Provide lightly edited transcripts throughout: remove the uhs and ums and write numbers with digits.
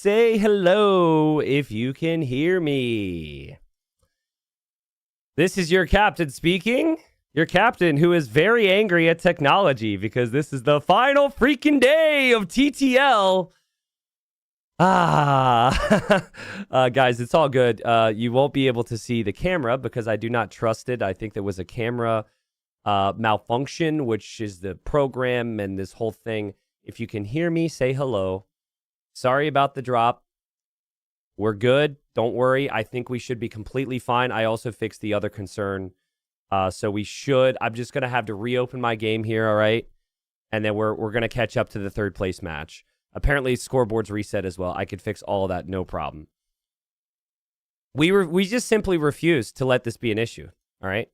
say hello if you can hear me. This is your captain speaking. Your captain who is very angry at technology because this is the final freaking day of TTL. Guys, it's all good. You won't be able to see the camera because I do not trust it. I think there was a camera malfunction, which is the program and this whole thing. If you can hear me, say hello. Sorry about the drop. We're good. Don't worry. I think we should be completely fine. I also fixed the other concern. So we should. I'm just going to have to reopen my game here, all right? And then we're going to catch up to the third place match. Apparently, scoreboard's reset as well. I could fix all of that, no problem. We just simply refuse to let this be an issue, all right?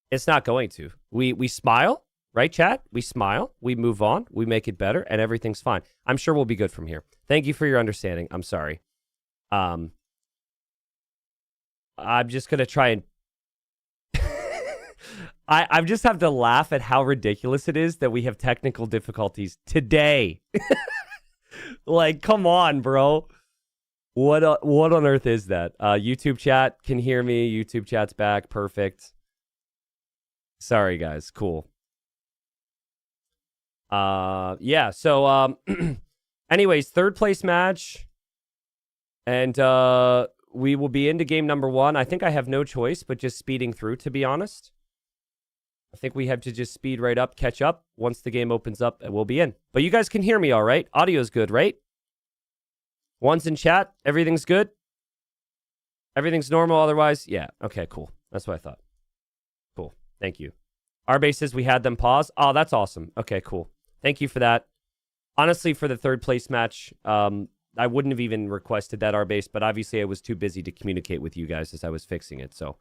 It's not going to. We smile, right, chat? We smile, we move on, we make it better, and everything's fine. I'm sure we'll be good from here. Thank you for your understanding. I'm sorry. I'm just going to try and... I just have to laugh at how ridiculous it is that we have technical difficulties today. Like, come on, bro. What on earth is that? YouTube chat can hear me. YouTube chat's back. Perfect. Sorry, guys. Cool. Yeah, so, anyways, third place match. And we will be into game number 1. I think I have no choice but just speeding through, to be honest. I think we have to just speed right up, catch up. Once the game opens up, we'll be in. But you guys can hear me all right? Audio's good, right? One's in chat. Everything's good? Everything's normal otherwise? Yeah. Okay, cool. That's what I thought. Cool. Thank you. Arbase says we had them pause. Oh, that's awesome. Okay, cool. Thank you for that. Honestly, for the third place match, I wouldn't have even requested that, Arbase, but obviously I was too busy to communicate with you guys as I was fixing it, so...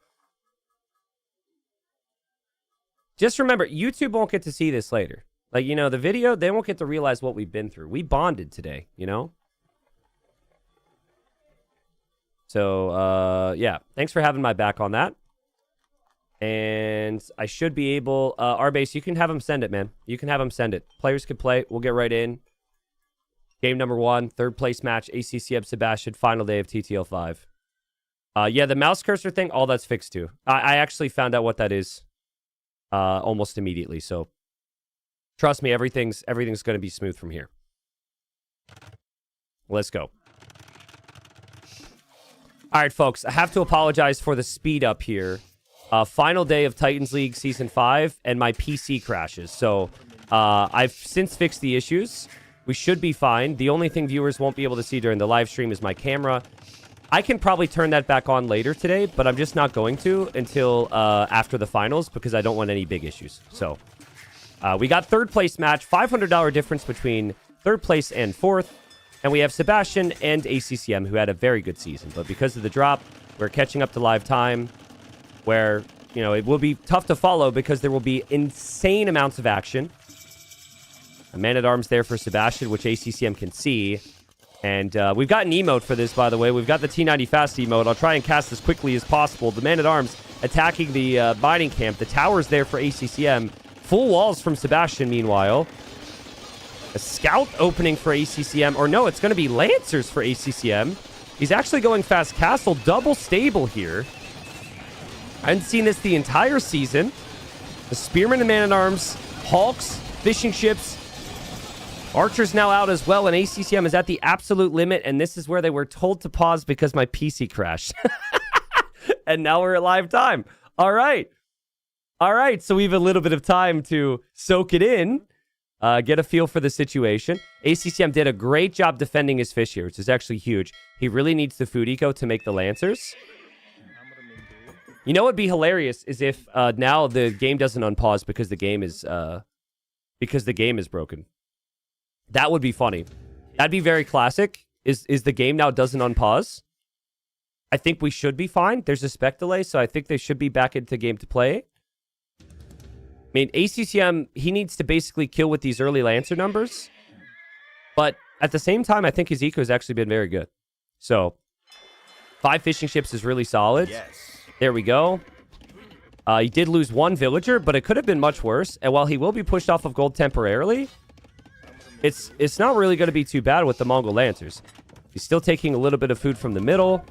Just remember, YouTube won't get to see this later. Like, you know, the video, they won't get to realize what we've been through. We bonded today, you know? So, yeah. Thanks for having my back on that. And I should be able... Arbase, you can have them send it, man. You can have them send it. Players can play. We'll get right in. Game number 1, third place match, ACCM Sebastian, final day of TTL 5. Yeah, the mouse cursor thing, all that's fixed too. I actually found out what that is. Almost immediately. So trust me, everything's going to be smooth from here. Let's go. All right, folks, I have to apologize for the speed up here. Final day of Titans League Season 5, and my PC crashes. So I've since fixed the issues. We should be fine. The only thing viewers won't be able to see during the live stream is my camera. I can probably turn that back on later today, but I'm just not going to until after the finals because I don't want any big issues. So we got third place match, $500 difference between third place and fourth. And we have Sebastian and ACCM who had a very good season. But because of the drop, we're catching up to live time where, you know, it will be tough to follow because there will be insane amounts of action. A man-at-arms there for Sebastian, which ACCM can see. And we've got an emote for this, by the way. We've got the T90 Fast emote. I'll try and cast as quickly as possible. The man-at-arms attacking the mining camp. The tower's there for ACCM. Full walls from Sebastian, meanwhile. A scout opening for ACCM. Or no, it's going to be Lancers for ACCM. He's actually going fast castle. Double stable here. I hadn't seen this the entire season. The Spearman and man-at-arms. Hawks, fishing ships. Archer's now out as well, and ACCM is at the absolute limit, and this is where they were told to pause because my PC crashed. And now we're at live time. All right. All right, so we have a little bit of time to soak it in, get a feel for the situation. ACCM did a great job defending his fish here, which is actually huge. He really needs the food eco to make the Lancers. You know what would be hilarious is if now the game doesn't unpause because the game is broken. That would be funny. That'd be very classic. Is the game now doesn't unpause? I think we should be fine. There's a spec delay, so I think they should be back into the game to play. I mean, ACCM, he needs to basically kill with these early Lancer numbers. But at the same time, I think his eco has actually been very good. So, 5 fishing ships is really solid. Yes. There we go. He did lose 1 villager, but it could have been much worse. And while he will be pushed off of gold temporarily... It's not really going to be too bad with the Mongol Lancers. He's still taking a little bit of food from the middle.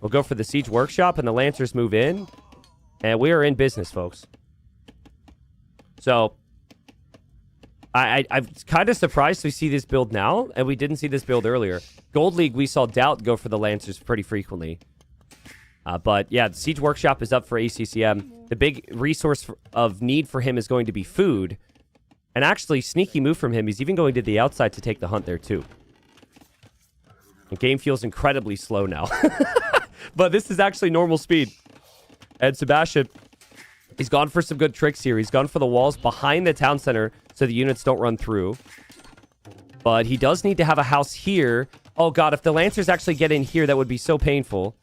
We'll go for the Siege Workshop, and the Lancers move in. And we are in business, folks. So, I'm kind of surprised we see this build now, and we didn't see this build earlier. Gold League, we saw Doubt go for the Lancers pretty frequently. But, yeah, the Siege Workshop is up for ACCM. The big resource of need for him is going to be food. And actually, sneaky move from him. He's even going to the outside to take the hunt there, too. The game feels incredibly slow now. But this is actually normal speed. And Sebastian, he's gone for some good tricks here. He's gone for the walls behind the town center so the units don't run through. But he does need to have a house here. Oh, God, if the Lancers actually get in here, that would be so painful.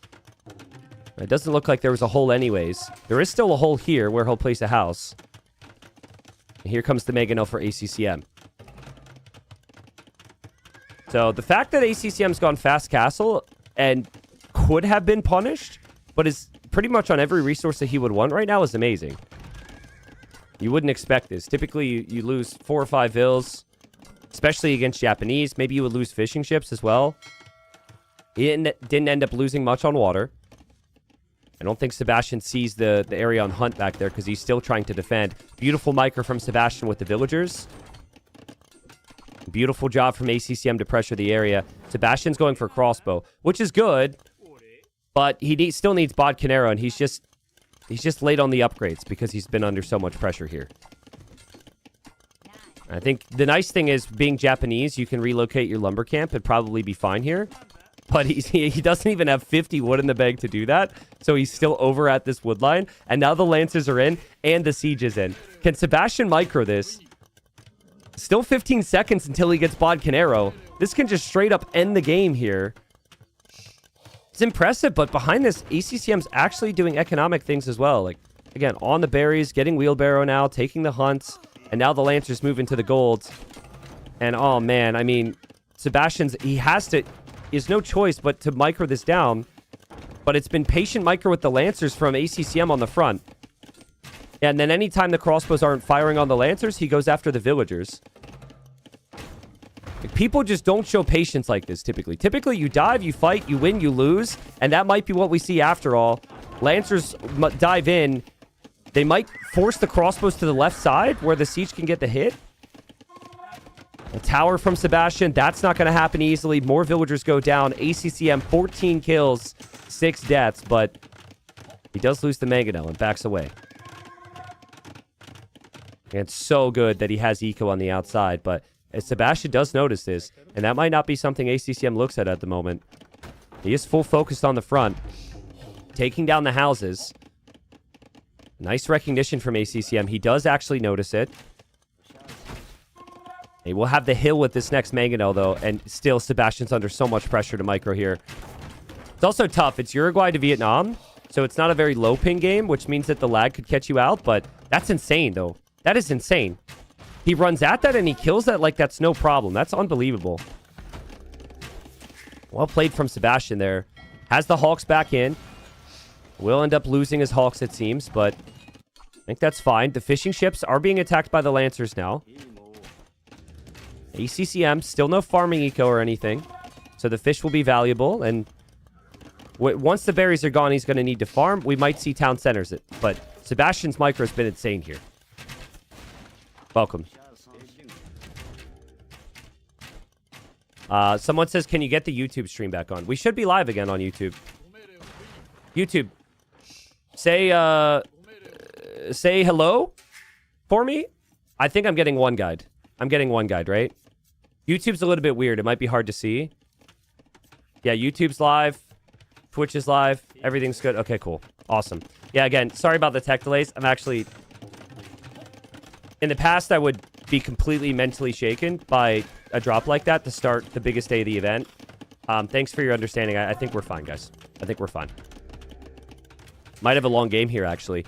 It doesn't look like there was a hole anyways. There is still a hole here where he'll place a house. And here comes the Mangonel for ACCM. So the fact that ACCM's gone fast castle and could have been punished, but is pretty much on every resource that he would want right now is amazing. You wouldn't expect this. Typically, you lose 4 or 5 vills, especially against Japanese. Maybe you would lose fishing ships as well. He didn't end up losing much on water. I don't think Sebastian sees the area on hunt back there because he's still trying to defend. Beautiful micro from Sebastian with the villagers. Beautiful job from ACCM to pressure the area. Sebastian's going for crossbow, which is good, but he still needs Bod Canero, and he's just late on the upgrades because he's been under so much pressure here. I think the nice thing is, being Japanese, you can relocate your lumber camp and probably be fine here. But he doesn't even have 50 wood in the bag to do that. So he's still over at this wood line. And now the Lancers are in and the siege is in. Can Sebastian micro this? Still 15 seconds until he gets Bod Canero. This can just straight up end the game here. It's impressive, but behind this, ACCM's actually doing economic things as well. Like, again, on the berries, getting wheelbarrow now, taking the hunts. And now the Lancers move into the golds. And, oh, man, I mean, Sebastian's, he has no choice but to micro this down. But it's been patient micro with the Lancers from ACCM on the front. And then anytime the crossbows aren't firing on the Lancers, he goes after the villagers. Like, people just don't show patience like this, typically. Typically, you dive, you fight, you win, you lose. And that might be what we see after all. Lancers dive in. They might force the crossbows to the left side where the siege can get the hit. A tower from Sebastian. That's not going to happen easily. More villagers go down. ACCM, 14 kills, 6 deaths. But he does lose the Mangonel and backs away. And it's so good that he has eco on the outside. But Sebastian does notice this. And that might not be something ACCM looks at the moment. He is full focused on the front. Taking down the houses. Nice recognition from ACCM. He does actually notice it. He will have the hill with this next Mangonel, though. And still, Sebastian's under so much pressure to micro here. It's also tough. It's Uruguay to Vietnam. So it's not a very low ping game, which means that the lag could catch you out. But that's insane, though. That is insane. He runs at that and he kills that like that's no problem. That's unbelievable. Well played from Sebastian there. Has the Hawks back in. Will end up losing his Hawks, it seems, but I think that's fine. The fishing ships are being attacked by the Lancers now. ACCM, still no farming eco or anything. So the fish will be valuable, and once the berries are gone, he's going to need to farm. We might see town centers it, but Sebastian's micro has been insane here. Welcome. Someone says, can you get the YouTube stream back on? We should be live again on YouTube. YouTube. Say hello for me. I think I'm getting one guide. I'm getting one guide, right? YouTube's a little bit weird. It might be hard to see. Yeah, YouTube's live. Twitch is live. Everything's good. Okay, cool. Awesome. Yeah, again, sorry about the tech delays. I'm actually... In the past, I would be completely mentally shaken by a drop like that to start the biggest day of the event. Thanks for your understanding. I think we're fine, guys. I think we're fine. Might have a long game here, actually.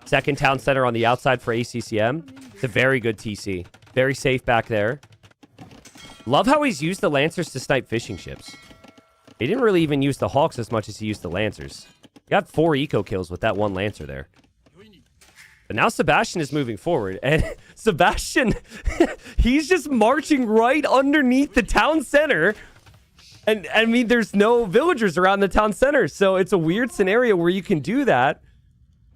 Second town center on the outside for ACCM. It's a very good TC. Very safe back there. Love how he's used the Lancers to snipe fishing ships. He didn't really even use the Hawks as much as he used the Lancers. He got 4 eco kills with that one Lancer there. But now Sebastian is moving forward. And Sebastian, he's just marching right underneath the town center. And I mean, there's no villagers around the town center. So it's a weird scenario where you can do that.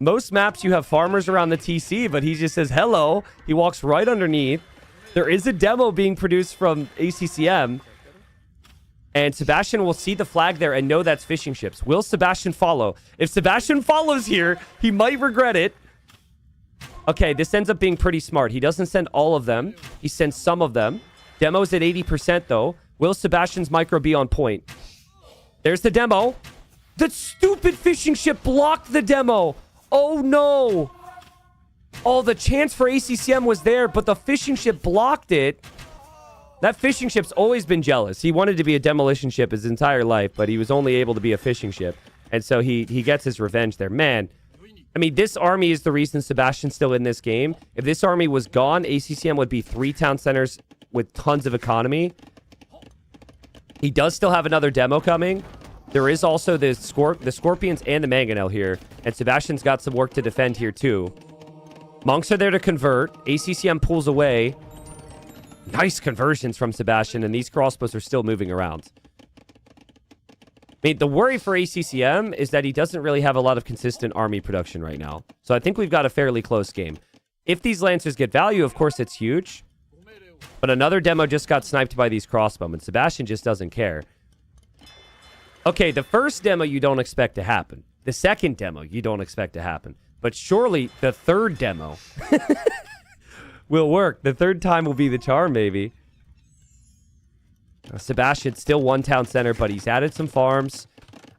Most maps you have farmers around the TC, but he just says hello. He walks right underneath. There is a demo being produced from ACCM. And Sebastian will see the flag there and know that's fishing ships. Will Sebastian follow? If Sebastian follows here, he might regret it. Okay, this ends up being pretty smart. He doesn't send all of them. He sends some of them. Demo's at 80% though. Will Sebastian's micro be on point? There's the demo. The stupid fishing ship blocked the demo. Oh no. Oh, the chance for ACCM was there, but the fishing ship blocked it. That fishing ship's always been jealous. He wanted to be a demolition ship his entire life, but he was only able to be a fishing ship. And so he gets his revenge there. Man, I mean, this army is the reason Sebastian's still in this game. If this army was gone, ACCM would be 3 town centers with tons of economy. He does still have another demo coming. There is also the Scorpions and the Mangonel here. And Sebastian's got some work to defend here too. Monks are there to convert. ACCM pulls away. Nice conversions from Sebastian, and these crossbows are still moving around. I mean, the worry for ACCM is that he doesn't really have a lot of consistent army production right now. So I think we've got a fairly close game. If these Lancers get value, of course, it's huge. But another demo just got sniped by these crossbowmen. Sebastian just doesn't care. Okay, the first demo you don't expect to happen. The second demo you don't expect to happen. But surely the third demo will work. The third time will be the charm, maybe. Sebastian still 1 town center, but he's added some farms.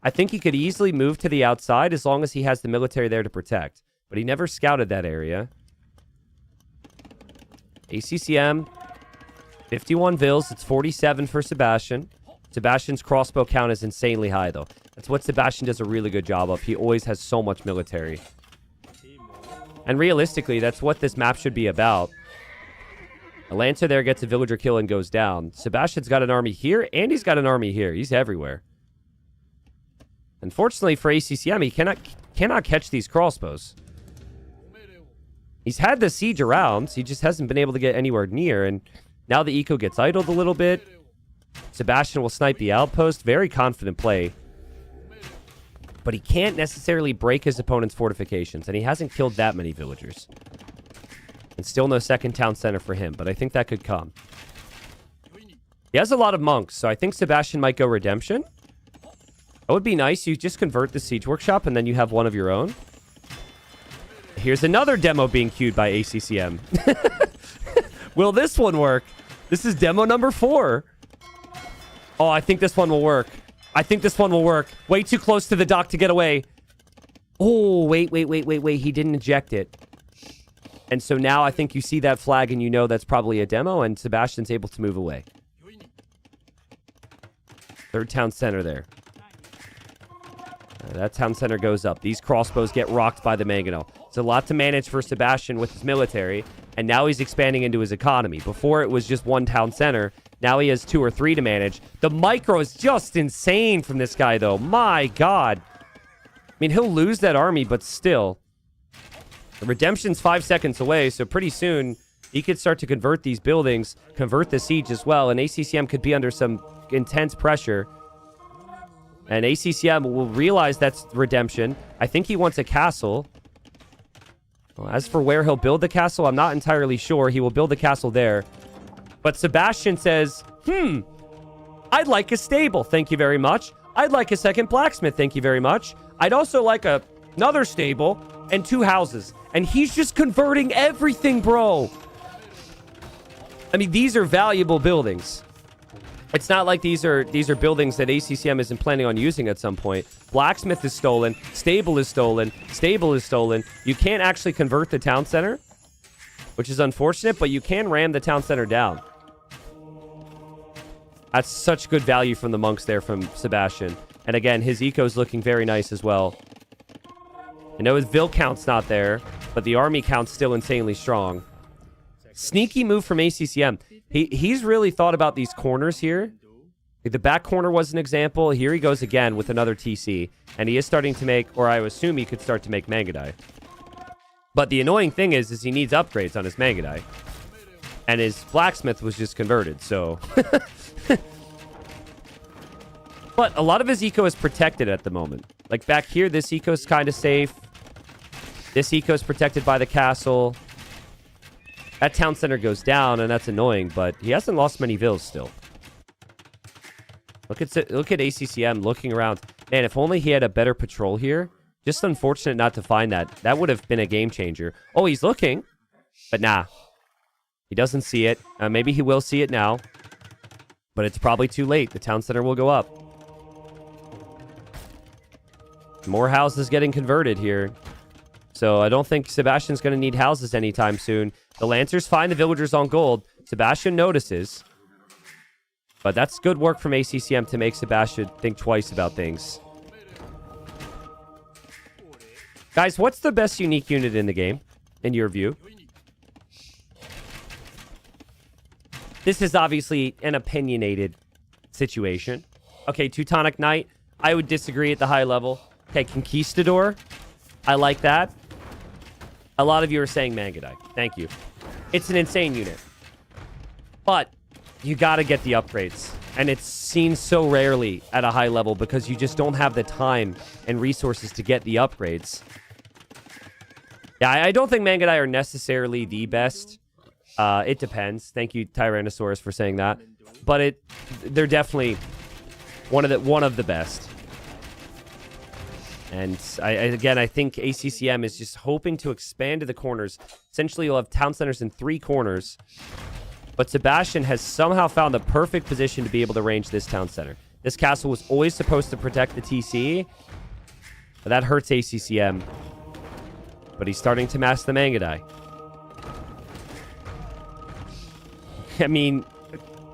I think he could easily move to the outside as long as he has the military there to protect. But he never scouted that area. ACCM, 51 vills. It's 47 for Sebastian. Sebastian's crossbow count is insanely high, though. That's what Sebastian does a really good job of. He always has so much military. And realistically, that's what this map should be about. A Lancer there gets a villager kill and goes down. Sebastian's got an army here, and he's got an army here. He's everywhere. Unfortunately for ACCM, he cannot catch these crossbows. He's had the siege around. He just hasn't been able to get anywhere near. And now the eco gets idled a little bit. Sebastian will snipe the outpost. Very confident play. But he can't necessarily break his opponent's fortifications. And he hasn't killed that many villagers. And still no second town center for him. But I think that could come. He has a lot of monks. So I think Sebastian might go redemption. That would be nice. You just convert the siege workshop and then you have one of your own. Here's another demo being queued by ACCM. Will this one work? This is demo number 4. Oh, I think this one will work. I think this one will work. Way too close to the dock to get away. Oh, wait. He didn't eject it. And so now I think you see that flag and you know that's probably a demo and Sebastian's able to move away. Third town center there. That town center goes up. These crossbows get rocked by the Mangonel. It's a lot to manage for Sebastian with his military. And now he's expanding into his economy. Before it was just 1 town center. Now he has 2 or 3 to manage. The micro is just insane from this guy, though. My God. I mean, he'll lose that army, but still. The redemption's 5 seconds away, so pretty soon he could start to convert these buildings, convert the siege as well, and ACCM could be under some intense pressure. And ACCM will realize that's redemption. I think he wants a castle. Well, as for where he'll build the castle, I'm not entirely sure. He will build the castle there. But Sebastian says, I'd like a stable, thank you very much. I'd like a second blacksmith, thank you very much. I'd also like another stable and 2 houses. And he's just converting everything, bro. I mean, these are valuable buildings. It's not like these are buildings that ACCM isn't planning on using at some point. Blacksmith is stolen. Stable is stolen. Stable is stolen. You can't actually convert the town center, which is unfortunate, but you can ram the town center down. That's such good value from the monks there from Sebastian. And again, his eco's looking very nice as well. I know his Vil count's not there, but the army count's still insanely strong. Sneaky move from ACCM. He's really thought about these corners here. The back corner was an example. Here he goes again with another TC. And he is starting to make, or I assume he could start to make Mangudai. But the annoying thing is he needs upgrades on his Mangudai. And his blacksmith was just converted, so... But a lot of his eco is protected at the moment. Like back here, this eco is kind of safe. This eco is protected by the castle. That town center goes down, and that's annoying, but he hasn't lost many vills still. Look at ACCM looking around. Man, if only he had a better patrol here. Just unfortunate not to find that. That would have been a game changer. Oh, he's looking. But nah. He doesn't see it. Maybe he will see it now. But it's probably too late. The town center will go up. More houses getting converted here. So I don't think Sebastian's going to need houses anytime soon. The Lancers find the villagers on gold. Sebastian notices. But that's good work from ACCM to make Sebastian think twice about things. Guys, what's the best unique unit in the game, in your view? This is obviously an opinionated situation. Okay, Teutonic Knight. I would disagree at the high level. Okay, Conquistador. I like that. A lot of you are saying Mangudai. Thank you. It's an insane unit. But you got to get the upgrades. And it's seen so rarely at a high level because you just don't have the time and resources to get the upgrades. Yeah, I don't think Mangudai are necessarily the best. It depends. Thank you, Tyrannosaurus, for saying that. But they're definitely one of the best. And I think ACCM is just hoping to expand to the corners. Essentially, you'll have town centers in 3 corners. But Sebastian has somehow found the perfect position to be able to range this town center. This castle was always supposed to protect the TC. But that hurts ACCM. But he's starting to mass the Mangudai. I mean,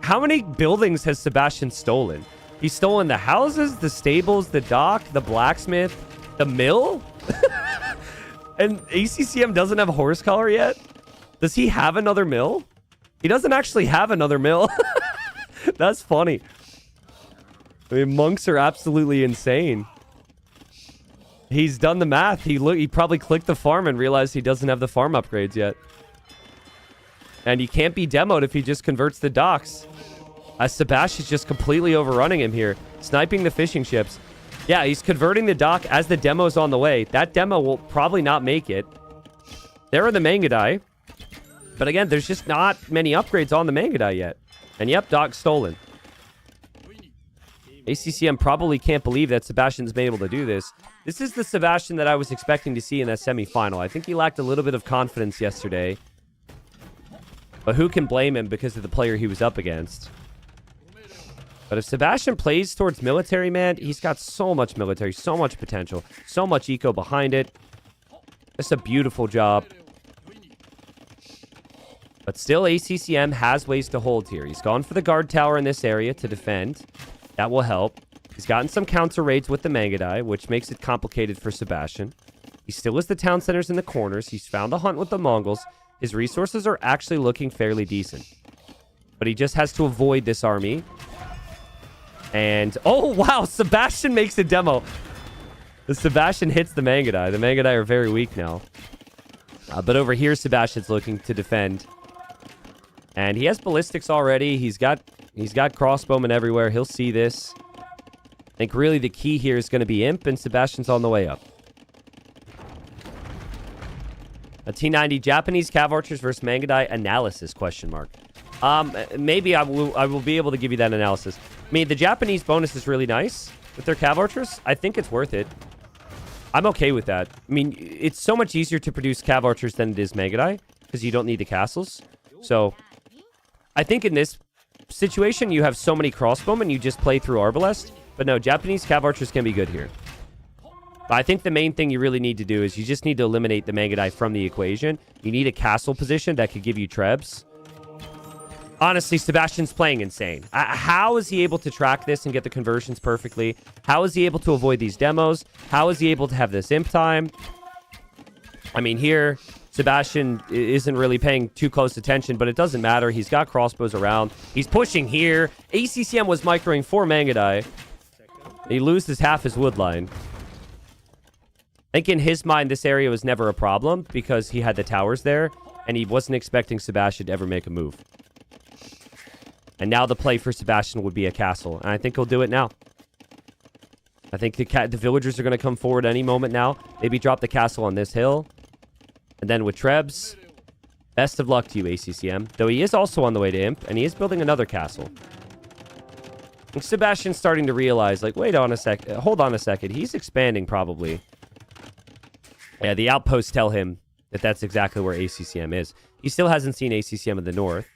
how many buildings has Sebastian stolen? He's stolen the houses, the stables, the dock, the blacksmith, the mill? And ACCM doesn't have horse collar yet? Does he have another mill? He doesn't actually have another mill. That's funny. I mean, monks are absolutely insane. He's done the math. He probably clicked the farm and realized he doesn't have the farm upgrades yet. And he can't be demoed if he just converts the docks. Sebastian's just completely overrunning him here. Sniping the fishing ships. Yeah, he's converting the dock as the demo's on the way. That demo will probably not make it. There are the Mangudai. But again, there's just not many upgrades on the Mangudai yet. And yep, dock stolen. ACCM probably can't believe that Sebastian's been able to do this. This is the Sebastian that I was expecting to see in that semifinal. I think he lacked a little bit of confidence yesterday. But who can blame him because of the player he was up against? But if Sebastian plays towards military, man, he's got so much military, so much potential, so much eco behind it. It's a beautiful job. But still, ACCM has ways to hold here. He's gone for the guard tower in this area to defend. That will help. He's gotten some counter raids with the Mangudai, which makes it complicated for Sebastian. He still has the town centers in the corners. He's found the hunt with the Mongols. His resources are actually looking fairly decent. But he just has to avoid this army. And, oh, wow, Sebastian makes a demo. The Sebastian hits the Mangudai. The Mangudai are very weak now. But over here, Sebastian's looking to defend. And he has ballistics already. He's got crossbowmen everywhere. He'll see this. I think really the key here is going to be Imp, and Sebastian's on the way up. A T90 Japanese Cav Archers versus Mangudai analysis, question mark. Maybe I will be able to give you that analysis. I mean, the Japanese bonus is really nice with their Cav Archers. I think it's worth it. I'm okay with that. I mean, it's so much easier to produce Cav Archers than it is Mangudai because you don't need the castles. So, I think in this situation, you have so many crossbowmen, you just play through Arbalest. But no, Japanese Cav Archers can be good here. But I think the main thing you really need to do is you just need to eliminate the Mangudai from the equation. You need a castle position that could give you trebs. Honestly, Sebastian's playing insane. How is he able to track this and get the conversions perfectly? How is he able to avoid these demos? How is he able to have this imp time? I mean, here, Sebastian isn't really paying too close attention, but it doesn't matter. He's got crossbows around. He's pushing here. ACCM was microing for Mangudai. He loses half his wood line. I think in his mind, this area was never a problem because he had the towers there, and he wasn't expecting Sebastian to ever make a move. And now the play for Sebastian would be a castle, and I think he'll do it now. I think the villagers are going to come forward any moment now. Maybe drop the castle on this hill. And then with Trebs, best of luck to you, ACCM. Though he is also on the way to Imp, and he is building another castle. I think Sebastian's starting to realize, like, wait on a sec. Hold on a second. He's expanding, probably. Yeah, the outposts tell him that that's exactly where ACCM is. He still hasn't seen ACCM in the north.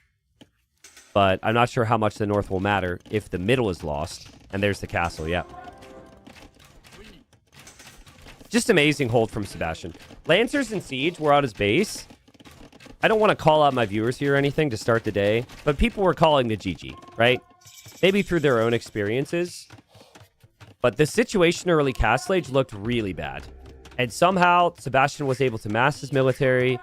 But I'm not sure how much the north will matter if the middle is lost. And there's the castle, yeah. Just amazing hold from Sebastian. Lancers and Siege were on his base. I don't want to call out my viewers here or anything to start the day. But people were calling the GG, right? Maybe through their own experiences. But the situation early Castle Age looked really bad. And somehow, Sebastian was able to mass his military,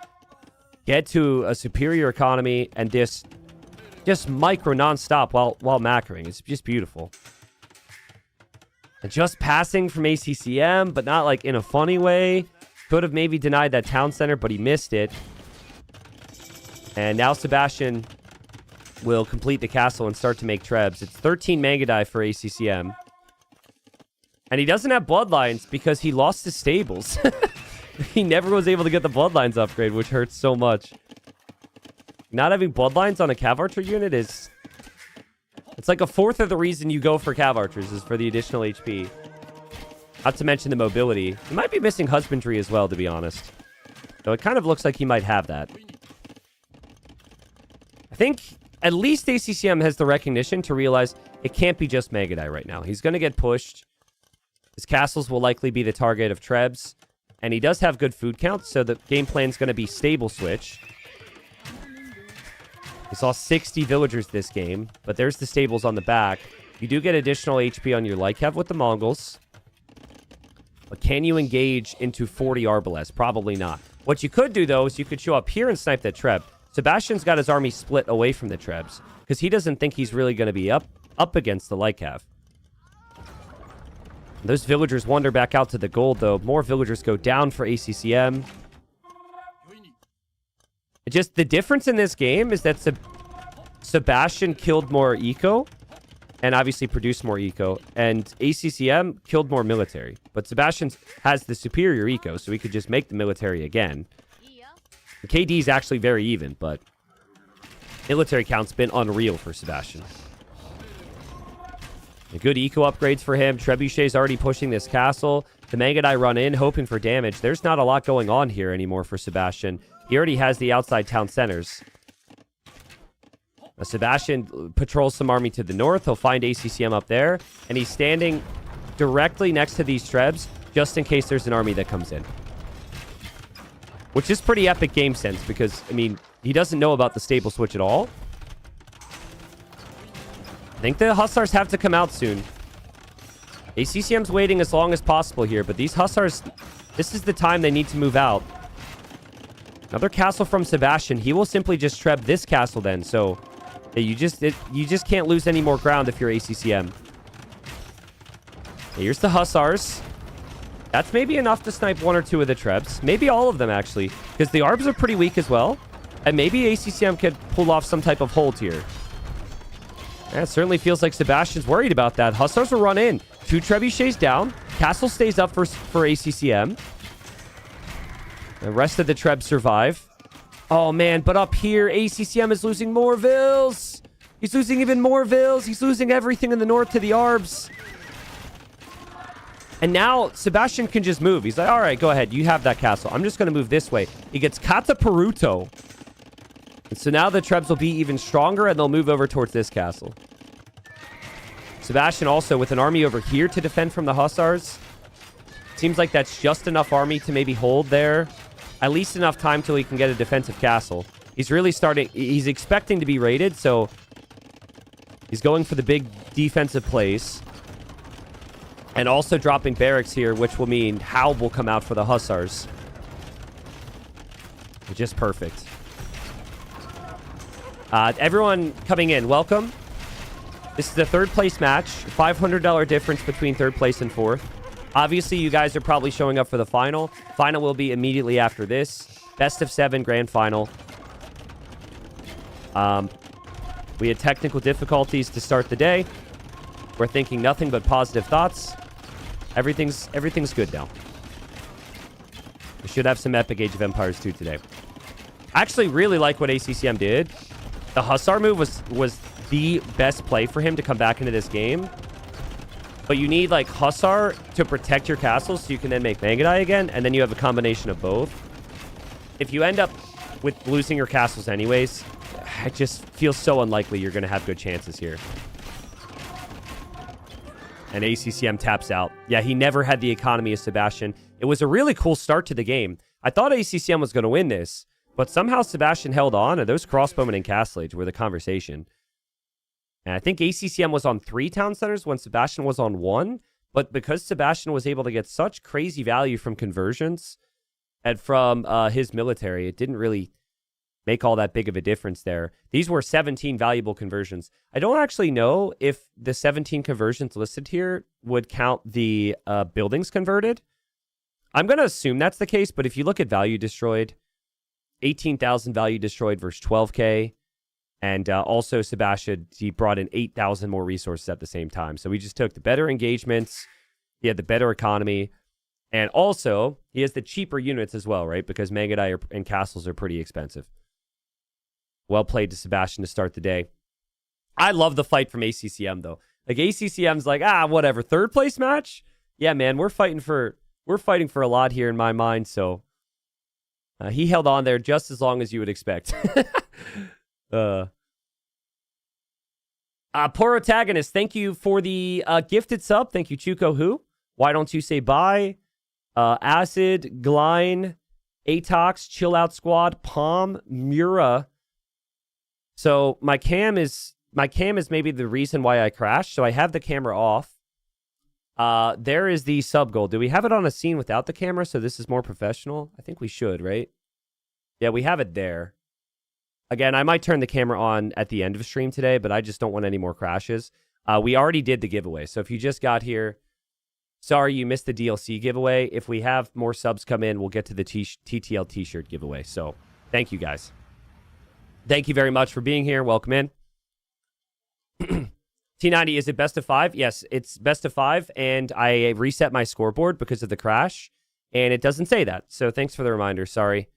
get to a superior economy, and just micro nonstop while macroing. It's just beautiful. And just passing from ACCM, but not like in a funny way. Could have maybe denied that town center, but he missed it. And now Sebastian will complete the castle and start to make Trebs. It's 13 Mangudai for ACCM. And he doesn't have Bloodlines because he lost his stables. He never was able to get the Bloodlines upgrade, which hurts so much. Not having Bloodlines on a Cav Archer unit is... It's like a fourth of the reason you go for Cav Archers is for the additional HP. Not to mention the mobility. He might be missing Husbandry as well, to be honest. Though it kind of looks like he might have that. I think at least ACCM has the recognition to realize it can't be just Mangudai right now. He's going to get pushed. His castles will likely be the target of Trebs. And he does have good food counts, so the game plan's going to be stable switch. We saw 60 villagers this game, but there's the stables on the back. You do get additional HP on your Lycav with the Mongols. But can you engage into 40 Arbalest? Probably not. What you could do, though, is you could show up here and snipe that Treb. Sebastian's got his army split away from the Trebs, because he doesn't think he's really going to be up against the Lycav. Those villagers wander back out to the gold, though. More villagers go down for ACCM. Just the difference in this game is that Sebastian killed more eco and obviously produced more eco, and ACCM killed more military. But Sebastian has the superior eco, so he could just make the military again. The KD is actually very even, but military count's been unreal for Sebastian. The good eco upgrades for him. Trebuchet's already pushing this castle. The Mangudai run in, hoping for damage. There's not a lot going on here anymore for Sebastian. He already has the outside town centers. Now, Sebastian patrols some army to the north. He'll find ACCM up there. And he's standing directly next to these Trebs, just in case there's an army that comes in. Which is pretty epic game sense, because, I mean, he doesn't know about the stable switch at all. I think the Hussars have to come out soon. ACCM's waiting as long as possible here, but these Hussars, this is the time they need to move out. Another castle from Sebastian. He will simply just treb this castle then, so you just can't lose any more ground if you're ACCM. Here's the Hussars. That's maybe enough to snipe one or two of the Trebs. Maybe all of them, actually, because the Arbs are pretty weak as well. And maybe ACCM could pull off some type of hold here. Yeah, it certainly feels like Sebastian's worried about that. Hussars will run in. 2 Trebuchets down. Castle stays up for ACCM. The rest of the Trebs survive. Oh, man, but up here, ACCM is losing more vills. He's losing even more vills. He's losing everything in the north to the Arbs. And now Sebastian can just move. He's like, all right, go ahead. You have that castle. I'm just going to move this way. He gets Kata Peruto. And so now the Trebs will be even stronger, and they'll move over towards this castle. Sebastian also with an army over here to defend from the Hussars. Seems like that's just enough army to maybe hold there. At least enough time till he can get a defensive castle. He's really starting... He's expecting to be raided, so... He's going for the big defensive plays. And also dropping barracks here, which will mean Haub will come out for the Hussars. Just perfect. Everyone coming in, welcome. This is the third place match. $500 difference between third place and fourth. Obviously, you guys are probably showing up for the final. Final will be immediately after this. Best of 7 grand final. We had technical difficulties to start the day. We're thinking nothing but positive thoughts. Everything's good now. We should have some Epic Age of Empires 2 today. I actually really like what ACCM did. The Hussar move was the best play for him to come back into this game. But you need, like, Hussar to protect your castles so you can then make Mangudai again, and then you have a combination of both. If you end up with losing your castles anyways, it just feels so unlikely you're going to have good chances here. And ACCM taps out. Yeah, he never had the economy of Sebastian. It was a really cool start to the game. I thought ACCM was going to win this, but somehow Sebastian held on, and those crossbowmen and Castle Age were the conversation. And I think ACCM was on 3 town centers when Sebastian was on 1, but because Sebastian was able to get such crazy value from conversions and from his military, it didn't really make all that big of a difference there. These were 17 valuable conversions. I don't actually know if the 17 conversions listed here would count the buildings converted. I'm going to assume that's the case, but if you look at value destroyed, 18,000 value destroyed versus 12K. And also Sebastian, he brought in 8,000 more resources at the same time. So we just took the better engagements. He had the better economy. And also, he has the cheaper units as well, right? Because Mangudai and castles are pretty expensive. Well played to Sebastian to start the day. I love the fight from ACCM, though. Like, ACCM's like, whatever. 3rd place match? Yeah, man, we're fighting for a lot here in my mind. So he held on there just as long as you would expect. Porotagonist, thank you for the gifted sub. Thank you, Chuko Who. Why don't you say bye? Acid, Gline, Atox, Chill Out Squad, Palm, Mura. So my cam is maybe the reason why I crashed. So I have the camera off. There is the sub goal. Do we have it on a scene without the camera? So this is more professional. I think we should, right? Yeah, we have it there. Again, I might turn the camera on at the end of stream today, but I just don't want any more crashes. We already did the giveaway. So if you just got here, sorry you missed the DLC giveaway. If we have more subs come in, we'll get to the TTL t-shirt giveaway. So thank you guys. Thank you very much for being here. Welcome in. T90, is it best of 5? Yes, it's best of 5, and I reset my scoreboard because of the crash, and it doesn't say that. So thanks for the reminder. Sorry.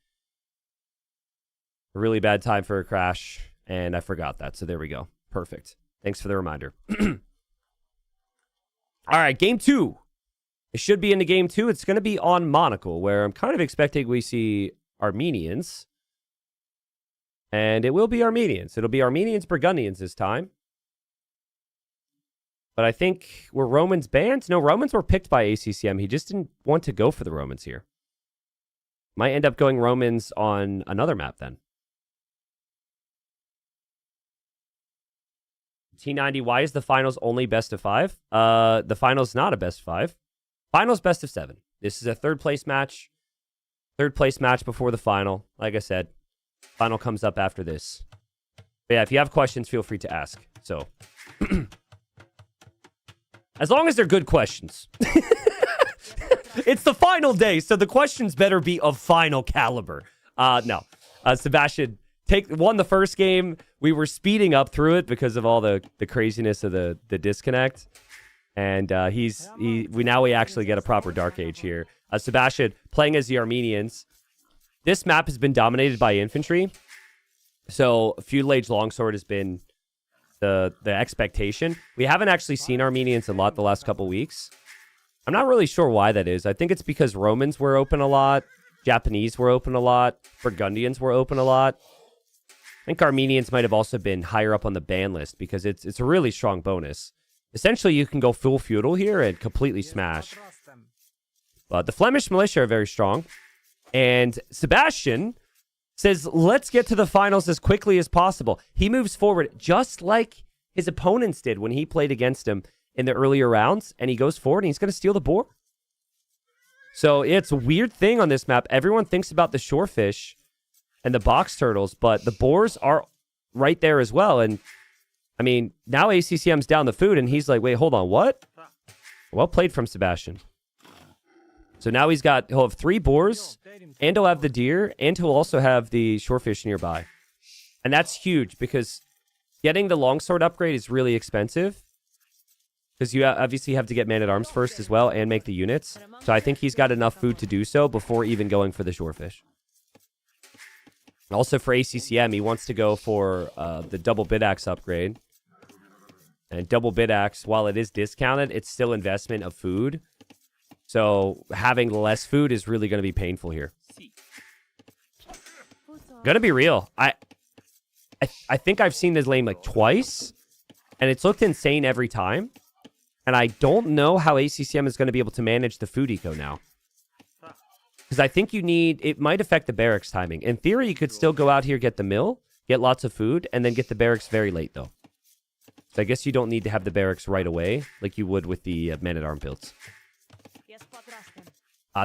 A really bad time for a crash, and I forgot that. So there we go. Perfect. Thanks for the reminder. All right, game 2. It should be into game 2. It's going to be on Monocle, where I'm kind of expecting we see Armenians. And it will be Armenians. It'll be Armenians, Burgundians this time. But I think, were Romans banned? No, Romans were picked by ACCM. He just didn't want to go for the Romans here. Might end up going Romans on another map then. T90, why is the finals only best of 5? The finals not a best of 5. Finals best of 7. This is a 3rd place match. 3rd place match before the final. Like I said, final comes up after this. But yeah, if you have questions, feel free to ask. So, as long as they're good questions. It's the final day, so the questions better be of final caliber. No. Sebastian won the first game. We were speeding up through it because of all the craziness of the disconnect. And we actually get a proper Dark Age here. Sebastian playing as the Armenians. This map has been dominated by infantry. So Feudal Age Longsword has been the expectation. We haven't actually seen Armenians a lot the last couple weeks. I'm not really sure why that is. I think it's because Romans were open a lot. Japanese were open a lot. Burgundians were open a lot. I think Armenians might have also been higher up on the ban list because it's a really strong bonus. Essentially, you can go full feudal here and completely smash. But the Flemish militia are very strong. And Sebastian says, let's get to the finals as quickly as possible. He moves forward just like his opponents did when he played against him in the earlier rounds. And he goes forward and he's going to steal the boar. So it's a weird thing on this map. Everyone thinks about the shorefish and the box turtles, but the boars are right there as well. And I mean, now ACCM's down the food and he's like, wait, hold on, what? Well played from Sebastian. So now he'll have 3 boars, and he'll have the deer, and he'll also have the shorefish nearby. And that's huge because getting the longsword upgrade is really expensive. because you obviously have to get man-at-arms first as well and make the units. So I think he's got enough food to do so before even going for the Shorefish. Also for ACCM, he wants to go for the double bid axe upgrade. And double bid axe, while it is discounted, it's still investment of food. So having less food is really going to be painful here. Gonna be real. I think I've seen this lane like twice, and it's looked insane every time. And I don't know how ACCM is going to be able to manage the food eco now. Because I think it might affect the barracks timing. In theory, you could still go out here, get the mill, get lots of food, and then get the barracks very late, though. So I guess you don't need to have the barracks right away, like you would with the man-at-arm builds.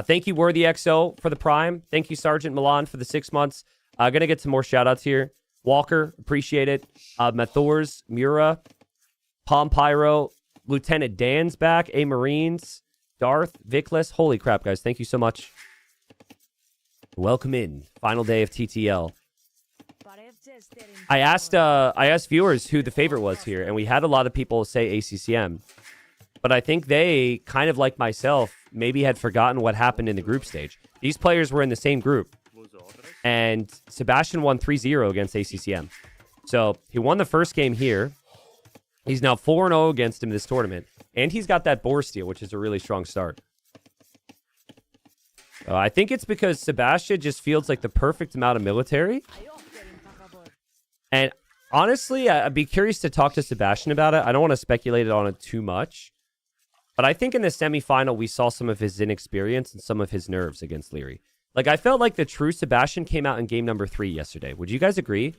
Thank you, Worthy XO, for the Prime. Thank you, Sergeant Milan, for the 6 months. Gonna get some more shout-outs here. Walker, appreciate it. Mathors, Mura, Palm Pyro, Lieutenant Dan's back, A Marines, Darth, Vickless. Holy crap, guys. Thank you so much. Welcome in. Final day of TTL. I asked viewers who the favorite was here, and we had a lot of people say ACCM. But I think they, kind of like myself, maybe had forgotten what happened in the group stage. These players were in the same group. And Sebastian won 3-0 against ACCM. So he won the first game here. He's now 4-0 against him this tournament. And he's got that Boar Steel, which is a really strong start. I think it's because Sebastian just feels like the perfect amount of military. And honestly, I'd be curious to talk to Sebastian about it. I don't want to speculate on it too much. But I think in the semifinal, we saw some of his inexperience and some of his nerves against Leary. Like, I felt like the true Sebastian came out in game number 3 yesterday. Would you guys agree?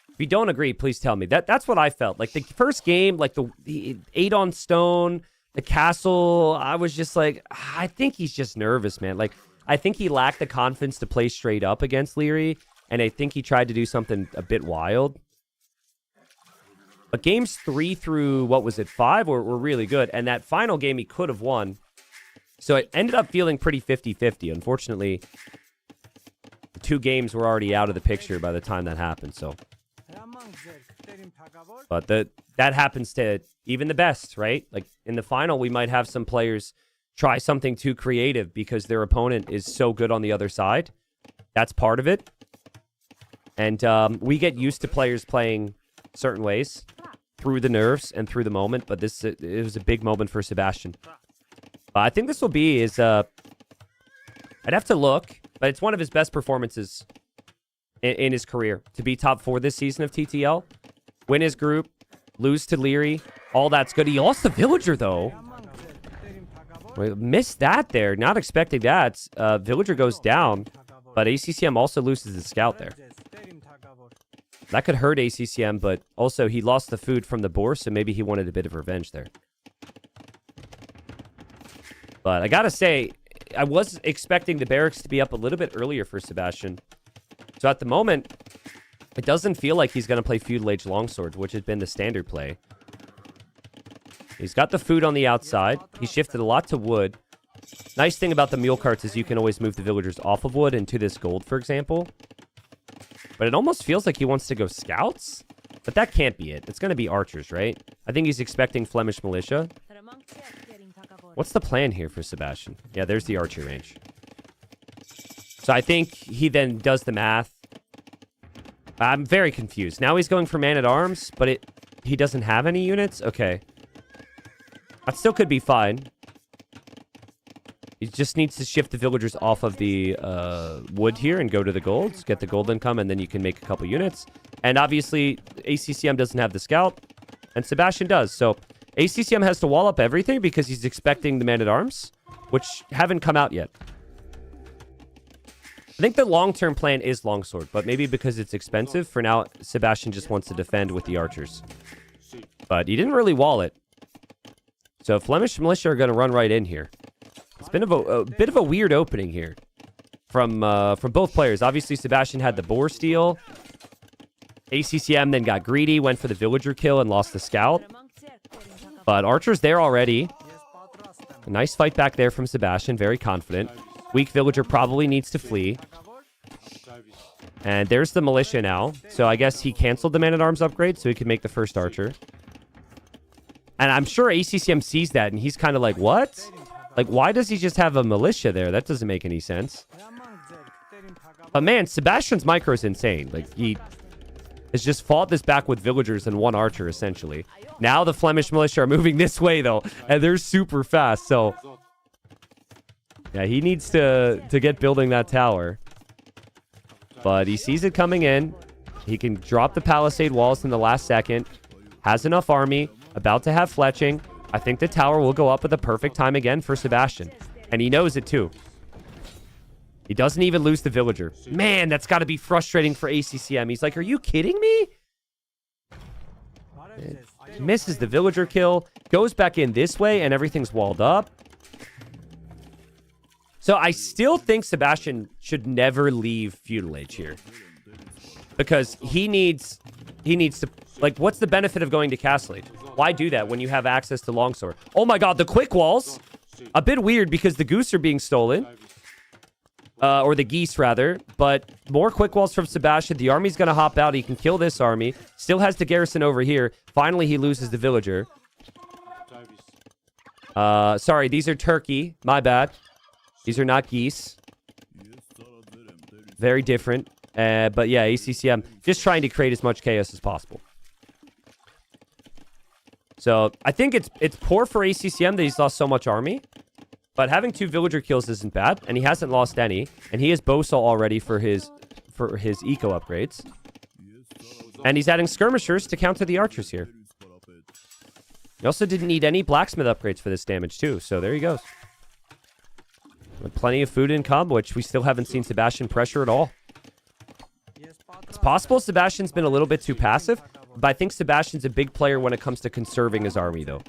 If you don't agree, please tell me. That's what I felt. Like, the first game, like, the 8 on stone, the castle, I was just like, I think he's just nervous, man. Like, I think he lacked the confidence to play straight up against Leary, and I think he tried to do something a bit wild. But games 3 through, 5 were really good, and that final game he could have won. So it ended up feeling pretty 50-50. Unfortunately, the 2 games were already out of the picture by the time that happened, so... But that happens to even the best, right? Like, in the final, we might have some players try something too creative because their opponent is so good on the other side. That's part of it. And we get used to players playing certain ways through the nerves and through the moment, but it was a big moment for Sebastian. I think this will be I'd have to look, but it's one of his best performances in his career to be top 4 this season of TTL. Win his group, lose to Leary, all that's good. He lost the Villager, though. We missed that there. Not expecting that. Villager goes down, but ACCM also loses the scout there. That could hurt ACCM, but also he lost the food from the boar, so maybe he wanted a bit of revenge there. But I gotta say, I was expecting the barracks to be up a little bit earlier for Sebastian. So at the moment, it doesn't feel like he's going to play Feudal Age Longsword, which has been the standard play. He's got the food on the outside. He shifted a lot to wood. Nice thing about the mule carts is you can always move the villagers off of wood into this gold, for example. But it almost feels like he wants to go scouts. But that can't be it. It's going to be archers, right? I think he's expecting Flemish militia. What's the plan here for Sebastian? Yeah, there's the archer range. So I think he then does the math. I'm very confused. Now he's going for man-at-arms, but he doesn't have any units? Okay. That still could be fine. He just needs to shift the villagers off of the wood here and go to the golds. Get the gold income, and then you can make a couple units. And obviously, ACCM doesn't have the scout, and Sebastian does. So ACCM has to wall up everything because he's expecting the man-at-arms, which haven't come out yet. I think the long-term plan is longsword, but maybe because it's expensive, for now, Sebastian just wants to defend with the archers. But he didn't really wall it. So Flemish militia are going to run right in here. It's been a bit of a weird opening here from both players. Obviously, Sebastian had the boar steel. ACCM then got greedy, went for the villager kill, and lost the scout. But archer's there already. A nice fight back there from Sebastian, very confident. Weak villager probably needs to flee. And there's the militia now. So I guess he canceled the man-at-arms upgrade so he could make the first archer. And I'm sure ACCM sees that, and he's kind of like, what? Like, why does he just have a militia there? That doesn't make any sense. But man, Sebastian's micro is insane. Like, he has just fought this back with villagers and one archer, essentially. Now the Flemish militia are moving this way, though, and they're super fast. So, yeah, he needs to get building that tower. But he sees it coming in. He can drop the palisade walls in the last second. Has enough army. About to have fletching. I think the tower will go up at the perfect time again for Sebastian. And he knows it, too. He doesn't even lose the villager. Man, that's got to be frustrating for ACCM. He's like, are you kidding me? Misses the villager kill. Goes back in this way, and everything's walled up. So I still think Sebastian should never leave Feudal Age here. Because he needs to... Like, what's the benefit of going to Castle Age? Why do that when you have access to Longsword? Oh my god, the quick walls! A bit weird because the goose are being stolen. Or the geese, rather. But more quick walls from Sebastian. The army's going to hop out. He can kill this army. Still has the garrison over here. Finally, he loses the villager. Sorry, these are turkey. My bad. These are not geese. Very different. But yeah, ACCM just trying to create as much chaos as possible. So I think it's poor for ACCM that he's lost so much army. But having 2 villager kills isn't bad, and he hasn't lost any. And he has Bosal already for his eco upgrades. And he's adding skirmishers to counter the archers here. He also didn't need any blacksmith upgrades for this damage too, so there he goes. With plenty of food income, which we still haven't seen Sebastian pressure at all. It's possible Sebastian's been a little bit too passive, but I think Sebastian's a big player when it comes to conserving his army, though.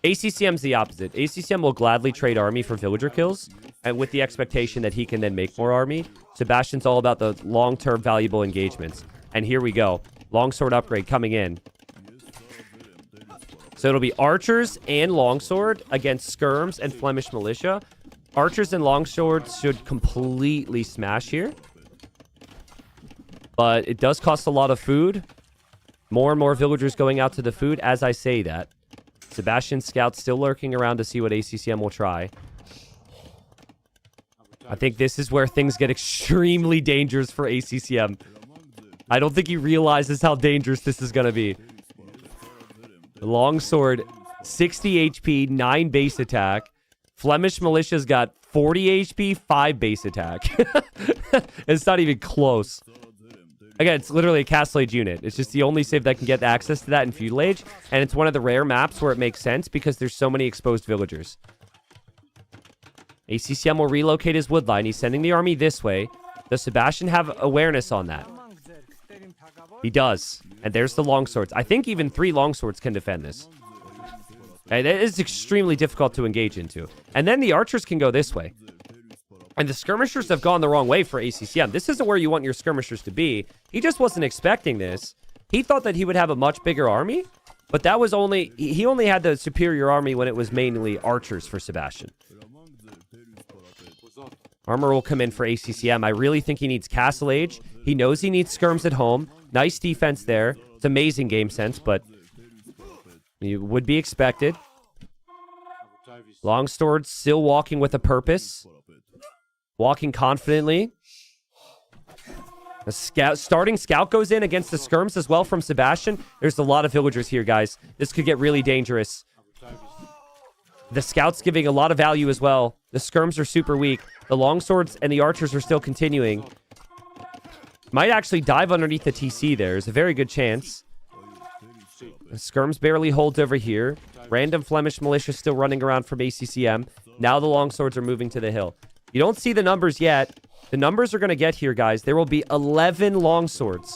ACCM's the opposite. ACCM will gladly trade army for villager kills, and with the expectation that he can then make more army. Sebastian's all about the long-term valuable engagements. And here we go. Longsword upgrade coming in. So it'll be archers and longsword against skirms and Flemish militia. Archers and longswords should completely smash here. But it does cost a lot of food. More and more villagers going out to the food as I say that. Sebastian's scouts still lurking around to see what ACCM will try. I think this is where things get extremely dangerous for ACCM. I don't think he realizes how dangerous this is going to be. The longsword, 60 HP, 9 base attack. Flemish militia's got 40 HP, 5 base attack. It's not even close. Again, it's literally a Castle Age unit. It's just the only save that can get access to that in Feudal Age. And it's one of the rare maps where it makes sense because there's so many exposed villagers. ACCM will relocate his wood line. He's sending the army this way. Does Sebastian have awareness on that? He does. And there's the longswords. I think even 3 longswords can defend this. And it is extremely difficult to engage into. And then the archers can go this way. And the skirmishers have gone the wrong way for ACCM. This isn't where you want your skirmishers to be. He just wasn't expecting this. He thought that he would have a much bigger army. But that was only... He only had the superior army when it was mainly archers for Sebastian. Armor will come in for ACCM. I really think he needs Castle Age. He knows he needs skirms at home. Nice defense there. It's amazing game sense, but... it would be expected. Longsword still walking with a purpose. Walking confidently. A starting scout goes in against the skirms as well from Sebastian. There's a lot of villagers here, guys. This could get really dangerous. The scout's giving a lot of value as well. The skirms are super weak. The longswords and the archers are still continuing. Might actually dive underneath the TC there. There's a very good chance. The skirms barely holds over here. Random Flemish militia still running around from ACCM. Now the longswords are moving to the hill. You don't see the numbers yet. The numbers are going to get here, guys. There will be 11 longswords.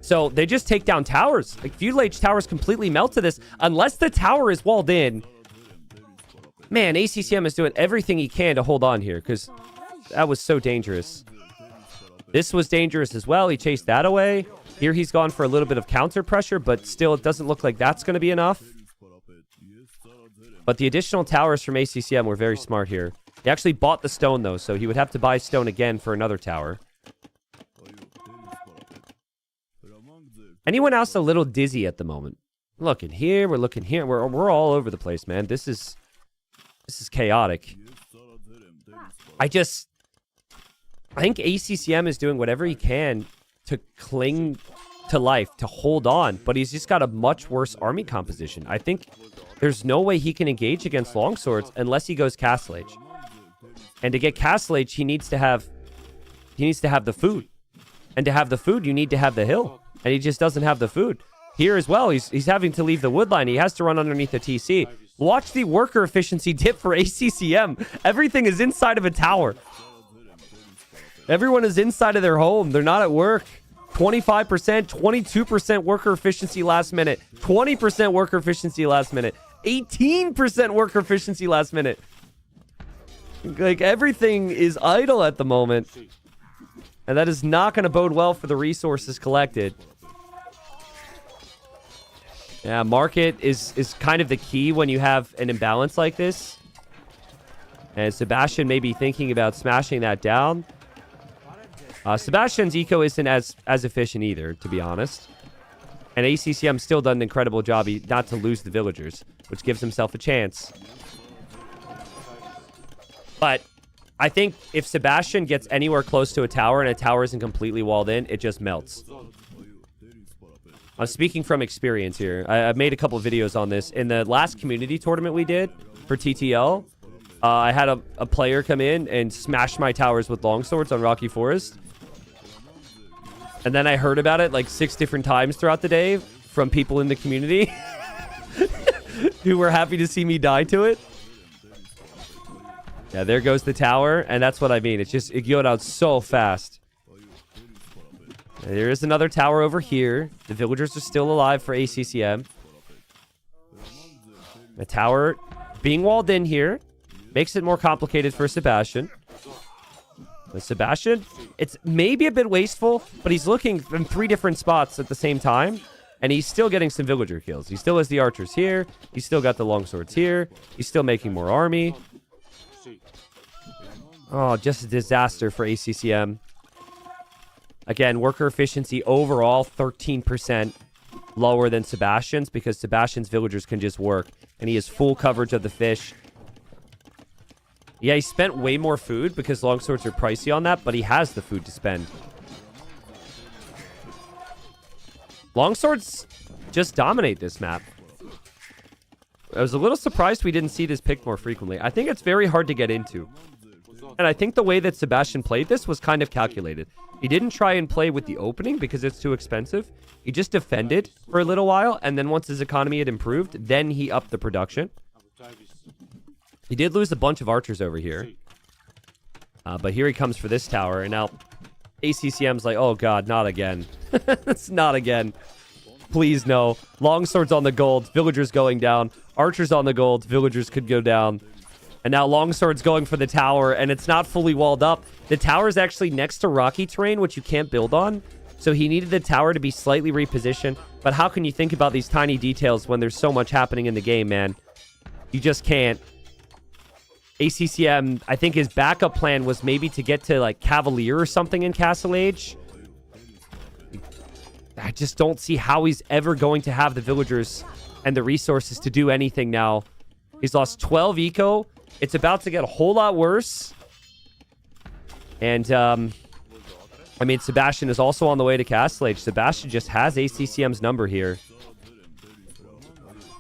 So they just take down towers. Like, Feudal Age towers completely melt to this. Unless the tower is walled in. Man, ACCM is doing everything he can to hold on here. Because that was so dangerous. This was dangerous as well. He chased that away. Here he's gone for a little bit of counter pressure. But still, it doesn't look like that's going to be enough. But the additional towers from ACCM were very smart here. He actually bought the stone, though, so he would have to buy stone again for another tower. Anyone else a little dizzy at the moment? Looking here, we're looking here. We're all over the place, man. This is chaotic. I think ACCM is doing whatever he can to cling to life, to hold on, but he's just got a much worse army composition. I think there's no way he can engage against longswords unless he goes Castle Age. And to get Castle Age, he needs to have the food. And to have the food, you need to have the hill. And he just doesn't have the food. Here as well, he's having to leave the wood line. He has to run underneath the TC. Watch the worker efficiency dip for ACCM. Everything is inside of a tower. Everyone is inside of their home. They're not at work. 25%, 22% worker efficiency last minute. 20% worker efficiency last minute. 18% worker efficiency last minute. Like, everything is idle at the moment. And that is not going to bode well for the resources collected. Yeah, market is kind of the key when you have an imbalance like this. And Sebastian may be thinking about smashing that down. Sebastian's eco isn't as efficient either, to be honest. And ACCM still done an incredible job not to lose the villagers, which gives himself a chance. But I think if Sebastian gets anywhere close to a tower and a tower isn't completely walled in, it just melts. I'm speaking from experience here. I've made a couple of videos on this. In the last community tournament we did for TTL, I had a player come in and smash my towers with longswords on Rocky Forest. And then I heard about it like 6 different times throughout the day from people in the community who were happy to see me die to it. Yeah, there goes the tower. And that's what I mean. It goes out so fast. There is another tower over here. The villagers are still alive for ACCM. The tower being walled in here makes it more complicated for Sebastian. But Sebastian, it's maybe a bit wasteful, but he's looking from 3 different spots at the same time. And he's still getting some villager kills. He still has the archers here. He's still got the longswords here. He's still making more army. Oh, just a disaster for ACCM. Again, worker efficiency overall 13% lower than Sebastian's because Sebastian's villagers can just work. And he has full coverage of the fish. Yeah, he spent way more food because longswords are pricey on that, but he has the food to spend. Longswords just dominate this map. I was a little surprised we didn't see this picked more frequently. I think it's very hard to get into. And I think the way that Sebastian played this was kind of calculated. He didn't try and play with the opening because it's too expensive. He just defended for a little while, and then once his economy had improved, then he upped the production. He did lose a bunch of archers over here. But here he comes for this tower, and now ACCM's like, oh god, not again. It's not again. Please, no. Longswords on the gold, villagers going down. Archers on the gold, villagers could go down. And now longsword's going for the tower, and it's not fully walled up. The tower is actually next to rocky terrain, which you can't build on. So he needed the tower to be slightly repositioned. But how can you think about these tiny details when there's so much happening in the game, man? You just can't. ACCM, I think his backup plan was maybe to get to, like, Cavalier or something in Castle Age. I just don't see how he's ever going to have the villagers and the resources to do anything now. He's lost 12 eco. It's about to get a whole lot worse. And, I mean, Sebastian is also on the way to Castle Age. Sebastian just has ACCM's number here.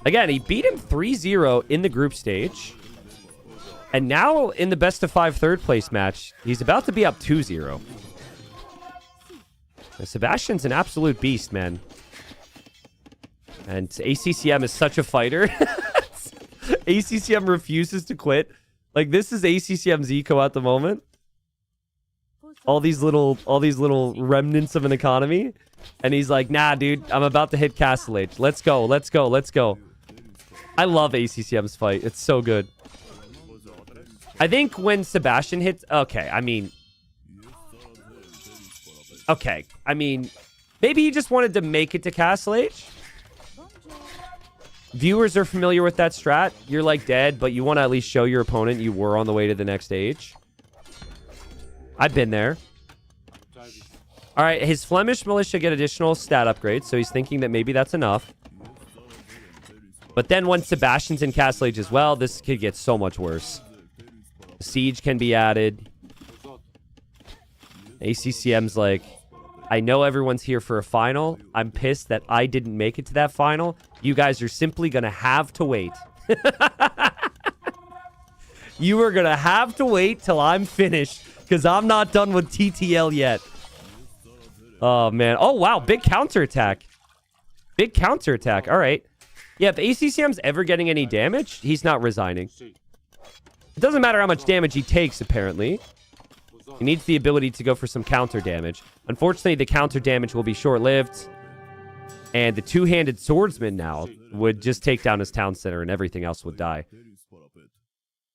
Again, he beat him 3-0 in the group stage. And now, in the best-of-5 third-place match, he's about to be up 2-0. Sebastian's an absolute beast, man. And ACCM is such a fighter. ACCM refuses to quit. Like, this is ACCM's eco at the moment. All these little remnants of an economy. And he's like, nah, dude, I'm about to hit Castle Age. Let's go, let's go, let's go. I love ACCM's fight. It's so good. I think when Sebastian hits... Okay, I mean... maybe he just wanted to make it to Castle Age. Viewers are familiar with that strat. You're like dead, but you want to at least show your opponent you were on the way to the next stage. I've been there. All right, his Flemish militia get additional stat upgrades, so he's thinking that maybe that's enough. But then once Sebastian's in Castle Age as well, this could get so much worse. Siege can be added. ACCM's like, I know everyone's here for a final. I'm pissed that I didn't make it to that final. You guys are simply going to have to wait. You are going to have to wait till I'm finished because I'm not done with TTL yet. Oh, man. Oh, wow. Big counterattack. Big counterattack. All right. Yeah, if ACCM's ever getting any damage, he's not resigning. It doesn't matter how much damage he takes, apparently. He needs the ability to go for some counter damage. Unfortunately, the counter damage will be short-lived. And the two-handed swordsman now would just take down his town center and everything else would die.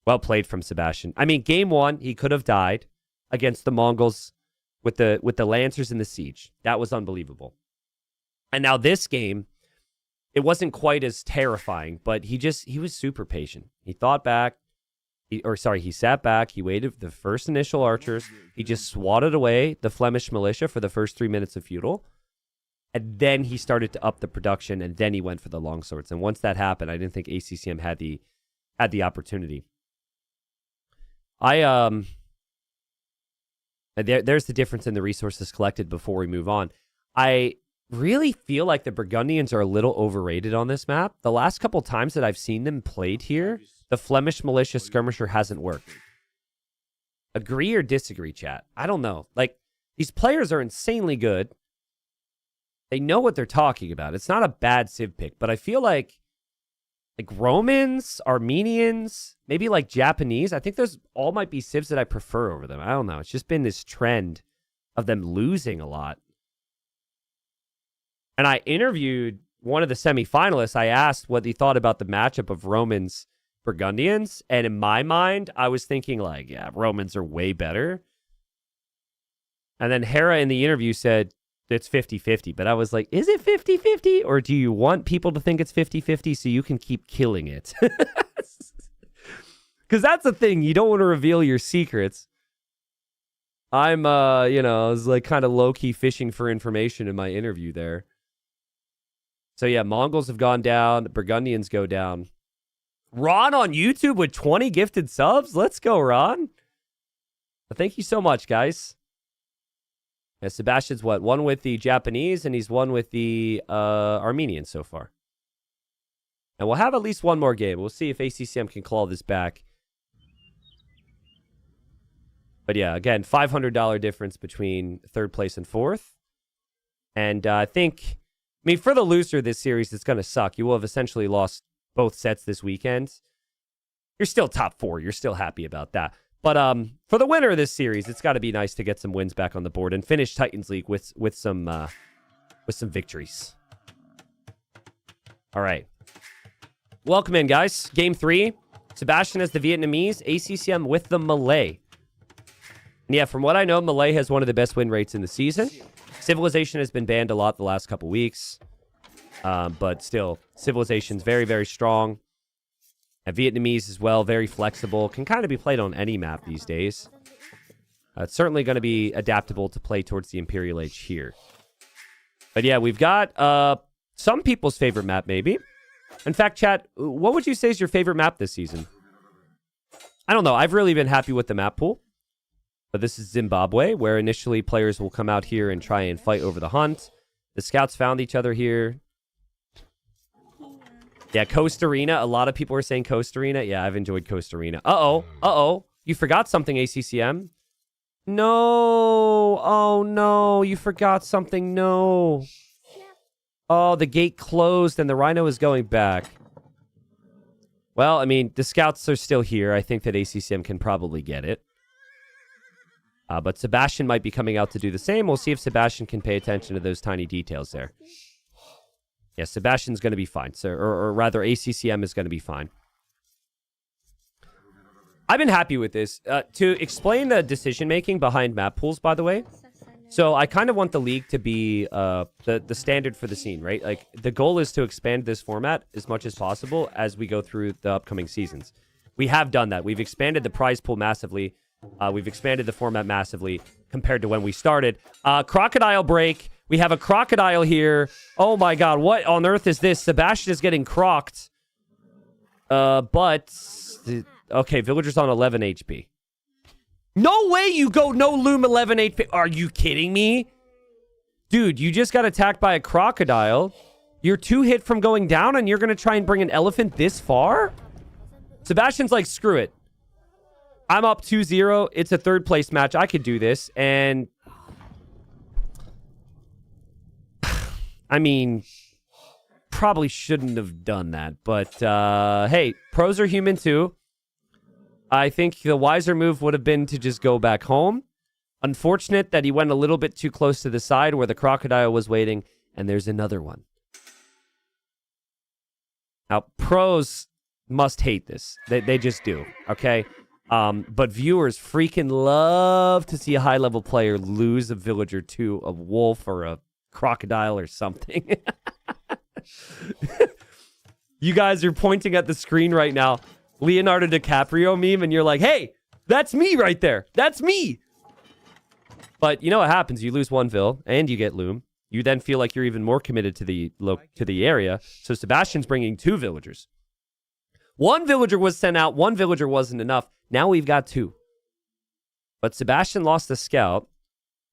Well played from Sebastian. I mean, game one, he could have died against the Mongols with the Lancers in the siege. That was unbelievable. And now this game, it wasn't quite as terrifying, but he was super patient. He thought back. He sat back. He waited for the first initial archers. He just swatted away the Flemish militia for the first 3 minutes of feudal. And then he started to up the production, and then he went for the longswords. And once that happened, I didn't think ACCM had the opportunity. There's the difference in the resources collected before we move on. I really feel like the Burgundians are a little overrated on this map. The last couple times that I've seen them played here, the Flemish militia skirmisher hasn't worked. Agree or disagree, chat? I don't know. Like, these players are insanely good. They know what they're talking about. It's not a bad civ pick, but I feel like Romans, Armenians, maybe like Japanese, I think those all might be civs that I prefer over them. I don't know. It's just been this trend of them losing a lot. And I interviewed one of the semifinalists. I asked what he thought about the matchup of Romans Burgundians. And in my mind, I was thinking like, yeah, Romans are way better. And then Hera in the interview said it's 50-50. But I was like, is it 50-50? Or do you want people to think it's 50-50 so you can keep killing it? Because that's the thing. You don't want to reveal your secrets. I'm, I was like kind of low-key fishing for information in my interview there. So yeah, Mongols have gone down. The Burgundians go down. Ron on YouTube with 20 gifted subs. Let's go, Ron. Thank you so much, guys. Yeah, Sebastian's one with the Japanese, and he's one with the Armenians so far. And we'll have at least one more game. We'll see if ACCM can claw this back. But yeah, again, $500 difference between third place and fourth. And I mean, for the loser this series, it's going to suck. You will have essentially lost both sets this weekend. You're still top four. You're still happy about that. But for the winner of this series, it's got to be nice to get some wins back on the board and finish Titans League with some victories. All right. Welcome in, guys. Game 3. Sebastian has the Vietnamese, ACCM with the Malay. And yeah, from what I know, Malay has one of the best win rates in the season. Civilization has been banned a lot the last couple weeks. But still, Civilization's very, very strong. And Vietnamese as well, very flexible. Can kind of be played on any map these days. It's certainly going to be adaptable to play towards the Imperial Age here. But yeah, we've got some people's favorite map, maybe. In fact, chat, what would you say is your favorite map this season? I don't know. I've really been happy with the map pool. But this is Zimbabwe, where initially players will come out here and try and fight over the hunt. The scouts found each other here. Yeah, Coast Arena. A lot of people are saying Coast Arena. Yeah, I've enjoyed Coast Arena. Uh-oh. You forgot something, ACCM. No. Oh, no. You forgot something. No. Oh, the gate closed and the Rhino is going back. Well, I mean, the scouts are still here. I think that ACCM can probably get it. But Sebastian might be coming out to do the same. We'll see if Sebastian can pay attention to those tiny details there. Yeah, Sebastian's going to be fine. So, or rather, ACCM is going to be fine. I've been happy with this. To explain the decision-making behind map pools, by the way. So I kind of want the league to be the standard for the scene, right? Like, the goal is to expand this format as much as possible as we go through the upcoming seasons. We have done that. We've expanded the prize pool massively. We've expanded the format massively compared to when we started. Crocodile break. We have a crocodile here. Oh my god, what on earth is this? Sebastian is getting crocked. But okay, villager's on 11 HP. No way you go no loom 11 HP. Are you kidding me? Dude, you just got attacked by a crocodile. You're 2 hit from going down, and you're going to try and bring an elephant this far? Sebastian's like, screw it. I'm up 2-0. It's a third place match. I could do this. And I mean, probably shouldn't have done that. But hey, pros are human too. I think the wiser move would have been to just go back home. Unfortunate that he went a little bit too close to the side where the crocodile was waiting. And there's another one. Now, pros must hate this. They just do, okay? But viewers freaking love to see a high-level player lose a villager to a wolf or a crocodile or something. You guys are pointing at the screen right now. Leonardo DiCaprio meme, and you're like, hey, that's me right there. That's me. But you know what happens? You lose 1 vill, and you get loom. You then feel like you're even more committed to the area. So Sebastian's bringing 2 villagers. 1 villager was sent out. 1 villager wasn't enough. Now we've got 2. But Sebastian lost the scout.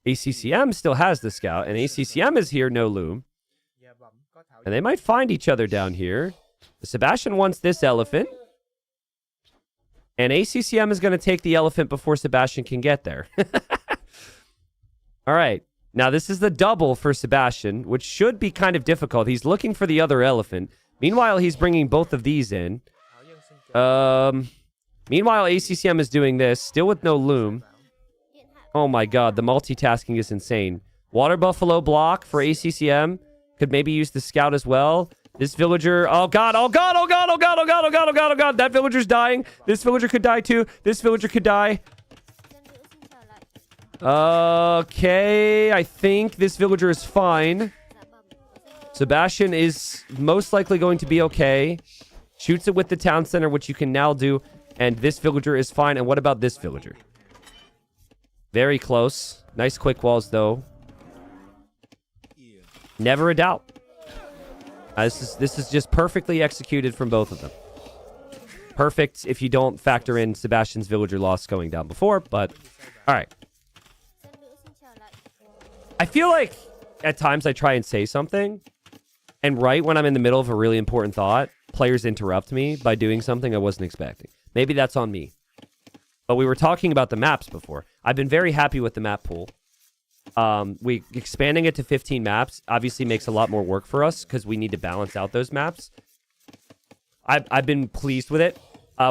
ACCM still has the scout. And ACCM is here, no loom. And they might find each other down here. Sebastian wants this elephant. And ACCM is going to take the elephant before Sebastian can get there. All right. Now, this is the double for Sebastian, which should be kind of difficult. He's looking for the other elephant. Meanwhile, he's bringing both of these in. Meanwhile, ACCM is doing this, still with no loom. Oh my god, the multitasking is insane. Water Buffalo block for ACCM. Could maybe use the scout as well. This villager, oh god, oh god, oh god, oh god, oh god, oh god, oh god, oh god. That villager's dying. This villager could die too. This villager could die. Okay, I think this villager is fine. Sebastian is most likely going to be okay. Shoots it with the town center, which you can now do. And this villager is fine. And what about this villager? Very close. Nice quick walls, though. Never a doubt. This is just perfectly executed from both of them. Perfect if you don't factor in Sebastian's villager loss going down before, but all right. I feel like at times I try and say something, and right when I'm in the middle of a really important thought, players interrupt me by doing something I wasn't expecting. Maybe that's on me. But we were talking about the maps before. I've been very happy with the map pool. Expanding it to 15 maps obviously makes a lot more work for us because we need to balance out those maps. I've been pleased with it.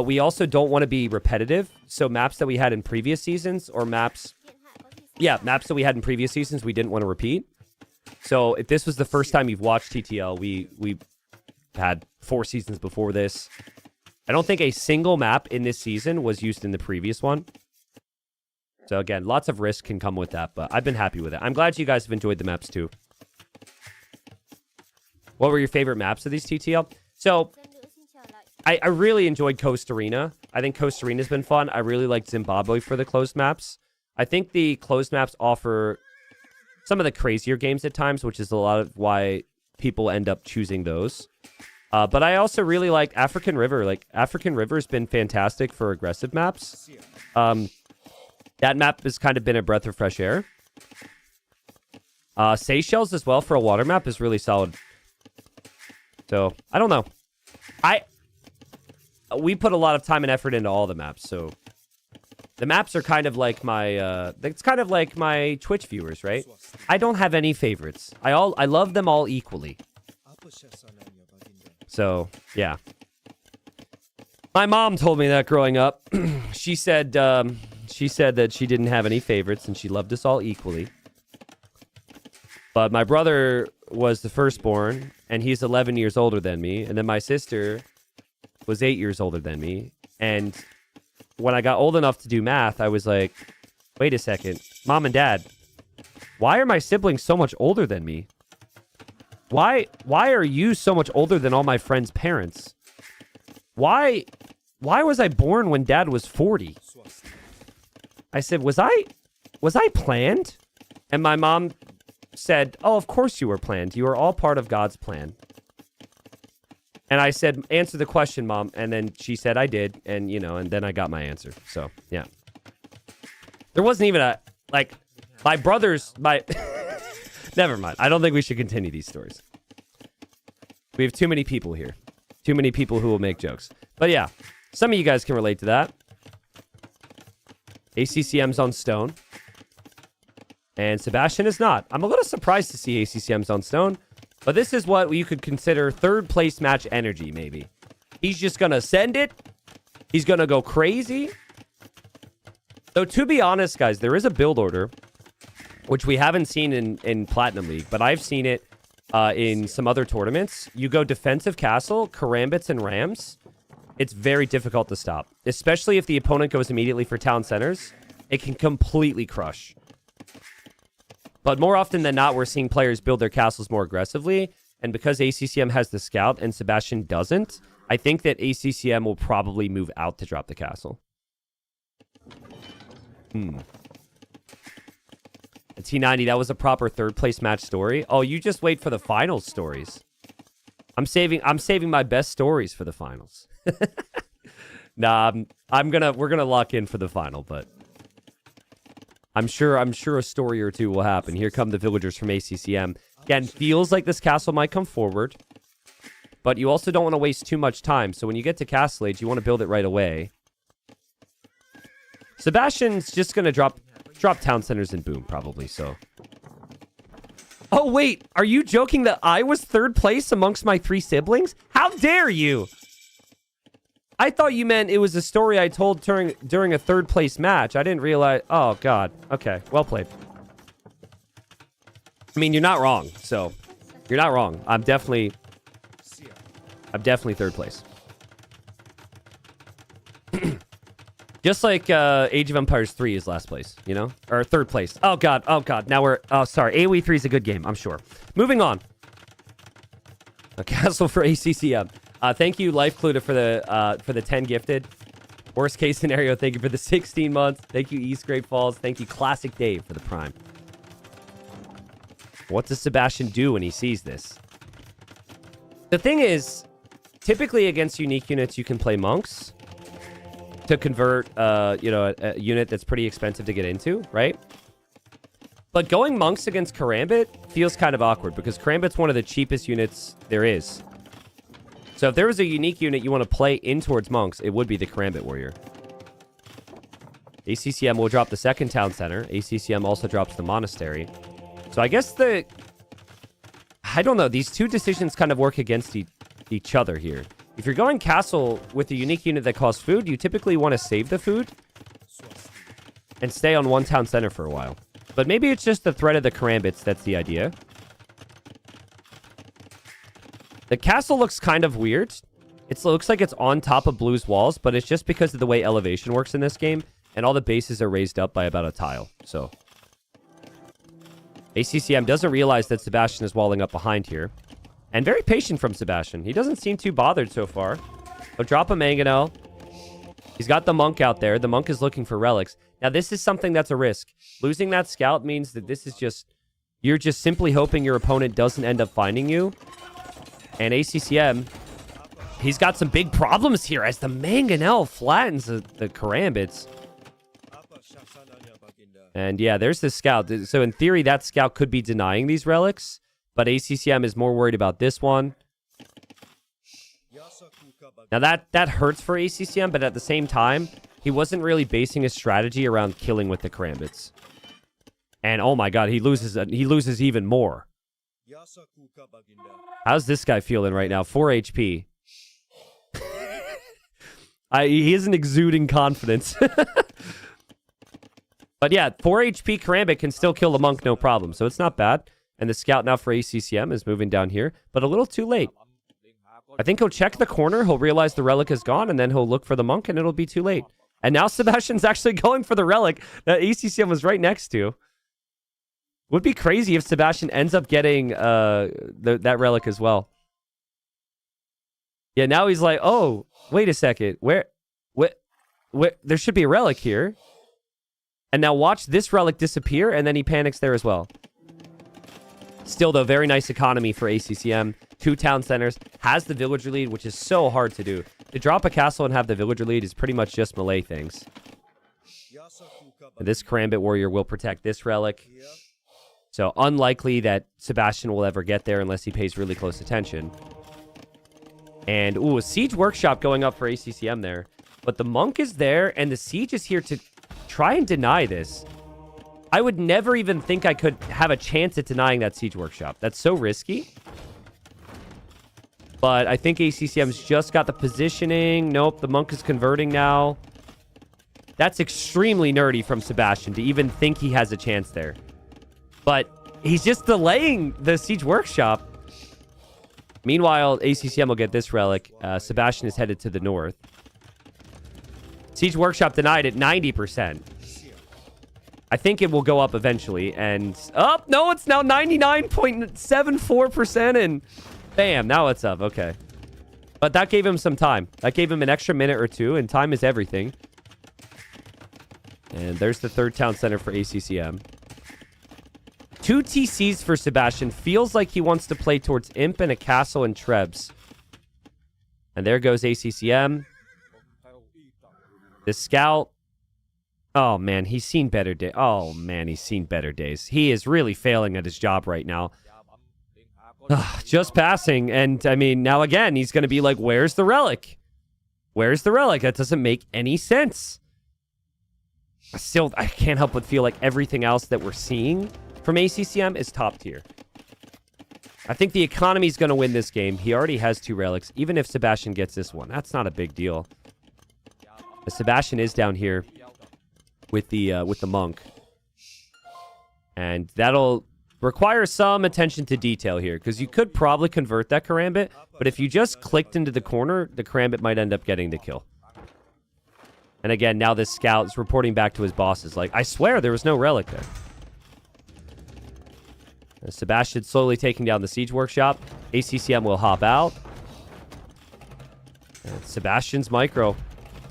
We also don't want to be repetitive. So maps that we had in previous seasons or maps that we had in previous seasons, we didn't want to repeat. So if this was the first time you've watched TTL, we had 4 seasons before this. I don't think a single map in this season was used in the previous one. So again, lots of risk can come with that, but I've been happy with it. I'm glad you guys have enjoyed the maps too. What were your favorite maps of these TTL? So I really enjoyed Coast Arena. I think Coast Arena's been fun. I really liked Zimbabwe for the closed maps. I think the closed maps offer some of the crazier games at times, which is a lot of why people end up choosing those. But I also really like African River. Like, African River has been fantastic for aggressive maps. That map has kind of been a breath of fresh air. Seychelles as well for a water map is really solid. So, I don't know. We put a lot of time and effort into all the maps, so the maps are kind of like my it's kind of like my Twitch viewers, right? I don't have any favorites. I love them all equally. So, yeah. My mom told me that growing up. She said that she didn't have any favorites and she loved us all equally. But my brother was the firstborn and he's 11 years older than me, and then my sister was 8 years older than me. And when I got old enough to do math, I was like, wait a second, Mom and Dad, why are my siblings so much older than me? Why are you so much older than all my friends' parents? Why was I born when Dad was 40? I said, was I planned? And my mom said, oh, of course you were planned. You are all part of God's plan. And I said, answer the question, Mom. And then she said I did. And, you know, and then I got my answer. So, yeah. There wasn't even a, like, my brother's, never mind. I don't think we should continue these stories. We have too many people here. Too many people who will make jokes. But yeah, some of you guys can relate to that. ACCM's on stone. And Sebastian is not. I'm a little surprised to see ACCM's on stone. But this is what you could consider third place match energy, maybe. He's just going to send it. He's going to go crazy. Though, to be honest, guys, there is a build order, which we haven't seen in Platinum League, but I've seen it in some other tournaments. You go defensive castle, karambits, and rams. It's very difficult to stop, especially if the opponent goes immediately for town centers. It can completely crush. But more often than not, we're seeing players build their castles more aggressively. And because ACCM has the scout and Sebastian doesn't, I think that ACCM will probably move out to drop the castle. The T90, that was a proper third place match story. Oh, you just wait for the finals stories. I'm saving my best stories for the finals. Nah, we're gonna lock in for the final, but I'm sure a story or two will happen. Here come the villagers from ACCM. Again, feels like this castle might come forward, but you also don't want to waste too much time. So when you get to Castle Age, you want to build it right away. Sebastian's just gonna drop town centers and boom, probably. So. Oh wait, are you joking that I was third place amongst my 3 siblings? How dare you? I thought you meant it was a story I told during a third place match. I didn't realize. Oh, God. Okay. Well played. I mean, you're not wrong. So, you're not wrong. I'm definitely third place. Just like Age of Empires 3 is last place, you know? Or third place. Oh, God. Oh, God. Now we're... Oh, sorry. AoE 3 is a good game, I'm sure. Moving on. A castle for ACCM. Thank you, Life Cluda, for the 10 gifted. Worst case scenario, thank you for the 16 months. Thank you, East Great Falls. Thank you, Classic Dave, for the Prime. What does Sebastian do when he sees this? The thing is, typically against unique units, you can play monks to convert, a unit that's pretty expensive to get into, right? But going monks against Karambit feels kind of awkward because Karambit's one of the cheapest units there is. So if there was a unique unit you want to play in towards monks, it would be the Karambit Warrior. ACCM will drop the second town center. ACCM also drops the monastery. So I guess I don't know. These two decisions kind of work against each other here. If you're going castle with a unique unit that costs food, you typically want to save the food and stay on one town center for a while. But maybe it's just the threat of the Karambits that's the idea. The castle looks kind of weird. It looks like it's on top of Blue's walls, but it's just because of the way elevation works in this game, and all the bases are raised up by about a tile. So ACCM doesn't realize that Sebastian is walling up behind here. And very patient from Sebastian. He doesn't seem too bothered so far. He'll drop a Mangonel. He's got the monk out there. The monk is looking for relics. Now, this is something that's a risk. Losing that scout means that this is just... You're just simply hoping your opponent doesn't end up finding you. And ACCM, he's got some big problems here as the Mangonel flattens the Karambits. And yeah, there's the scout. So in theory, that scout could be denying these relics. But ACCM is more worried about this one. Now that hurts for ACCM, but at the same time, he wasn't really basing his strategy around killing with the Karambits. And oh my god, he loses even more. How's this guy feeling right now? 4 HP. He isn't exuding confidence. But yeah, 4 HP Karambit can still kill the monk, no problem. So it's not bad. And the scout now for ACCM is moving down here, but a little too late. I think he'll check the corner, he'll realize the relic is gone, and then he'll look for the monk, and it'll be too late. And now Sebastian's actually going for the relic that ACCM was right next to. Would be crazy if Sebastian ends up getting that relic as well. Yeah, now he's like, oh, wait a second. Where, there should be a relic here. And now watch this relic disappear, and then he panics there as well. Still, though, very nice economy for ACCM. 2 town centers, has the villager lead, which is so hard to do. To drop a castle and have the villager lead is pretty much just melee things. And this Karambit Warrior will protect this relic. So unlikely that Sebastian will ever get there unless he pays really close attention. And, ooh, a Siege Workshop going up for ACCM there. But the Monk is there, and the Siege is here to try and deny this. I would never even think I could have a chance at denying that Siege Workshop. That's so risky. But I think ACCM's just got the positioning. Nope, the Monk is converting now. That's extremely nerdy from Sebastian to even think he has a chance there. But he's just delaying the Siege Workshop. Meanwhile, ACCM will get this relic. Sebastian is headed to the north. Siege Workshop denied at 90%. I think it will go up eventually. And, oh, no, it's now 99.74%. And bam, now it's up. Okay. But that gave him some time. That gave him an extra minute or two, and time is everything. And there's the 3rd town center for ACCM. 2 TCs for Sebastian. Feels like he wants to play towards Imp and a castle and Trebs. And there goes ACCM. The scout. Oh, man, he's seen better days. Oh, man, he's seen better days. He is really failing at his job right now. Just passing. And, I mean, now again, he's going to be like, where's the relic? Where's the relic? That doesn't make any sense. Still, I can't help but feel like everything else that we're seeing from ACCM is top tier. I think the economy's going to win this game. He already has 2 relics. Even if Sebastian gets this one, that's not a big deal. But Sebastian is down here with the Monk. And that'll require some attention to detail here, because you could probably convert that Karambit, but if you just clicked into the corner, the Karambit might end up getting the kill. And again, now this scout is reporting back to his bosses. Like, I swear there was no relic there. Sebastian slowly taking down the Siege Workshop. ACCM will hop out. And Sebastian's micro.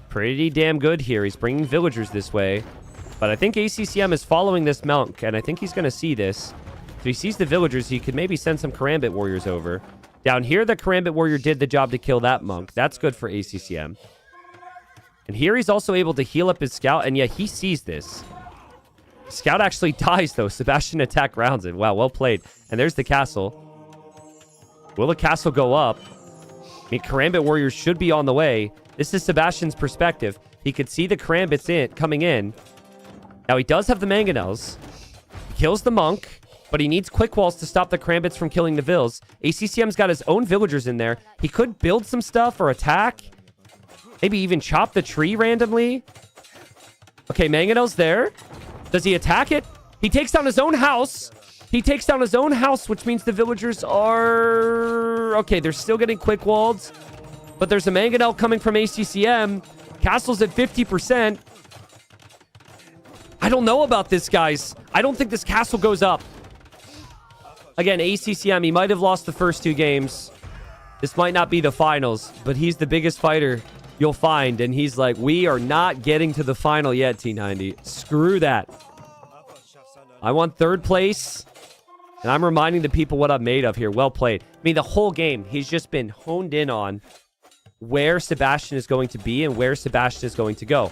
Pretty damn good here. He's bringing villagers this way. But I think ACCM is following this Monk, and I think he's going to see this. If he sees the villagers, he could maybe send some Karambit Warriors over. Down here, the Karambit Warrior did the job to kill that Monk. That's good for ACCM. And here he's also able to heal up his scout, and yeah, he sees this. Scout actually dies, though. Sebastian attack grounds it. Wow, well played. And there's the castle. Will the castle go up? I mean, Karambit Warriors should be on the way. This is Sebastian's perspective. He could see the Karambits coming in. Now, he does have the Mangonels. He kills the Monk, but he needs quick walls to stop the Karambits from killing the Vills. ACCM's got his own villagers in there. He could build some stuff or attack. Maybe even chop the tree randomly. Okay, Mangonel's there. Does he attack it? He takes down his own house. He takes down his own house, which means the villagers are... Okay, they're still getting quick walled. But there's a Mangonel coming from ACCM. Castle's at 50%. I don't know about this, guys. I don't think this castle goes up. Again, ACCM, he might have lost the first 2 games. This might not be the finals, but he's the biggest fighter you'll find. And he's like, we are not getting to the final yet, T90. Screw that. I want 3rd place. And I'm reminding the people what I'm made of here. Well played. I mean, the whole game, he's just been honed in on where Sebastian is going to be and where Sebastian is going to go.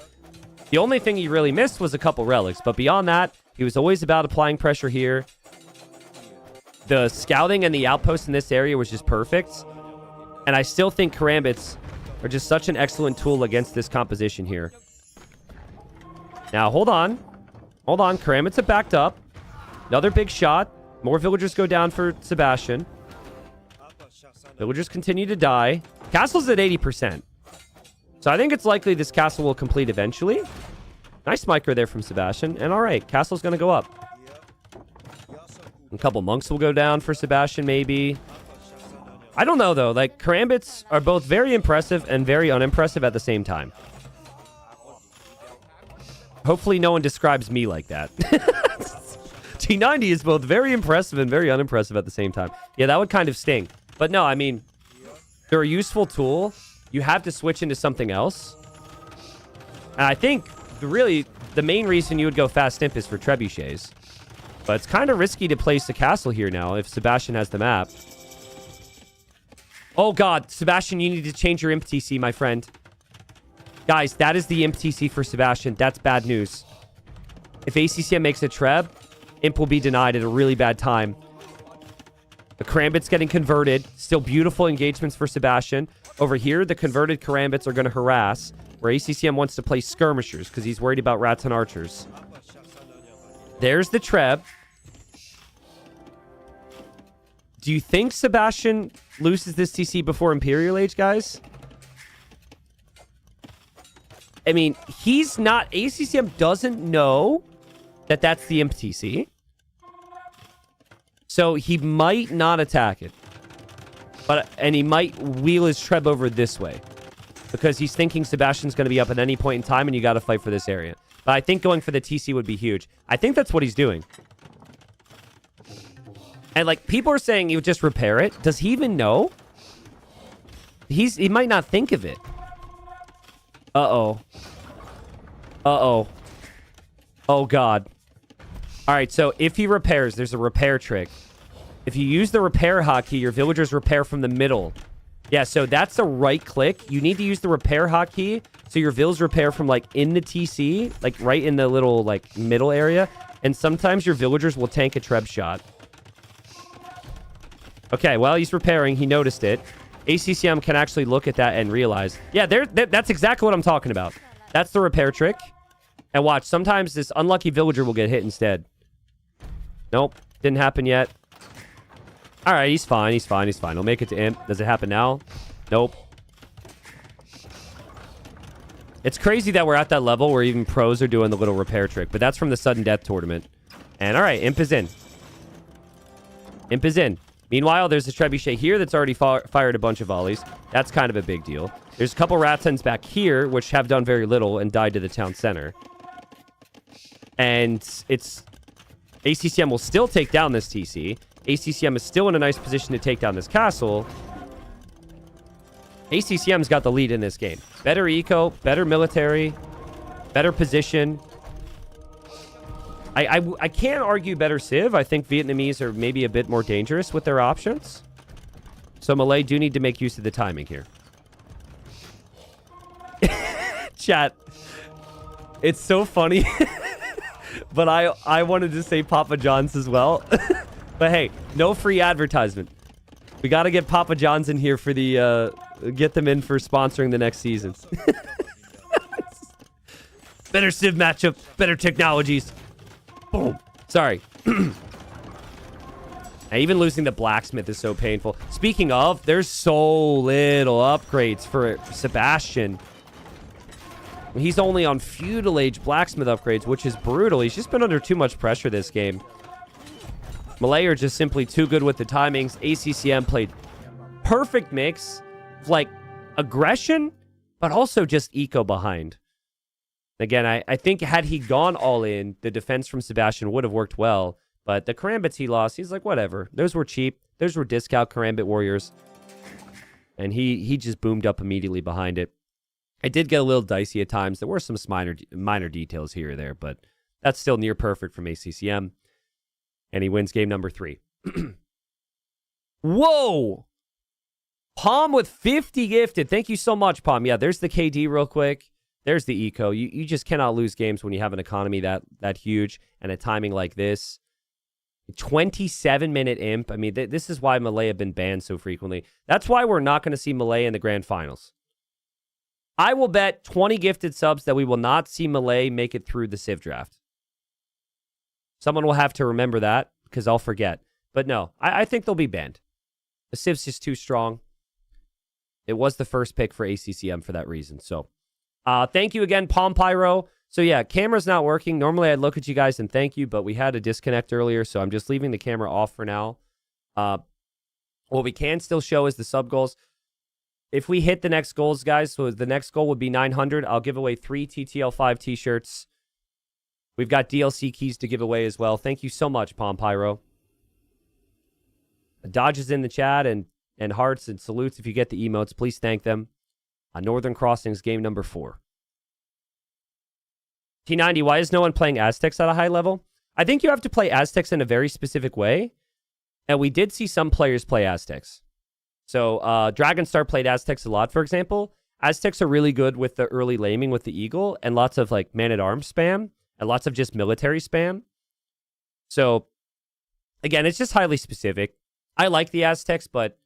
The only thing he really missed was a couple relics. But beyond that, he was always about applying pressure here. The scouting and the outpost in this area was just perfect. And I still think Karambits are just such an excellent tool against this composition here. Now, hold on. Hold on. Karambits have backed up. Another big shot. More villagers go down for Sebastian. Villagers continue to die. Castle's at 80%. So I think it's likely this castle will complete eventually. Nice micro there from Sebastian. And all right, castle's going to go up. A couple monks will go down for Sebastian, maybe. I don't know, though. Like, Karambits are both very impressive and very unimpressive at the same time. Hopefully no one describes me like that. T90 is both very impressive and very unimpressive at the same time. Yeah, that would kind of sting. But no, I mean, they're a useful tool. You have to switch into something else. And I think, really, the main reason you would go fast imp is for trebuchets. But it's kind of risky to place a castle here now if Sebastian has the map. Oh, God. Sebastian, you need to change your imp TC, my friend. Guys, that is the imp TC for Sebastian. That's bad news. If ACCM makes a treb, imp will be denied at a really bad time. The Karambit's getting converted. Still beautiful engagements for Sebastian. Over here, the converted Karambits are going to harass, where ACCM wants to play skirmishers because he's worried about rats and archers. There's the treb. Do you think Sebastian loses this TC before Imperial Age, guys? I mean, he's not... ACCM doesn't know that that's the imp TC. So he might not attack it. And he might wheel his treb over this way. Because he's thinking Sebastian's going to be up at any point in time and you got to fight for this area. But I think going for the TC would be huge. I think that's what he's doing. And, like, people are saying he would just repair it. Does he even know? He might not think of it. Uh-oh. Uh-oh. Oh, God. All right, so if he repairs, there's a repair trick. If you use the repair hotkey, your villagers repair from the middle. Yeah, so that's a right click. You need to use the repair hotkey so your vills repair from, like, in the TC, like, right in the little, like, middle area. And sometimes your villagers will tank a treb shot. Okay, well, he's repairing. He noticed it. ACCM can actually look at that and realize. Yeah, that's exactly what I'm talking about. That's the repair trick. And watch, sometimes this unlucky villager will get hit instead. Nope, didn't happen yet. All right, he's fine. He's fine. He's fine. He'll make it to imp. Does it happen now? Nope. It's crazy that we're at that level where even pros are doing the little repair trick. But that's from the sudden death tournament. And all right, imp is in. Imp is in. Meanwhile, there's a trebuchet here that's already fired a bunch of volleys. That's kind of a big deal. There's a couple Rattens back here, which have done very little and died to the town center. And it's... ACCM will still take down this TC. ACCM is still in a nice position to take down this castle. ACCM's got the lead in this game. Better eco, better military, better position. I can't argue better civ. I think Vietnamese are maybe a bit more dangerous with their options. So Malay do need to make use of the timing here. Chat. It's so funny. But I wanted to say Papa John's as well. But hey, no free advertisement. We got to get Papa John's in here for the... get them in for sponsoring the next season. Better civ matchup. Better technologies. Boom. Sorry. Even losing the blacksmith is so painful. Speaking of, there's so little upgrades for Sebastian. He's only on feudal age blacksmith upgrades, which is brutal. He's just been under too much pressure this game. Malay are just simply too good with the timings. ACCM played perfect mix of, like, aggression, but also just eco behind. Again, I think had he gone all in, the defense from Sebastian would have worked well. But the Karambits he lost, he's like, whatever. Those were cheap. Those were discount Karambit warriors. And he just boomed up immediately behind it. It did get a little dicey at times. There were some minor details here or there, but that's still near perfect from ACCM. And he wins game number 3. Whoa! Palm with 50 gifted. Thank you so much, Palm. Yeah, there's the KD real quick. There's the eco. You just cannot lose games when you have an economy that huge and a timing like this. 27-minute imp. I mean, this is why Malay have been banned so frequently. That's why we're not going to see Malay in the grand finals. I will bet 20 gifted subs that we will not see Malay make it through the Civ draft. Someone will have to remember that because I'll forget. But no, I think they'll be banned. The Civ's just too strong. It was the first pick for ACCM for that reason. So, thank you again, Palm Pyro. So yeah, camera's not working. Normally I'd look at you guys and thank you, but we had a disconnect earlier, so I'm just leaving the camera off for now. What we can still show is the sub goals. If we hit the next goals, guys, so the next goal would be 900. I'll give away 3 TTL5 t-shirts. We've got DLC keys to give away as well. Thank you so much, Palm Pyro. Dodge is in the chat and hearts and salutes if you get the emotes. Please thank them. Northern Crossings game number 4. T90, why is no one playing Aztecs at a high level? I think you have to play Aztecs in a very specific way. And we did see some players play Aztecs. So Dragonstar played Aztecs a lot, for example. Aztecs are really good with the early laming with the Eagle and lots of like man-at-arms spam and lots of just military spam. So again, it's just highly specific. I like the Aztecs, but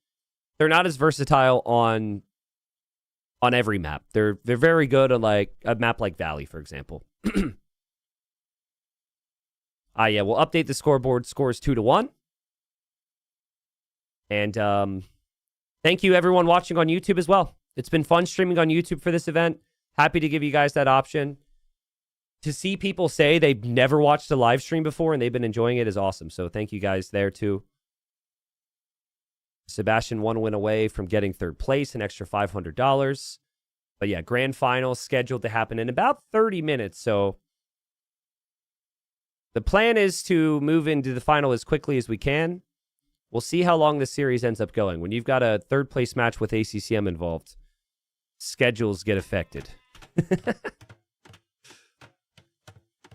they're not as versatile on every map. They're very good on like a map like Valley, for example. Yeah, we'll update the scoreboard. Scores 2-1. And thank you everyone watching on YouTube as well. It's been fun streaming on YouTube for this event. Happy to give you guys that option. To see people say they've never watched a live stream before and they've been enjoying it is awesome. So thank you guys there too. Sebastian 1 win away from getting third place, an extra $500. But yeah, grand final scheduled to happen in about 30 minutes. So the plan is to move into the final as quickly as we can. We'll see how long the series ends up going. When you've got a third place match with ACCM involved, schedules get affected.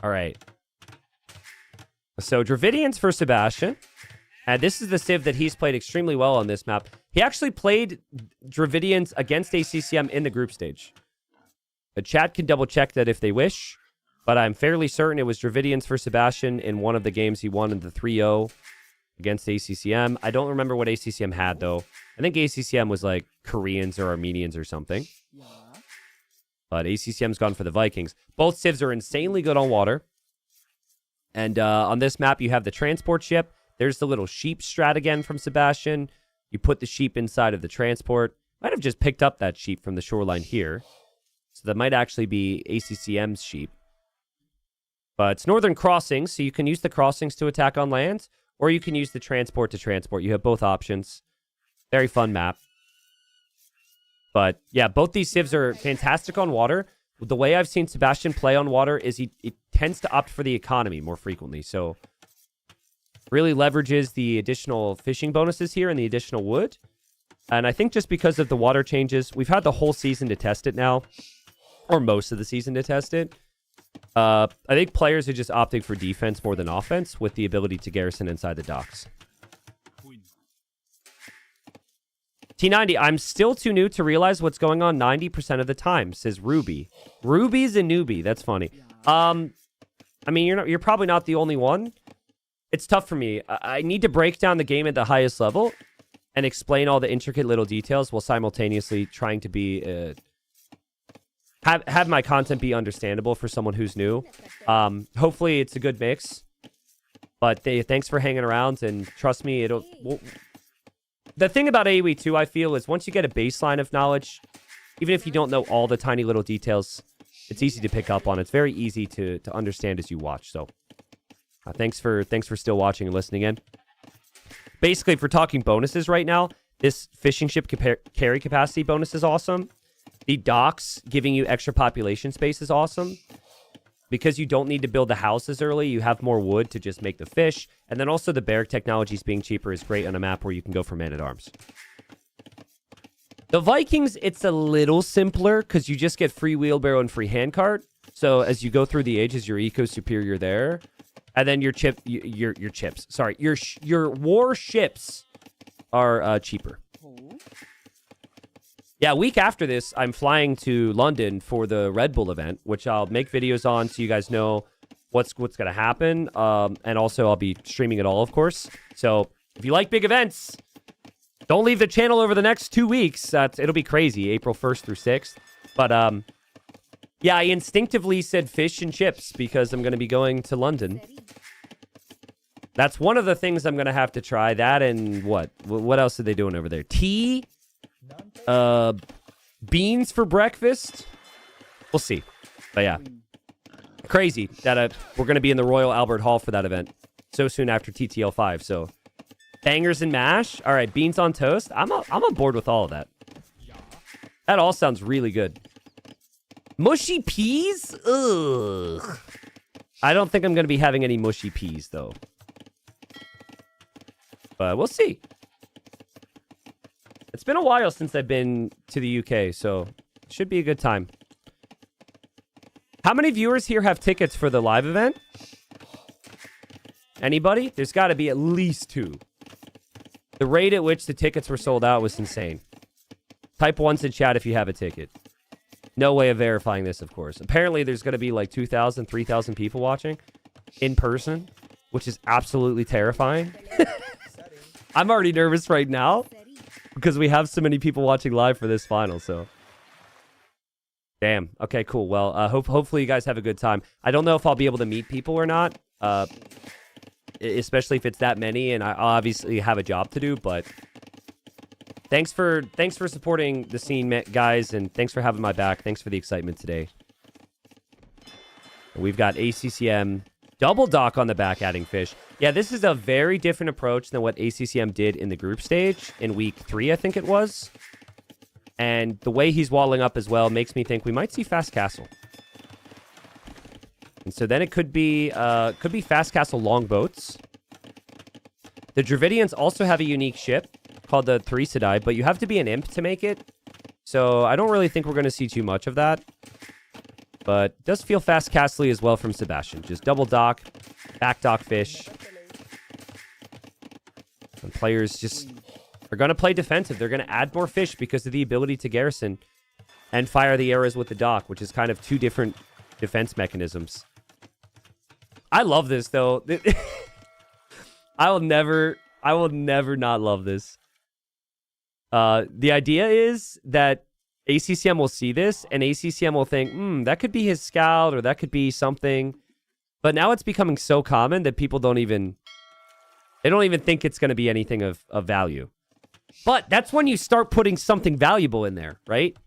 All right. So Dravidians for Sebastian. And this is the Civ that he's played extremely well on this map. He actually played Dravidians against ACCM in the group stage. The chat can double check that if they wish. But I'm fairly certain it was Dravidians for Sebastian in one of the games he won in the 3-0 against ACCM. I don't remember what ACCM had, though. I think ACCM was like Koreans or Armenians or something. But ACCM's gone for the Vikings. Both Civs are insanely good on water. And on this map, you have the transport ship. There's the little sheep strat again from Sebastian. You put the sheep inside of the transport. Might have just picked up that sheep from the shoreline here. So that might actually be ACCM's sheep. But it's Northern Crossings, so you can use the crossings to attack on land, or you can use the transport to transport. You have both options. Very fun map. But yeah, both these civs are fantastic on water. The way I've seen Sebastian play on water is he tends to opt for the economy more frequently. So really leverages the additional fishing bonuses here and the additional wood. And I think just because of the water changes, we've had the whole season to test it now, or most of the season to test it. I think players are just opting for defense more than offense with the ability to garrison inside the docks. T90, I'm still too new to realize what's going on 90% of the time, says Ruby. Ruby's a newbie. That's funny. I mean, you're probably not the only one. It's tough for me. I need to break down the game at the highest level and explain all the intricate little details while simultaneously trying to be have my content be understandable for someone who's new. Hopefully it's a good mix. But thanks for hanging around, and trust me, the thing about AoE 2, I feel, is once you get a baseline of knowledge, even if you don't know all the tiny little details, it's easy to pick up on. It's very easy to understand as you watch. So thanks for still watching and listening in. Basically, if we're talking bonuses right now, this fishing ship carry capacity bonus is awesome. The docks giving you extra population space is awesome. Because you don't need to build the houses early, you have more wood to just make the fish. And then also the barrack technologies being cheaper is great on a map where you can go for man-at-arms. The Vikings, it's a little simpler because you just get free wheelbarrow and free handcart. So as you go through the ages, your eco superior there. And then your war ships are cheaper. Yeah, a week after this, I'm flying to London for the Red Bull event, which I'll make videos on so you guys know what's going to happen. And also, I'll be streaming it all, of course. So if you like big events, don't leave the channel over the next 2 weeks. It'll be crazy, April 1st through 6th. But yeah, I instinctively said fish and chips because I'm going to be going to London. That's one of the things I'm going to have to try. That and what? What else are they doing over there? Tea? Beans for breakfast? We'll see. But yeah. Crazy that we're going to be in the Royal Albert Hall for that event so soon after TTL 5. So, bangers and mash. All right, beans on toast. I'm on board with all of that. That all sounds really good. Mushy peas? Ugh. I don't think I'm going to be having any mushy peas, though. But we'll see. It's been a while since I've been to the UK, so it should be a good time. How many viewers here have tickets for the live event? Anybody? There's got to be at least 2. The rate at which the tickets were sold out was insane. Type once in chat if you have a ticket. No way of verifying this, of course. Apparently, there's going to be like 2,000, 3,000 people watching in person, which is absolutely terrifying. I'm already nervous right now because we have so many people watching live for this final, so... Damn. Okay, cool. Well, hopefully you guys have a good time. I don't know if I'll be able to meet people or not, especially if it's that many, and I obviously have a job to do, but... Thanks for supporting the scene, guys, and thanks for having my back. Thanks for the excitement today. We've got ACCM double dock on the back adding fish. Yeah, this is a very different approach than what ACCM did in the group stage in week 3, I think it was. And the way he's waddling up as well makes me think we might see Fast Castle. And so then it could be Fast Castle longboats. The Dravidians also have a unique ship called the Therisidai, but you have to be an imp to make it. So I don't really think we're going to see too much of that. But it does feel Fast Castle-y as well from Sebastian. Just double dock, back dock fish. And players just are going to play defensive. They're going to add more fish because of the ability to garrison and fire the arrows with the dock, which is kind of two different defense mechanisms. I love this, though. I will never not love this. The idea is that ACCM will see this, and ACCM will think, that could be his scout, or that could be something. But now it's becoming so common that people don't even think it's going to be anything of value. But that's when you start putting something valuable in there, right?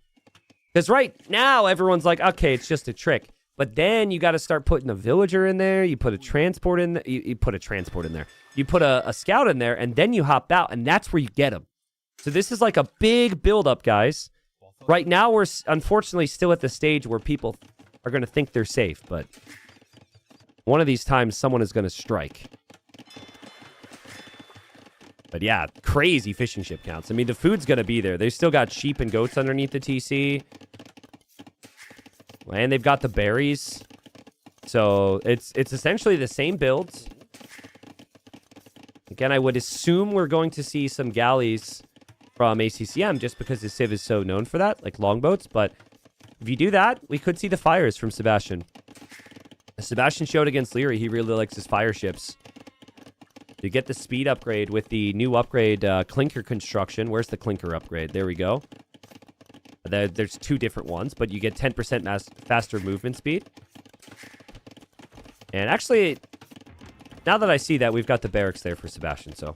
Because right now, everyone's like, okay, it's just a trick. But then you got to start putting a villager in there. You put a transport in there. You put a transport in there. You put a scout in there, and then you hop out, and that's where you get them. So this is like a big build-up, guys. Right now, we're unfortunately still at the stage where people are going to think they're safe, but one of these times, someone is going to strike. But yeah, crazy fishing ship counts. I mean, the food's going to be there. They've still got sheep and goats underneath the TC. And they've got the berries. So it's essentially the same builds. Again, I would assume we're going to see some galleys from ACCM just because the Civ is so known for that, like longboats. But if you do that, we could see the fires from Sebastian. Sebastian showed against Leary he really likes his fire ships. You get the speed upgrade with the new upgrade clinker construction. Where's the clinker upgrade? There we go. There's two different ones, but you get 10% faster movement speed. And actually, now that I see that, we've got the barracks there for Sebastian, so...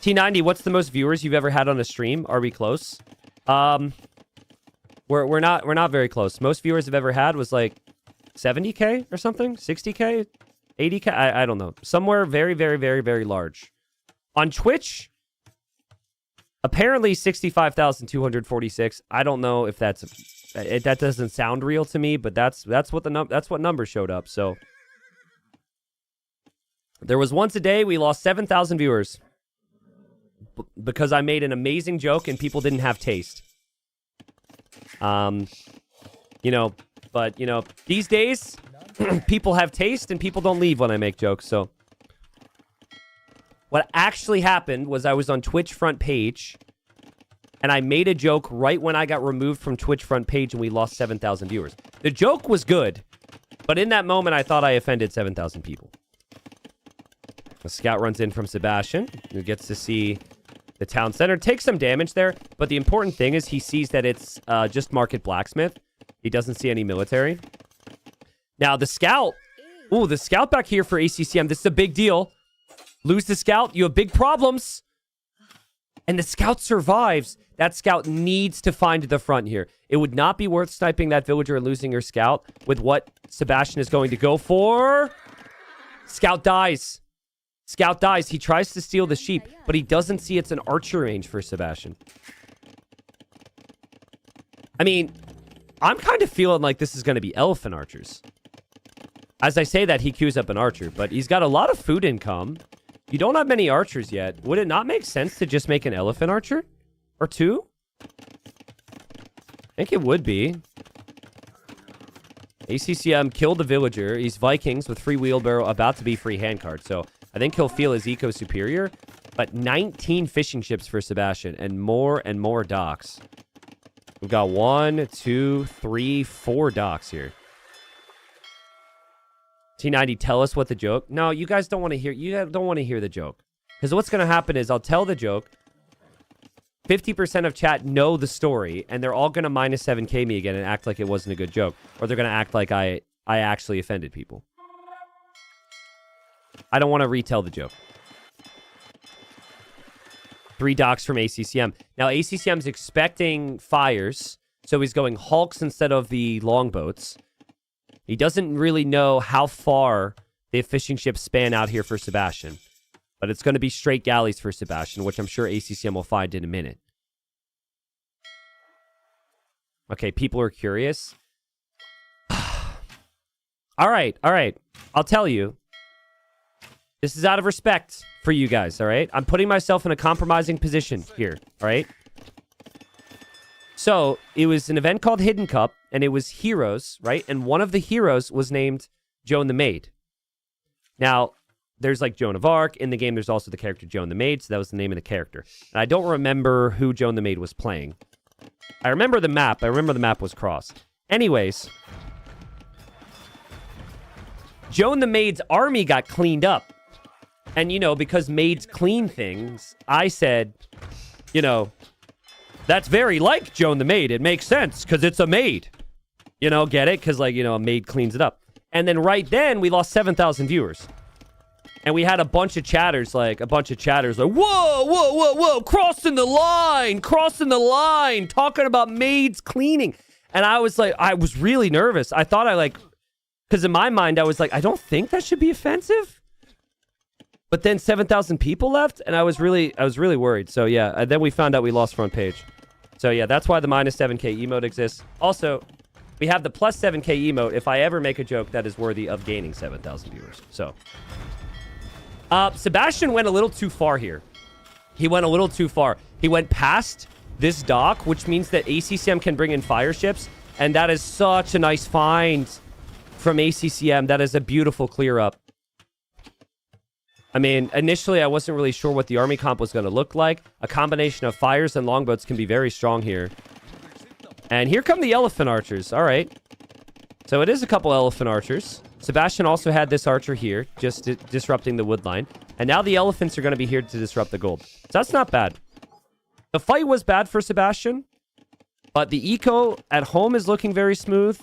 T90, what's the most viewers you've ever had on a stream? Are we close? We're not very close. Most viewers I've ever had was like 70K or something? 60K? 80K? I don't know. Somewhere very, very, very, very large. On Twitch, apparently 65,246. I don't know if that doesn't sound real to me, but that's what number showed up. So there was once a day we lost 7,000 viewers because I made an amazing joke and people didn't have taste. But these days people have taste and people don't leave when I make jokes. So what actually happened was I was on Twitch front page and I made a joke right when I got removed from Twitch front page and we lost 7,000 viewers. The joke was good, but in that moment I thought I offended 7,000 people. The scout runs in from Sebastian, who gets to see the town center. Takes some damage there, but the important thing is he sees that it's just Market Blacksmith. He doesn't see any military. Now, the scout... Ooh, the scout back here for ACCM. This is a big deal. Lose the scout, you have big problems. And the scout survives. That scout needs to find the front here. It would not be worth sniping that villager and losing your scout with what Sebastian is going to go for. Scout dies. Scout dies. He tries to steal the sheep, but he doesn't see it's an archer range for Sebastian. I mean, I'm kind of feeling like this is going to be elephant archers. As I say that, he queues up an archer, but he's got a lot of food income. You don't have many archers yet. Would it not make sense to just make an elephant archer? Or two? I think it would be. ACCM killed the villager. He's Vikings with free wheelbarrow, about to be free handcart. So I think he'll feel his eco superior. But 19 fishing ships for Sebastian and more docks. We've got 1, 2, 3, 4 docks here. T90, tell us what the joke. No, you guys don't want to hear. You guys don't want to hear the joke. Because what's going to happen is I'll tell the joke. 50% of chat know the story, and they're all going to minus 7k me again and act like it wasn't a good joke. Or they're going to act like I actually offended people. I don't want to retell the joke. 3 docks from ACCM. Now, ACCM's expecting fires, so he's going hulks instead of the longboats. He doesn't really know how far the fishing ships span out here for Sebastian. But it's going to be straight galleys for Sebastian, which I'm sure ACCM will find in a minute. Okay, people are curious. All right. I'll tell you. This is out of respect for you guys, all right? I'm putting myself in a compromising position here, all right? So, it was an event called Hidden Cup, and it was heroes, right? And one of the heroes was named Joan the Maid. Now, there's like Joan of Arc. In the game, there's also the character Joan the Maid, so that was the name of the character. And I don't remember who Joan the Maid was playing. I remember the map. I remember the map was crossed. Anyways, Joan the Maid's army got cleaned up. And, you know, because maids clean things, I said, you know, that's very like Joan the Maid. It makes sense because it's a maid. You know, get it? Because, like, you know, a maid cleans it up. And then right then, we lost 7,000 viewers. And we had a bunch of chatters, like, whoa, crossing the line, talking about maids cleaning. And I was like, I was really nervous. I thought because in my mind, I was like, I don't think that should be offensive. But then 7,000 people left, and I was really worried. So yeah, and then we found out we lost front page. So yeah, that's why the minus 7k emote exists. Also, we have the plus 7k emote if I ever make a joke that is worthy of gaining 7,000 viewers. So, Sebastian went a little too far here. He went a little too far. He went past this dock, which means that ACCM can bring in fire ships, and that is such a nice find from ACCM. That is a beautiful clear up. I mean, initially, I wasn't really sure what the army comp was going to look like. A combination of fires and longboats can be very strong here. And here come the elephant archers. All right. So it is a couple elephant archers. Sebastian also had this archer here, just disrupting the wood line. And now the elephants are going to be here to disrupt the gold. So that's not bad. The fight was bad for Sebastian, but the eco at home is looking very smooth.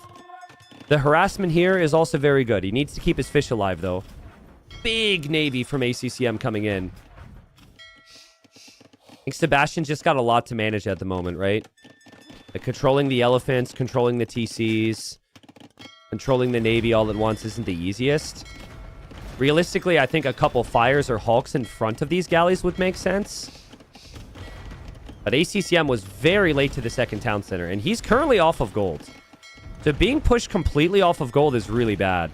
The harassment here is also very good. He needs to keep his fish alive, though. Big navy from ACCM coming in. I think Sebastian just got a lot to manage at the moment, right? Like controlling the elephants, controlling the TCs, controlling the navy all at once isn't the easiest. Realistically, I think a couple fires or hulks in front of these galleys would make sense. But ACCM was very late to the second town center, and he's currently off of gold. So being pushed completely off of gold is really bad.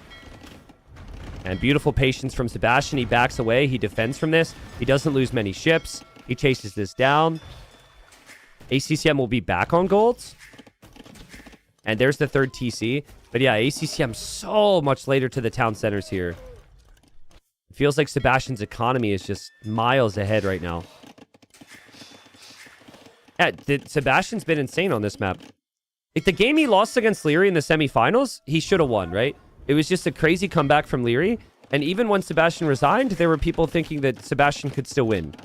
And beautiful patience from Sebastian. He backs away. He defends from this. He doesn't lose many ships. He chases this down. ACCM will be back on gold. And there's the third TC. But yeah, ACCM so much later to the town centers here. It feels like Sebastian's economy is just miles ahead right now. Yeah, Sebastian's been insane on this map. Like the game he lost against Leary in the semifinals, he should have won, right? It was just a crazy comeback from Leary. And even when Sebastian resigned, there were people thinking that Sebastian could still win.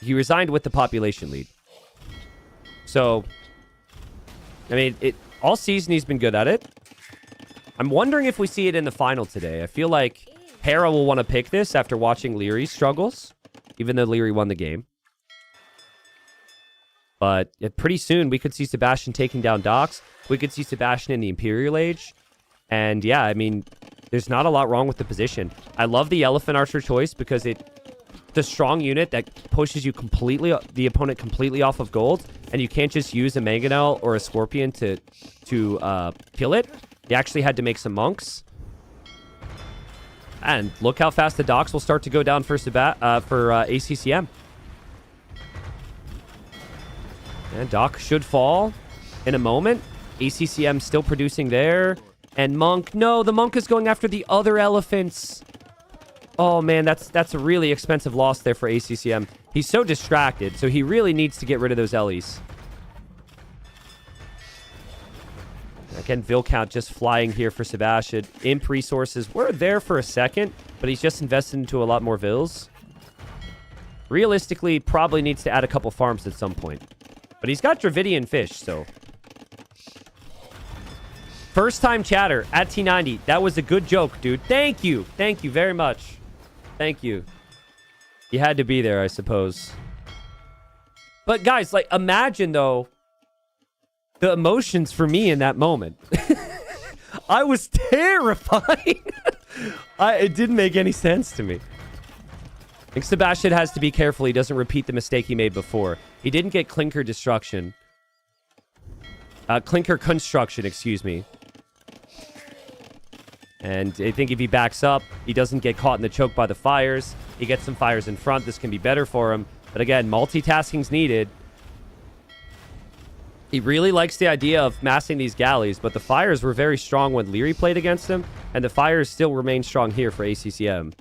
He resigned with the population lead. So, I mean, all season he's been good at it. I'm wondering if we see it in the final today. I feel like Hera will want to pick this after watching Leary's struggles, even though Leary won the game. But pretty soon, we could see Sebastian taking down docks. We could see Sebastian in the Imperial Age. And yeah, I mean, there's not a lot wrong with the position. I love the Elephant Archer choice because it's a strong unit that pushes you the opponent completely off of gold. And you can't just use a Mangonel or a Scorpion to kill it. You actually had to make some monks. And look how fast the docks will start to go down for ACCM. And dock should fall in a moment. ACCM still producing there. And Monk, no, the Monk is going after the other elephants. Oh, man, that's a really expensive loss there for ACCM. He's so distracted, so he really needs to get rid of those Ellies. Again, Vil count just flying here for Sebastian. Imp resources were there for a second, but he's just invested into a lot more Vils. Realistically, probably needs to add a couple farms at some point. But he's got Dravidian Fish, so... First time chatter at T90. That was a good joke, dude. Thank you. Thank you very much. Thank you. You had to be there, I suppose. But guys, like, imagine, though, the emotions for me in that moment. I was terrified. It didn't make any sense to me. I think Sebastian has to be careful he doesn't repeat the mistake he made before. He didn't get Clinker Destruction. Clinker Construction, excuse me. And I think if he backs up, he doesn't get caught in the choke by the fires. He gets some fires in front. This can be better for him. But again, multitasking's needed. He really likes the idea of massing these galleys, but the fires were very strong when Leary played against him, and the fires still remain strong here for ACCM.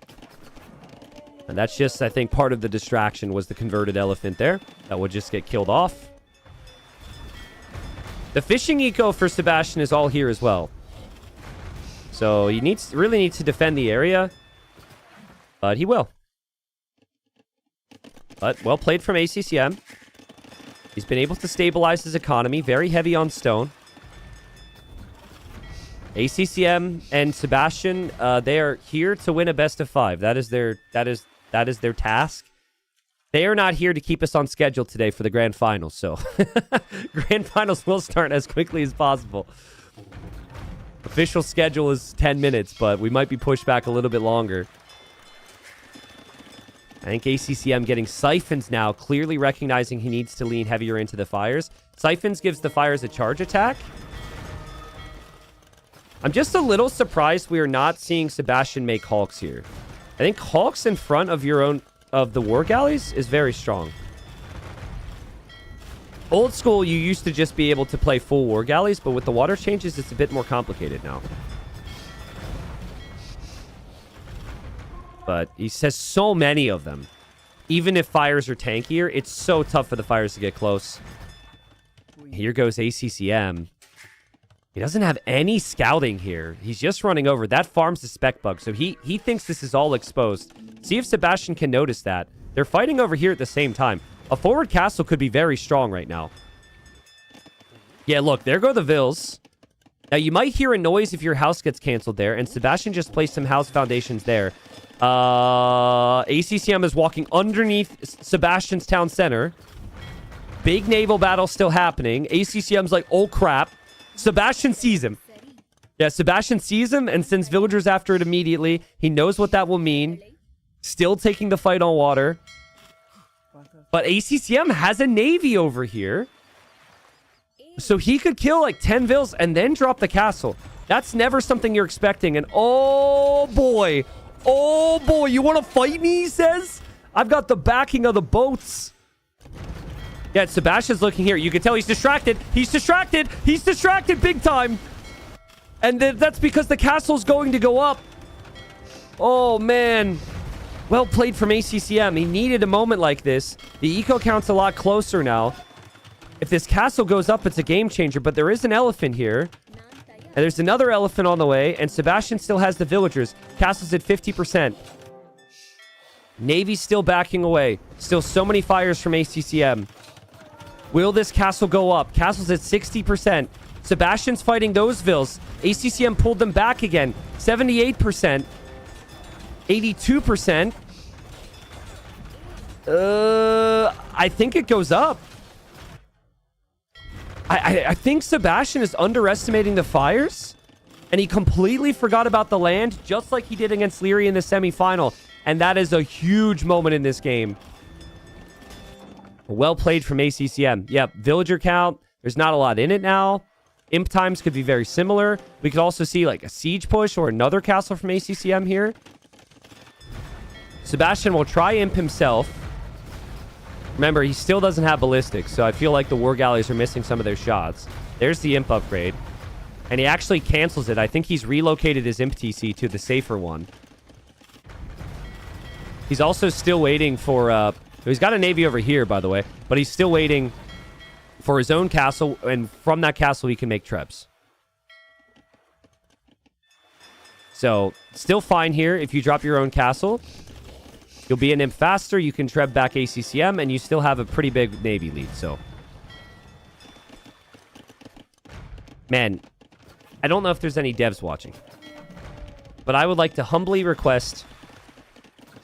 And that's just, I think, part of the distraction was the converted elephant there. That would just get killed off. The fishing eco for Sebastian is all here as well. So he really needs to defend the area, but he will. But well played from ACCM. He's been able to stabilize his economy. Very heavy on stone. ACCM and Sebastian, they are here to win a best of 5. That is their task. They are not here to keep us on schedule today for the grand finals. So grand finals will start as quickly as possible. Official schedule is 10 minutes, but we might be pushed back a little bit longer. I think ACCM getting Siphons now, clearly recognizing he needs to lean heavier into the fires. Siphons gives the fires a charge attack. I'm just a little surprised we are not seeing Sebastian make Hulks here. I think Hulks in front of the War Galleys is very strong. Old school, you used to just be able to play full War Galleys, but with the water changes, it's a bit more complicated now. But he says so many of them. Even if fires are tankier, it's so tough for the fires to get close. Here goes ACCM. He doesn't have any scouting here. He's just running over. That farm's a spec bug, so he thinks this is all exposed. See if Sebastian can notice that. They're fighting over here at the same time. A forward castle could be very strong right now. Yeah, look, there go the Vils. Now, you might hear a noise if your house gets canceled there, and Sebastian just placed some house foundations there. ACCM is walking underneath Sebastian's town center. Big naval battle still happening. ACCM's like, oh crap. Sebastian sees him. Yeah, Sebastian sees him and sends villagers after it immediately. He knows what that will mean. Still taking the fight on water. But ACCM has a navy over here. So he could kill like 10 Vils and then drop the castle. That's never something you're expecting. And oh boy. Oh boy, you want to fight me, he says? I've got the backing of the boats. Yeah, Sebastian's looking here. You can tell he's distracted. He's distracted. He's distracted big time. And that's because the castle's going to go up. Oh, man. Well played from ACCM. He needed a moment like this. The eco count's a lot closer now. If this castle goes up, it's a game changer. But there is an elephant here. And there's another elephant on the way. And Sebastian still has the villagers. Castle's at 50%. Navy's still backing away. Still so many fires from ACCM. Will this castle go up? Castle's at 60%. Sebastian's fighting those Vils. ACCM pulled them back again. 78%. 82%. I think it goes up. I think Sebastian is underestimating the fires. And he completely forgot about the land, just like he did against Leary in the semifinal. And that is a huge moment in this game. Well played from ACCM. Yep, villager count. There's not a lot in it now. Imp times could be very similar. We could also see like a siege push or another castle from ACCM here. Sebastian will try imp himself. Remember, he still doesn't have ballistics, so I feel like the war galleys are missing some of their shots. There's the imp upgrade. And he actually cancels it. I think he's relocated his imp TC to the safer one. He's also still waiting for... he's got a navy over here, by the way. But he's still waiting for his own castle. And from that castle, he can make trebs. So, still fine here. If you drop your own castle, you'll be an imp faster. You can treb back ACCM. And you still have a pretty big navy lead. So, man, I don't know if there's any devs watching. But I would like to humbly request,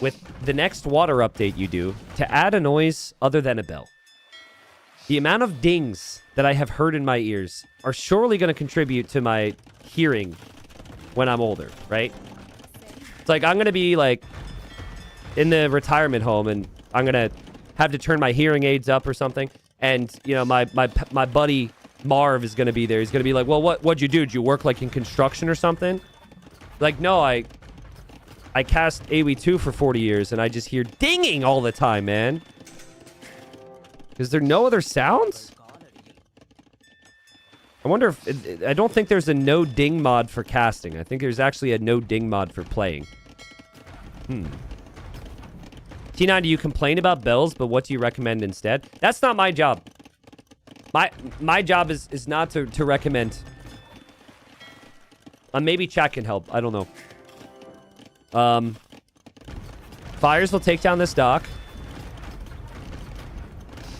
with the next water update you do, to add a noise other than a bell. The amount of dings that I have heard in my ears are surely going to contribute to my hearing when I'm older, right? It's like I'm going to be like in the retirement home and I'm going to have to turn my hearing aids up or something. And, you know, my buddy Marv is going to be there. He's going to be like, well, what'd you do? Did you work like in construction or something? Like, no, I cast AoE 2 for 40 years, and I just hear dinging all the time, man. Is there no other sounds? I wonder if... I don't think there's a no ding mod for casting. I think there's actually a no ding mod for playing. T9, do you complain about bells, but what do you recommend instead? That's not my job. My job is not to recommend... maybe chat can help. I don't know. Fires will take down this dock.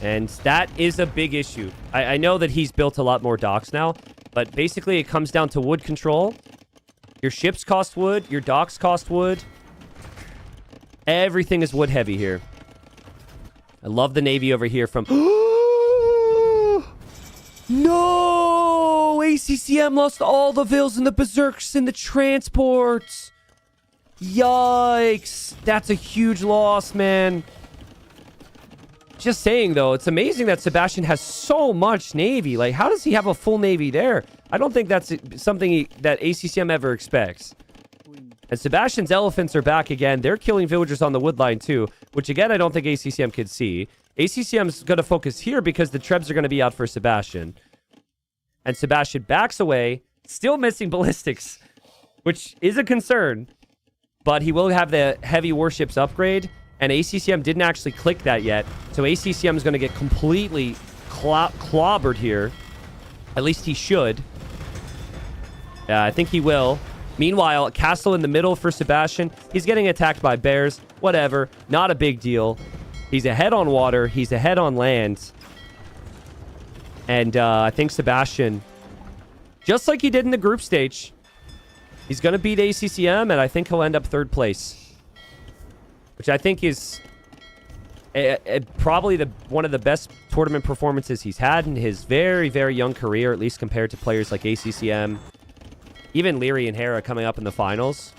And that is a big issue. I know that he's built a lot more docks now. But basically, it comes down to wood control. Your ships cost wood. Your docks cost wood. Everything is wood heavy here. I love the navy over here from... No! ACCM lost all the Vills and the Berserks and the transports. Yikes. That's a huge loss, man. Just saying, though, it's amazing that Sebastian has so much navy. Like, how does he have a full navy there? I don't think that's something that ACCM ever expects. And Sebastian's elephants are back again. They're killing villagers on the wood line, too. Which, again, I don't think ACCM could see. ACCM's going to focus here because the trebs are going to be out for Sebastian. And Sebastian backs away, still missing ballistics, which is a concern. But he will have the heavy warships upgrade, and ACCM didn't actually click that yet. So ACCM is going to get completely clobbered here. At least he should. Yeah, I think he will. Meanwhile, castle in the middle for Sebastian. He's getting attacked by bears. Whatever. Not a big deal. He's ahead on water. He's ahead on land. And I think Sebastian, just like he did in the group stage, he's going to beat ACCM, and I think he'll end up third place. Which I think is probably one of the best tournament performances he's had in his very, very young career, at least compared to players like ACCM. Even Leary and Hera coming up in the finals.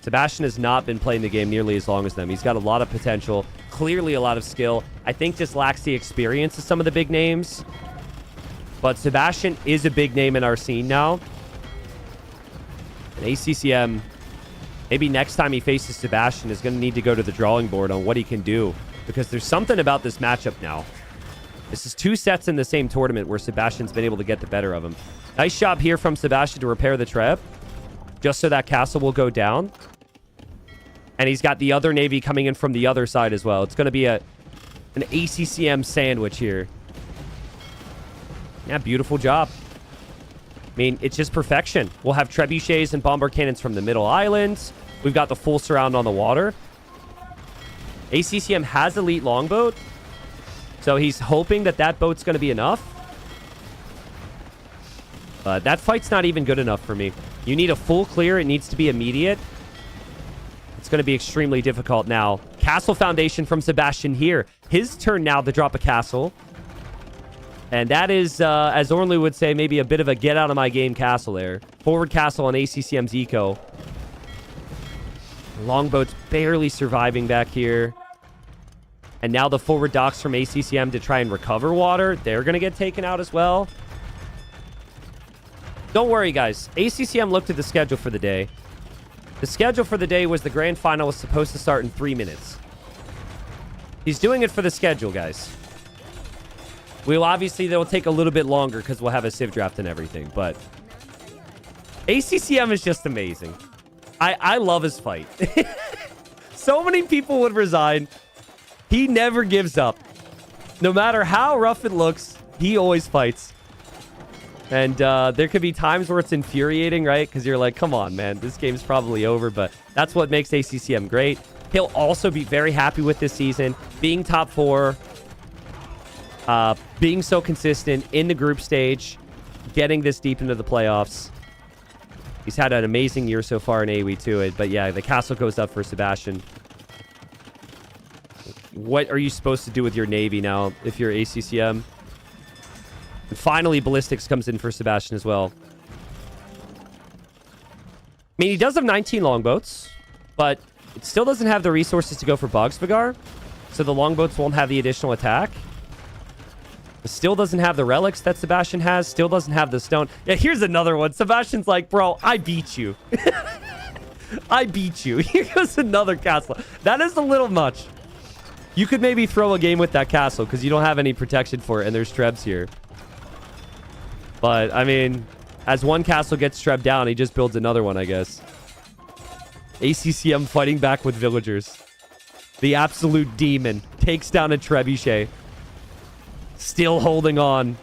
Sebastian has not been playing the game nearly as long as them. He's got a lot of potential, clearly a lot of skill. I think just lacks the experience of some of the big names. But Sebastian is a big name in our scene now. And ACCM, maybe next time he faces Sebastian, is going to need to go to the drawing board on what he can do. Because there's something about this matchup now. This is 2 sets in the same tournament where Sebastian's been able to get the better of him. Nice job here from Sebastian to repair the trap. Just so that castle will go down. And he's got the other navy coming in from the other side as well. It's going to be an ACCM sandwich here. Yeah, beautiful job. I mean, it's just perfection. We'll have trebuchets and bomber cannons from the middle islands. We've got the full surround on the water. ACCM has elite longboat. So he's hoping that that boat's going to be enough. But that fight's not even good enough for me. You need a full clear. It needs to be immediate. It's going to be extremely difficult now. Castle foundation from Sebastian here. His turn now to drop a castle. And that is, as Ornlu would say, maybe a bit of a get-out-of-my-game castle there. Forward castle on ACCM's eco. Longboat's barely surviving back here. And now the forward docks from ACCM to try and recover water. They're going to get taken out as well. Don't worry, guys. ACCM looked at the schedule for the day. The schedule for the day was the grand final was supposed to start in 3 minutes. He's doing it for the schedule, guys. They'll take a little bit longer because we'll have a Civ draft and everything, but ACCM is just amazing. I love his fight. So many people would resign. He never gives up. No matter how rough it looks, he always fights. And there could be times where it's infuriating, right? Because you're like, come on, man. This game's probably over. But that's what makes ACCM great. He'll also be very happy with this season. Being top 4. Being so consistent in the group stage. Getting this deep into the playoffs. He's had an amazing year so far in AoE too. But yeah, the castle goes up for Sebastian. What are you supposed to do with your Navy now if you're ACCM? And finally, Ballistics comes in for Sebastian as well. I mean, he does have 19 longboats, but it still doesn't have the resources to go for Bogsvigar. So the longboats won't have the additional attack. It still doesn't have the relics that Sebastian has. Still doesn't have the stone. Yeah, here's another one. Sebastian's like, bro, I beat you. I beat you. Here goes another castle. That is a little much. You could maybe throw a game with that castle because you don't have any protection for it, and there's Trebs here. But, I mean, as one castle gets Treb down, he just builds another one, I guess. ACCM fighting back with villagers. The absolute demon takes down a trebuchet. Still holding on.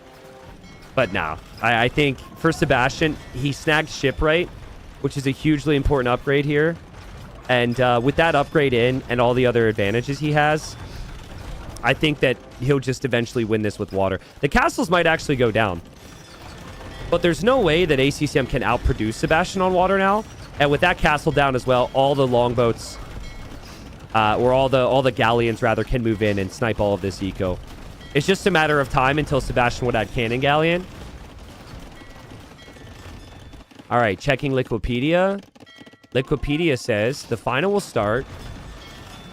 But no, I think for Sebastian, he snagged Shipwright, which is a hugely important upgrade here. And with that upgrade in and all the other advantages he has, I think that he'll just eventually win this with water. The castles might actually go down. But there's no way that ACCM can outproduce Sebastian on water now. And with that castle down as well, all the longboats, or all the galleons rather, can move in and snipe all of this eco. It's just a matter of time until Sebastian would add cannon galleon. All right, checking Liquipedia. Liquipedia says the final will start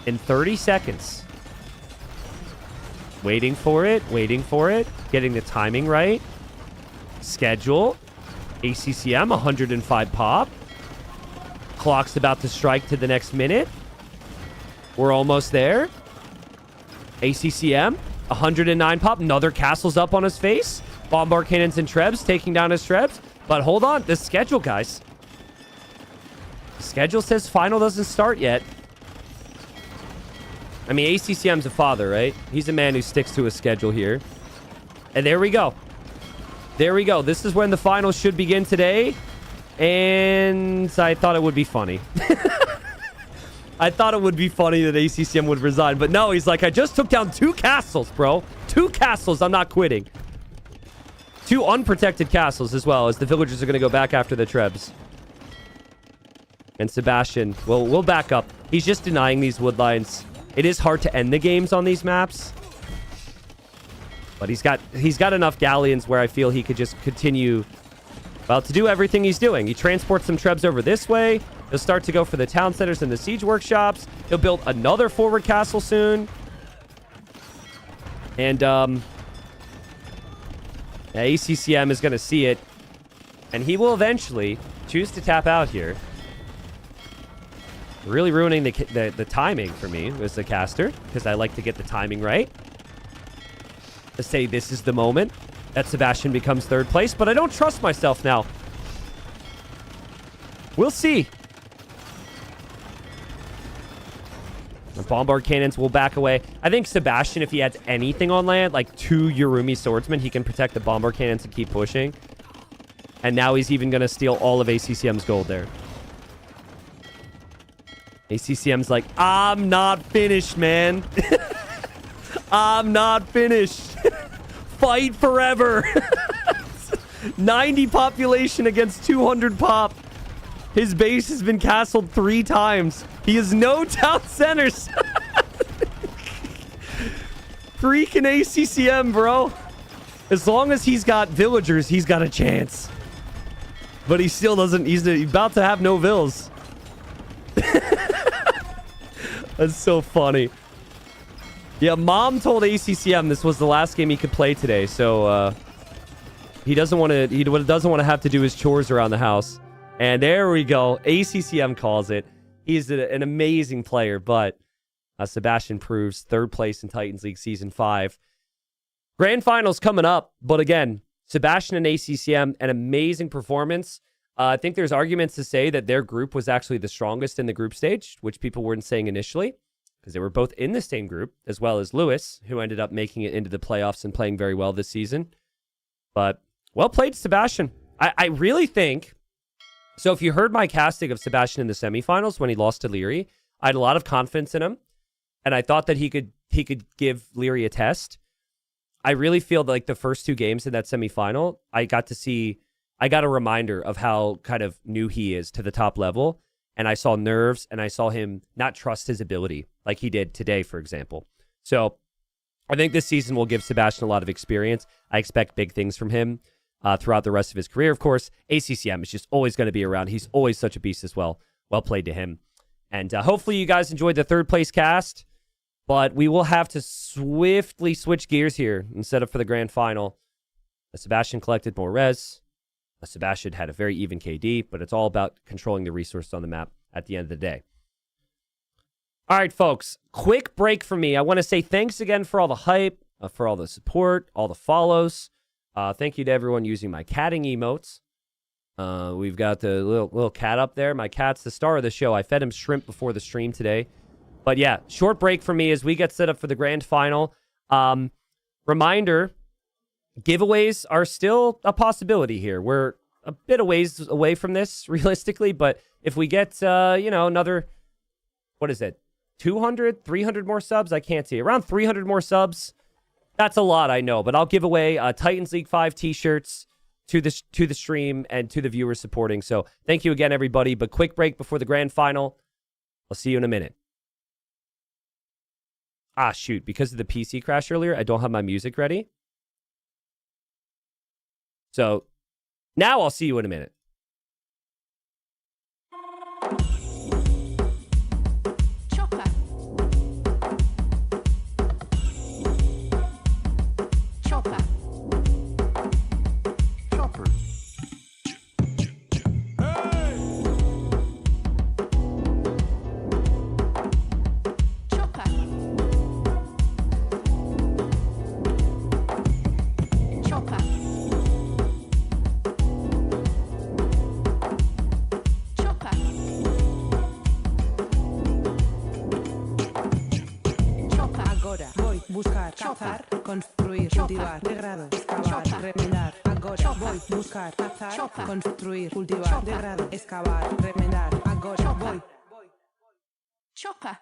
in 30 seconds. Waiting for it, getting the timing right. Schedule. ACCM, 105 pop. Clock's about to strike to the next minute. We're almost there. ACCM, 109 pop. Another castle's up on his face. Bombard cannons and Trebs taking down his Trebs. But hold on, the schedule, guys. The schedule says final doesn't start yet. I mean, ACCM's a father, right? He's a man who sticks to his schedule here. And there we go. There we go. This is when the finals should begin today. And I thought it would be funny. I thought it would be funny that ACCM would resign. But no, he's like, I just took down 2 castles, bro. 2 castles. I'm not quitting. 2 unprotected castles as well, as the villagers are going to go back after the Trebs. And Sebastian, well, we'll back up. He's just denying these wood lines. It is hard to end the games on these maps. But he's got enough galleons where I feel he could just continue, well, to do everything he's doing. He transports some Trebs over this way. He'll start to go for the town centers and the siege workshops. He'll build another forward castle soon. And ACCM is going to see it. And he will eventually choose to tap out here. Really ruining the timing for me as the caster, because I like to get the timing right. To say this is the moment that Sebastian becomes 3rd place, but I don't trust myself now. We'll see. The bombard cannons will back away. I think Sebastian, if he adds anything on land, like 2 Yurumi swordsmen, he can protect the bombard cannons and keep pushing. And now he's even going to steal all of ACCM's gold there. ACCM's like, I'm not finished, man. I'm not finished. Fight forever. 90 population against 200 pop. His base has been castled 3 times. He has no town centers. Freaking ACCM, bro. As long as he's got villagers, he's got a chance. But he still doesn't. He's about to have no vills. That's so funny. Yeah, Mom told ACCM this was the last game he could play today, so he doesn't want to. He doesn't want to have to do his chores around the house. And there we go. ACCM calls it. He's an amazing player, but Sebastian proves 3rd place in Titans League Season 5. Grand Finals coming up, but again, Sebastian and ACCM, an amazing performance. I think there's arguments to say that their group was actually the strongest in the group stage, which people weren't saying initially, because they were both in the same group, as well as Lewis, who ended up making it into the playoffs and playing very well this season. But well played, Sebastian. I really think, so if you heard my casting of Sebastian in the semifinals when he lost to Leary, I had a lot of confidence in him, and I thought that he could give Leary a test. I really feel like the first 2 games in that semifinal, I got a reminder of how kind of new he is to the top level, and I saw nerves, and I saw him not trust his ability like he did today, for example. So I think this season will give Sebastian a lot of experience. I expect big things from him throughout the rest of his career, of course. ACCM is just always going to be around. He's always such a beast as well. Well played to him. And hopefully you guys enjoyed the 3rd place cast, but we will have to swiftly switch gears here and set up for the grand final. Sebastian collected more res. Sebastian had a very even KD, but it's all about controlling the resources on the map at the end of the day. All right, folks, quick break for me. I want to say thanks again for all the hype, for all the support, all the follows. Thank you to everyone using my catting emotes. We've got the little cat up there. My cat's the star of the show. I fed him shrimp before the stream today. But yeah, short break for me as we get set up for the grand final. Reminder, giveaways are still a possibility here. We're a bit of ways away from this, realistically. But if we get, another, what is it, 200, 300 more subs? I can't see. Around 300 more subs. That's a lot, I know, but I'll give away Titans League 5 t-shirts to the stream and to the viewers supporting. So thank you again, everybody. But quick break before the grand final. I'll see you in a minute. Ah, shoot. Because of the PC crash earlier, I don't have my music ready. So now I'll see you in a minute. Cazar, construir, cultivar, degradar, excavar, remendar. Agora voy buscar, cazar, construir, cultivar, degradar, excavar, remendar. Agora voy. Chopper.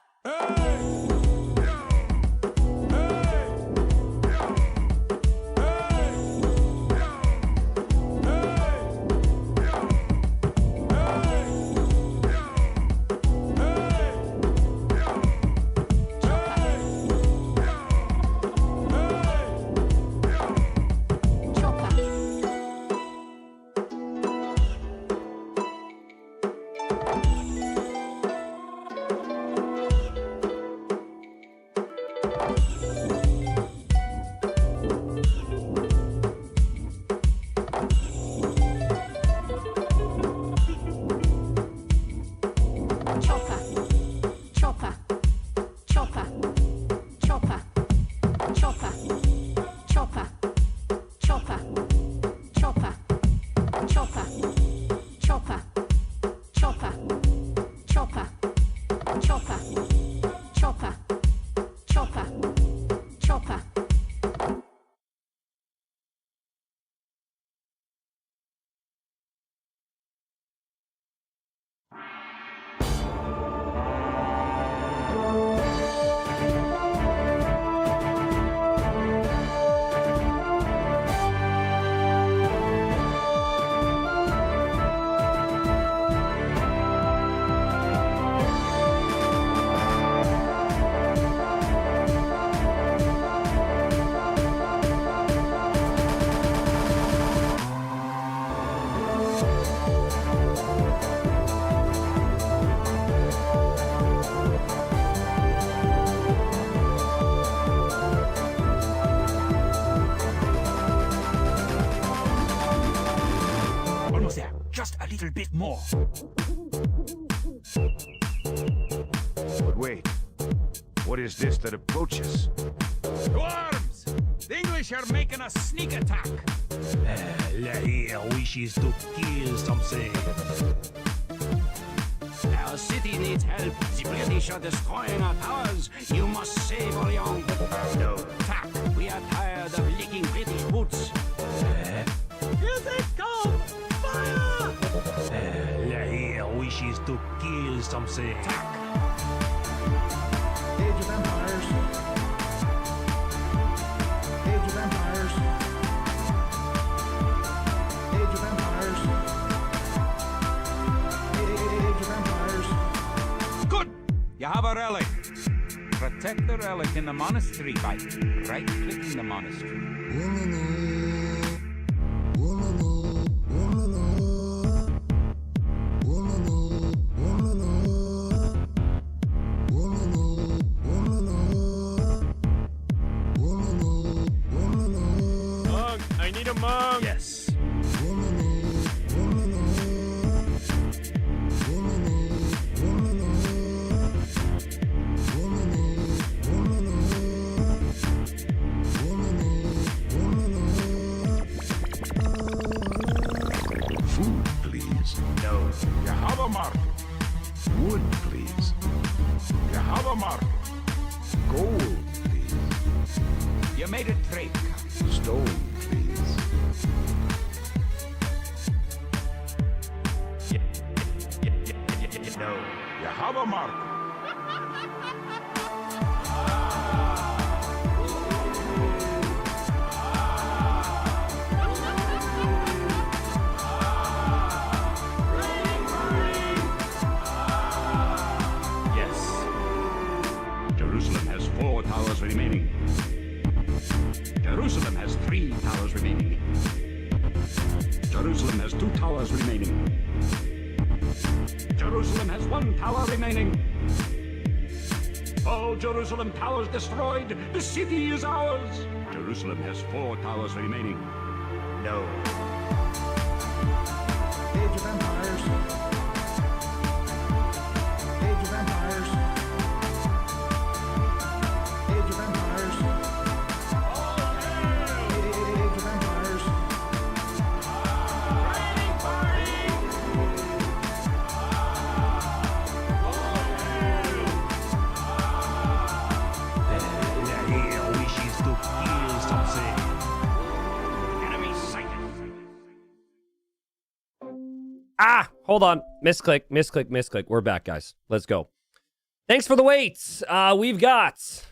Just a little bit more. But wait, what is this that approaches? To arms! The English are making a sneak attack. Lahir wishes to kill something. Our city needs help. The British are destroying our towers. You must save Orient. No. Tack, we are tired of licking British boots. Here they come! Fire! Lahir wishes to kill something. Age of Empires. Age of Empires. Age of Empires. Age of Empires. Good! You have a relic. Protect the relic in the monastery by right-clicking the monastery. Monk, I need a monk. Yes. Food, please. No. You have a mark. Wood, please. You have a mark. Gold, please. You made a trade. Stone, please. No. You have a mark. Yes. Jerusalem has 4 towers remaining. Jerusalem has 3 towers remaining. Jerusalem has 2 towers remaining. Jerusalem has 1 tower remaining. All Jerusalem towers destroyed. The city is ours. Jerusalem has 4 towers remaining. No. Age of Empires. Age of Empires. Age of Empires. Age of Empires. Lahir wishes to kill something. Enemy sighted. Ah, hold on. Misclick, misclick, misclick. We're back, guys. Let's go. Thanks for the wait. We've got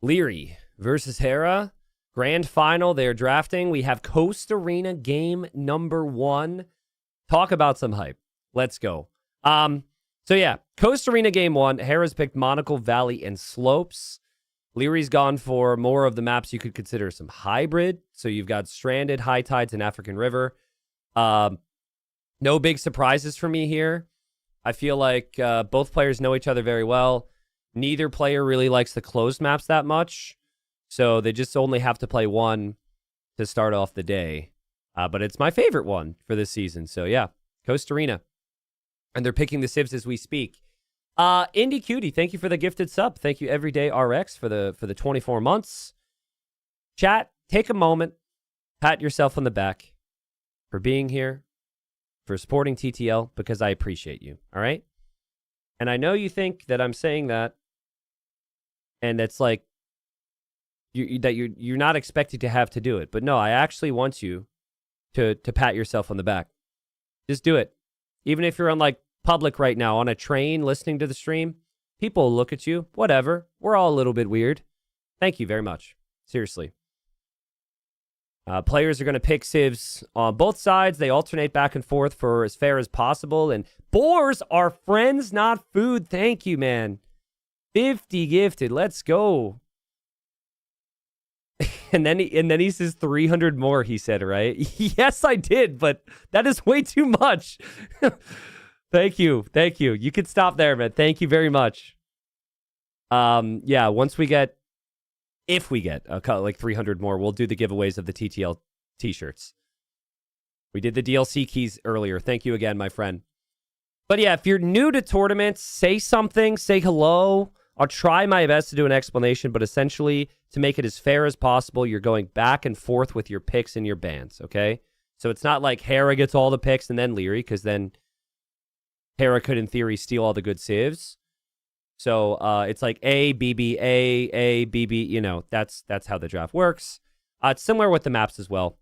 Leary versus Hera. Grand final. They're drafting. We have Coast Arena game number 1. Talk about some hype. Let's go. So yeah, Coast Arena game 1. Hera's picked Monocle Valley and Slopes. Leary's gone for more of the maps you could consider some hybrid. So you've got Stranded, High Tides, and African River. No big surprises for me here. I feel like both players know each other very well. Neither player really likes the closed maps that much. So they just only have to play one to start off the day. But it's my favorite one for this season. So yeah, Coast Arena. And they're picking the civs as we speak. Indie Cutie, thank you for the gifted sub. Thank you Everyday RX for the 24 months. Chat, take a moment, pat yourself on the back for being here, for supporting TTL, because I appreciate you, all right? And I know you think that I'm saying that, and it's like you're not expected to have to do it. But no, I actually want you to pat yourself on the back. Just do it. Even if you're on like public right now on a train listening to the stream, people will look at you. Whatever. We're all a little bit weird. Thank you very much. Seriously. Players are going to pick civs on both sides. They alternate back and forth for as fair as possible. And boars are friends, not food. Thank you, man. 50 gifted. Let's go. And then he says 300 more, he said, right? Yes, I did, but that is way too much. Thank you. Thank you. You can stop there, man. Thank you very much. Yeah, if we get like 300 more, we'll do the giveaways of the TTL t-shirts. We did the DLC keys earlier. Thank you again, my friend. But yeah, if you're new to tournaments, say something, say hello. I'll try my best to do an explanation, but essentially, to make it as fair as possible, you're going back and forth with your picks and your bans, okay? So it's not like Hera gets all the picks and then Leary, because then Hera could, in theory, steal all the good civs. So it's like A, BB, A, BB, you know, that's how the draft works. It's similar with the maps as well.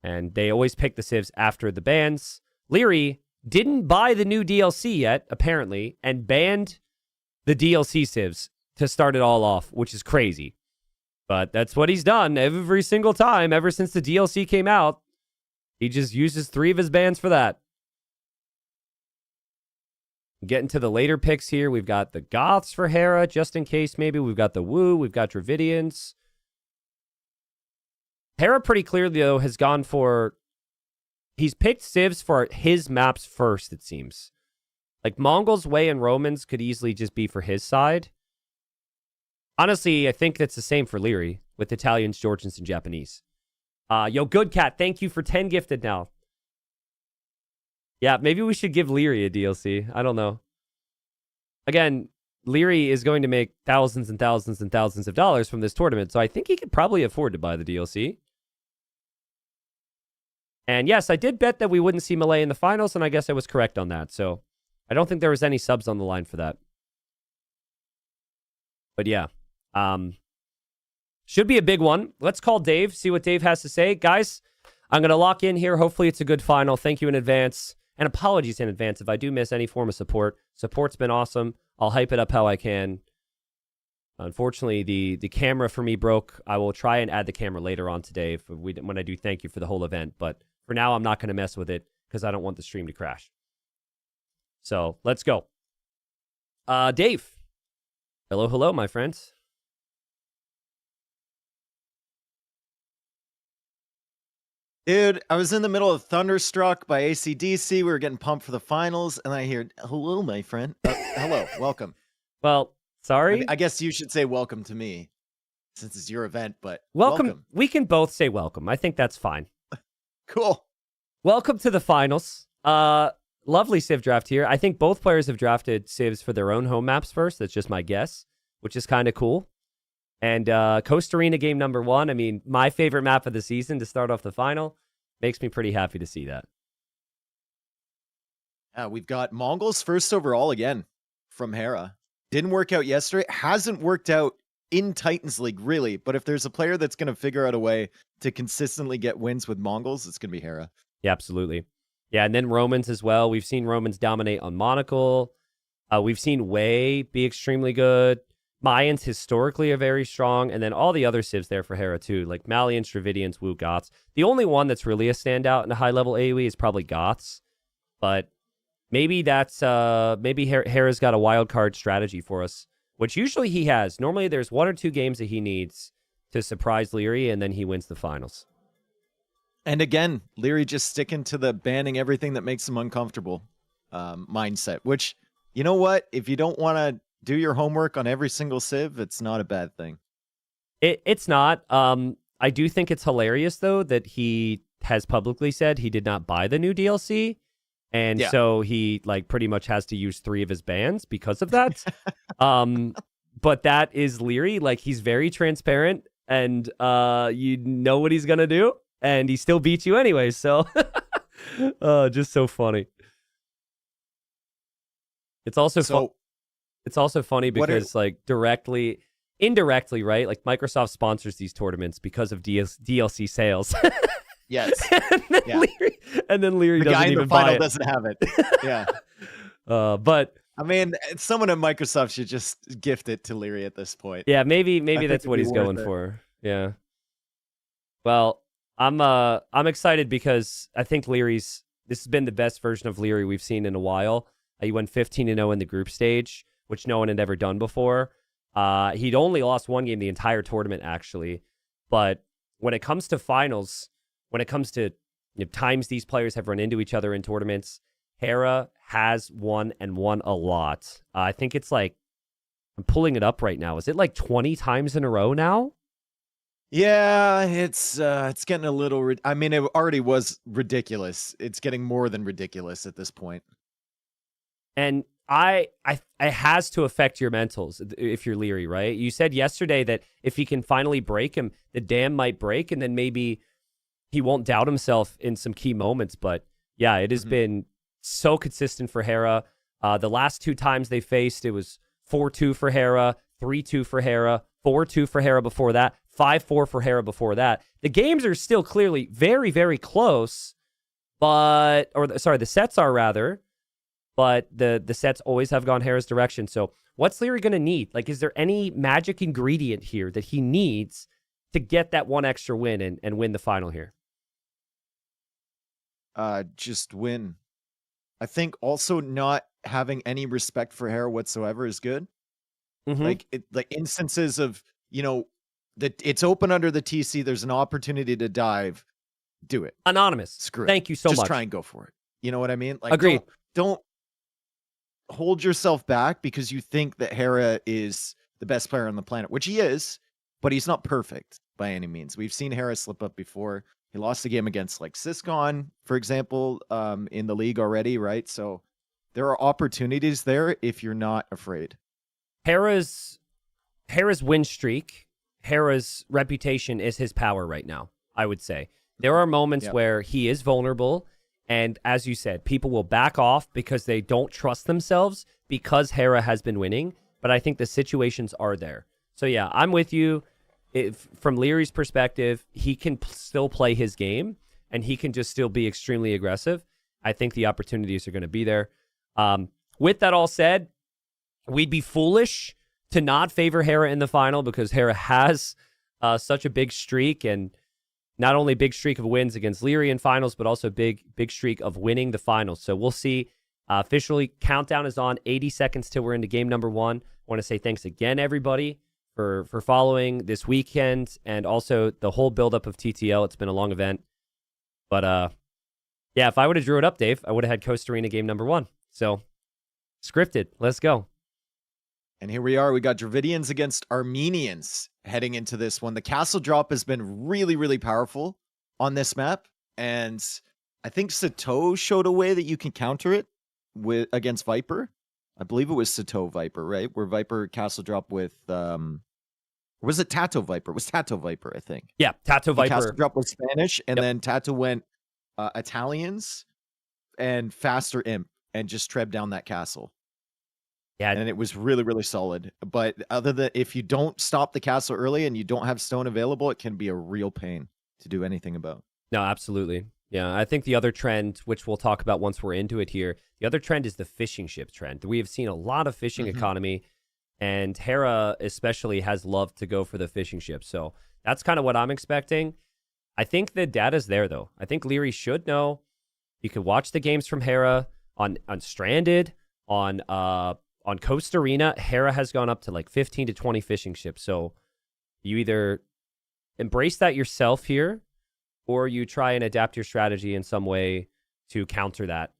And they always pick the civs after the bans. Leary didn't buy the new DLC yet, apparently, and banned the DLC civs to start it all off, which is crazy. But that's what he's done every single time ever since the DLC came out. He just uses 3 of his bans for that. Getting to the later picks here, we've got the Goths for Hera, just in case maybe. We've got the Wu, we've got Dravidians. Hera pretty clearly, though, has gone for... He's picked civs for his maps first, it seems. Like, Mongols, Wei, and Romans could easily just be for his side. Honestly, I think that's the same for Leary, with Italians, Georgians, and Japanese. Yo, Good Cat, thank you for 10 gifted now. Yeah, maybe we should give Leary a DLC. I don't know. Again, Leary is going to make thousands and thousands and thousands of dollars from this tournament, so I think he could probably afford to buy the DLC. And yes, I did bet that we wouldn't see Malay in the finals, and I guess I was correct on that. So I don't think there was any subs on the line for that. But yeah, should be a big one. Let's call Dave, see what Dave has to say. Guys, I'm going to lock in here. Hopefully it's a good final. Thank you in advance. And apologies in advance if I do miss any form of support. Support's been awesome. I'll hype it up how I can. Unfortunately, the camera for me broke. I will try and add the camera later on today when I do thank you for the whole event. But for now, I'm not going to mess with it because I don't want the stream to crash. So let's go. Dave. Hello, hello, my friends. Dude, I was in the middle of Thunderstruck by AC/DC. We were getting pumped for the finals, and I hear, hello, my friend. Hello, welcome. Well, sorry. I guess you should say welcome to me, since it's your event, but welcome. We can both say welcome. I think that's fine. Cool. Welcome to the finals. Lovely Civ draft here. I think both players have drafted Civs for their own home maps first. That's just my guess, which is kind of cool. And Costa Rica game number 1. I mean, my favorite map of the season to start off the final. Makes me pretty happy to see that. We've got Mongols first overall again from Hera. Didn't work out yesterday. Hasn't worked out in Titans League, really. But if there's a player that's going to figure out a way to consistently get wins with Mongols, it's going to be Hera. Yeah, absolutely. Yeah, and then Romans as well. We've seen Romans dominate on Monocle. We've seen Wei be extremely good. Mayans historically are very strong, and then all the other civs there for Hera too, like Malians, Dravidians, Wu, Goths. The only one that's really a standout in a high-level AoE is probably Goths, but maybe that's maybe Hera's got a wild card strategy for us, which usually he has. Normally there's 1 or 2 games that he needs to surprise Leary, and then he wins the finals. And again, Leary just sticking to the banning everything that makes him uncomfortable mindset, which, you know what? If you don't want to do your homework on every single civ, it's not a bad thing. It's not. I do think it's hilarious, though, that he has publicly said he did not buy the new DLC. And so he like pretty much has to use 3 of his bans because of that. But that is Leary. Like, he's very transparent, and you know what he's going to do. And he still beats you anyway. So just so funny. It's also It's also funny because, like, indirectly, right? Like, Microsoft sponsors these tournaments because of DLC sales. Yes. and then Leary the doesn't guy in even the final buy it. doesn't have it. Yeah. But I mean, someone at Microsoft should just gift it to Leary at this point. yeah, maybe that's what he's going for. Yeah. Well, I'm excited because I think this has been the best version of Leary we've seen in a while. He went 15-0 in the group stage, which no one had ever done before. He'd only lost 1 game the entire tournament, actually. But when it comes to finals, when it comes to times these players have run into each other in tournaments, Hera has won and won a lot. I think it's like, I'm pulling it up right now. Is it like 20 times in a row now? Yeah, it's getting a little... I mean, it already was ridiculous. It's getting more than ridiculous at this point. And it has to affect your mentals if you're Leary, right? You said yesterday that if he can finally break him, the dam might break, and then maybe he won't doubt himself in some key moments. But yeah, it has been so consistent for Hera. The last 2 times they faced, it was 4-2 for Hera, 3-2 for Hera, 4-2 for Hera before that, 5-4 for Hera before that. The games are still clearly very, very close, the sets are rather, but the sets always have gone Hera's direction. So what's Leary going to need? Like, is there any magic ingredient here that he needs to get that one extra win and win the final here? Just win. I think also not having any respect for Hera whatsoever is good. Like instances of, that it's open under the TC, there's an opportunity to dive, do it. Anonymous. Screw it. Thank you so much. Just try and go for it. You know what I mean? Like, Agreed. Don't hold yourself back because you think that Hera is the best player on the planet, which he is, but he's not perfect by any means. We've seen Hera slip up before. He lost the game against like Siscon, for example, in the league already, right? So there are opportunities there if you're not afraid. Hera's win streak, Hera's reputation is his power right now, I would say. There are moments where he is vulnerable, and as you said, people will back off because they don't trust themselves because Hera has been winning, but I think the situations are there. So yeah, I'm with you. From Leary's perspective, he can still play his game, and he can just still be extremely aggressive. I think the opportunities are going to be there. With that all said, we'd be foolish to not favor Hera in the final because Hera has such a big streak, and not only big streak of wins against Leary in finals, but also big streak of winning the finals. So we'll see. Officially, countdown is on. 80 seconds till we're into game number 1. I want to say thanks again, everybody, for following this weekend and also the whole buildup of TTL. It's been a long event. But yeah, if I would have drew it up, Dave, I would have had Costa Rica game number 1. So scripted. Let's go. And here we are. We got Dravidians against Armenians heading into this one. The castle drop has been really, really powerful on this map. And I think Sato showed a way that you can counter it against Viper. I believe it was Sato Viper, right? Where Viper castle drop with, was it Tato Viper? It was Tato Viper, I think. Yeah, Tato Viper. Castle drop was Spanish, and then Tato went Italians and faster imp and just trebbed down that castle. Yeah, and it was really, really solid. But other than if you don't stop the castle early and you don't have stone available, it can be a real pain to do anything about. No, absolutely. Yeah, I think the other trend, which we'll talk about once we're into it here, the other trend is the fishing ship trend. We have seen a lot of fishing economy, and Hera especially has loved to go for the fishing ship. So that's kind of what I'm expecting. I think the data's there, though. I think Leary should know. You could watch the games from Hera on Stranded, on Costa Rica. Hera has gone up to like 15 to 20 fishing ships. So you either embrace that yourself here, or you try and adapt your strategy in some way to counter that.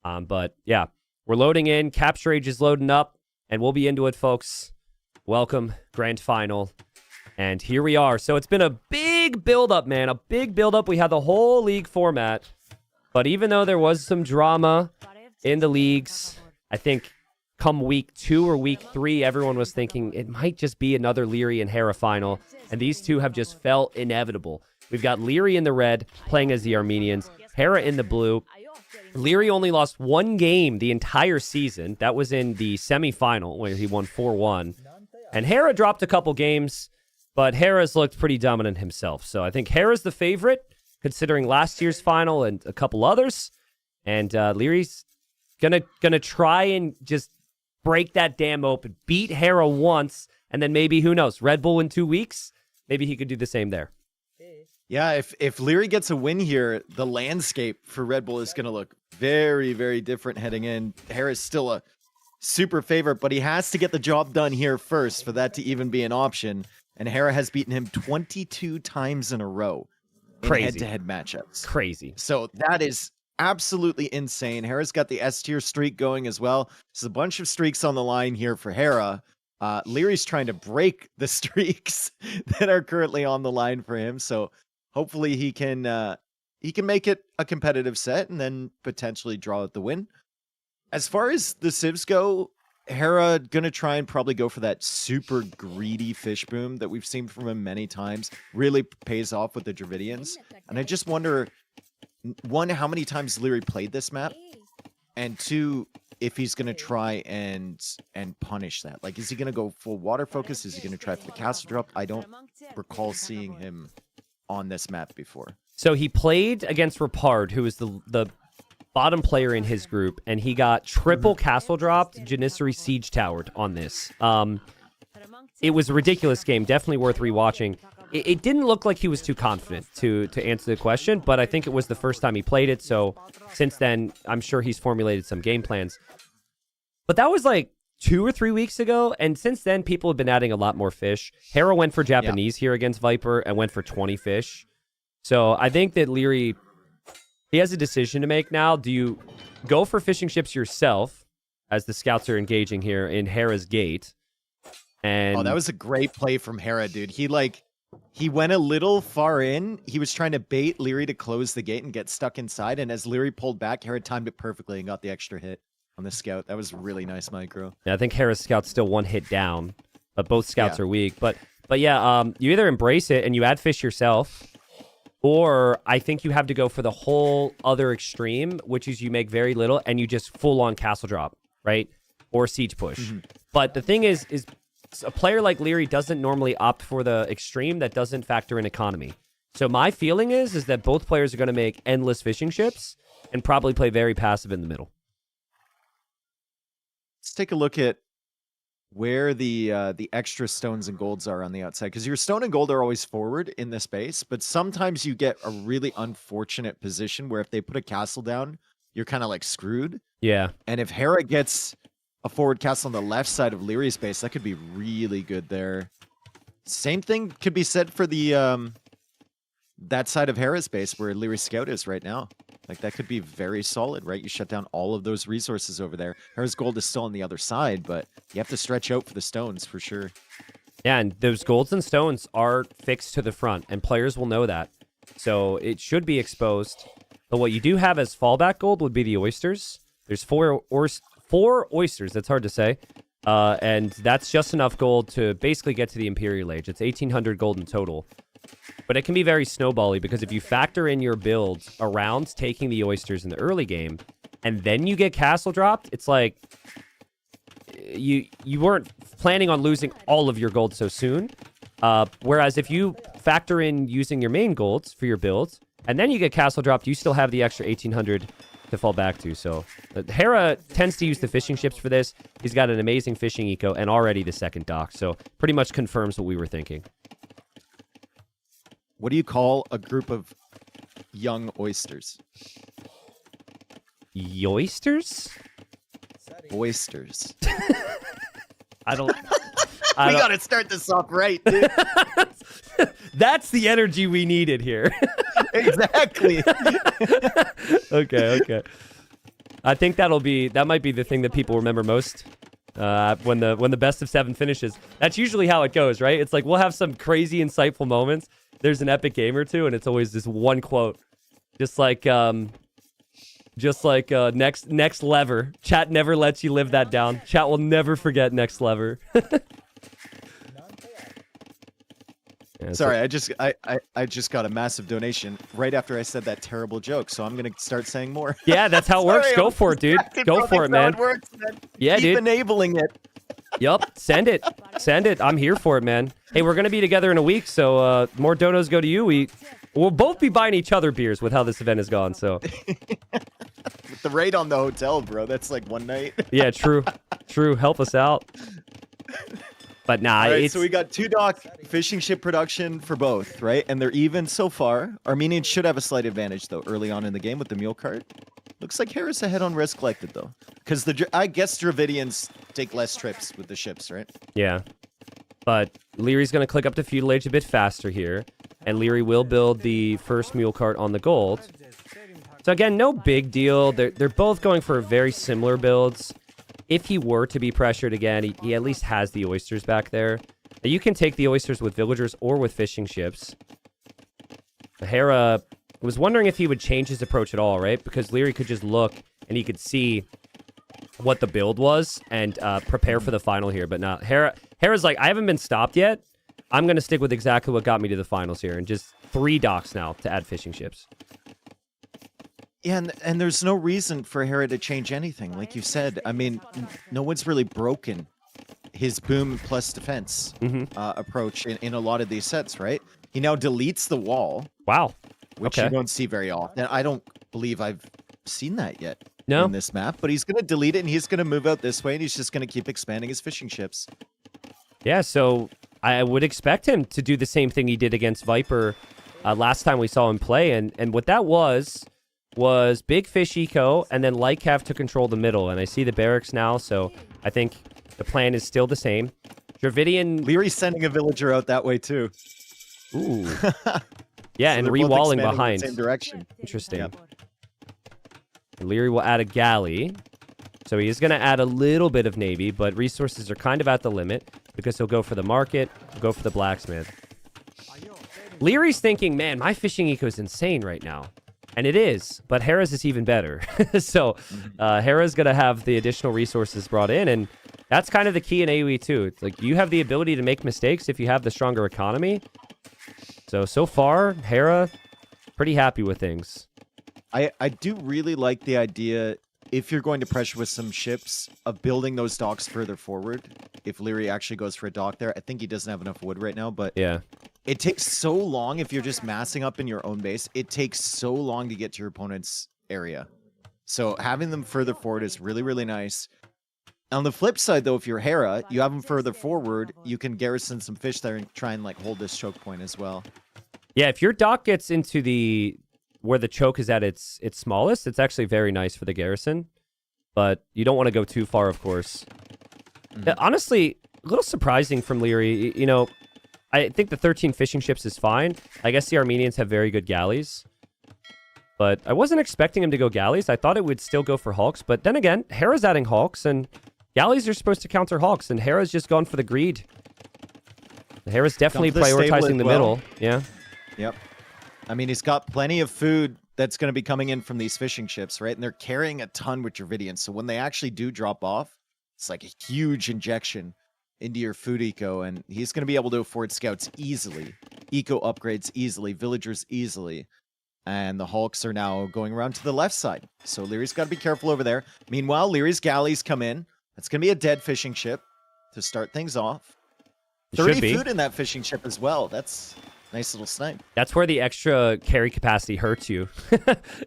But yeah, we're loading in. Capture Age is loading up, and we'll be into it, folks. Welcome, grand final. And here we are. So it's been a big build-up, man. A big build-up. We had the whole league format. But even though there was some drama in the leagues, I think come week 2 or week 3, everyone was thinking it might just be another Leary and Hera final. And these two have just felt inevitable. We've got Leary in the red playing as the Armenians, Hera in the blue. Leary only lost 1 game the entire season. That was in the semifinal where he won 4-1. And Hera dropped a couple games, but Hera's looked pretty dominant himself. So I think Hera's the favorite, considering last year's final and a couple others. And Leary's gonna try and just break that dam open, beat Hera once, and then maybe, who knows, Red Bull in 2 weeks? Maybe he could do the same there. Yeah, if Leary gets a win here, the landscape for Red Bull is going to look very, very different heading in. Hera's still a super favorite, but he has to get the job done here first for that to even be an option. And Hera has beaten him 22 times in a row in head-to-head matchups. Crazy. So that is absolutely insane. Hera's got the S-tier streak going as well. There's a bunch of streaks on the line here for Hera. Leary's trying to break the streaks that are currently on the line for him. So hopefully he can make it a competitive set and then potentially draw out the win. As far as the civs go, Hera gonna try and probably go for that super greedy fish boom that we've seen from him many times. Really pays off with the Dravidians. And I just wonder, one, how many times Leary played this map? And two, if he's gonna try and punish that. Like, is he gonna go full water focus? Is he gonna try for the castle drop? I don't recall seeing him on this map before. So he played against Rapard, who was the bottom player in his group, and he got triple castle dropped, Janissary siege towered on this. It was a ridiculous game, definitely worth rewatching. It didn't look like he was too confident to answer the question, but I think it was the first time he played it, so since then, I'm sure he's formulated some game plans. But that was like 2 or 3 weeks ago, and since then, people have been adding a lot more fish. Hera went for Japanese here against Viper and went for 20 fish. So I think that Leary, he has a decision to make now. Do you go for fishing ships yourself, as the scouts are engaging here in Hera's gate? And Oh, that was a great play from Hera, dude. He went a little far in. He was trying to bait Leary to close the gate and get stuck inside. And as Leary pulled back, Hera timed it perfectly and got the extra hit on the scout. That was really nice micro. Yeah, I think Hera's scout's still 1 hit down, but both scouts are weak. But yeah, you either embrace it and you add fish yourself, or I think you have to go for the whole other extreme, which is you make very little and you just full on castle drop, right? Or siege push. But the thing is a player like Leary doesn't normally opt for the extreme that doesn't factor in economy. So my feeling is that both players are going to make endless fishing ships and probably play very passive in the middle. Let's take a look at where the extra stones and golds are on the outside, because your stone and gold are always forward in this base, but sometimes you get a really unfortunate position where if they put a castle down, you're kind of like screwed. Yeah. And if Hera gets a forward castle on the left side of Leary's base, that could be really good there. Same thing could be said for the that side of Hera's base where Leary's scout is right now. Like, that could be very solid, right? You shut down all of those resources over there. Hera's gold is still on the other side, but you have to stretch out for the stones for sure. Yeah, and those golds and stones are fixed to the front, and players will know that. So it should be exposed. But what you do have as fallback gold would be the oysters. There's four oysters, that's hard to say. And that's just enough gold to basically get to the Imperial Age. It's 1,800 gold in total. But it can be very snowbally, because if you factor in your builds around taking the oysters in the early game, and then you get castle dropped, it's like you weren't planning on losing all of your gold so soon. Whereas if you factor in using your main golds for your builds, and then you get castle dropped, you still have the extra 1,800 to fall back to. So Hera tends to use the fishing ships for this. He's got an amazing fishing eco and already the second dock. So pretty much confirms what we were thinking. What do you call a group of young oysters? Yoysters? Oysters. I don't... We gotta start this off right, dude. That's the energy we needed here. Exactly. Okay. I think that might be the thing that people remember most when the best of 7 finishes. That's usually how it goes, right? It's like we'll have some crazy insightful moments. There's an epic game or two, and it's always this one quote, just like next lever. Chat never lets you live that down. Chat will never forget next lever. Yeah, Sorry, I just got a massive donation right after I said that terrible joke, so I'm gonna start saying more. Yeah, that's how it works. Sorry, Go I'm for it, dude. distracted, Go bro. for it, That's how man. it works, man. Yeah, Keep dude. enabling it. Yup, send it. I'm here for it, man. Hey, we're gonna be together in a week, so more donos go to you. We'll both be buying each other beers with how this event has gone. So With the rate on the hotel, bro, that's like one night. yeah, true. Help us out. But nah, All right, it's so we got 2 dock fishing ship production for both, right? And they're even so far. Armenians should have a slight advantage, though, early on in the game with the mule cart. Looks like Harris ahead on risk collected, though. Because I guess Dravidians take less trips with the ships, right? yeah. But Leary's gonna click up to feudal age a bit faster here, and Leary will build the first mule cart on the gold. So again, no big deal. They're both going for very similar builds. If he were to be pressured again, he at least has the oysters back there. Now, you can take the oysters with villagers or with fishing ships. Hera was wondering if he would change his approach at all, right? Because Leary could just look and he could see what the build was and prepare for the final here. But now Hera's like, I haven't been stopped yet. I'm going to stick with exactly what got me to the finals here, and just 3 docks now to add fishing ships. Yeah, and there's no reason for Hera to change anything. Like you said, I mean, no one's really broken his boom plus defense approach in a lot of these sets, right? He now deletes the wall, Wow. which Okay. you don't see very often. I don't believe I've seen that yet No. in this map, but he's going to delete it and he's going to move out this way and he's just going to keep expanding his fishing ships. Yeah, so I would expect him to do the same thing he did against Viper last time we saw him play. And what that was big fish eco and then Lycav to control the middle. And I see the barracks now, so I think the plan is still the same. Dravidian... Leary's sending a villager out that way too. Ooh. Yeah, So and they're both re-walling expanding in the behind. same direction. Interesting. Yep. Leary will add a galley. So he is going to add a little bit of navy, but resources are kind of at the limit because he'll go for the market, go for the blacksmith. Leary's thinking, man, my fishing eco is insane right now. And it is, but Hera's is even better. So Hera's going to have the additional resources brought in, and that's kind of the key in AoE too. It's like you have the ability to make mistakes if you have the stronger economy. So far, Hera, pretty happy with things. I do really like the idea, if you're going to pressure with some ships, of building those docks further forward. If Leary actually goes for a dock there, I think he doesn't have enough wood right now, but Yeah. it takes so long if you're just massing up in your own base. It takes so long to get to your opponent's area. So having them further forward is really, really nice. On the flip side, though, if you're Hera, you have them further forward, you can garrison some fish there and try and like hold this choke point as well. Yeah, if your dock gets into where the choke is at its smallest, it's actually very nice for the garrison. But you don't want to go too far, of course. Yeah, honestly, a little surprising from Leary. You know, I think the 13 fishing ships is fine. I guess the Armenians have very good galleys. But I wasn't expecting him to go galleys. I thought it would still go for hulks. But then again, Hera's adding hulks, and galleys are supposed to counter hulks, and Hera's just gone for the greed. Hera's definitely Dump the stable prioritizing as the well. middle. Yeah. Yep. I mean, he's got plenty of food that's going to be coming in from these fishing ships, right? And they're carrying a ton with Dravidians. So when they actually do drop off, it's like a huge injection into your food eco. And he's going to be able to afford scouts easily, eco upgrades easily, villagers easily. And the Hulks are now going around to the left side. So Leary's got to be careful over there. Meanwhile, Leary's galleys come in. That's going to be a dead fishing ship to start things off. It should 30 be. food in that fishing ship as well. That's a nice little snipe. That's where the extra carry capacity hurts you.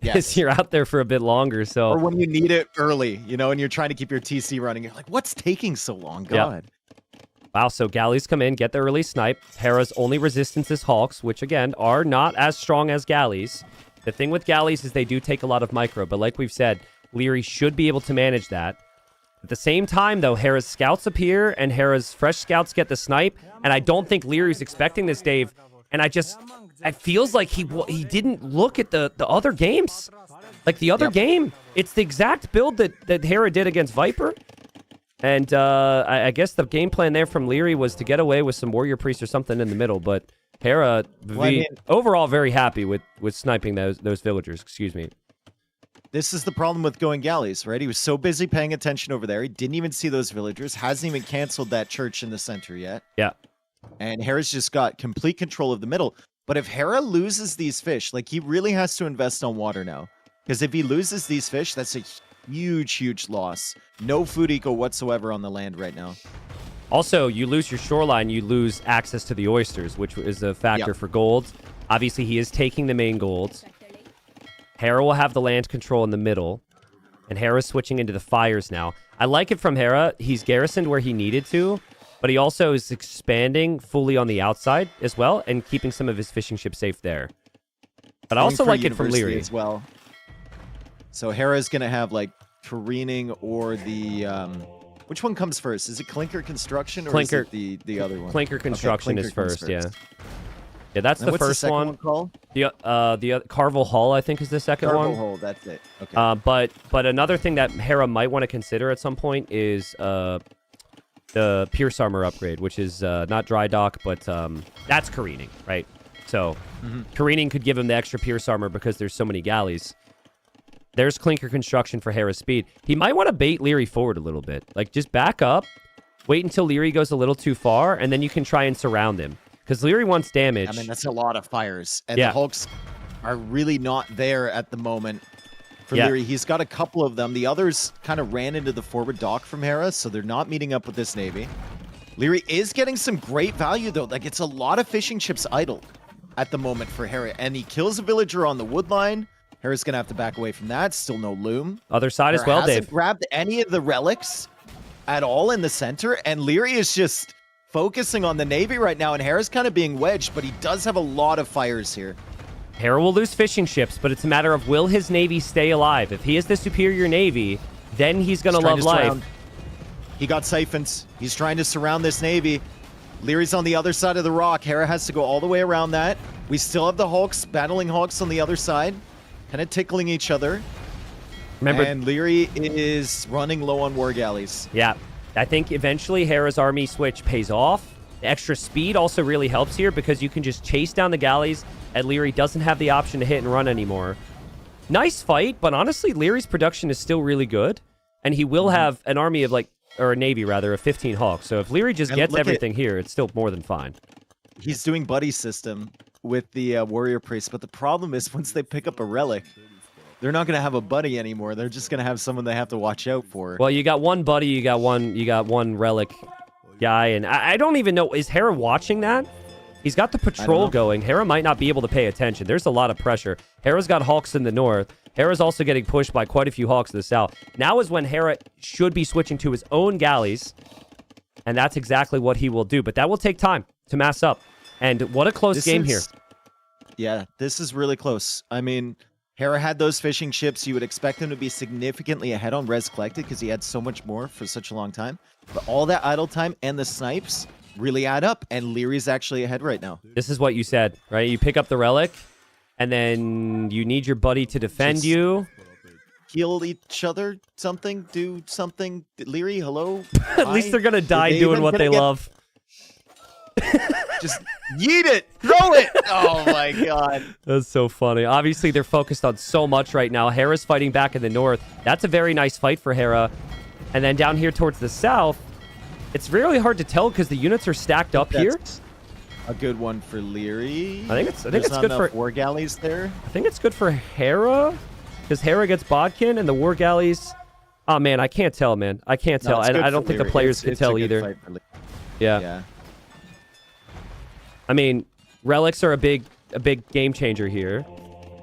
Yes. Is you're out there for a bit longer. So Or when you need it early, you know, and you're trying to keep your TC running. You're like, what's taking so long? God. wow, so galleys come in, get the early snipe. Hera's only resistance is hulks, which again are not as strong as galleys. The thing with galleys is they do take a lot of micro, but like we've said, Leary should be able to manage that. At the same time, though, Hera's scouts appear and Hera's fresh scouts get the snipe, and I don't think Leary's expecting this, Dave. And it feels like he didn't look at the other games. Like the other game, it's the exact build that Hera did against Viper. And I guess the game plan there from Leary was to get away with some Warrior Priest or something in the middle. But Hera, overall, very happy with sniping those villagers. Excuse me. This is the problem with going galleys, right? He was so busy paying attention over there. He didn't even see those villagers. Hasn't even canceled that church in the center yet. Yeah. And Hera's just got complete control of the middle. But if Hera loses these fish, like he really has to invest on water now. Because if he loses these fish, that's a huge, huge loss. No food eco whatsoever on the land right now. Also, you lose your shoreline, you lose access to the oysters, which is a factor for gold. Obviously, he is taking the main gold. Hera will have the land control in the middle. And Hera's switching into the fires now. I like it from Hera. He's garrisoned where he needed to. But he also is expanding fully on the outside as well and keeping some of his fishing ships safe there. But I also like it from University Leary. as well. So Hera's going to have like careening or the... which one comes first? Is it Clinker Construction or Clinker- is it the other one? Clinker Construction Clinker is comes first, yeah. Yeah, that's And the what's first second one. called? The Carvel Hall, I think, is the second Carvel one. Hole, that's it. Okay. But another thing that Hera might want to consider at some point is the Pierce Armor upgrade, which is not Dry Dock, but that's careening, right? So careening could give him the extra Pierce Armor because there's so many galleys. There's clinker construction for Hera's speed. He might want to bait Leary forward a little bit. Like, just back up, wait until Leary goes a little too far, and then you can try and surround him. Because Leary wants damage. I mean, that's a lot of fires. And Yeah. the Hulks are really not there at the moment for Yeah. Leary. He's got a couple of them. The others kind of ran into the forward dock from Hera, so they're not meeting up with this Navy. Leary is getting some great value, though. Like, it's a lot of fishing ships idled at the moment for Hera. And he kills a villager on the wood line. Hera's going to have to back away from that. Still no loom. Other side as Hera well, hasn't Dave. grabbed any of the relics at all in the center. And Leary is just focusing on the Navy right now. And Hera's kind of being wedged, but he does have a lot of fires here. Hera will lose fishing ships, but it's a matter of will his Navy stay alive? If he is the superior Navy, then he's going to love life. Surround. He got siphons. He's trying to surround this Navy. Leary's on the other side of the rock. Hera has to go all the way around that. We still have the Hulks, battling Hulks on the other side, kind of tickling each other. Remember, And Leary is running low on war galleys. yeah, I think eventually Hera's army switch pays off. The extra speed also really helps here because you can just chase down the galleys, and Leary doesn't have the option to hit and run anymore. Nice fight, but honestly, Leary's production is still really good, and he will have an army of or a Navy rather, of 15 Hawks. So if Leary just And gets look at- everything here, it's still more than fine. He's doing buddy system with the warrior priest, but the problem is once they pick up a relic, they're not going to have a buddy anymore. They're just going to have someone they have to watch out for. Well, you got one buddy, you got one relic guy, and I don't even know, is Hera watching that? He's got the patrol know. going. Hera might not be able to pay attention. There's a lot of pressure. Hera's got Hawks in the north. Hera's also getting pushed by quite a few Hawks in the south. Now is when Hera should be switching to his own galleys, and that's exactly what he will do. But that will take time to mass up. And what a close game here. Yeah, this is really close. I mean, Hera had those fishing ships. You would expect him to be significantly ahead on res collected because he had so much more for such a long time. But all that idle time and the snipes really add up, and Leary's actually ahead right now. This is what you said, right? You pick up the relic, and then you need your buddy to defend Just- you. Heal each other, something, do something. Leary, hello? At least they're going to die doing what they love. Just yeet it, throw it. Oh my god. That's so funny. Obviously, they're focused on so much right now. Hera's fighting back in the north. That's a very nice fight for Hera. And then down here towards the south, it's really hard to tell because the units are stacked up here. That's a good one for Leary. I think it's There's not good enough for- war galleys there. I think it's good for Hera because Hera gets Bodkin and the war galleys. Oh, man, I can't tell, man. I can't tell. No, it's good I don't for think the Leary. players It's- could it's a tell good either. fight for Leary. Yeah. Yeah. I mean, relics are a big game changer here.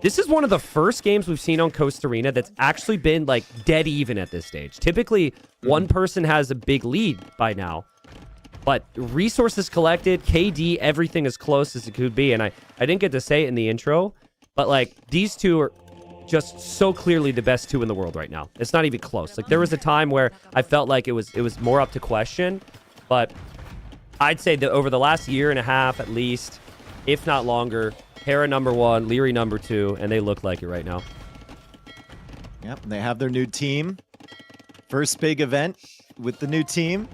This is one of the first games we've seen on Coast Arena that's actually been like dead even at this stage. Typically, one person has a big lead by now. But resources collected, KD, everything as close as it could be. And I didn't get to say it in the intro, but like these two are just so clearly the best two in the world right now. It's not even close. Like there was a time where I felt like it was more up to question, but I'd say that over the last year and a half at least, if not longer, Hera #1, Leary #2, and they look like it right now. Yep, and they have their new team. First big event with the new team.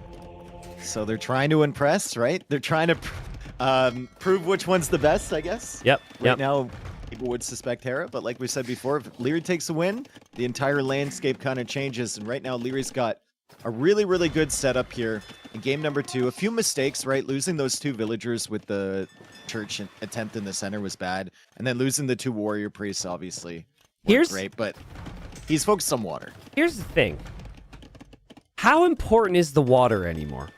So they're trying to impress, right? They're trying to prove which one's the best, I guess. Yep. Right now, people would suspect Hera, but like we said before, if Leary takes a win, the entire landscape kind of changes. And right now, Leary's got a really, really good setup here in game #2. A few mistakes, right? Losing those 2 villagers with the church attempt in the center was bad. And then losing the 2 warrior priests, obviously, Here's- great. But he's focused on water. Here's the thing. How important is the water anymore?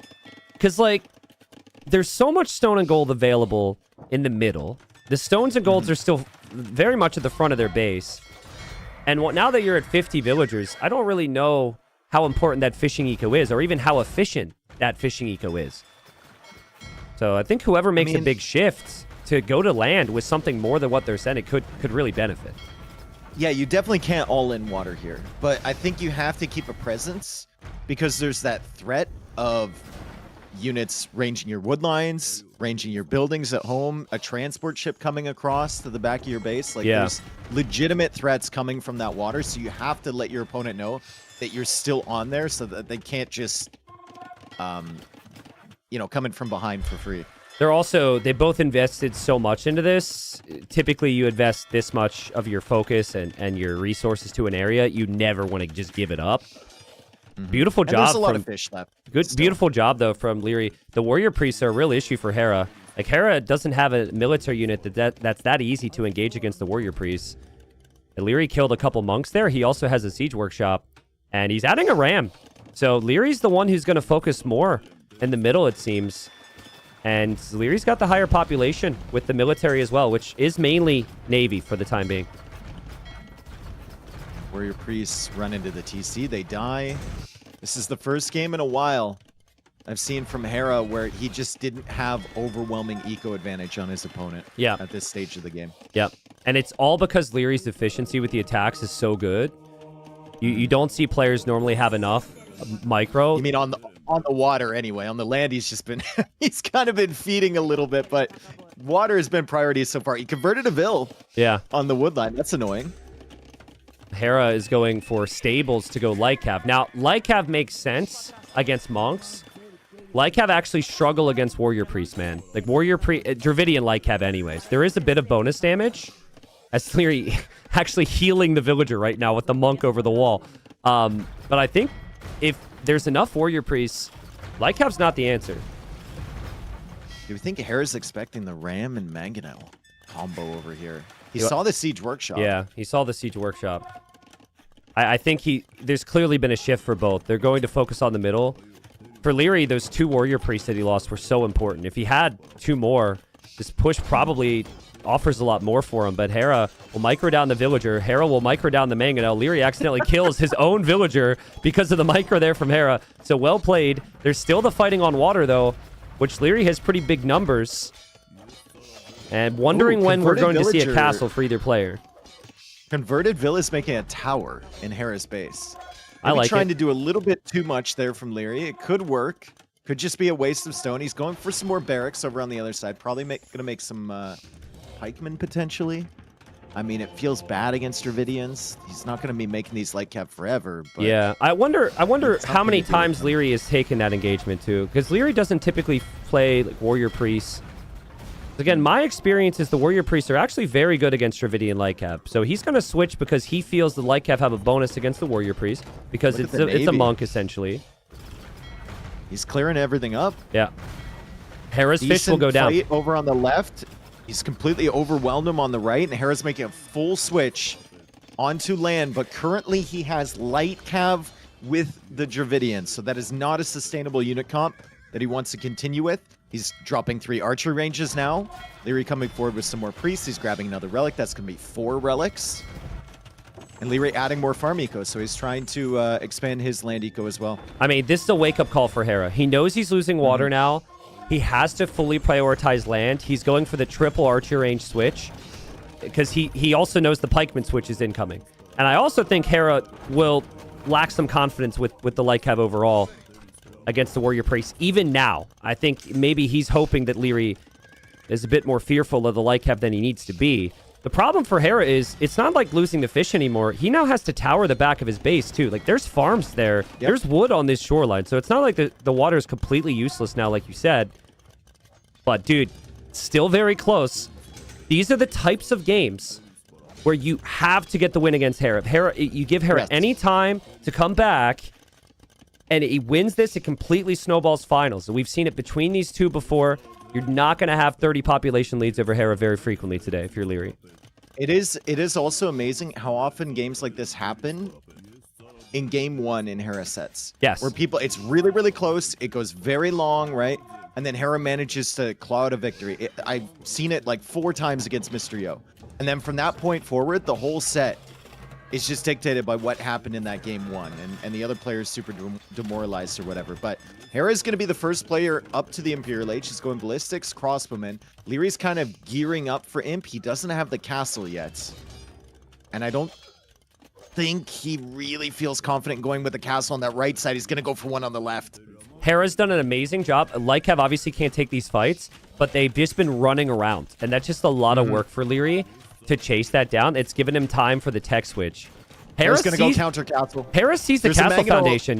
Because, like, there's so much stone and gold available in the middle. The stones and golds are still very much at the front of their base. And now that you're at 50 villagers, I don't really know how important that fishing eco is, or even how efficient that fishing eco is. So I think whoever makes a mean- big shift to go to land with something more than what they're sending could really benefit. Yeah, you definitely can't all in water here, but I think you have to keep a presence because there's that threat of units ranging your wood lines, ranging your buildings at home, a transport ship coming across to the back of your base. Like Yeah. there's legitimate threats coming from that water, so you have to let your opponent know that you're still on there so that they can't just come in from behind for free. They both invested so much into this. Typically, you invest this much of your focus and your resources to an area. You never want to just give it up. Beautiful And job. there's a lot from, of fish left. Good, still. beautiful job, though, from Leary. The warrior priests are a real issue for Hera. Like, Hera doesn't have a military unit that's that easy to engage against the warrior priests. And Leary killed a couple monks there. He also has a siege workshop, and he's adding a ram. So Leary's the one who's going to focus more in the middle, it seems. And Leary's got the higher population with the military as well, which is mainly Navy for the time being. Warrior priests run into the TC. They die. This is the first game in a while I've seen from Hera where he just didn't have overwhelming eco advantage on his opponent at this stage of the game. Yep. And it's all because Leary's efficiency with the attacks is so good. You don't see players normally have enough micro. You mean on the water anyway? On the land, he's just been he's kind of been feeding a little bit, but water has been priority so far. He converted a Vil on the woodline. That's annoying. Hera is going for stables to go Lycav. Now, Lycav makes sense against monks. Lycav actually struggle against warrior priests, man. Like warrior Dravidian Lycav anyways. There is a bit of bonus damage as Leary actually healing the villager right now with the monk over the wall. But I think if there's enough warrior priests, Lycav's not the answer. Do you think Hera's expecting the Ram and Mangonel combo over here? He saw the Siege Workshop. Yeah, he saw the Siege Workshop. I think there's clearly been a shift for both. They're going to focus on the middle. For Leary, those 2 warrior priests that he lost were so important. If he had 2 more, this push probably offers a lot more for him. But Hera will micro down the villager. Hera will micro down the Mangonel. Leary accidentally kills his own villager because of the micro there from Hera. So well played. There's still the fighting on water, though, which Leary has pretty big numbers. And wondering when we're going to see a castle for either player. Converted Vil is making a tower in Hera's base. I like trying it. to do a little bit too much there from Leary. It could work. Could just be a waste of stone. He's going for some more barracks over on the other side. Probably going to make some pikemen potentially. I mean, it feels bad against Dravidians. He's not going to be making these Lycav forever. But yeah, I wonder how many times Leary has taken that engagement too, because Leary doesn't typically play like warrior priests. Again, my experience is the warrior priests are actually very good against Dravidian Lycav. So he's going to switch because he feels the Lycav have a bonus against the warrior priest because it's a monk essentially. He's clearing everything up. Yeah. Hera's fish will go down. Fight over on the left. He's completely overwhelmed him on the right, and Hera's making a full switch onto land, but currently he has light cav with the Dravidians, so that is not a sustainable unit comp that he wants to continue with. He's dropping 3 archery ranges now. Leary coming forward with some more priests. He's grabbing another relic. That's going to be 4 relics. And Leary adding more farm eco, so he's trying to expand his land eco as well. I mean, this is a wake-up call for Hera. He knows he's losing water now. He has to fully prioritize land. He's going for the triple archer range switch because he also knows the pikeman switch is incoming. And I also think Hera will lack some confidence with the Lycav overall against the warrior priest. Even now, I think maybe he's hoping that Leary is a bit more fearful of the Lycav than he needs to be. The problem for Hera is it's not like losing the fish anymore. He now has to tower the back of his base too. Like there's farms there. Yep. There's wood on this shoreline. So it's not like the water is completely useless now, like you said. But dude, still very close. These are the types of games where you have to get the win against Hera. You give Hera any time to come back, and he wins this, it completely snowballs finals. So we've seen it between these two before. You're not going to have 30 population leads over Hera very frequently today if you're Leary. It is also amazing how often games like this happen in game 1 in Hera sets. Yes. Where it's really, really close. It goes very long, right? And then Hera manages to claw out a victory. I've seen it like 4 times against Mr. Yo. And then from that point forward, the whole set is just dictated by what happened in that game 1. And the other player is super demoralized or whatever. But Hera is going to be the first player up to the Imperial Age. He's going ballistics, crossbowman. Leary's kind of gearing up for Imp. He doesn't have the castle yet. And I don't think he really feels confident going with the castle on that right side. He's going to go for one on the left. Hera's done an amazing job. Lycav obviously can't take these fights, but they've just been running around. And that's just a lot of work for Leary to chase that down. It's given him time for the tech switch. Hera's going to go counter castle. Hera sees the castle foundation,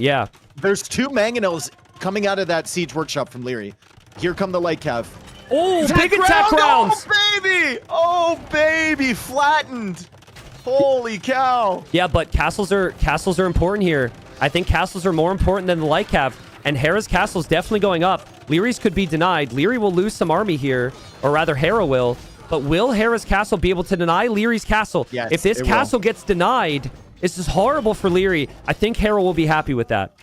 There's 2 Mangonels coming out of that siege workshop from Leary. Here come the Lycav. Oh, big attack rounds. Oh baby, flattened. Holy cow. Yeah, but castles are important here. I think castles are more important than the light cav. And Hera's castle is definitely going up. Leary's could be denied. Leary will lose some army here, or rather Hera will. But will Hera's castle be able to deny Leary's castle? Yes, if this it castle will. gets denied, this is horrible for Leary. I think Hera will be happy with that.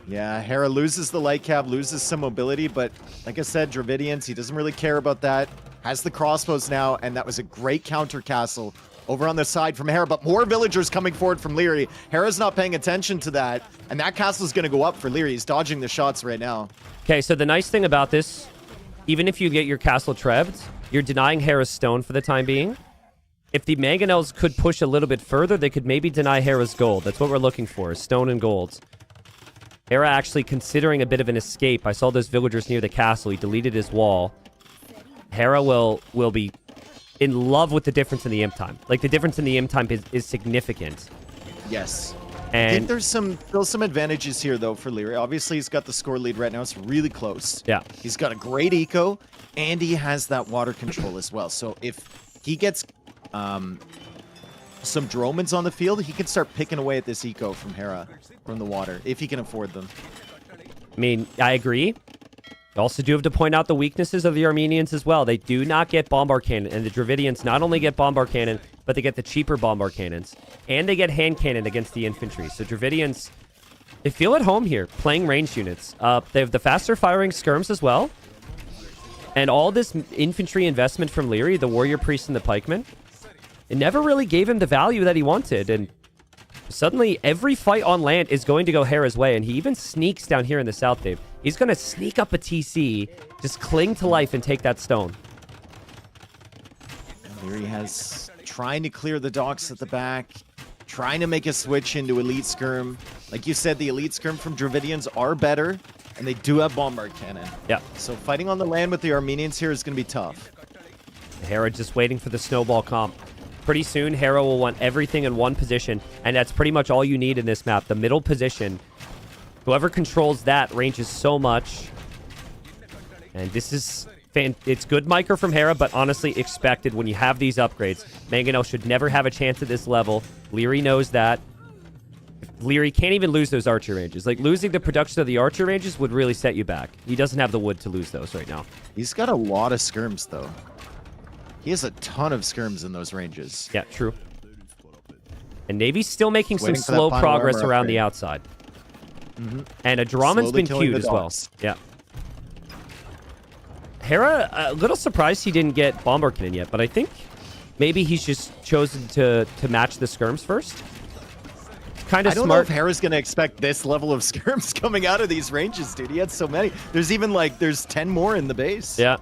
Yeah, Hera loses the light cab, loses some mobility, but like I said, Dravidians, he doesn't really care about that. Has the crossbows now, and that was a great counter castle over on the side from Hera, but more villagers coming forward from Leary. Hera's not paying attention to that, and that castle's going to go up for Leary. He's dodging the shots right now. Okay, so the nice thing about this, even if you get your castle trebbed, you're denying Hera's stone for the time being. If the Mangonels could push a little bit further, they could maybe deny Hera's gold. That's what we're looking for, is stone and gold. Hera actually considering a bit of an escape. I saw those villagers near the castle. He deleted his wall. Hera will be in love with the difference in the imp time. Like, the difference in the imp time is significant. Yes. I think And there's still some advantages here, though, for Leary. Obviously, he's got the score lead right now. It's really close. yeah, He's got a great eco, and he has that water control as well. So if he gets some Dromans on the field, he can start picking away at this eco from Hera, from the water, if he can afford them. I mean, I agree. You also do have to point out the weaknesses of the Armenians as well. They do not get bombard cannon, and the Dravidians not only get bombard cannon, but they get the cheaper bombard cannons, and they get hand cannon against the infantry. So Dravidians, they feel at home here, playing ranged units. They have the faster firing skirms as well, and all this infantry investment from Leary, the warrior priest and the pikemen, it never really gave him the value that he wanted, and suddenly every fight on land is going to go Hera's way, and he even sneaks down here in the south, Dave. He's going to sneak up a TC, just cling to life and take that stone. Leary has trying to clear the docks at the back, trying to make a switch into elite skirm. Like you said, the elite skirm from Dravidians are better, and they do have bombard cannon. Yeah. So fighting on the land with the Armenians here is going to be tough. Hera just waiting for the snowball comp. Pretty soon, Hera will want everything in one position, and that's pretty much all you need in this map. The middle position. Whoever controls that ranges so much. And this is... It's good micro from Hera, but honestly expected when you have these upgrades. Mangonel should never have a chance at this level. Leary knows that. Leary can't even lose those archer ranges. Like, losing the production of the archer ranges would really set you back. He doesn't have the wood to lose those right now. He's got a lot of skirms, though. He has a ton of skirms in those ranges. Yeah, true. And Navy's still making some Waiting for that slow final progress armor around the upgrade. outside. And a Draman's Slowly been killing queued the as well. dogs. Yeah. Hera, a little surprised he didn't get Bombard Cannon yet, but I think maybe he's just chosen to match the skirms first. Kind of I don't know smart. if Hera's going to expect this level of skirms coming out of these ranges, dude. He had so many. There's even, like, there's 10 more in the base. Yeah.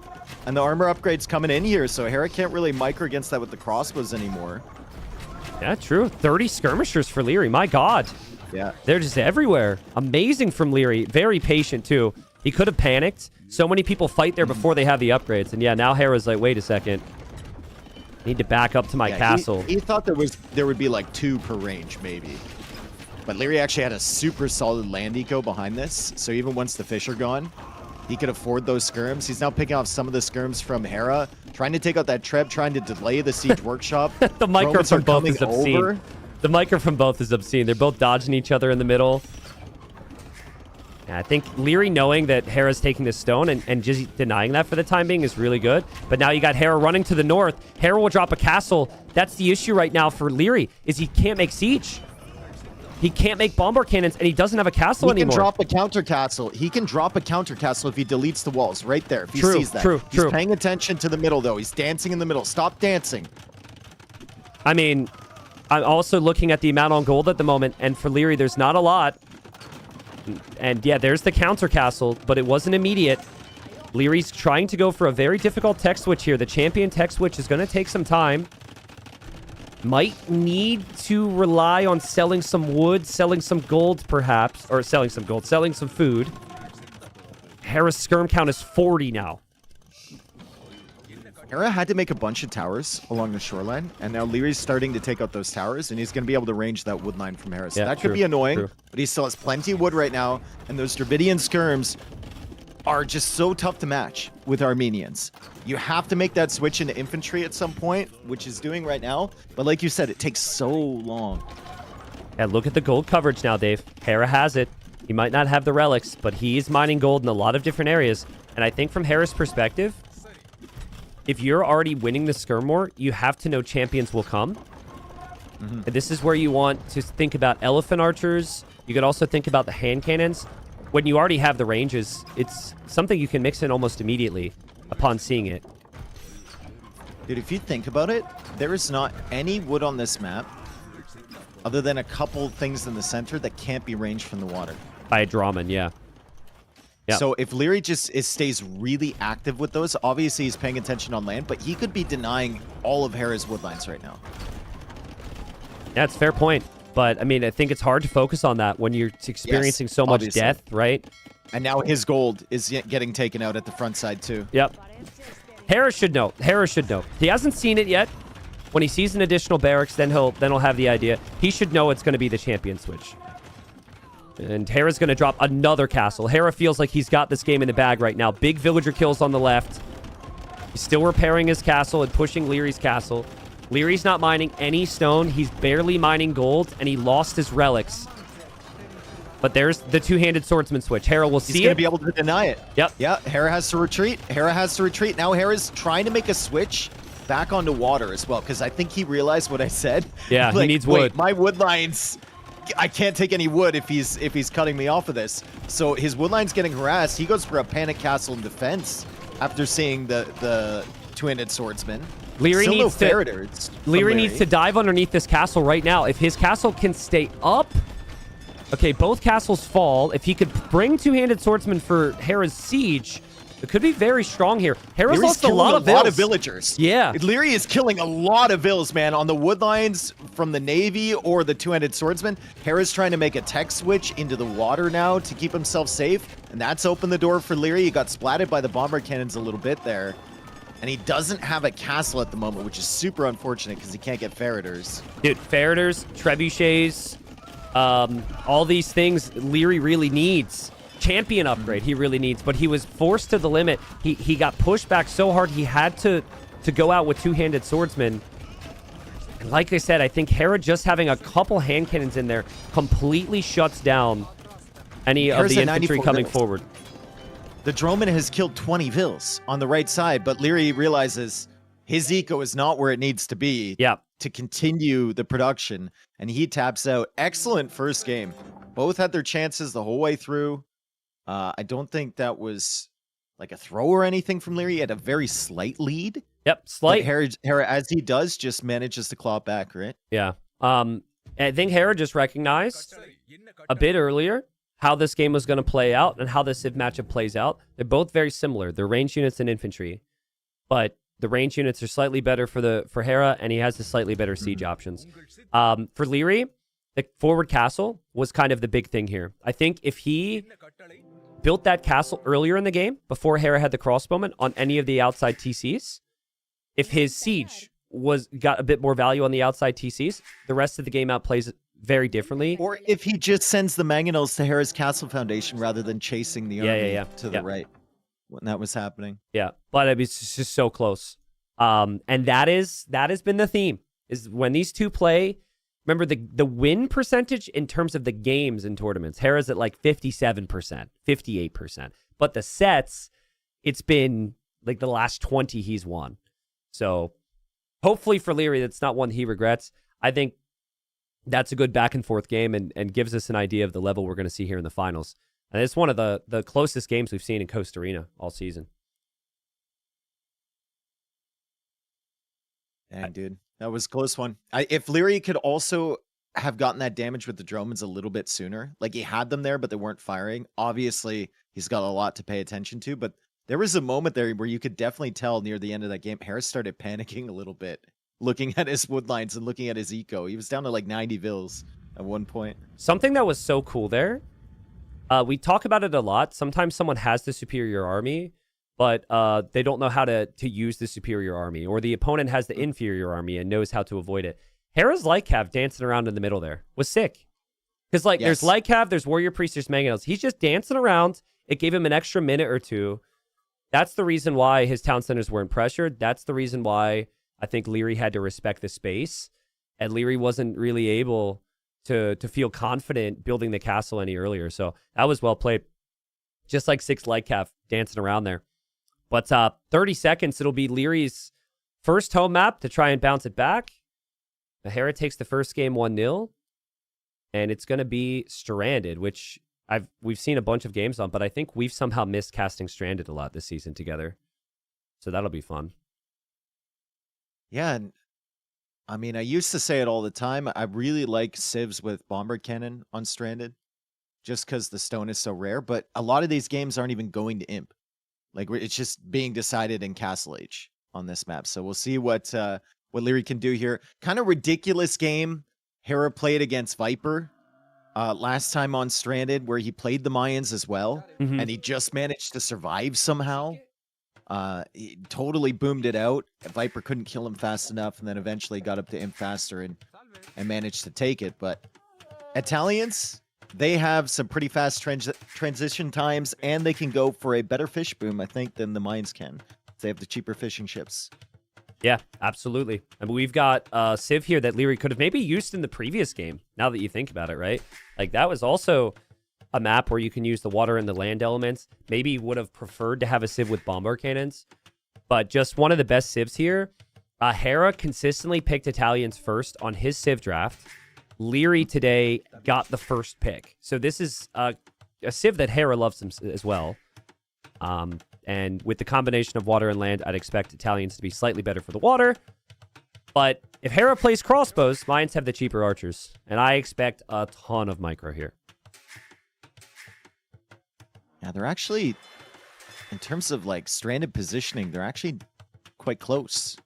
And the armor upgrade's coming in here, so Hera can't really micro against that with the crossbows anymore. Yeah, true. 30 skirmishers for Leary. My God. Yeah. They're just everywhere. Amazing from Leary. Very patient, too. He could have panicked. So many people fight there before they have the upgrades. And yeah, now Hera's like, wait a second. I need to back up to my Yeah, castle. He thought there would be like 2 per range, maybe. But Leary actually had a super solid land eco behind this, so even once the fish are gone, he could afford those skirms. He's now picking off some of the skirms from Hera, trying to take out that Treb, trying to delay the siege workshop. The micro Romans from are both coming is obscene. over. The micro from both is obscene. They're both dodging each other in the middle. Yeah, I think Leary knowing that Hera's taking the stone and just denying that for the time being is really good. But now you got Hera running to the north. Hera will drop a castle. That's the issue right now for Leary, is he can't make siege. He can't make bombard cannons, and he doesn't have a castle He can anymore. drop a counter castle. He can drop a counter castle if he deletes the walls right there. If he True, sees that. true, He's true. paying attention to the middle, though. He's dancing in the middle. Stop dancing. I mean, I'm also looking at the amount on gold at the moment, and for Leary, there's not a lot. And yeah, there's the counter castle, but it wasn't immediate. Leary's trying to go for a very difficult tech switch here. The champion tech switch is going to take some time. Might need to rely on selling some wood, selling some gold, perhaps. Or selling some gold, selling some food. Hera's skirm count is 40 now. Hera had to make a bunch of towers along the shoreline, and now Leary's starting to take out those towers, and he's going to be able to range that wood line from Hera. So Yeah, that true, could be annoying, true. but he still has plenty of wood right now, and those Dravidian skirms are just so tough to match with Armenians. You have to make that switch into infantry at some point, which is doing right now. But like you said, it takes so long. And look at the gold coverage now, Dave. Hera has it. He might not have the relics, but he is mining gold in a lot of different areas. And I think from Hera's perspective, if you're already winning the Skirm War, you have to know champions will come. And this is where you want to think about elephant archers. You could also think about the hand cannons. When you already have the ranges, it's something you can mix in almost immediately upon seeing it. Dude, if you think about it, there is not any wood on this map other than a couple things in the center that can't be ranged from the water. By a Draman, yeah. Yep. So if Leary just stays really active with those, obviously he's paying attention on land, but he could be denying all of Hera's woodlines right now. Yeah, it's a fair point. But, I mean, I think it's hard to focus on that when you're experiencing so much obviously. death, right? And now his gold is getting taken out at the front side too. Yep. Hera should know. Hera should know. He hasn't seen it yet. When he sees an additional barracks, then he'll have the idea. He should know it's going to be the champion switch. And Hera's going to drop another castle. Hera feels like he's got this game in the bag right now. Big villager kills on the left. He's still repairing his castle and pushing Leary's castle. Leary's not mining any stone. He's barely mining gold, and he lost his relics. But there's the two-handed swordsman switch. Hera will see He's going to be able to deny it. Yep. Yeah, Hera has to retreat. Hera has to retreat. Now Hera's trying to make a switch back onto water as well, because I think he realized what I said. Yeah, he needs wood. Wait, my wood lines, I can't take any wood if he's cutting me off of this. So his wood line's getting harassed. He goes for a panic castle in defense after seeing the two-handed swordsman. Leary Still needs no to Feriders from Leary needs to dive underneath this castle right now. If his castle can stay up, okay, both castles fall. If he could bring two-handed swordsman for Hera's siege, it could be very strong here. Hera's Leary's lost a killing lot of villagers. Yeah. Leary is killing a lot of vills, man, on the wood lines from the Navy or the two-handed swordsman. Hera's trying to make a tech switch into the water now to keep himself safe, and that's opened the door for Leary. He got splatted by the bomber cannons a little bit there. And he doesn't have a castle at the moment, which is super unfortunate because he can't get Feriders. Dude, Feriders, trebuchets, all these things Leary really needs. Champion upgrade he really needs, but he was forced to the limit. He got pushed back so hard he had to go out with two-handed swordsman. And like I said, I think Hera just having a couple hand cannons in there completely shuts down any Hera's of the at infantry 94 coming vills. forward. The Droman has killed 20 vills on the right side, but Leary realizes his eco is not where it needs to be Yeah. to continue the production, and he taps out. Excellent first game. Both had their chances the whole way through. I don't think that was like a throw or anything from Leary. He had a very slight lead. Yep, But slight. Hera, as he does, just manages to claw it back, right? Yeah. I think Hera just recognized a bit earlier how this game was going to play out and how this Civ matchup plays out. They're both very similar. They're range units and infantry, but the range units are slightly better for Hera, and he has the slightly better siege options. For Leary, the forward castle was kind of the big thing here. I think if he built that castle earlier in the game, before Hera had the crossbowman on any of the outside TCs, if his siege got a bit more value on the outside TCs, the rest of the game outplays it very differently. Or if he just sends the Mangonels to Hera's castle foundation rather than chasing the army to the right when that was happening. Yeah, but it's just so close. And that has been the theme, is when these two play. Remember the win percentage in terms of the games in tournaments. Hera's at like 57%, 58%. But the sets, it's been like the last 20 he's won. So hopefully for Leary, that's not one he regrets. I think that's a good back and forth game and gives us an idea of the level we're going to see here in the finals. And it's one of the closest games we've seen in Costa Arena all season. Dang, dude. That was a close one. If Leary could also have gotten that damage with the Dromans a little bit sooner, like he had them there, but they weren't firing. Obviously, he's got a lot to pay attention to, but there was a moment there where you could definitely tell near the end of that game, Harris started panicking a little bit, looking at his woodlines and looking at his eco. He was down to like 90 vills at one point. Something that was so cool there, we talk about it a lot. Sometimes someone has the superior army, but they don't know how to use the superior army, or the opponent has the inferior army and knows how to avoid it. Hera's Lycav dancing around in the middle there was sick. Because, like, there's Lycav, there's Warrior Priest, there's Mangonels. He's just dancing around It gave him an extra minute or two. That's the reason why his town centers weren't pressured. That's the reason why I think Leary had to respect the space. And Leary wasn't really able to feel confident building the castle any earlier. So that was well played. Just like 6 Lightcalf dancing around there. But 30 seconds, it'll be Leary's first home map to try and bounce it back. Hera takes the first game 1-0. And it's going to be Stranded, which we've seen a bunch of games on, but I think we've somehow missed casting Stranded a lot this season together. So that'll be fun. Yeah, and I mean, I used to say it all the time. I really like civs with bomber cannon on Stranded, just because the stone is so rare. But a lot of these games aren't even going to imp. Like it's just being decided in Castle Age on this map. So we'll see what Leary can do here. Kind of ridiculous game. Hera played against Viper last time on Stranded, where he played the Mayans as well, and he just managed to survive somehow. He totally boomed it out. Viper couldn't kill him fast enough, and then eventually got up to imp faster and managed to take it. But Italians, they have some pretty fast transition times, and they can go for a better fish boom, I think, than the Mayans can. They have the cheaper fishing ships. Yeah, absolutely. I mean, we've got Civ here that Leary could have maybe used in the previous game, now that you think about it, right? Like, that was also a map where you can use the water and the land elements. Maybe would have preferred to have a Civ with bomber cannons, but just one of the best Civs here. Hera consistently picked Italians first on his Civ draft. Leary today got the first pick. So this is a Civ that Hera loves as well. And with the combination of water and land, I'd expect Italians to be slightly better for the water. But if Hera plays crossbows, Mayans have the cheaper archers. And I expect a ton of micro here. Yeah, they're actually, in terms of like stranded positioning, they're actually quite close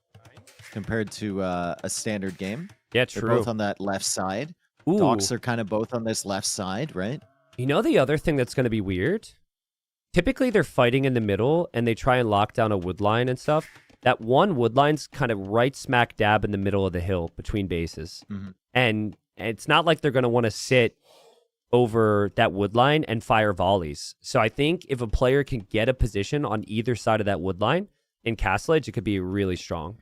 compared to a standard game. Yeah, They're true. both on that left side. Ooh. Docks are kind of both on this left side, right? You know the other thing that's going to be weird? Typically, they're fighting in the middle, and they try and lock down a wood line and stuff. That one wood line's kind of right smack dab in the middle of the hill between bases. And it's not like they're going to want to sit over that wood line and fire volleys. So I think if a player can get a position on either side of that wood line in Castle Age, it could be really strong.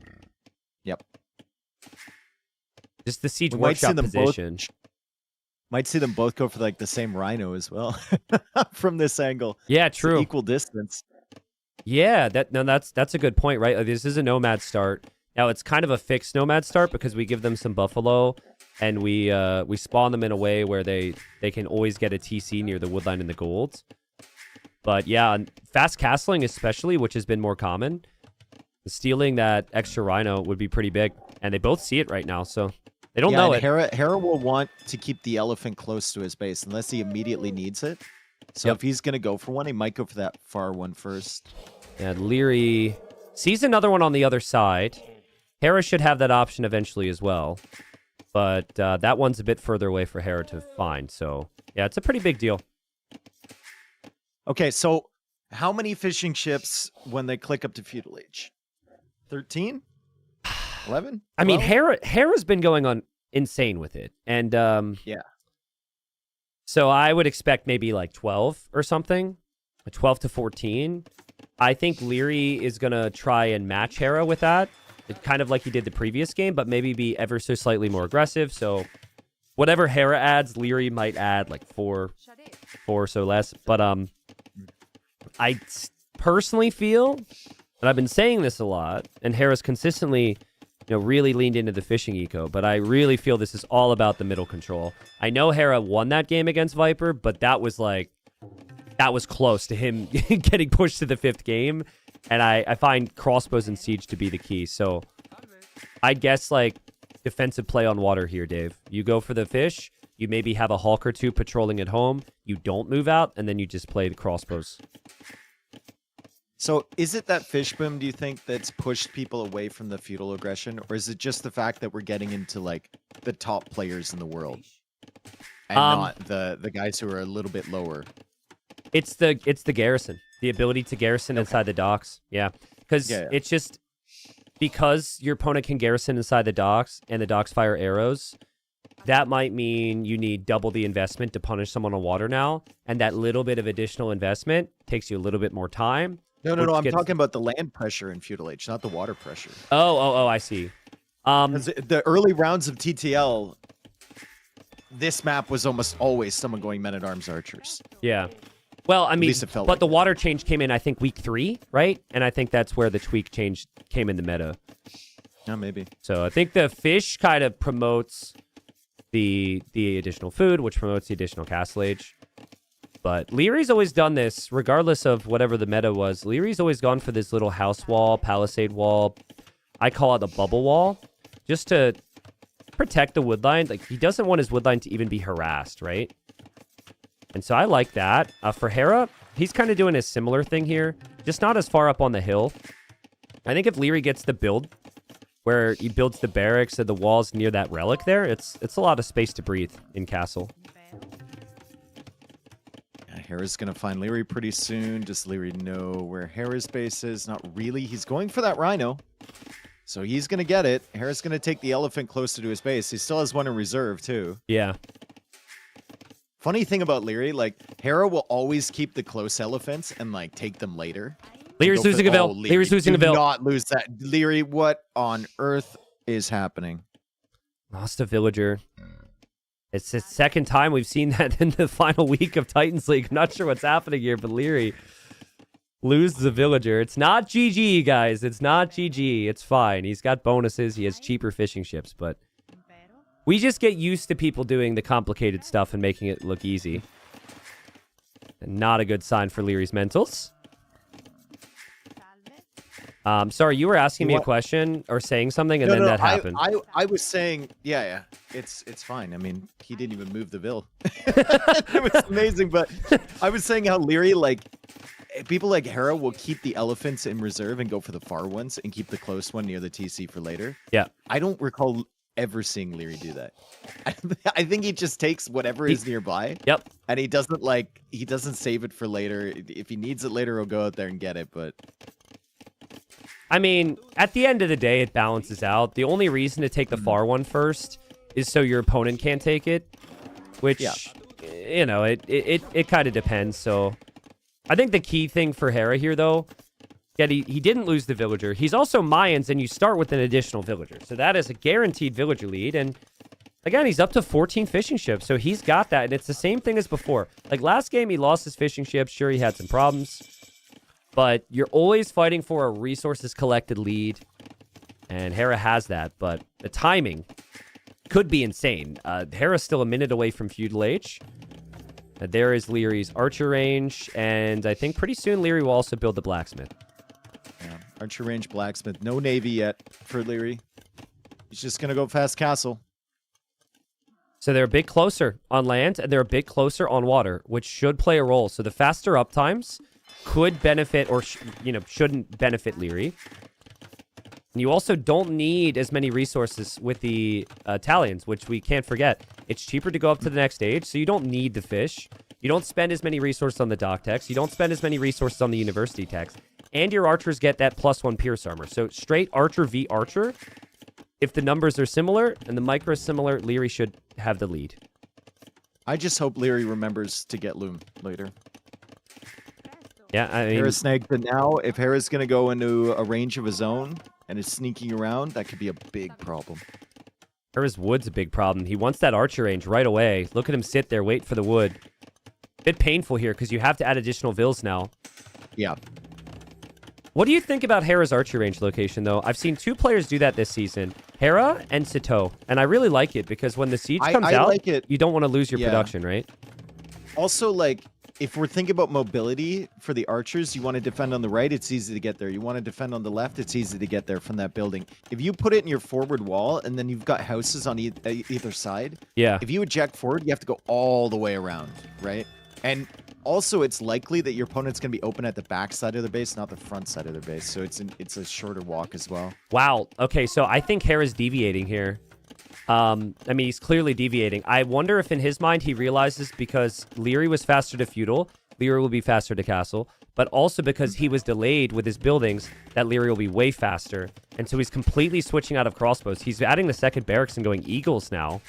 Yep. Just the Siege We might see Workshop them both- position. Might see them both go for like the same rhino as well from this angle. Yeah, It's true. equal distance. Yeah, that's a good point, right? Like, this is a nomad start. Now it's kind of a fixed nomad start because we give them some buffalo, and we spawn them in a way where they can always get a TC near the woodline and the gold. But yeah, fast castling especially, which has been more common, stealing that extra rhino would be pretty big, and they both see it right now, so they don't know and it. Hera will want to keep the elephant close to his base unless he immediately needs it. So Yep. if he's going to go for one, he might go for that far one first. And Leary sees another one on the other side. Hera should have that option eventually as well. But that one's a bit further away for Hera to find. So, yeah, it's a pretty big deal. Okay, so how many fishing ships when they click up to Feudal Age? 13? 11? I mean, 12? Hera's been going on insane with it. And Yeah. so I would expect maybe like 12 or something. 12 to 14. I think Leary is going to try and match Hera with that. It's kind of like he did the previous game, but maybe be ever so slightly more aggressive. So whatever Hera adds, Leary might add like four or so less. But I personally feel, and I've been saying this a lot, and Hera's consistently, really leaned into the fishing eco, but I really feel this is all about the middle control. I know Hera won that game against Viper, but that was close to him getting pushed to the 5th game. And I find crossbows and siege to be the key. So I guess like defensive play on water here, Dave. You go for the fish. You maybe have a Hulk or two patrolling at home. You don't move out, and then you just play the crossbows. So is it that fish boom, do you think, that's pushed people away from the feudal aggression? Or is it just the fact that we're getting into like the top players in the world and not the guys who are a little bit lower? It's the garrison, the ability to garrison inside the docks. Yeah, because it's just because your opponent can garrison inside the docks and the docks fire arrows. that might mean you need double the investment to punish someone on water now, and that little bit of additional investment takes you a little bit more time. No, which I'm gets- talking about the land pressure in Feudal Age, not the water pressure. Oh, I see. 'Cause the early rounds of TTL, this map was almost always someone going Men-at-Arms Archers. Yeah. Well, I mean, least it felt but like the water change came in, I think, week 3, right? And I think that's where the tweak change came in the meta. Yeah, maybe. So I think the fish kind of promotes the additional food, which promotes the additional castle age. But Leary's always done this, regardless of whatever the meta was. Leary's always gone for this little house wall, palisade wall. I call it the bubble wall, just to protect the woodline. Like, he doesn't want his woodline to even be harassed, right? And so I like that. For Hera, he's kind of doing a similar thing here, just not as far up on the hill. I think if Leary gets the build where he builds the barracks and the walls near that relic there, it's a lot of space to breathe in castle. Yeah, Hera's going to find Leary pretty soon. Does Leary know where Hera's base is? Not really. He's going for that Rhino. So he's going to get it. Hera's going to take the elephant closer to his base. He still has one in reserve, too. Yeah. Funny thing about Leary, like, Hera will always keep the close elephants and, like, take them later. Leary's Go for- losing a Oh, Vil. Leary's losing a do Vil. not lose that. Leary, what on earth is happening? Lost a villager. It's the second time we've seen that in the final week of Titans League. I'm not sure what's happening here, but Leary loses a villager. It's not GG, guys. It's not GG. It's fine. He's got bonuses. He has cheaper fishing ships, but we just get used to people doing the complicated stuff and making it look easy. And not a good sign for Leary's mentals. Sorry, you were asking me a What? question or saying something, and then that happened. I was saying, yeah, it's fine. I mean, he didn't even move the Vil. It was amazing, but I was saying how Leary, like, people like Hera will keep the elephants in reserve and go for the far ones and keep the close one near the TC for later. Yeah. I don't recall ever seeing Leary do that. I think he just takes whatever is nearby. Yep. And he doesn't save it for later. If he needs it later, he'll go out there and get it, but I mean, at the end of the day, it balances out. The only reason to take the far one first is so your opponent can't take it, which, you know, it kind of depends. So I think the key thing for Hera here, though, that he didn't lose the villager. He's also Mayans, and you start with an additional villager. So that is a guaranteed villager lead. And again, he's up to 14 fishing ships, so he's got that. And it's the same thing as before. Like last game, he lost his fishing ships. Sure, he had some problems. But you're always fighting for a resources collected lead. And Hera has that, but the timing could be insane. Hera's still a minute away from Feudal Age. There is Leary's archer range, and I think pretty soon Leary will also build the blacksmith. yeah, archer range blacksmith. No navy yet for Leary. He's just gonna go fast castle. So they're a bit closer on land, and they're a bit closer on water, which should play a role. So the faster uptimes could benefit, or shouldn't benefit Leary. And you also don't need as many resources with the Italians, which we can't forget. It's cheaper to go up to the next stage, so you don't need the fish. You don't spend as many resources on the dock techs. You don't spend as many resources on the university techs. And your archers get that +1 pierce armor. So straight archer v archer, if the numbers are similar and the micro is similar, Leary should have the lead. I just hope Leary remembers to get Loom later. Yeah, I mean, Hera snagged it now. If Hera's gonna go into a range of his own and is sneaking around, that could be a big problem. Hera's wood's a big problem. He wants that archer range right away. Look at him sit there, wait for the wood. Bit painful here because you have to add additional vills now. Yeah. What do you think about Hera's archer range location, though? I've seen 2 players do that this season, Hera and Sito, and I really like it because when the siege comes I out, like it. you don't want to lose your Yeah. production, right? Also, like, if we're thinking about mobility for the archers, you want to defend on the right, it's easy to get there. You want to defend on the left, it's easy to get there from that building. If you put it in your forward wall and then you've got houses on either side, Yeah. if you eject forward, you have to go all the way around, right? And also, it's likely that your opponent's going to be open at the back side of their base, not the front side of their base. So it's a shorter walk as well. Wow. Okay, so I think Hera's deviating here. I mean, he's clearly deviating. I wonder if in his mind he realizes because Leary was faster to feudal, Leary will be faster to castle, but also because he was delayed with his buildings, that Leary will be way faster. And so he's completely switching out of crossbows. He's adding the second barracks and going eagles now.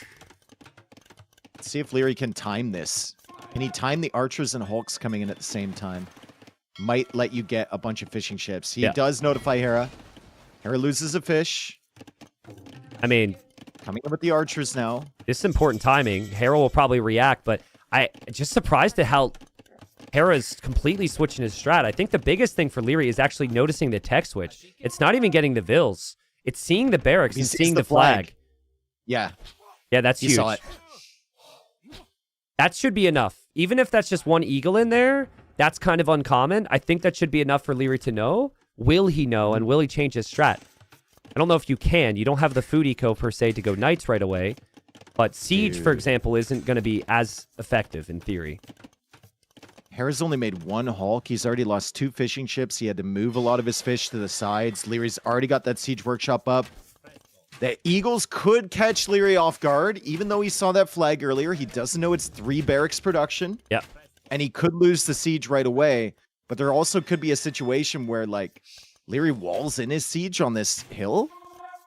Let's see if Leary can time this. Can he time the archers and hulks coming in at the same time? Might let you get a bunch of fishing ships. He Yeah. does notify Hera. Hera loses a fish. I mean, Coming in with the archers now. this is important timing. Hera will probably react, but I just surprised at how Hera's completely switching his strat. I think the biggest thing for Leary is actually noticing the tech switch. It's not even getting the vills. It's seeing the barracks He and sees seeing the the flag. flag. Yeah, Yeah, that's he huge. saw it. That should be enough. Even if that's just one eagle in there, that's kind of uncommon. I think that should be enough for Leary to know. Will he know, and will he change his strat? I don't know if you can. You don't have the food eco per se to go knights right away. But siege, for Dude. example, isn't going to be as effective in theory. Hera's only made one hulk. He's already lost 2 fishing ships. He had to move a lot of his fish to the sides. Leary's already got that siege workshop up. The Eagles could catch Leary off guard, even though he saw that flag earlier. He doesn't know it's 3 barracks production, Yep. and he could lose the siege right away. But there also could be a situation where, like, Leary walls in his siege on this hill,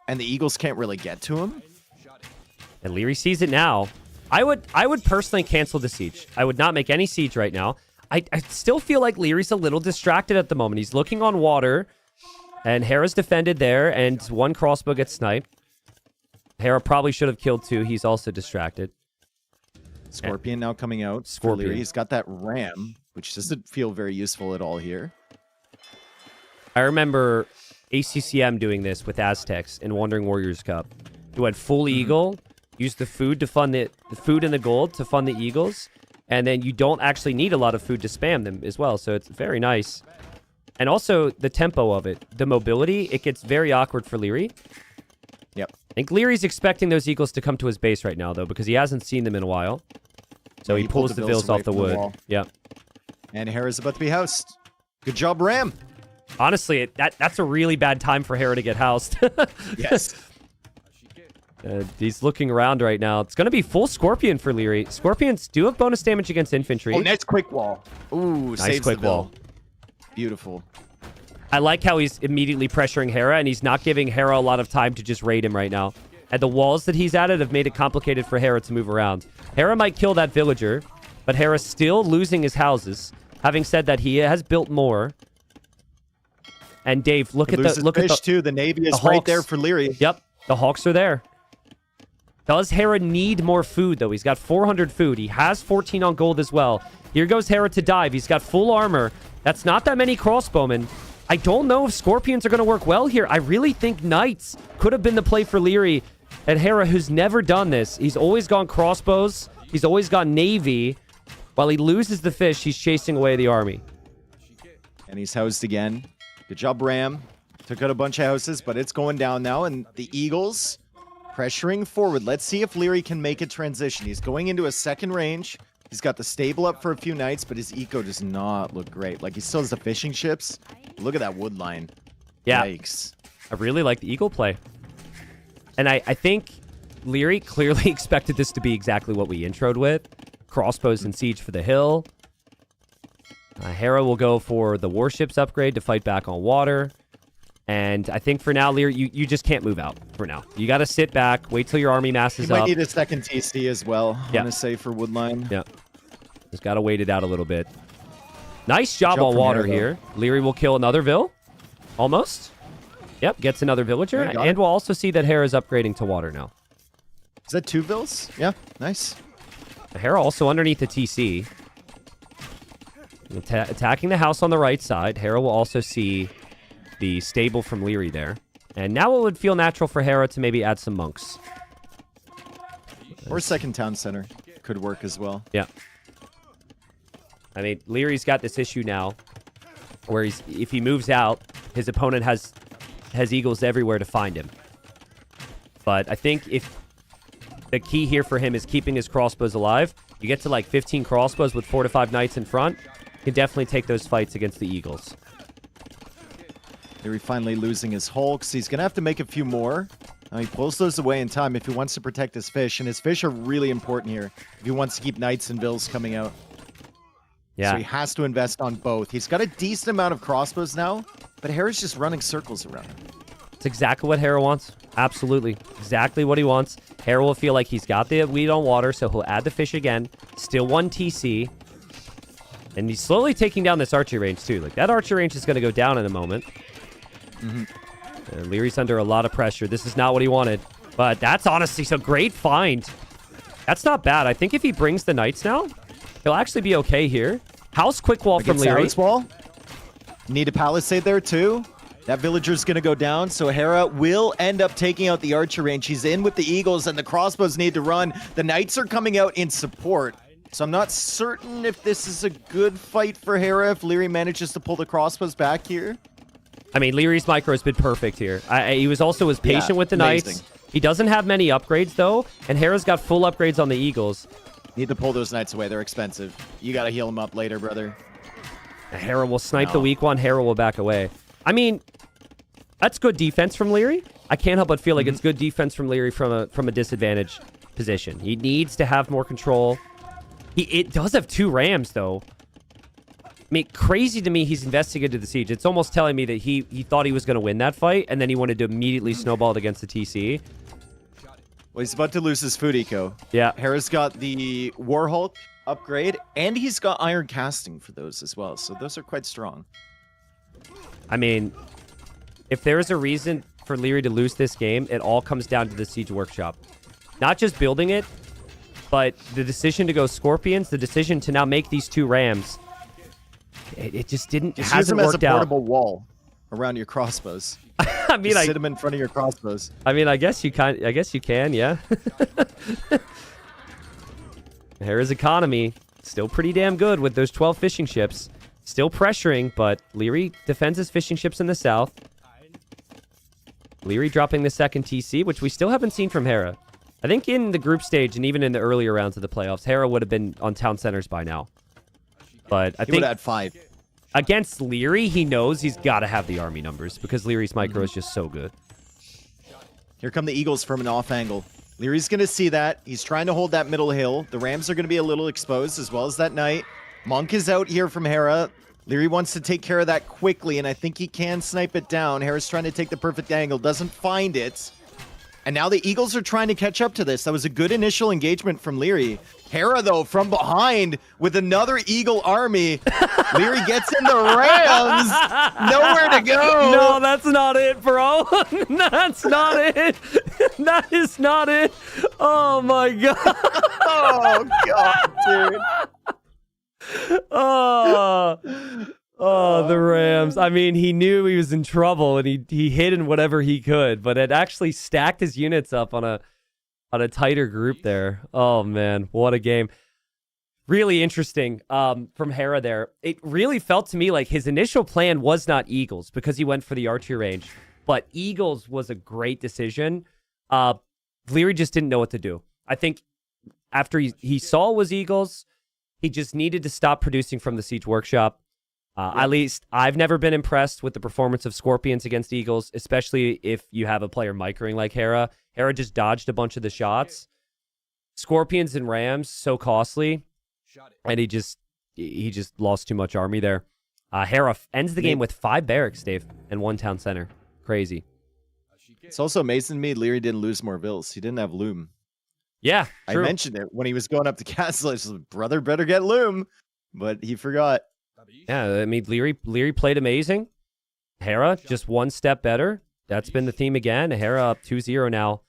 and the Eagles can't really get to him. And Leary sees it now. I would personally cancel the siege. I would not make any siege right now. I still feel like Leary's a little distracted at the moment. He's looking on water, and Hera's defended there, and 1 crossbow gets sniped. Hera probably should have killed 2. He's also distracted. Scorpion now coming out. for Scorpion. Leary. He's got that ram, which doesn't feel very useful at all here. I remember ACCM doing this with Aztecs in Wandering Warriors Cup, who had full eagle, used the food to fund the food and the gold to fund the eagles, and then you don't actually need a lot of food to spam them as well, so it's very nice. And also the tempo of it, the mobility, it gets very awkward for Leary. Yep. I think Leary's expecting those eagles to come to his base right now, though, because he hasn't seen them in a while. So Yeah, he he pulled pulls the the bills bills away off the from the wood. wall. Yep. And Hera's about to be housed. Good job, Ram. Honestly, that's a really bad time for Hera to get housed. Yes. He's looking around right now. It's going to be full Scorpion for Leary. Scorpions do have bonus damage against infantry. Oh, nice quick wall. Ooh, Nice saves quick the wall. bill. Beautiful. I like how he's immediately pressuring Hera, and he's not giving Hera a lot of time to just raid him right now. And the walls that he's added have made it complicated for Hera to move around. Hera might kill that villager, but Hera's still losing his houses. Having said that, he has built more. And Dave, look at Loses the look at fish the too. The Navy is the right Hawks. there for Leary. Yep, the Hawks are there. Does Hera need more food, though? He's got 400 food. He has 14 on gold as well. Here goes Hera to dive. He's got full armor. That's not that many crossbowmen. I don't know if Scorpions are going to work well here. I really think Knights could have been the play for Leary. And Hera, who's never done this. He's always gone crossbows. He's always gone Navy. While he loses the fish, he's chasing away the army. And he's housed again. Good job, Ram. Took out a bunch of houses, but it's going down now. And the Eagles pressuring forward. Let's see if Leary can make a transition. He's going into a second range. He's got the stable up for a few nights, but his eco does not look great. Like, he still has the fishing ships. Look at that wood line. Yeah. Yikes. I really like the Eagle play. And I think Leary clearly expected this to be exactly what we introed with. Crossbows and siege for the hill. Hera will go for the warships upgrade to fight back on water. And I think for now, Leary, you just can't move out for now. You got to sit back, wait till your army He masses might up. need a second TC as well, Yeah. I'm going to say, for Woodline. Yeah. Just got to wait it out a little bit. Nice job job on from water Hera, though. here. Leary will kill another Vill. Almost. Yep, gets another villager. Yeah, got it. And we'll also see that Hera's upgrading to water now. Is that 2 bills? Yeah, nice. Hera also underneath the TC. Attacking the house on the right side. Hera will also see the stable from Leary there. And now it would feel natural for Hera to maybe add some monks. Or second town center could work as well. Yeah. I mean, Leary's got this issue now where if he moves out, his opponent has eagles everywhere to find him. But I think if the key here for him is keeping his crossbows alive, you get to like 15 crossbows with 4 to 5 knights in front, you can definitely take those fights against the eagles. Leary finally losing his hulks. He's going to have to make a few more. He pulls those away in time if he wants to protect his fish. And his fish are really important here if he wants to keep knights and vills coming out. Yeah. So he has to invest on both. He's got a decent amount of crossbows now, but Hera's just running circles around him. It's exactly what Hera wants. Absolutely. Exactly what he wants. Hera will feel like he's got the lead on water, so he'll add the fish again. Still 1 TC. And he's slowly taking down this archery range, too. Like, that archery range is going to go down in a moment. And Leary's under a lot of pressure. This is not what he wanted. But that's honestly a great find. That's not bad. I think if he brings the Knights now, he'll actually be okay here. House quick wall from Leary. House wall. Need a palisade there, too. That villager's going to go down, so Hera will end up taking out the archer range. He's in with the Eagles, and the crossbows need to run. The Knights are coming out in support. So I'm not certain if this is a good fight for Hera if Leary manages to pull the crossbows back here. I mean, Leary's micro has been perfect here. He was also as patient with the amazing. Knights. He doesn't have many upgrades, though, and Hera's got full upgrades on the Eagles. Need to pull those Knights away. They're expensive. You got to heal them up later, brother. Hera will snipe the weak one. Hera will back away. I mean, that's good defense from Leary. I can't help but feel like it's good defense from Leary from a disadvantaged position. He needs to have more control. It does have 2 Rams, though. I mean, crazy to me he's investing into the siege. It's almost telling me that he thought he was going to win that fight, and then he wanted to immediately snowball it against the TC. Well, he's about to lose his food eco. Yeah. Hera's got the Warhulk upgrade, and he's got Iron Casting for those as well, so those are quite strong. I mean, if there is a reason for Leary to lose this game, it all comes down to the Siege Workshop. Not just building it, but the decision to go Scorpions, the decision to now make these 2 Rams, it just didn't. Just hasn't use them as a worked out. portable wall around your crossbows. I mean, Just sit them in front of your crossbows. I mean, I guess you can, yeah. Hera's economy still pretty damn good with those 12 fishing ships. Still pressuring, but Leary defends his fishing ships in the south. Leary dropping the second TC, which we still haven't seen from Hera. I think in the group stage and even in the earlier rounds of the playoffs, Hera would have been on town centers by now. But I He think would have had 5. against Leary, he knows he's got to have the army numbers because Leary's micro is just so good. Here come the Eagles from an off angle. Leary's going to see that. He's trying to hold that middle hill. The Rams are going to be a little exposed as well as that Knight. Monk is out here from Hera. Leary wants to take care of that quickly, and I think he can snipe it down. Hera's trying to take the perfect angle, doesn't find it. And now the Eagles are trying to catch up to this. That was a good initial engagement from Leary. Hera, though, from behind with another Eagle army. Leary gets in the Rams. Nowhere to go. No, that's not it, bro. That's not it. That is not it. Oh, my God. Oh, God, dude. Oh, the Rams. I mean, he knew he was in trouble, and he hid in whatever he could, but it actually stacked his units up on a tighter group there. Oh, man, what a game. Really interesting from Hera there. It really felt to me like his initial plan was not Eagles because he went for the archery range, but Eagles was a great decision. Leary just didn't know what to do. I think after he saw it was Eagles, he just needed to stop producing from the Siege Workshop. At least I've never been impressed with the performance of Scorpions against Eagles, especially if you have a player microing like Hera. Hera just dodged a bunch of the shots. Scorpions and Rams, so costly. And he just lost too much army there. Hera ends the game with 5 barracks, Dave, and 1 town center. Crazy. It's also amazing to me Leary didn't lose more vills. He didn't have Loom. Yeah, true. I mentioned it when he was going up to castle. I said, brother, better get Loom. But he forgot. Yeah, I mean, Leary played amazing. Hera just 1 step better. That's been the theme again. Hera up 2-0 now.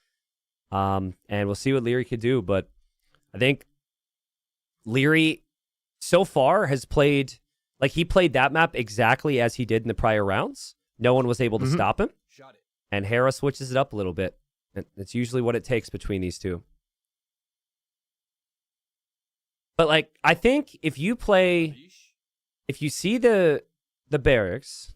And we'll see what Leary could do. But I think Leary so far has played, like he played that map exactly as he did in the prior rounds. No one was able to stop him. And Hera switches it up a little bit. That's usually what it takes between these two. But like, I think if you see the barracks,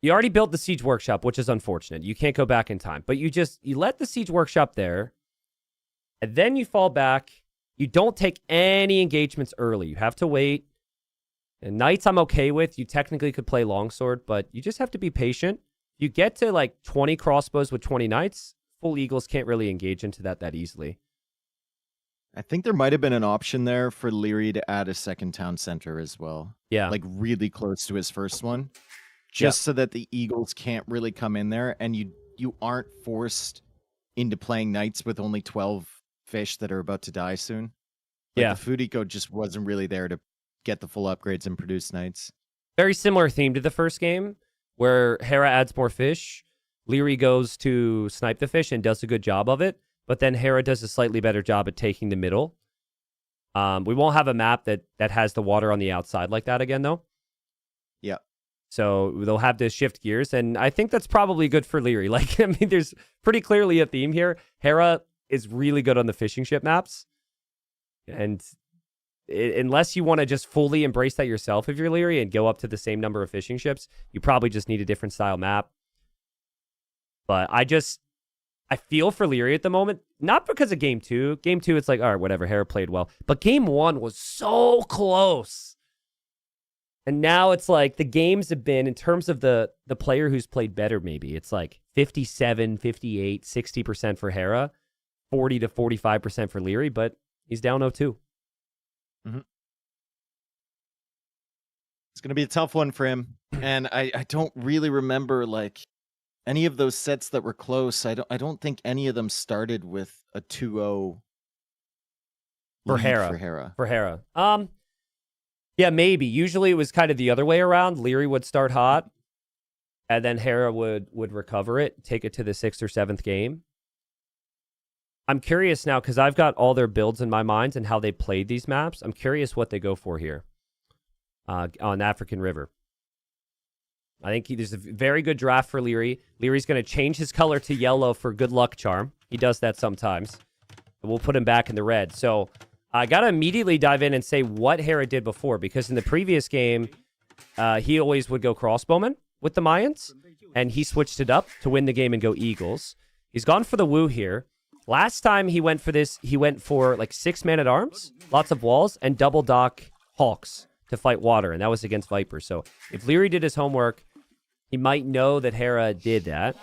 you already built the Siege Workshop, which is unfortunate. You can't go back in time. But you let the Siege Workshop there, and then you fall back. You don't take any engagements early. You have to wait. And Knights I'm okay with. You technically could play Longsword, but you just have to be patient. You get to like 20 crossbows with 20 Knights, full Eagles can't really engage into that easily. I think there might have been an option there for Leary to add a second town center as well. Yeah. Like really close to his first one. Just so that the Eagles can't really come in there and you aren't forced into playing knights with only 12 fish that are about to die soon. Like, Yeah. the food eco just wasn't really there to get the full upgrades and produce knights. Very similar theme to the first game, where Hera adds more fish. Leary goes to snipe the fish and does a good job of it, but then Hera does a slightly better job at taking the middle. We won't have a map that has the water on the outside like that again, though. Yeah. So they'll have to shift gears, and I think that's probably good for Leary. Like, I mean, there's pretty clearly a theme here. Hera is really good on the fishing ship maps, and unless you want to just fully embrace that yourself if you're Leary and go up to the same number of fishing ships, you probably just need a different style map. But I feel for Leary at the moment, not because of game 2. Game 2, it's like, all right, whatever, Hera played well. But game 1 was so close. And now it's like the games have been, in terms of the player who's played better, maybe, it's like 57, 58, 60% for Hera, 40 to 45% for Leary, but he's down 0-2. Mm-hmm. It's going to be a tough one for him. And I don't really remember, like, any of those sets that were close. I don't think any of them started with a 2-0 For lead Hera. For Hera. Yeah, maybe. Usually it was kind of the other way around. Leary would start hot, and then Hera would recover it, take it to the 6th or 7th game. I'm curious now, because I've got all their builds in my mind and how they played these maps. I'm curious what they go for here on African River. I think there's a very good draft for Leary. Leary's going to change his color to yellow for good luck charm. He does that sometimes. We'll put him back in the red. So I got to immediately dive in and say what Hera did before, because in the previous game, he always would go crossbowman with the Mayans, and he switched it up to win the game and go Eagles. He's gone for the Wu here. Last time he went for this, he went for like 6 man-at-arms, lots of walls, and double dock Hawks to fight water, and that was against Viper. So if Leary did his homework, he might know that Hera did that.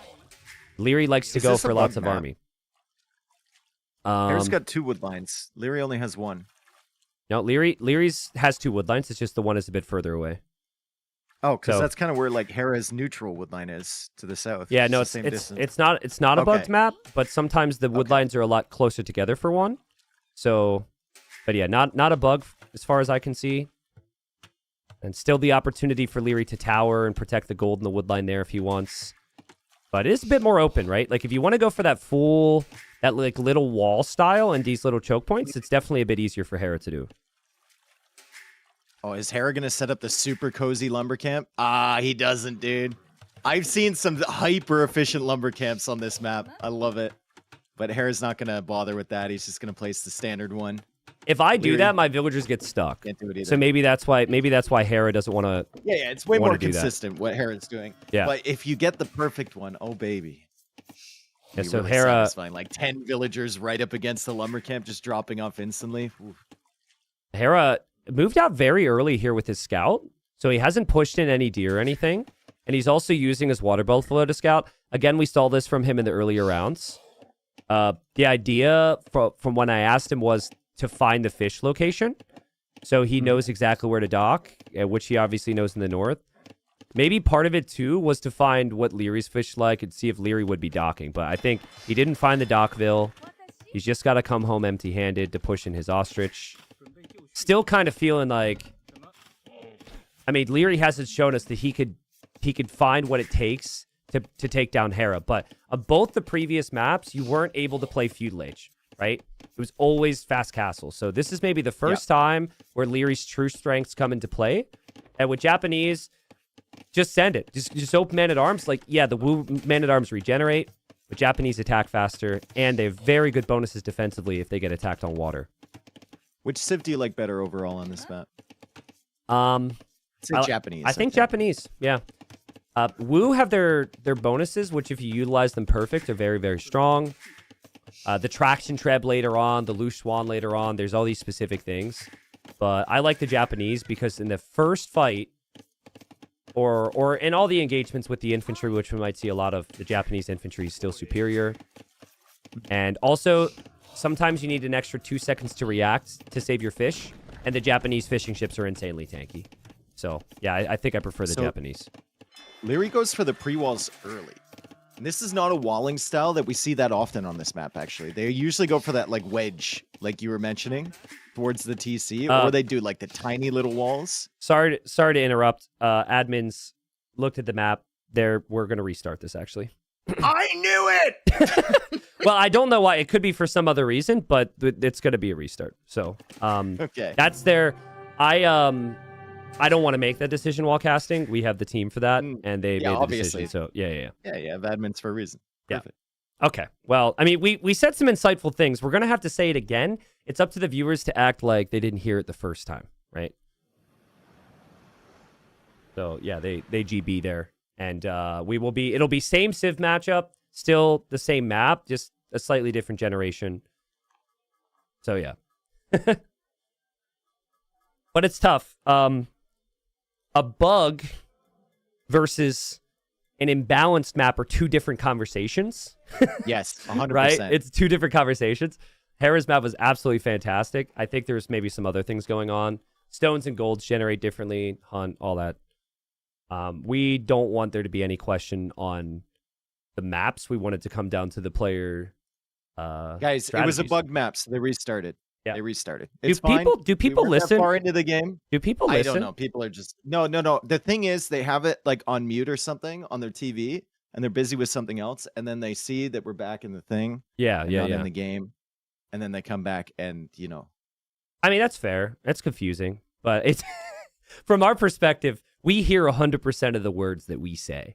Leary likes to go for lots of army. Hera's got 2 wood lines. Leary only has 1. No, Leary's has 2 wood lines. It's just the one is a bit further away. Oh, because So- that's kind of where like Hera's neutral wood line is to the south. Yeah, no, the it's same it's distance. it's not a bugged Okay. map, but sometimes the wood Okay. lines are a lot closer together for one. So, but yeah, not a bug as far as I can see. And still the opportunity for Leary to tower and protect the gold in the wood line there if he wants. But it is a bit more open, right? Like if you want to go for that that like little wall style and these little choke points, it's definitely a bit easier for Hera to do. Oh, is Hera gonna set up the super cozy lumber camp? He doesn't, dude. I've seen some hyper efficient lumber camps on this map. I love it. But Hera's not gonna bother with that. He's just gonna place the standard one. If I do Leary- that, my villagers get stuck. Can't do it either. So maybe that's why Hera doesn't want to. yeah, it's way wanna more do that. consistent what Hera's doing. Yeah. But if you get the perfect one, oh baby. Yeah, Be so really Hera- satisfying. Like 10 villagers right up against the lumber camp, just dropping off instantly. Oof. Hera moved out very early here with his scout, so he hasn't pushed in any deer or anything, and he's also using his water buffalo to scout. Again, we stole this from him in the earlier rounds. The idea from when I asked him was to find the fish location, so he knows exactly where to dock, which he obviously knows in the north. Maybe part of it, too, was to find what Leary's fish like and see if Leary would be docking, but I think he didn't find the Dockville. He's just got to come home empty-handed to push in his ostrich. Still kind of feeling like, I mean, Leary hasn't shown us that he could find what it takes to take down Hera. But on both the previous maps, you weren't able to play Feudal Age, right? It was always fast castle. So this is maybe the first time where Leary's true strengths come into play. And with Japanese, just send it. Just open man-at-arms. Like, yeah, the Wu man-at-arms regenerate, but Japanese attack faster, and they have very good bonuses defensively if they get attacked on water. Which civ do you like better overall on this map? I'd Say Japanese. I think Japanese, yeah. Wu have their bonuses, which if you utilize them perfect, are very, very strong. The Traction Treb later on, the Lu Swan later on, there's all these specific things. But I like the Japanese because in the first fight, or in all the engagements with the infantry, which we might see a lot of, the Japanese infantry is still superior. And also, sometimes you need an extra 2 seconds to react to save your fish, and the Japanese fishing ships are insanely tanky. So, yeah, I think I prefer the Japanese. Leary goes for the pre-walls early. And this is not a walling style that we see that often on this map, actually. They usually go for that like wedge, like you were mentioning, towards the TC, or they do like the tiny little walls. Sorry to interrupt. Admins looked at the map. We're gonna restart this actually. I knew it! Well, I don't know why. It could be for some other reason, but it's gonna be a restart. So Okay. that's their. I don't want to make that decision while casting. We have the team for that, and they Yeah, made the obviously. decision. So yeah. Yeah, admins for a reason. Yeah. Perfect. Okay. Well, I mean, we said some insightful things. We're gonna have to say it again. It's up to the viewers to act like they didn't hear it the first time, right? So yeah, they GB there, and it'll be same Civ matchup, still the same map, just a slightly different generation. So yeah, but it's tough. A bug versus an imbalanced map are two different conversations. Yes, 100%. Right? It's two different conversations. Hera's map was absolutely fantastic. I think there's maybe some other things going on. Stones and golds generate differently, hunt, all that. We don't want there to be any question on the maps. We want it to come down to the player. Guys, it was a strategies. bug map, so they restarted. Yeah. They restarted. Do It's fine. people We weren't that listen? far into the game. Do people I listen? don't know. People are just no. The thing is, they have it like on mute or something on their TV, and they're busy with something else, and then they see that we're back in the thing, Yeah, and yeah, not yeah. in the game, and then they come back, and I mean, that's fair. That's confusing, but it's from our perspective, we hear 100% of the words that we say.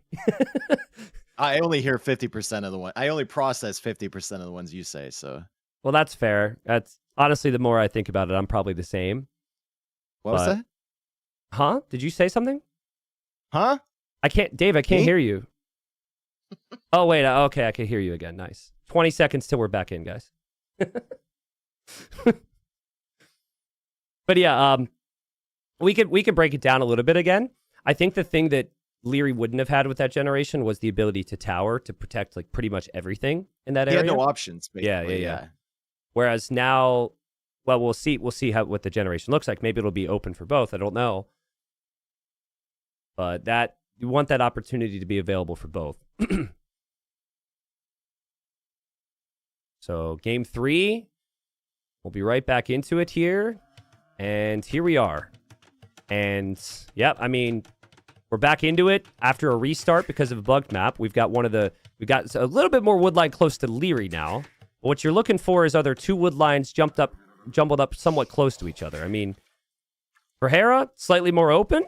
I only hear 50% of the one. I only process 50% of the ones you say. So Well, that's fair. That's honestly, the more I think about it, I'm probably the same. what was But- that? Huh? Did you say something? Huh? Dave, I can't Me? hear you. Oh, wait. Okay, I can hear you again. Nice. 20 seconds till we're back in, guys. But yeah, we could break it down a little bit again. I think the thing that Leary wouldn't have had with that generation was the ability to tower to protect like pretty much everything in that He area. had no options. Yeah, Basically. yeah. Whereas what the generation looks like. Maybe it'll be open for both. I don't know. But you want that opportunity to be available for both. So game 3, we'll be right back into it here. And here we are. And yeah, I mean, we're back into it after a restart because of a bugged map. We've got a little bit more wood line close to Leary now. But what you're looking for is other two wood lines jumbled up somewhat close to each other. I mean, for Hera, slightly more open.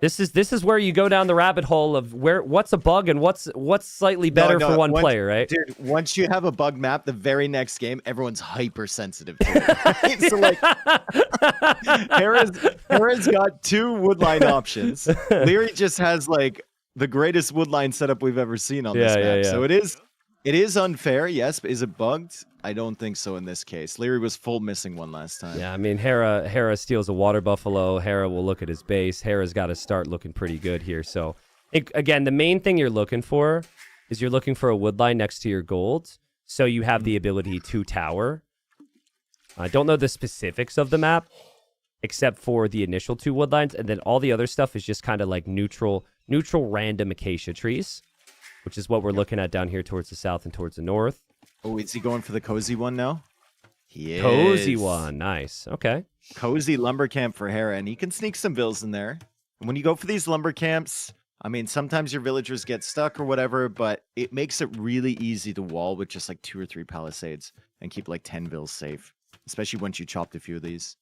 This is where you go down the rabbit hole of what's a bug and what's slightly better for one player, right? Dude, once you have a bug map, the very next game, everyone's hypersensitive to it. Right? So like, Hera's got two woodline options. Leary just has like the greatest woodline setup we've ever seen on this Yeah, map. yeah, yeah. So it is unfair, yes, but is it bugged? I don't think so in this case. Leary was full missing one last time. Yeah, I mean, Hera steals a water buffalo. Hera will look at his base. Hera's got to start looking pretty good here. So, again, the main thing you're looking for is you're looking for a wood line next to your gold, so you have the ability to tower. I don't know the specifics of the map, except for the initial two wood lines, and then all the other stuff is just kind of like neutral random acacia trees, which is what we're looking at down here towards the south and towards the north. Oh, is he going for the cozy one now? He is. Cozy one, nice. Okay. Cozy lumber camp for Hera, and he can sneak some vills in there. And when you go for these lumber camps, I mean, sometimes your villagers get stuck or whatever, but it makes it really easy to wall with just like 2 or 3 palisades and keep like 10 vills safe, especially once you chopped a few of these.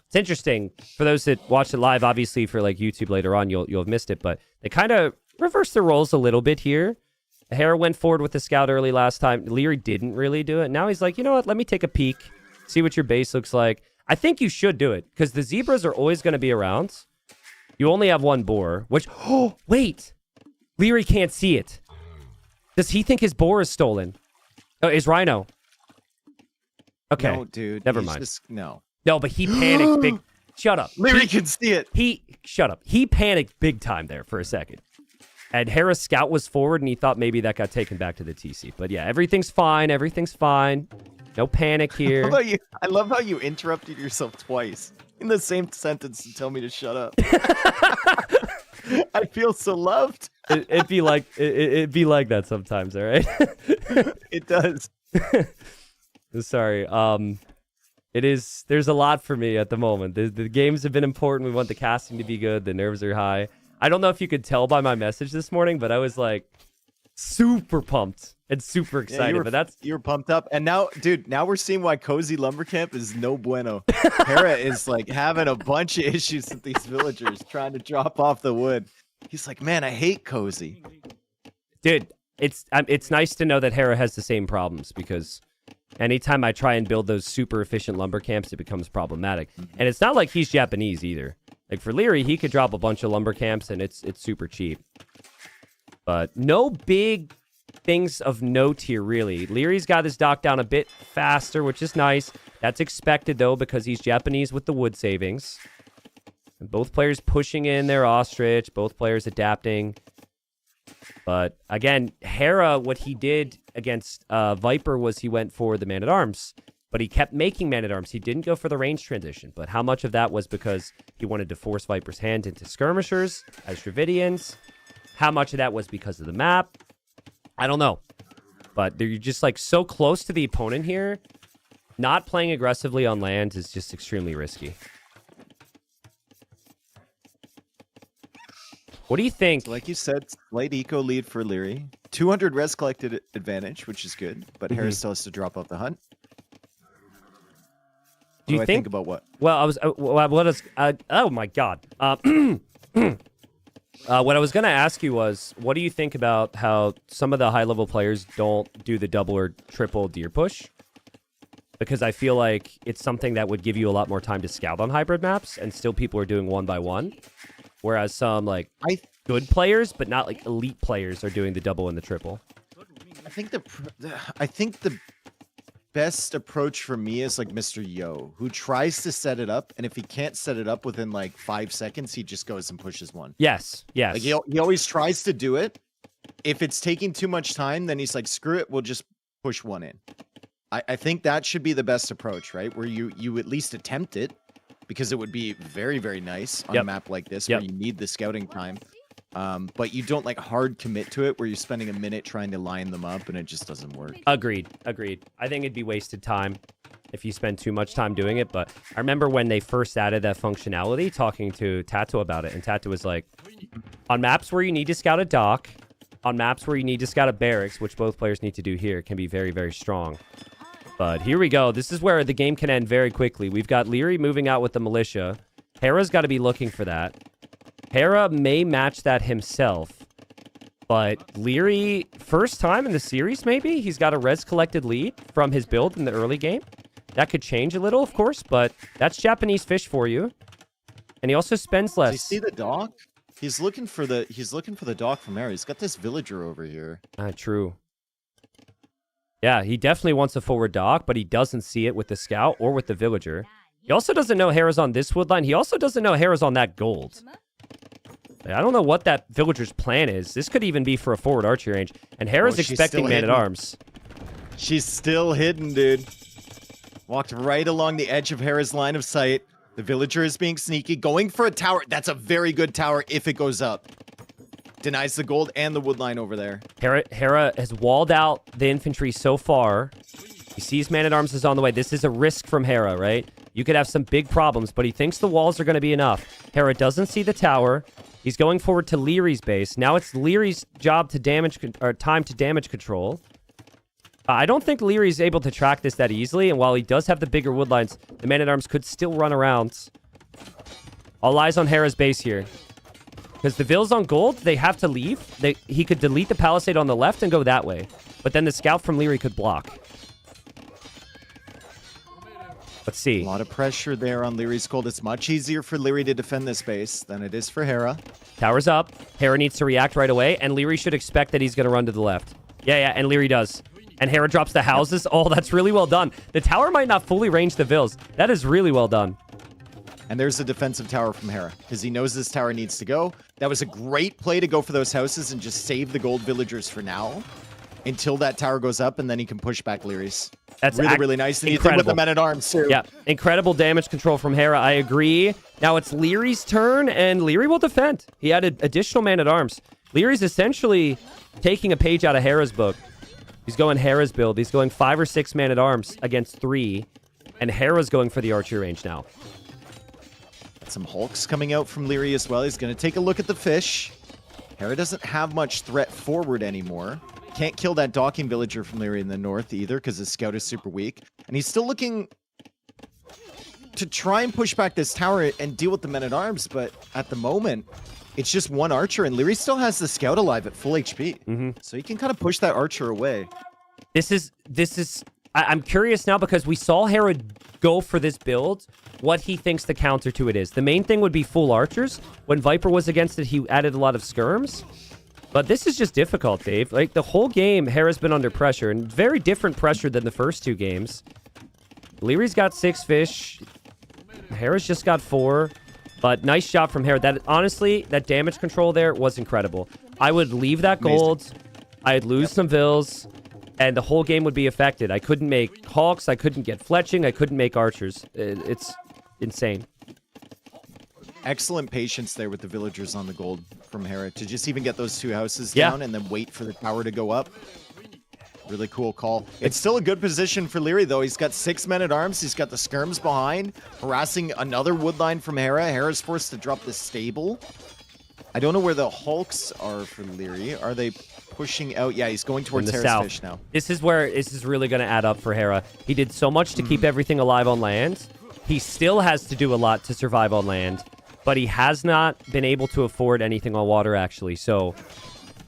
It's interesting for those that watch it live. Obviously, for like YouTube later on, you'll have missed it, but they kind of reverse the roles a little bit here. Hera went forward with the scout early last time. Leary didn't really do it. Now he's like, you know what? Let me take a peek, see what your base looks like. I think you should do it because the zebras are always going to be around. You only have one boar, which, oh, wait. Leary can't see it. Does he think his boar is stolen? Oh, his rhino. Okay. No, dude. Never he's mind. No. No, but he panicked big. Shut up. Leary can see it. Shut up. He panicked big time there for a second. And Hera's scout was forward, and he thought maybe that got taken back to the TC. But yeah, everything's fine. Everything's fine. No panic here. I love how you interrupted yourself twice in the same sentence to tell me to shut up. I feel so loved. It'd be like it'd be like that sometimes. All right. It does. Sorry. It is. There's a lot for me at the moment. The games have been important. We want the casting to be good. The nerves are high. I don't know if you could tell by my message this morning, but I was like super pumped and super excited. But you were pumped up, and now, dude, now we're seeing why Cozy Lumber Camp is no bueno. Hera is like having a bunch of issues with these villagers trying to drop off the wood. He's like, man, I hate Cozy. dude, it's nice to know that Hera has the same problems, because anytime I try and build those super efficient lumber camps, it becomes problematic. And it's not like he's Japanese either. Like for Leary, he could drop a bunch of lumber camps and it's super cheap. But no big things of note here, really. Leary's got his dock down a bit faster, which is nice. That's expected, though, because he's Japanese with the wood savings. And both players pushing in their ostrich, both players adapting. But again, Hera, what he did against Viper was he went for the man-at-arms, but he kept making man-at-arms. He didn't go for the range transition, but how much of that was because he wanted to force Viper's hand into skirmishers as Dravidians? How much of that was because of the map? I don't know. But you're just like so close to the opponent here. Not playing aggressively on land is just extremely risky. What do you think? Like you said, slight eco lead for Leary. 200 res collected advantage, which is good, but Hera still has to drop off the hunt. Do you I think about what? Well, I was. What is? Oh my God. What I was going to ask you was, what do you think about how some of the high-level players don't do the double or triple deer push? Because I feel like it's something that would give you a lot more time to scout on hybrid maps, and still people are doing 1x1. Whereas some like good players, but not like elite players, are doing the double and the triple. I think the best approach for me is like Mr. Yo, who tries to set it up, and if he can't set it up within like 5 seconds, he just goes and pushes one. Yes. Like he always tries to do it. If it's taking too much time, then he's like, screw it, we'll just push one in. I think that should be the best approach, right? Where you at least attempt it, because it would be very, very nice on a map like this where you need the scouting time. But you don't like hard commit to it where you're spending a minute trying to line them up and it just doesn't work. Agreed. I think it'd be wasted time if you spend too much time doing it. But I remember when they first added that functionality, talking to Tato about it. And Tato was like, on maps where you need to scout a dock, on maps where you need to scout a barracks, which both players need to do here, can be very, very strong. But here we go. This is where the game can end very quickly. We've got Leary moving out with the militia. Hera's got to be looking for that. Hera may match that himself. But Leary, first time in the series, maybe? He's got a res collected lead from his build in the early game. That could change a little, of course, but that's Japanese fish for you. And he also spends less. Do you see the dock? He's looking for the dock from Hera. He's got this villager over here. True. Yeah, he definitely wants a forward dock, but he doesn't see it with the scout or with the villager. He also doesn't know Hera's on this wood line. He also doesn't know Hera's on that gold. I don't know what that villager's plan is. This could even be for a forward archery range. And Hera's expecting man-at-arms. She's still hidden, dude. Walked right along the edge of Hera's line of sight. The villager is being sneaky, going for a tower. That's a very good tower if it goes up. Denies the gold and the wood line over there. Hera has walled out the infantry so far. He sees man-at-arms is on the way. This is a risk from Hera, right? You could have some big problems, but he thinks the walls are going to be enough. Hera doesn't see the tower. He's going forward to Leary's base. Now it's Leary's job to time to damage control. I don't think Leary's able to track this that easily, and while he does have the bigger wood lines, the man-at-arms could still run around. All eyes on Hera's base here. Because the Vills on gold, they have to leave. He could delete the palisade on the left and go that way. But then the scout from Leary could block. Let's see. A lot of pressure there on Leary's gold. It's much easier for Leary to defend this base than it is for Hera. Tower's up. Hera needs to react right away, and Leary should expect that he's going to run to the left. Yeah, and Leary does. And Hera drops the houses. Oh, that's really well done. The tower might not fully range the Vills. That is really well done. And there's a defensive tower from Hera, because he knows this tower needs to go. That was a great play to go for those houses and just save the gold villagers for now, until that tower goes up, and then he can push back Leary's. That's really nice. And you think with the men-at-arms, too. Yeah, incredible damage control from Hera. I agree. Now it's Leary's turn, and Leary will defend. He added additional man-at-arms. Leary's essentially taking a page out of Hera's book. He's going Hera's build. He's going 5 or 6 man-at-arms against 3, and Hera's going for the archery range now. Some Hulks coming out from Leary as well. He's going to take a look at the fish. Hera doesn't have much threat forward anymore. Can't kill that docking villager from Leary in the north either because his scout is super weak. And he's still looking to try and push back this tower and deal with the men-at-arms, but at the moment, it's just one archer, and Leary still has the scout alive at full HP. So he can kind of push that archer away. I'm curious now because we saw Hera go for this build, what he thinks the counter to it is. The main thing would be full archers. When Viper was against it, he added a lot of skirms. But this is just difficult, Dave. Like, the whole game, Hera's been under pressure, and very different pressure than the first 2 games. Leary's got 6 fish. Hera's just got 4. But nice shot from Hera. That, honestly, that damage control there was incredible. I would leave that gold. I'd lose some vills. And the whole game would be affected. I couldn't make Hawks. I couldn't get fletching. I couldn't make archers. It's insane. Excellent patience there with the villagers on the gold from Hera to just even get those 2 houses down and then wait for the tower to go up. Really cool call. It's still a good position for Leary, though. He's got 6 men-at-arms. He's got the skirms behind, harassing another woodline from Hera. Hera's forced to drop the stable. I don't know where the Hulks are for Leary. Are they pushing out? Yeah, he's going towards Hera's south. fish now. This is where this is really going to add up for Hera. He did so much to keep everything alive on land. He still has to do a lot to survive on land, but he has not been able to afford anything on water, actually. So,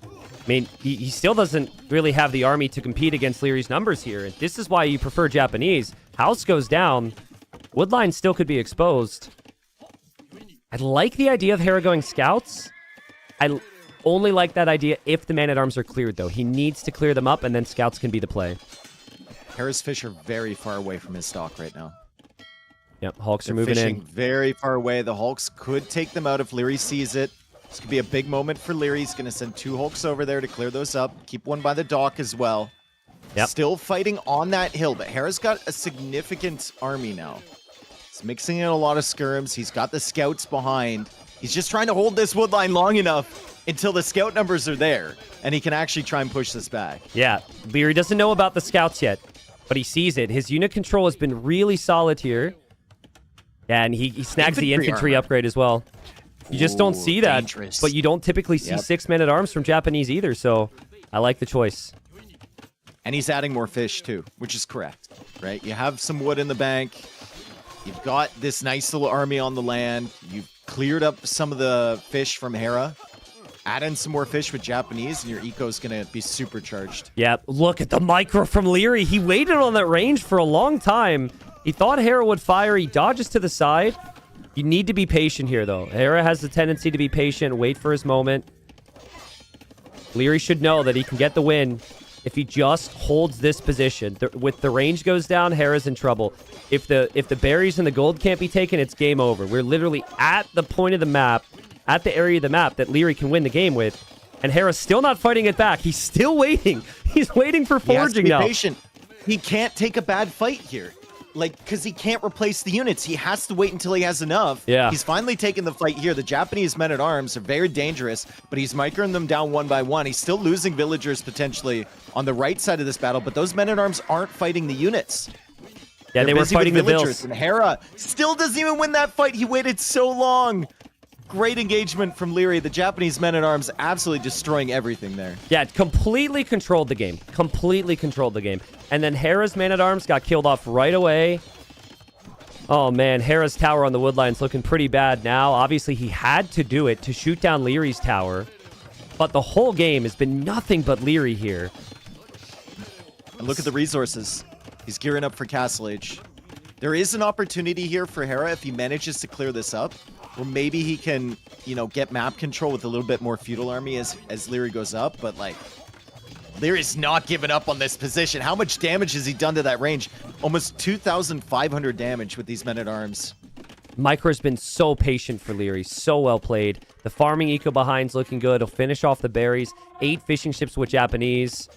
I mean, he still doesn't really have the army to compete against Leary's numbers here. And this is why you prefer Japanese. House goes down. Woodline still could be exposed. I like the idea of Hera going scouts. I only like that idea if the man-at-arms are cleared, though. He needs to clear them up, and then scouts can be the play. Hera's fish are very far away from his stock right now. Yep, Hulks They're are moving fishing in. very far away. The Hulks could take them out if Leary sees it. This could be a big moment for Leary. He's going to send 2 Hulks over there to clear those up. Keep one by the dock as well. Yep. Still fighting on that hill, but Hera's got a significant army now. He's mixing in a lot of skirms. He's got the scouts behind. He's just trying to hold this woodline long enough until the scout numbers are there, and he can actually try and push this back. Yeah, Leary doesn't know about the scouts yet, but he sees it. His unit control has been really solid here. Yeah, and he snags the infantry upgrade as well. You just don't see that, dangerous. but you don't typically see 6 men-at-arms from Japanese either, so I like the choice. And he's adding more fish too, which is correct, right? You have some wood in the bank. You've got this nice little army on the land. You've cleared up some of the fish from Hera. Add in some more fish with Japanese, and your eco's going to be supercharged. Yeah, look at the micro from Leary. He waited on that range for a long time. He thought Hera would fire. He dodges to the side. You need to be patient here, though. Hera has the tendency to be patient, wait for his moment. Leary should know that he can get the win if he just holds this position. With the range goes down, Hera's in trouble. If the berries and the gold can't be taken, it's game over. We're literally at the point of the map, at the area of the map that Leary can win the game with. And Hera's still not fighting it back. He's still waiting. He's waiting for foraging now. He has to be patient. He can't take a bad fight here. Like, because he can't replace the units. He has to wait until he has enough. Yeah. He's finally taken the fight here. The Japanese men-at-arms are very dangerous, but he's microing them down one by one. He's still losing villagers potentially on the right side of this battle, but those men-at-arms aren't fighting the units. Yeah, they were busy with fighting the villagers, vills. and Hera still doesn't even win that fight. He waited so long. Great engagement from Leary. The Japanese men-at-arms absolutely destroying everything there. Yeah, completely controlled the game. Completely controlled the game. And then Hera's man-at-arms got killed off right away. Oh, man. Hera's tower on the woodline's looking pretty bad now. Obviously, he had to do it to shoot down Leary's tower. But the whole game has been nothing but Leary here. And look at the resources. He's gearing up for Castle Age. There is an opportunity here for Hera if he manages to clear this up. Or maybe he can, you know, get map control with a little bit more feudal army as Leary goes up. But, like, Leary's not giving up on this position. How much damage has he done to that range? Almost 2,500 damage with these men-at-arms. Micro's been so patient for Leary. So well played. The farming eco behind's looking good. He'll finish off the berries. 8 fishing ships with Japanese.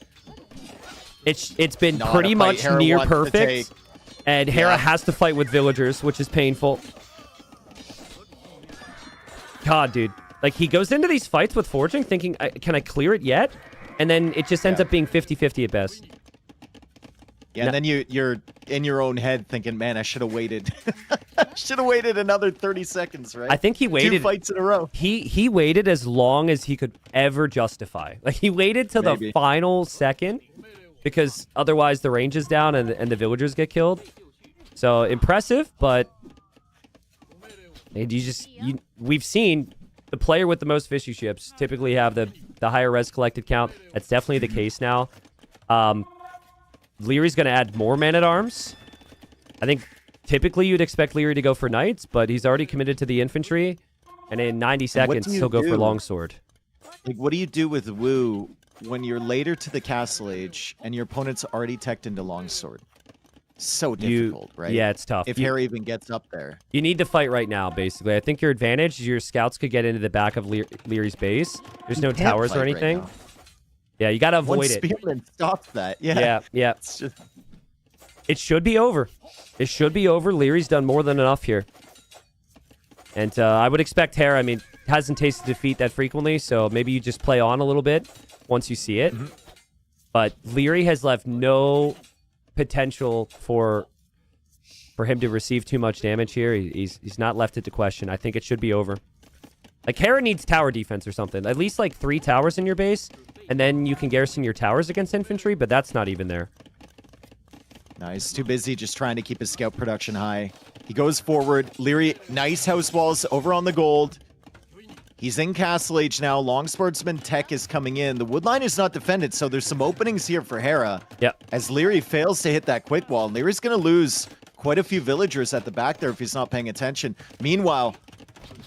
It's been Not pretty a fight much Hera near wants to perfect, take. and Hera Yeah. has to fight with villagers, which is painful. God, dude. Like, he goes into these fights with Forging thinking, can I clear it yet? And then it just ends Yeah. up being 50-50 at best. Yeah, and then you're in your own head thinking, man, I should have waited. Should have waited another 30 seconds, right? I think he 2 waited. fights in a row. He waited as long as he could ever justify. Like, he waited till the Maybe. final second because otherwise the range is down and the villagers get killed. So impressive, but we've seen the player with the most fishy ships typically have the higher res collected count. That's definitely the case now. Leary's going to add more man-at-arms. I think typically you'd expect Leary to go for knights, but he's already committed to the infantry. And in 90 seconds, do you he'll go for do? longsword. Like, what do you do with Wu when you're later to the castle age and your opponent's already teched into longsword? So difficult, right? Yeah, it's tough. If You- Harry even gets up there. You need to fight right now, basically. I think your advantage is your scouts could get into the back of Leary's base. There's no Can't towers fight or right anything. now. Yeah, you got to One avoid it. spearman stops that. Yeah. Yeah, yeah. It's just It should be over. It should be over. Leary's done more than enough here. And I would expect Hera, I mean, hasn't tasted defeat that frequently, so maybe you just play on a little bit once you see it. But Leary has left no potential for him to receive too much damage here. He's not left it to question. I think it should be over. Like, Hera needs tower defense or something. At least, like, 3 towers in your base, and then you can garrison your towers against infantry, but that's not even there. nice. Too busy just trying to keep his scout production high. He goes forward. Leary, nice house walls over on the gold. He's in Castle Age now. Longswordsman tech is coming in. The wood line is not defended, so there's some openings here for Hera. Yep. As Leary fails to hit that quick wall. Leary's going to lose quite a few villagers at the back there if he's not paying attention. Meanwhile,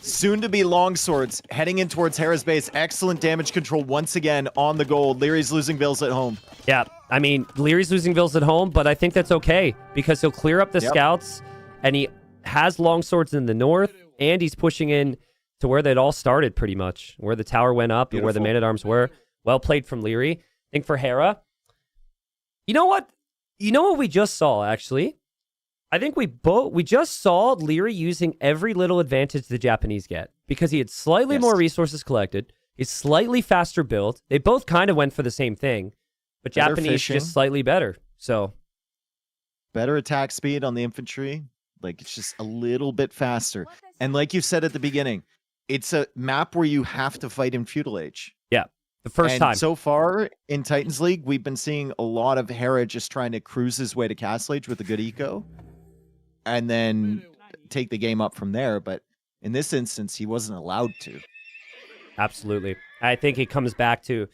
soon-to-be longswords heading in towards Hera's base. Excellent damage control once again on the gold. Leary's losing vills at home. Yeah, I mean, Leary's losing vills at home, but I think that's okay because he'll clear up the Yep. scouts, and he has longswords in the north, and he's pushing in to where they'd all started pretty much, where the tower went up and where the Beautiful. man-at-arms were. Well played from Leary. I think for Hera, you know what? You know what we just saw, actually? I think we just saw Leary using every little advantage the Japanese get because he had slightly Yes. more resources collected. He's slightly faster built. They both kind of went for the same thing, but Better Japanese fishing. just slightly better. So Better attack speed on the infantry. Like, it's just a little bit faster. And like you said at the beginning, it's a map where you have to fight in Feudal Age. yeah, the first And time. so far in Titans League, we've been seeing a lot of Hera just trying to cruise his way to Castle Age with a good eco. And then take the game up from there. But in this instance, he wasn't allowed to. Absolutely. I think it comes back to,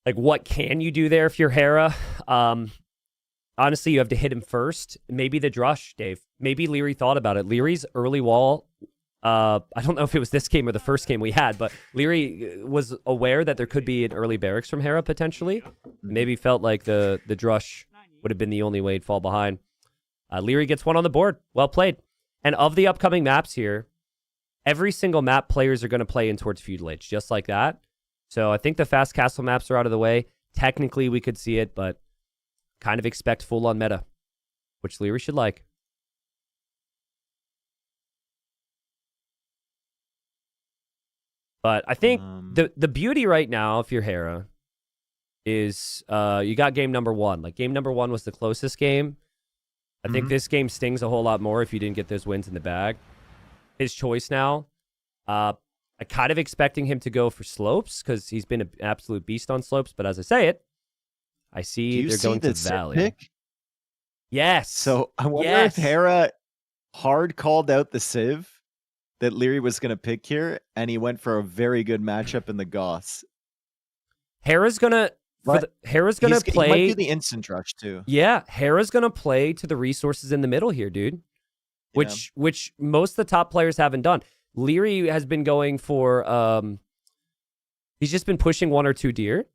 like, what can you do there if you're Hera? Honestly, you have to hit him first. Maybe the Drush, Dave. Maybe Leary thought about it. Leary's early wall, I don't know if it was this game or the first game we had, but Leary was aware that there could be an early barracks from Hera, potentially. Maybe felt like the Drush would have been the only way to fall behind. Leary gets one on the board. Well played. And of the upcoming maps here, every single map players are going to play in towards Feudal Age, just like that. So I think the fast castle maps are out of the way. Technically, we could see it, but kind of expect full-on meta, which Leary should like. But I think the beauty right now, if you're Hera, is you got game number 1. Like, game number 1 was the closest game. I think this game stings a whole lot more if you didn't get those wins in the bag. His choice now. I'm kind of expecting him to go for slopes because he's been an absolute beast on slopes. But as I say it, I Do see you they're see going to the Civ Valley. pick? Yes. So I wonder Yes. if Hera hard called out the Civ that Leary was going to pick here, and he went for a very good matchup in the Goths. Hera's gonna Hera's gonna He might play. do the instant rush too. Yeah, Hera's gonna play to the resources in the middle here, dude. Which most of the top players haven't done. Leary has been going for he's just been pushing 1 or 2 deer,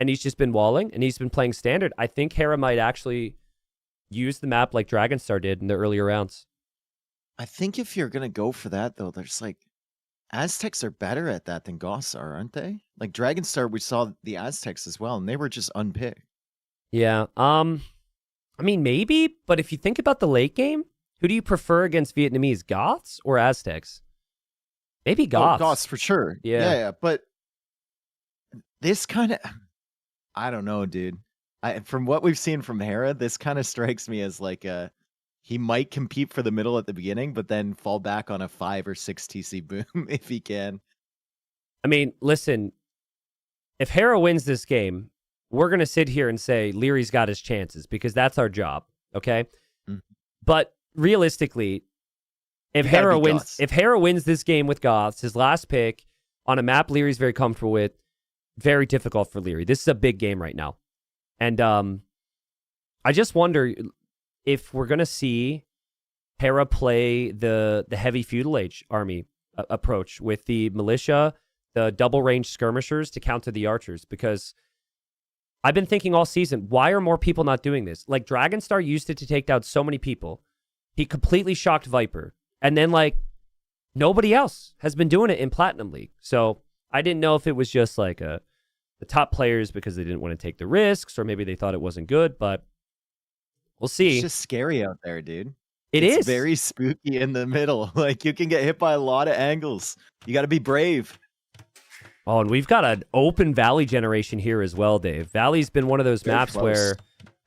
and he's just been walling, and he's been playing standard. I think Hera might actually use the map like Dragonstar did in the earlier rounds. I think if you're gonna go for that though, there's like Aztecs are better at that than Goths are, aren't they? Like Dragonstar, we saw the Aztecs as well, and they were just unpicked. Yeah. I mean, maybe, but if you think about the late game, who do you prefer against Vietnamese, Goths or Aztecs? Maybe Goths. Oh, Goths for sure. Yeah. But this kind of, I don't know, dude. From what we've seen from Hera, this kind of strikes me as like he might compete for the middle at the beginning, but then fall back on a 5 or 6 TC boom if he can. I mean, listen, if Hera wins this game, we're going to sit here and say Leary's got his chances because that's our job, okay? Mhm. But realistically, if You gotta Hera beat wins, Goths. if Hera wins this game with Goths, his last pick on a map Leary's very comfortable with, very difficult for Leary. This is a big game right now. And I just wonder if we're going to see Hera play the heavy feudal age army approach with the militia, the double range skirmishers to counter the archers, because I've been thinking all season, why are more people not doing this? Like Dragonstar used it to take down so many people. He completely shocked Viper. And then like nobody else has been doing it in Platinum League. So I didn't know if it was just like the top players because they didn't want to take the risks, or maybe they thought it wasn't good, but we'll see. It's just scary out there, dude. It's It's very spooky in the middle. Like you can get hit by a lot of angles. You got to be brave. Oh, and we've got an open Valley generation here as well, Dave. Valley's been one of those Very maps close. where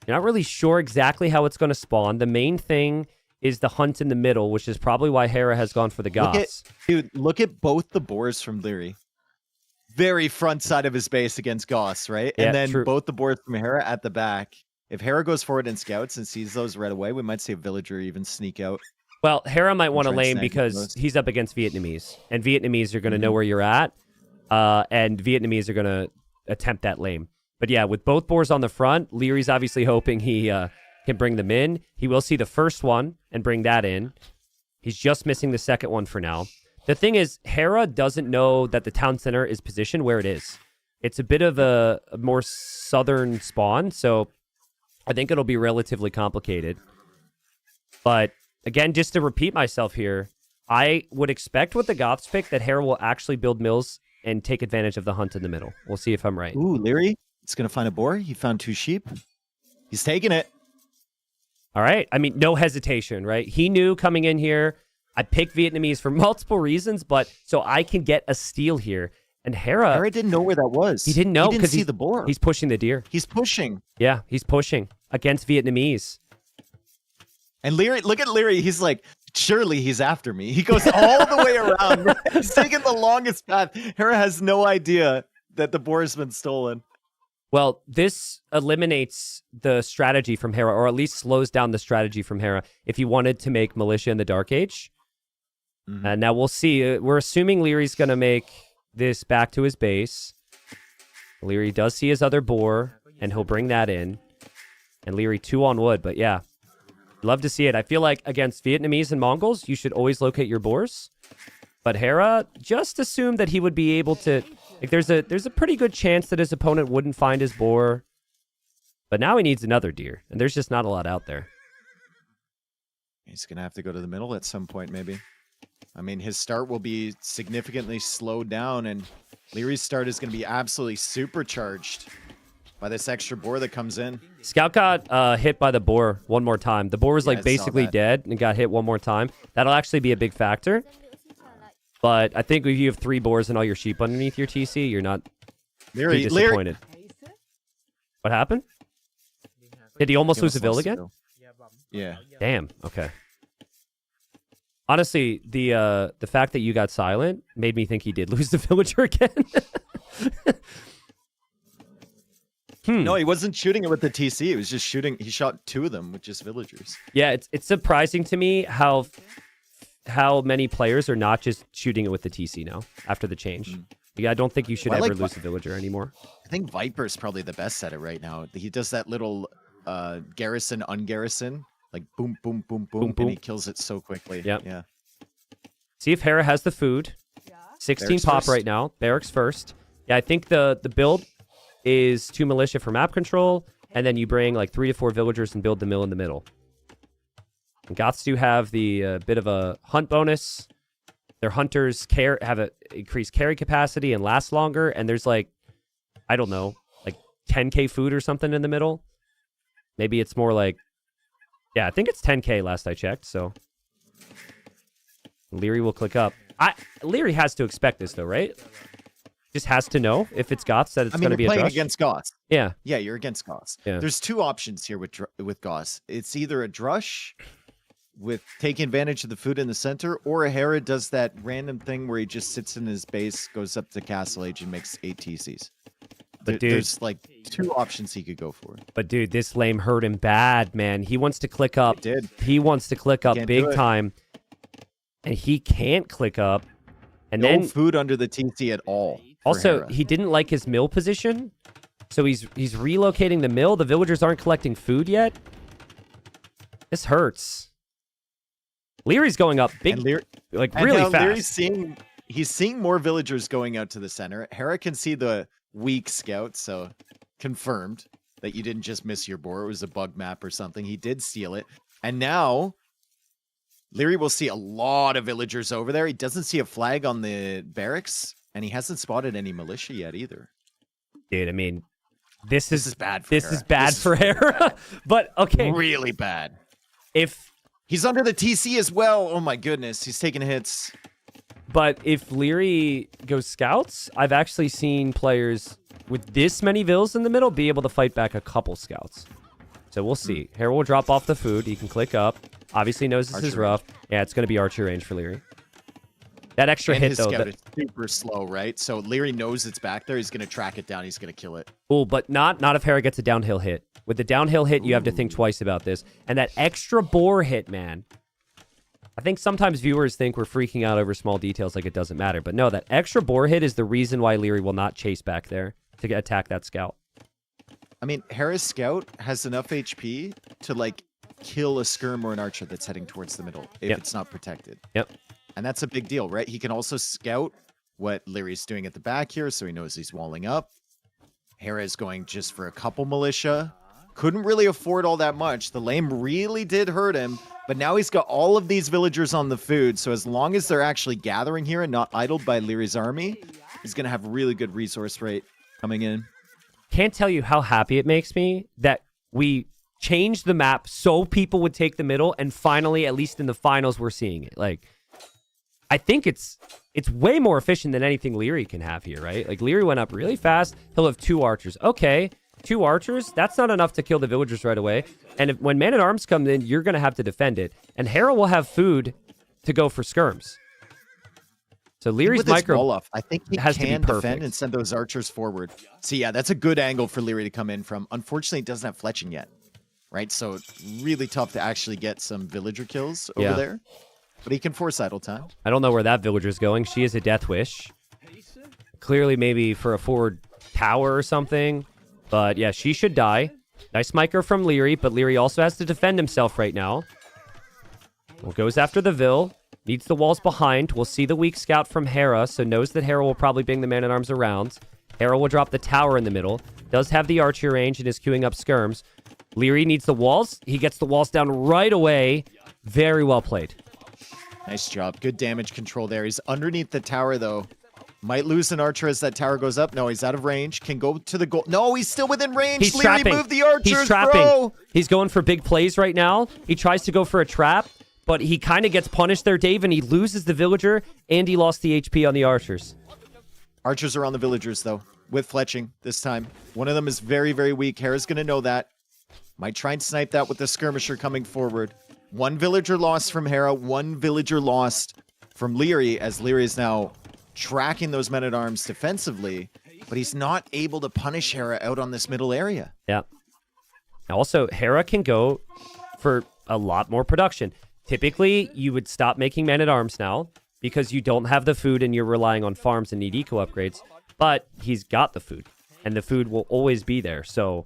you're not really sure exactly how it's going to spawn. The main thing is the hunt in the middle, which is probably why Hera has gone for the Goths. Look at both the boars from Leary. Very front side of his base against Goss, right? Yeah, And then true. both the boars from Hera at the back. If Hera goes forward and scouts and sees those right away, we might see a villager even sneak out. Well, Hera might want to try and lane snag because those. he's up against Vietnamese, and Vietnamese are going to Mm-hmm. know where you're at, and Vietnamese are going to attempt that lane. But yeah, with both boars on the front, Leary's obviously hoping he can bring them in. He will see the first one and bring that in. He's just missing the second one for now. The thing is, Hera doesn't know that the town center is positioned where it is. It's a bit of a more southern spawn, so I think it'll be relatively complicated. But again, just to repeat myself here, I would expect with the Goths pick that Hera will actually build mills and take advantage of the hunt in the middle. We'll see if I'm right. Ooh, Leary, he's going to find a boar. He found 2 sheep. He's taking it. All right. I mean, no hesitation, right? He knew coming in here, I picked Vietnamese for multiple reasons, but so I can get a steal here. And Hera, Hera didn't know where that was. he didn't know He didn't because see the boar. he's pushing the deer. He's pushing. Yeah, he's pushing against Vietnamese. And Leary, look at Leary. He's like, surely he's after me. He goes all the way around. He's taking the longest path. Hera has no idea that the boar has been stolen. Well, this eliminates the strategy from Hera, or at least slows down the strategy from Hera if he wanted to make Militia in the Dark Age. Mhm. And now we'll see. We're assuming Leary's going to make this back to his base. Leary does see his other boar, and he'll bring that in. And Leary 2 on wood, but yeah. Love to see it. I feel like against Vietnamese and Mongols, you should always locate your boars. But Hera just assumed that he would be able to... Like, there's a pretty good chance that his opponent wouldn't find his boar. But now he needs another deer, and there's just not a lot out there. He's going to have to go to the middle at some point, maybe. I mean, his start will be significantly slowed down, and Leary's start is going to be absolutely supercharged by this extra boar that comes in. Scout got hit by the boar one more time. The boar was Yeah, I like saw basically that. dead and got hit one more time. That'll actually be a big factor. But I think if you have 3 boars and all your sheep underneath your TC, you're not too Leary, disappointed. What happened? Did he almost lose a almost vill lost again? the Yeah. Damn. Okay. Honestly, the fact that you got silent made me think he did lose the villager again. No, he wasn't shooting it with the TC. He was just shooting. He shot 2 of them with just villagers. Yeah, it's surprising to me how many players are not just shooting it with the TC now after the change. Yeah, I don't think you should Well, I ever like lose a villager anymore. I think Viper's probably the best at it right now. He does that little garrison, ungarrison, like boom, boom, boom, boom, Boom, boom. and he kills it so quickly. Yep. Yeah. See if Hera has the food. 16 Barracks pop first. right now. Barracks first. Yeah, I think the build is 2 militia for map control, and then you bring like 3 to 4 villagers and build the mill in the middle. And Goths do have the bit of a hunt bonus. Their hunters have a increased carry capacity and last longer, and there's like, I don't know, like 10k food or something in the middle. Maybe it's more like, yeah, I think it's 10K last I checked. So Leary will click up. Leary has to expect this though, right? Just has to know if it's Goths that it's going to be a playing drush. against Goss. Yeah. Yeah, you're against Goss. Yeah. There's two options here with Goss. It's either a drush with taking advantage of the food in the center, or a Hera does that random thing where he just sits in his base, goes up to Castle Age, and makes 8 TCs. But dude, There's like two options he could go for. But dude, this lame hurt him bad, man. He wants to click up. He did. He wants to click up Can't do big it. time, and he can't click up. And No then food under the TC at all. for also, Hera. he didn't like his mill position, so he's relocating the mill. The villagers aren't collecting food yet. This hurts. Leary's going up big, And Leary- like and really now fast. He's seeing more villagers going out to the center. Hera can see the weak scout, so confirmed that you didn't just miss your boar. It was a bug map or something. He did steal it. And now Leary will see a lot of villagers over there. He doesn't see a flag on the barracks, and he hasn't spotted any militia yet either. Dude, I mean, this is bad for this Hera. is bad This is for Hera. But okay, really bad. if He's under the TC as well. Oh my goodness. He's taking hits. But if Leary goes scouts, I've actually seen players with this many vills in the middle be able to fight back a couple scouts. So we'll see. Hera will drop off the food. He can click up. Obviously knows this is Archer rough. Yeah, it's going to be archer range for Leary. That extra And hit, his though. scout is super slow, right? So Leary knows it's back there. He's going to track it down. He's going to kill it. Oh, but not if Hera gets a downhill hit. With the downhill hit, you have to think twice about this. And that extra boar hit, man. I think sometimes viewers think we're freaking out over small details like it doesn't matter. But no, that extra boar hit is the reason why Leary will not chase back there to attack that scout. I mean, Hera's scout has enough HP to, like, kill a skirm or an archer that's heading towards the middle if Yep. it's not protected. Yep. And that's a big deal, right? He can also scout what Leary's doing at the back here, so he knows he's walling up. Hera is going just for a couple militia. Couldn't really afford all that much. The lame really did hurt him, but now he's got all of these villagers on the food, so as long as they're actually gathering here and not idled by Leary's army, he's going to have really good resource rate coming in. Can't tell you how happy it makes me that we changed the map so people would take the middle, and finally, at least in the finals, we're seeing it. Like, I think it's way more efficient than anything Leary can have here, right? Like, Leary went up really fast. He'll have 2 archers. Okay, 2 archers, that's not enough to kill the villagers right away. And when man-at-arms come in, you're going to have to defend it. And Hera will have food to go for skirms. So Leary's With his micro roll-off, I think he has to be can perfect. defend and send those archers forward. So yeah, that's a good angle for Leary to come in from. Unfortunately, he doesn't have fletching yet, right? So really tough to actually get some villager kills over Yeah. there. But he can force idle time. I don't know where that villager's going. She is a death wish. Clearly maybe for a forward tower or something. But yeah, she should die. Nice micro from Leary, but Leary also has to defend himself right now. Well, goes after the Vill. Needs the walls behind. We'll see the weak scout from Hera, so knows that Hera will probably bring the man-at-arms around. Hera will drop the tower in the middle. Does have the archer range and is queuing up skirms. Leary needs the walls. He gets the walls down right away. Very well played. Nice job. Good damage control there. He's underneath the tower, though. Might lose an archer as that tower goes up. No, he's out of range. Can go to the goal. No, he's still within range. He's Leary, trapping. move the archers, He's trapping. bro. He's going for big plays right now. He tries to go for a trap, but he kind of gets punished there, Dave, and he loses the villager, and he lost the HP on the archers. Archers are on the villagers, though, with fletching this time. One of them is very, very weak. Hera's going to know that. Might try and snipe that with the skirmisher coming forward. 1 villager lost from Hera, 1 villager lost from Leary, as Leary is now tracking those men-at-arms defensively, but he's not able to punish Hera out on this middle area. Yeah. Also, Hera can go for a lot more production. Typically, you would stop making man-at-arms now because you don't have the food and you're relying on farms and need eco upgrades, but he's got the food, and the food will always be there, so...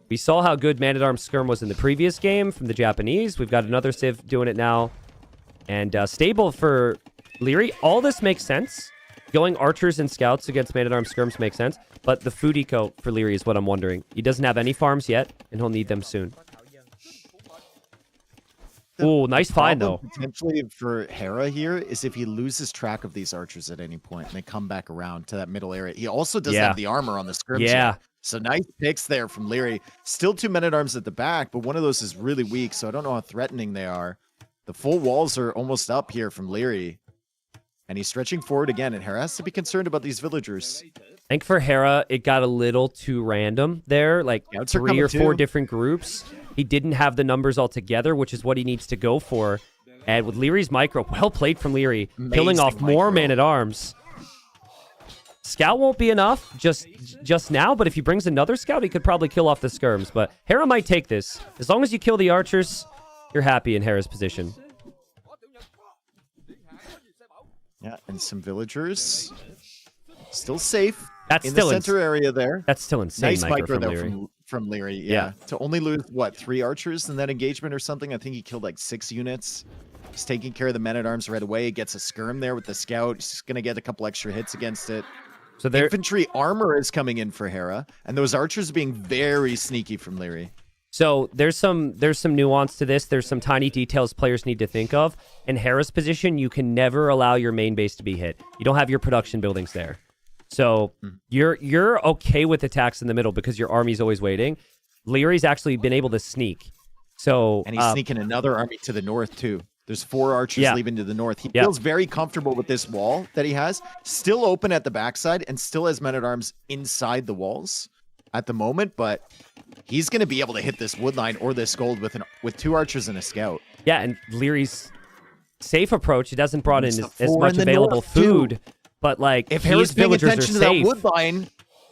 We saw how good Man-at-Arms Skirm was in the previous game from the Japanese. We've got another Civ doing it now. And stable for Leary. All this makes sense. Going archers and scouts against Man-at-Arms Skirms makes sense. But the food eco for Leary is what I'm wondering. He doesn't have any farms yet, and he'll need them soon. Ooh, nice find, though. Problem potentially for Hera here is if he loses track of these archers at any point and they come back around to that middle area. He also doesn't Yeah. have the armor on the skirms Yeah. yet. So nice picks there from Leary. Still 2 men-at-arms at the back, but one of those is really weak, so I don't know how threatening they are. The full walls are almost up here from Leary. And he's stretching forward again, and Hera has to be concerned about these villagers. I think for Hera, it got a little too random there, like Scouts are 3 coming or 4 too. different groups. He didn't have the numbers all together, which is what he needs to go for. And with Leary's micro, well played from Leary, killing Amazing off more micro. man-at-arms. Scout won't be enough just now, but if he brings another scout, he could probably kill off the skirms. But Hera might take this. As long as you kill the archers, you're happy in Hera's position. Yeah, and some villagers. Still safe That's in still the center area there. That's still insane Nice micro from there Leary. from Leary. Yeah. Yeah. To only lose, what, 3 archers in that engagement or something? I think he killed like 6 units. He's taking care of the men-at-arms right away. Gets a skirm there with the scout. He's going to get a couple extra hits against it. So there, Infantry armor is coming in for Hera, and those archers being very sneaky from Leary. So there's some nuance to this. There's some tiny details players need to think of. In Hera's position, you can never allow your main base to be hit. You don't have your production buildings there. So you're okay with attacks in the middle because your army's always waiting. Leary's actually been able to sneak. So And he's sneaking another army to the north, too. There's 4 archers Yeah. leaving to the north. He Yeah. feels very comfortable with this wall that he has. Still open at the backside and still has men-at-arms inside the walls at the moment, but he's going to be able to hit this wood line or this gold with 2 archers and a scout. yeah, and Leary's safe approach. He doesn't brought in It's the as 4 much in the available north, too. food, but like If his Hera's paying villagers attention are to safe. that wood line,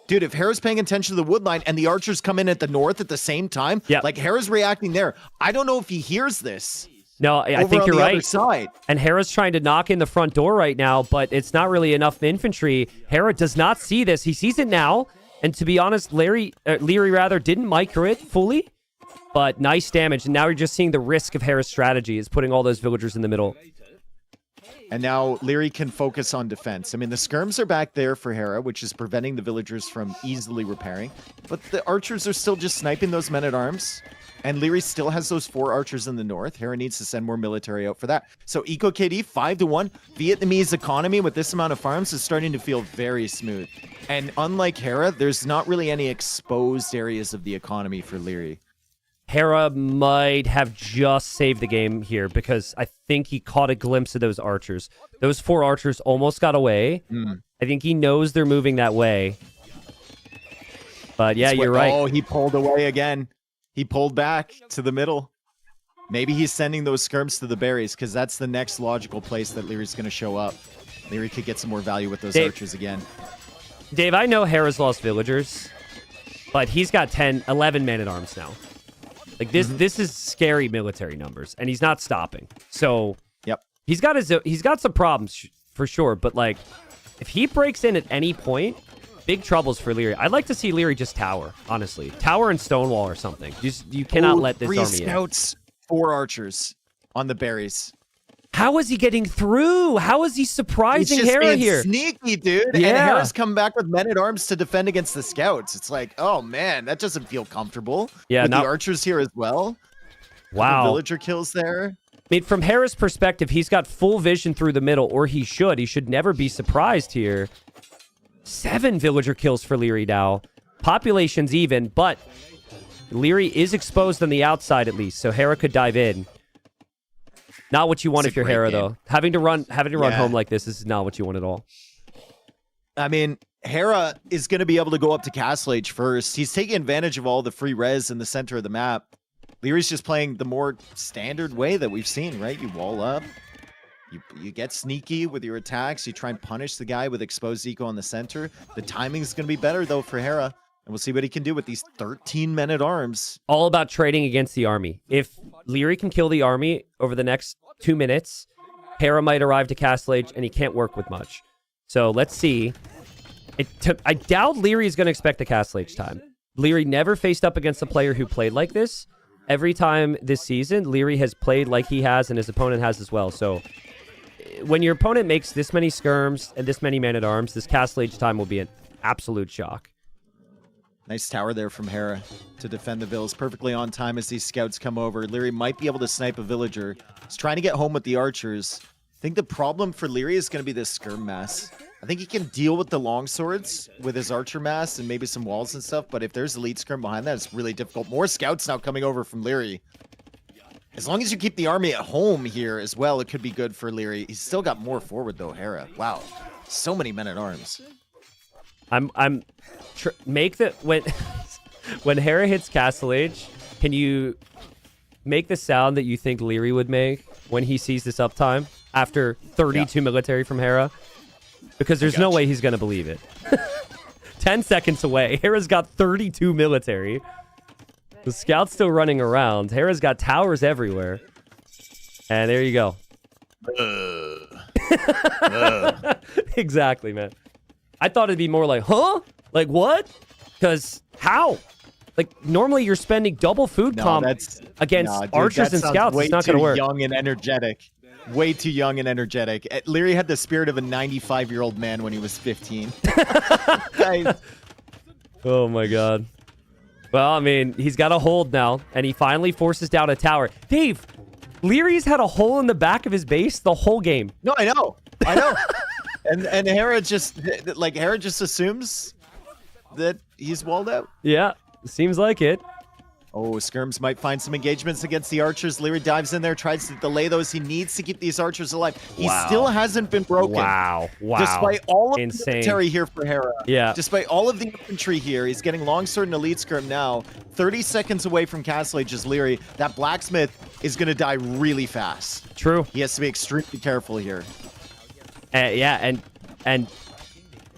dude, if Hera's paying attention to the wood line and the archers come in at the north at the same time, Yeah. like Hera's reacting there. I don't know if he hears this. No, I over think on you're the right. Other side. And Hera's trying to knock in the front door right now, but it's not really enough infantry. Hera does not see this. He sees it now. And to be honest, Leary didn't micro it fully, but nice damage. And now you're just seeing the risk of Hera's strategy is putting all those villagers in the middle. And now Leary can focus on defense. I mean, the skirms are back there for Hera, which is preventing the villagers from easily repairing. But the archers are still just sniping those men-at-arms. And Leary still has those 4 archers in the north. Hera needs to send more military out for that. So Eco KD 5-1. Vietnamese economy with this amount of farms is starting to feel very smooth. And unlike Hera, there's not really any exposed areas of the economy for Leary. Hera might have just saved the game here because I think he caught a glimpse of those archers. Those 4 archers almost got away. I think he knows they're moving that way. But yeah, you're right. Oh, he pulled away again. He pulled back to the middle. Maybe he's sending those skirms to the berries because that's the next logical place that Leary's going to show up. Leary could get some more value with those Dave- archers again. Dave, I know Hera's lost villagers, but he's got 11 man-at-arms now. Like this is scary military numbers, and he's not stopping. So Yep. he's got some problems for sure. But like, if he breaks in at any point, big troubles for Leary. I'd like to see Leary just tower, honestly, tower and stonewall or something. You cannot let this 3 army in. scouts, 4 archers on the berries. How is he getting through? How is he He's surprising just Hera being here? sneaky, dude. Yeah. And Hera's come back with men-at-arms to defend against the scouts. It's like, oh man, that doesn't feel comfortable. Yeah, with now- the archers here as well. Wow. Villager kills there. I mean, from Hera's perspective, he's got full vision through the middle, or he should. He should never be surprised here. 7 villager kills for Leary now. Population's even, but Leary is exposed on the outside at least, so Hera could dive in. Not what you want It's a if you're great Hera, game. though. Having to run Yeah. home like this is not what you want at all. I mean, Hera is going to be able to go up to Castle Age first. He's taking advantage of all the free res in the center of the map. Leary's just playing the more standard way that we've seen, right? You wall up. You get sneaky with your attacks. You try and punish the guy with exposed eco on the center. The timing's going to be better, though, for Hera. And we'll see what he can do with these 13 men-at-arms. All about trading against the army. If Leary can kill the army over the next 2 minutes, Hera might arrive to Castle Age, and he can't work with much. So let's see. I doubt Leary is going to expect the Castle Age time. Leary never faced up against a player who played like this. Every time this season, Leary has played like he has, and his opponent has as well. So when your opponent makes this many skirms and this many man-at-arms, this Castle Age time will be an absolute shock. Nice tower there from Hera to defend the villas. Perfectly on time as these scouts come over. Leary might be able to snipe a villager. He's trying to get home with the archers. I think the problem for Leary is going to be this skirm mass. I think he can deal with the long swords with his archer mass and maybe some walls and stuff, but if there's elite skirm behind that, it's really difficult. More scouts now coming over from Leary. As long as you keep the army at home here as well, it could be good for Leary. He's still got more forward though, Hera. Wow. So many men at arms. Make the when Hera hits Castle Age, can you make the sound that you think Leary would make when he sees this uptime after 32 military from Hera? Because there's no way he's going to believe it. 10 seconds away. Hera's got 32 military. The scout's still running around. Hera's got towers everywhere. And there you go. Exactly, man. I thought it'd be more like, huh? Like what? Because how? Like normally you're spending double food comp against archers and scouts. It's not going to work. Young and energetic. Way too young and energetic. Leary had the spirit of a 95-year-old man when he was 15. Oh my god. Well, I mean, he's got a hold now, and he finally forces down a tower. Dave, Leary's had a hole in the back of his base the whole game. No, I know. And Hera just assumes that he's walled out. Yeah, seems like it. Oh, Skirms might find some engagements against the archers. Leary dives in there, tries to delay those. He needs to keep these archers alive. He still hasn't been broken. Wow. Despite all of Insane. the military here for Hera. Yeah. Despite all of the infantry here, he's getting longsword and elite skirm now. 30 seconds away from Castle Age is Leary. That blacksmith is going to die really fast. True. He has to be extremely careful here. Yeah, and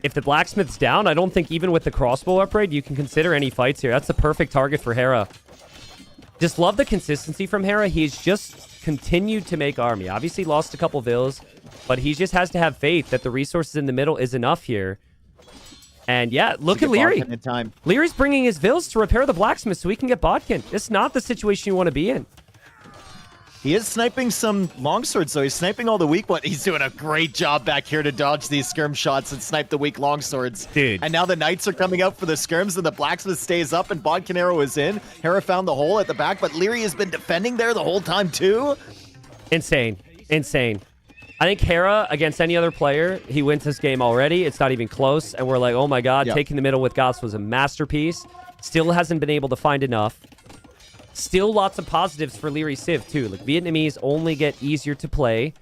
if the blacksmith's down, I don't think even with the crossbow upgrade, you can consider any fights here. That's the perfect target for Hera. Just love the consistency from Hera. He's just continued to make army. Obviously lost a couple vills, but he just has to have faith that the resources in the middle is enough here. And yeah, look at Leary. Leary's bringing his vills to repair the blacksmith so he can get Bodkin. This is not the situation you want to be in. He is sniping some longswords, though. He's sniping all the weak ones. He's doing a great job back here to dodge these skirm shots and snipe the weak longswords. Dude. And now the knights are coming out for the skirms, and the blacksmith stays up, and Bodkin arrow is in. Hera found the hole at the back, but Leary has been defending there the whole time, too. Insane. Insane. I think Hera, against any other player, he wins this game already. It's not even close. And we're like, oh my god, taking the middle with Goss was a masterpiece. Still hasn't been able to find enough. Still lots of positives for Leary Civ, too. Like, Vietnamese only get easier to play.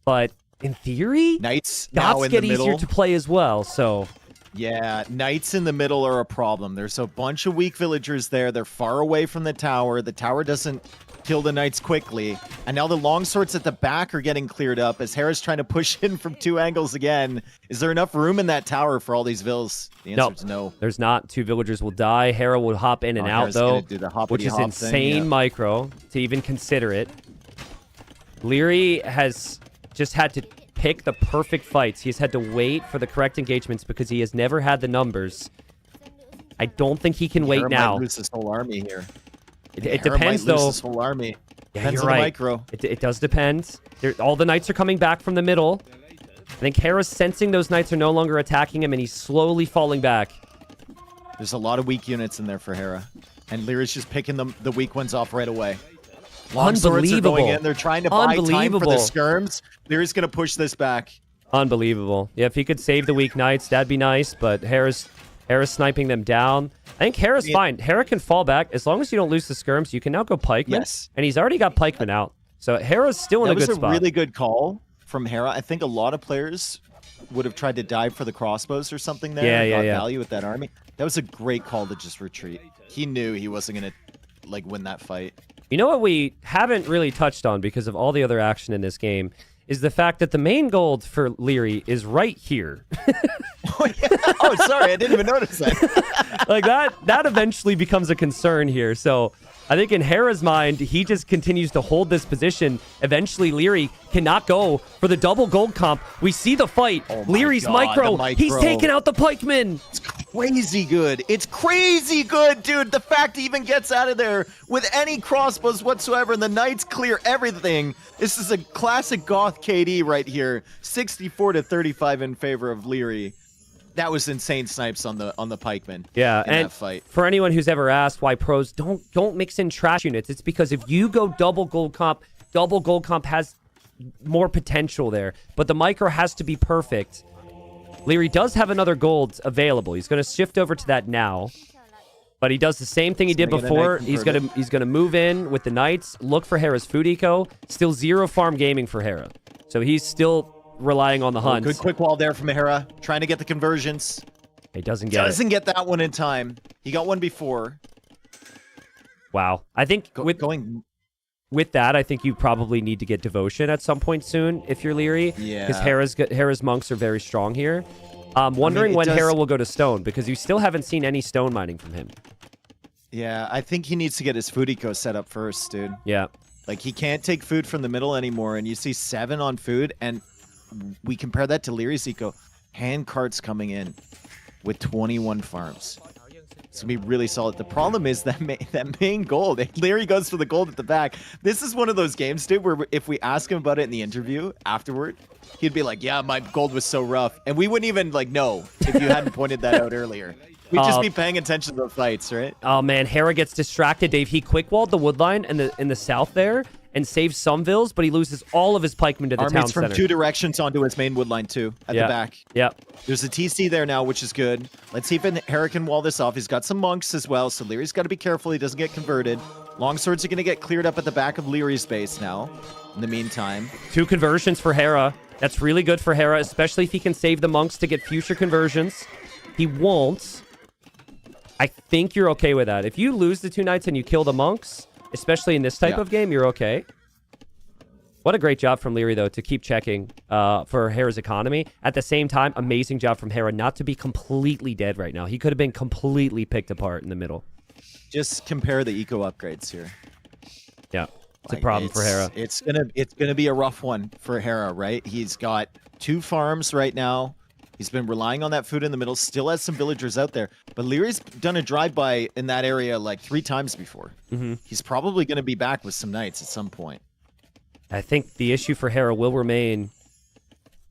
But in theory, Knights now in the get middle. easier to play as well, so... Yeah, knights in the middle are a problem. There's a bunch of weak villagers there. They're far away from the tower. The tower doesn't kill the knights quickly. And now the longswords at the back are getting cleared up as Hera's trying to push in from two angles again. Is there enough room in that tower for all these vills? The answer is no. There's not. Two villagers will die. Hera will hop in and out, Hera's though, gonna do the which is hoppity-hop insane thing, micro to even consider it. Leary has just had to pick the perfect fights. He's had to wait for the correct engagements because he has never had the numbers. I don't think he can wait Hera now. might lose his whole army here. It Hera depends, might lose though. his whole army. Yeah, Depends you're on right. the micro. It does depend. All the knights are coming back from the middle. I think Hera's sensing those knights are no longer attacking him, and he's slowly falling back. There's a lot of weak units in there for Hera. And Leary's just picking the weak ones off right away. Longswords are going in. They're trying to buy time for the skirms. Leary's going to push this back. Unbelievable. Yeah, if he could save the weak knights, that'd be nice, but Hera's sniping them down. I think Hera's fine. Hera can fall back. As long as you don't lose the skirms, you can now go pikeman. Yes. And he's already got pikeman out. So Hera's still in a good spot. That was a really good call from Hera. I think a lot of players would have tried to dive for the crossbows or something there. Yeah. Value with that army. That was a great call to just retreat. He knew he wasn't going to win that fight. You know what we haven't really touched on because of all the other action in this game is the fact that the main gold for Leary is right here. Oh, sorry. I didn't even notice that. Like that eventually becomes a concern here. So I think in Hera's mind, he just continues to hold this position. Eventually, Leary cannot go for the double gold comp. We see the fight. Oh my Leary's God, micro. the micro. He's taking out the pikemen. It's crazy good. It's crazy good, dude. The fact he even gets out of there with any crossbows whatsoever, and the knights clear everything. This is a classic Goth KD right here. 64-35 in favor of Leary. That was insane snipes on the pikemen. Yeah, in and that fight. for anyone who's ever asked why pros don't mix in trash units, it's because if you go double gold comp has more potential there. But the micro has to be perfect. Leary does have another gold available. He's going to shift over to that now. But he does the same thing he did gonna get a before. knight He's gonna move in with the knights, look for Hera's food eco. Still 0 farm gaming for Hera. So he's still relying on the hunt. Good quick wall there from Hera, trying to get the conversions. He doesn't get it. Doesn't get that one in time. He got one before. Wow. I think Going with that, I think you probably need to get devotion at some point soon if you're Leary. Yeah. Because Hera's monks are very strong here. Wondering it when does- Hera will go to stone, because you still haven't seen any stone mining from him. Yeah, I think he needs to get his food eco set up first, dude. Yeah. Like, he can't take food from the middle anymore, and you see 7 on food, and we compare that to Leary's eco. Hand carts coming in with 21 farms. It's going to be really solid. The problem is that that main gold. Leary goes for the gold at the back. This is one of those games, dude, where if we ask him about it in the interview afterward, he'd be like, yeah, my gold was so rough. And we wouldn't even, like, know if you hadn't pointed that out earlier. We'd just be paying attention to the fights, right? Oh man, Hera gets distracted, Dave. He quick-walled the wood line in the south there and saves some vills, but he loses all of his pikemen to the town Armies from center. 2 directions onto his main wood line, too, at the back. Yep. There's a TC there now, which is good. Let's see if Hera can wall this off. He's got some monks as well, so Leary's got to be careful he doesn't get converted. Longswords are going to get cleared up at the back of Leary's base now, in the meantime. 2 conversions for Hera. That's really good for Hera, especially if he can save the monks to get future conversions. He won't. I think you're okay with that. If you lose the 2 knights and you kill the monks, especially in this type of game, you're okay. What a great job from Leary, though, to keep checking for Hera's economy. At the same time, amazing job from Hera not to be completely dead right now. He could have been completely picked apart in the middle. Just compare the eco upgrades here. Yeah, it's a problem for Hera. It's gonna be a rough one for Hera, right? He's got 2 farms right now. He's been relying on that food in the middle. Still has some villagers out there, but Leary's done a drive-by in that area like 3 times before. He's probably going to be back with some knights at some point. I think the issue for Hera will remain.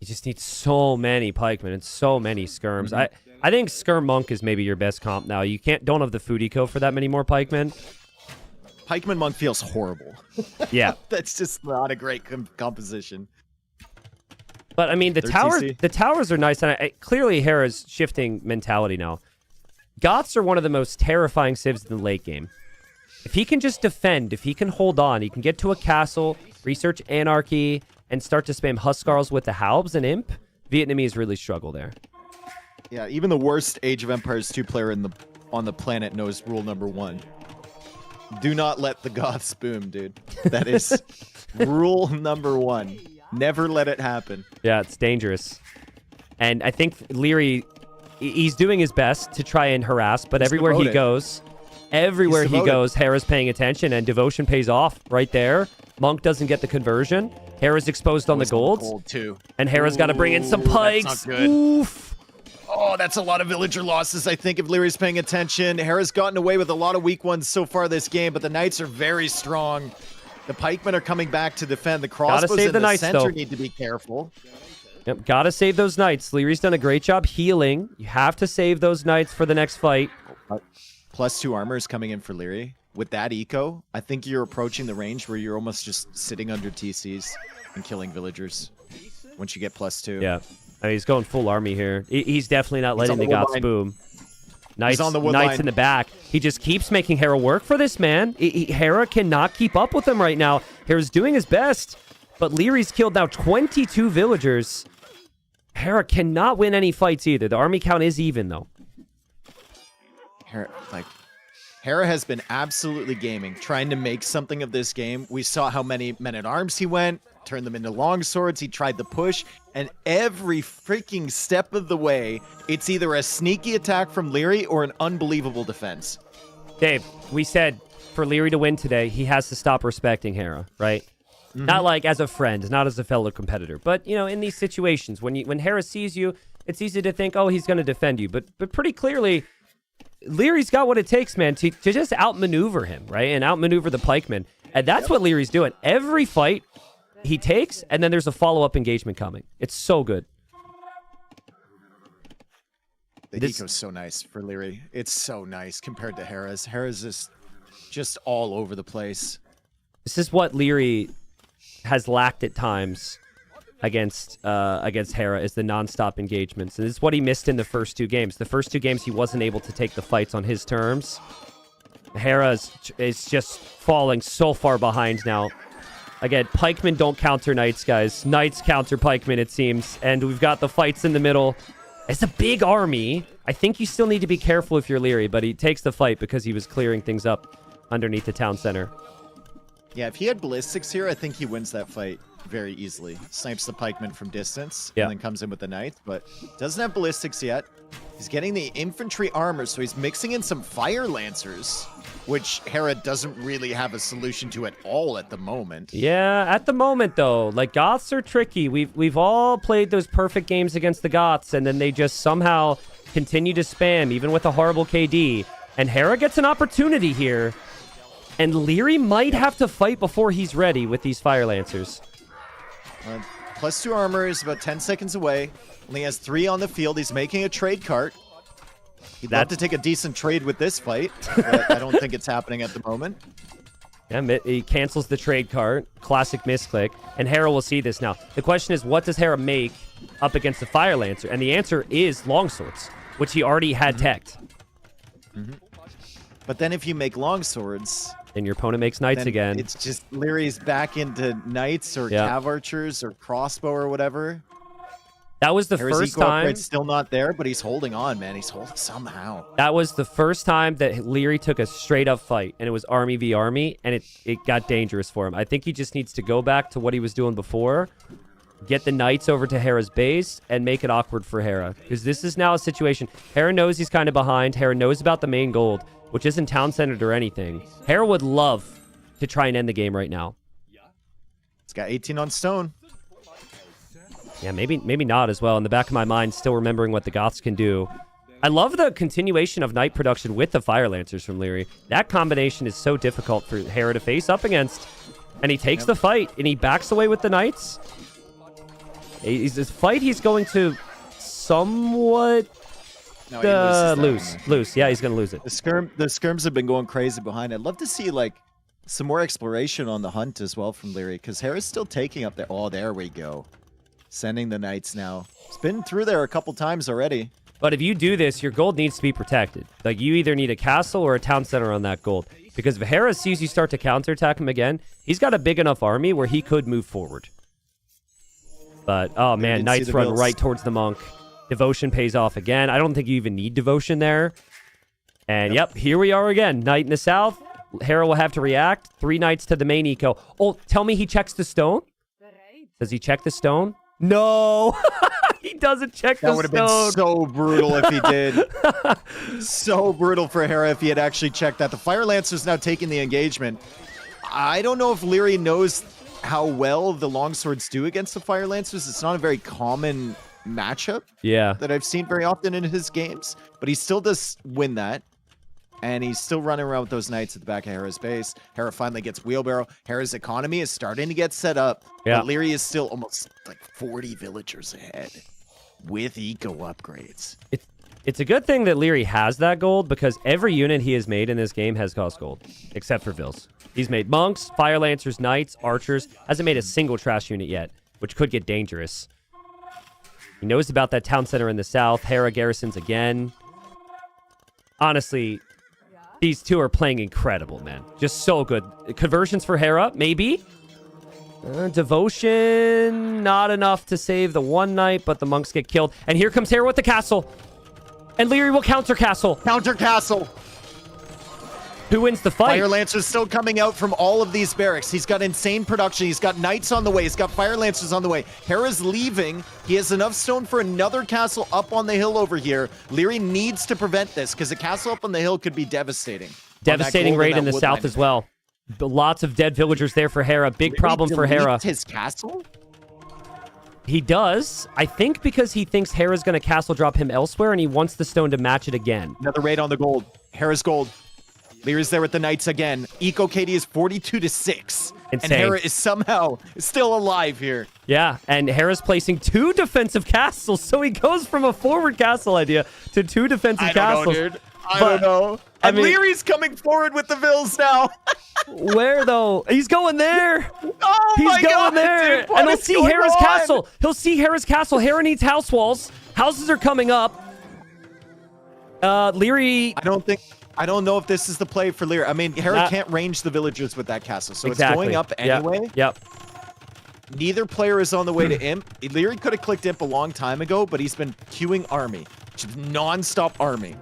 He just needs so many pikemen and so many skirms. I think skirm monk is maybe your best comp now. You don't have the food eco for that many more pikemen. Pikeman monk feels horrible. Yeah. That's just not a great composition. But I mean, the TC. towers are nice, and clearly Hera's shifting mentality now. Goths are one of the most terrifying civs in the late game. If he can just defend, if he can hold on, he can get to a castle, research anarchy, and start to spam Huskarls with the Halbs and Imp. Vietnamese really struggle there. Yeah, even the worst Age of Empires 2 player on the planet knows rule number 1. Do not let the Goths boom, dude. That is rule number 1. Never let it happen. Yeah, it's dangerous. And I think Leary, he's doing his best to try and harass, but everywhere he goes, Hera's paying attention, and devotion pays off right there. Monk doesn't get the conversion. Hera's exposed on the golds. Gold too. And Hera's got to bring in some pikes. That's not good. Oof. Oh, that's a lot of villager losses, I think, if Leary's paying attention. Hera's gotten away with a lot of weak ones so far this game, but the Knights are very strong. The pikemen are coming back to defend. The crossbows save in the the Knights, center though. need to be careful. Yep, gotta save those knights. Leary's done a great job healing. You have to save those knights for the next fight. +2 armor is coming in for Leary. With that eco, I think you're approaching the range where you're almost just sitting under TCs and killing villagers once you get +2. Yeah. I mean, he's going full army here. He's definitely not letting on the the wood Goths line. boom. Knights, on the wood Knights line. in the back. He just keeps making Hera work for this man. Hera cannot keep up with him right now. Hera's doing his best, but Leary's killed now 22 villagers. Hera cannot win any fights either. The army count is even, though. Hera has been absolutely gaming, trying to make something of this game. We saw how many men-at-arms he went, turned them into longswords. He tried the push, and every freaking step of the way, it's either a sneaky attack from Leary or an unbelievable defense. Dave, we said for Leary to win today, he has to stop respecting Hera, right? Not like as a friend, not as a fellow competitor, but you know, in these situations, when Hera sees you, it's easy to think, oh, he's going to defend you, but pretty clearly, Leary's got what it takes, man, to just outmaneuver him, right, and outmaneuver the pikemen, and that's what Leary's doing. Every fight he takes, and then there's a follow-up engagement coming. It's so good. The eco's so nice for Leary. It's so nice compared to Hera's. Hera's is just all over the place. This is what Leary has lacked at times against Hera is the nonstop engagements. And this is what he missed in the first 2 games. The first 2 games, he wasn't able to take the fights on his terms. Hera is just falling so far behind now. Again, pikemen don't counter knights, guys. Knights counter pikemen, it seems. And we've got the fights in the middle. It's a big army. I think you still need to be careful if you're Leary, but he takes the fight because he was clearing things up underneath the town center. Yeah, if he had ballistics here, I think he wins that fight very easily. Snipes the pikeman from distance Yeah. and then comes in with the knight, but doesn't have ballistics yet. He's getting the infantry armor, so he's mixing in some fire lancers, which Hera doesn't really have a solution to at all at the moment. Yeah, at the moment though, like Goths are tricky. We've all played those perfect games against the Goths, and then they just somehow continue to spam, even with a horrible KD. And Hera gets an opportunity here, and Leary might have to fight before he's ready with these fire lancers. +2 armor is about 10 seconds away. Only has 3 on the field. He's making a trade cart. He'd love to take a decent trade with this fight, but I don't think it's happening at the moment. Yeah, he cancels the trade cart. Classic misclick. And Hera will see this now. The question is, what does Hera make up against the Fire Lancer? And the answer is longswords, which he already had teched. But then if you make longswords, And your opponent makes knights then again. it's just Leary's back into knights or Yeah. cav archers or crossbow or whatever. That was the Hera's first eco time. upgrade's still not there, but he's holding on, man. He's holding somehow. That was the first time that Leary took a straight up fight, and it was army v army, and it got dangerous for him. I think he just needs to go back to what he was doing before, get the knights over to Hera's base, and make it awkward for Hera. Because this is now a situation. Hera knows he's kind of behind. Hera knows about the main gold, which isn't town-centered or anything. Hera would love to try and end the game right now. He's got 18 on stone. Yeah, maybe not as well. In the back of my mind, still remembering what the Goths can do. I love the continuation of knight production with the Fire Lancers from Leary. That combination is so difficult for Hera to face up against. And he takes the fight, and he backs away with the knights. This fight he's going to somewhat No, he loses that one. lose. Yeah, he's going to lose it. The skirms have been going crazy behind. I'd love to see like some more exploration on the hunt as well from Leary, because Hera's still taking up there. Oh, there we go. Sending the knights now. He's been through there a couple times already. But if you do this, your gold needs to be protected. Like, you either need a castle or a town center on that gold. Because if Hera sees you start to counterattack him again, he's got a big enough army where he could move forward. But, oh man, didn't see knights the run builds. right towards the monk. Devotion pays off again. I don't think you even need devotion there. And yep, here we are again. Knight in the south. Hera will have to react. 3 knights to the main eco. Oh, tell me he checks the stone? Does he check the stone? No! He doesn't check the That would have been stone. so brutal if he did. So brutal for Hera if he had actually checked that. The Fire Lancer's now taking the engagement. I don't know if Leary knows how well the longswords do against the Fire Lancers. It's not a very common matchup Yeah. that I've seen very often in his games, but he still does win that. And he's still running around with those knights at the back of Hera's base. Hera finally gets wheelbarrow. Hera's economy is starting to get set up. Yeah. But Leary is still almost like 40 villagers ahead with eco upgrades. It's a good thing that Leary has that gold, because every unit he has made in this game has cost gold, except for Vils. He's made monks, fire lancers, knights, archers. Hasn't made a single trash unit yet, which could get dangerous. He knows about that town center in the south. Hera garrisons again. Honestly, these two are playing incredible, man. Just so good. Conversions for Hera, maybe. Devotion, not enough to save the one knight, but the monks get killed. And here comes Hera with the castle. And Leary will counter castle. Counter castle. Who wins the fight? Fire Lancers still coming out from all of these barracks. He's got insane production. He's got knights on the way. He's got Fire Lancers on the way. Hera's leaving. He has enough stone for another castle up on the hill over here. Leary needs to prevent this, because a castle up on the hill could be devastating. Devastating raid in the south as well. Lots of dead villagers there for Hera. Big problem for Hera. His castle? He does. I think because he thinks Hera's going to castle drop him elsewhere, and he wants the stone to match it again. Another raid on the gold. Hera's gold. Leary's there with the knights again. Eco KD is 42-6. And Insane. Hera is somehow still alive here. Yeah, and Hera's placing 2 defensive castles, so he goes from a forward castle idea to 2 defensive castles. I don't know. I And mean- Leary's coming forward with the Vills now. Where though? He's going there. Oh He's my going God, there, dude, what and he'll is see going Hera's on? castle. He'll see Hera's castle. Hera needs house walls. Houses are coming up. Leary. I don't know if this is the play for Leary. I mean, Hera Not- can't range the villagers with that castle, so Exactly. it's going up Yep. anyway. Yep. Neither player is on the way to Imp. Leary could have clicked Imp a long time ago, but he's been queuing Army. Just non-stop Army.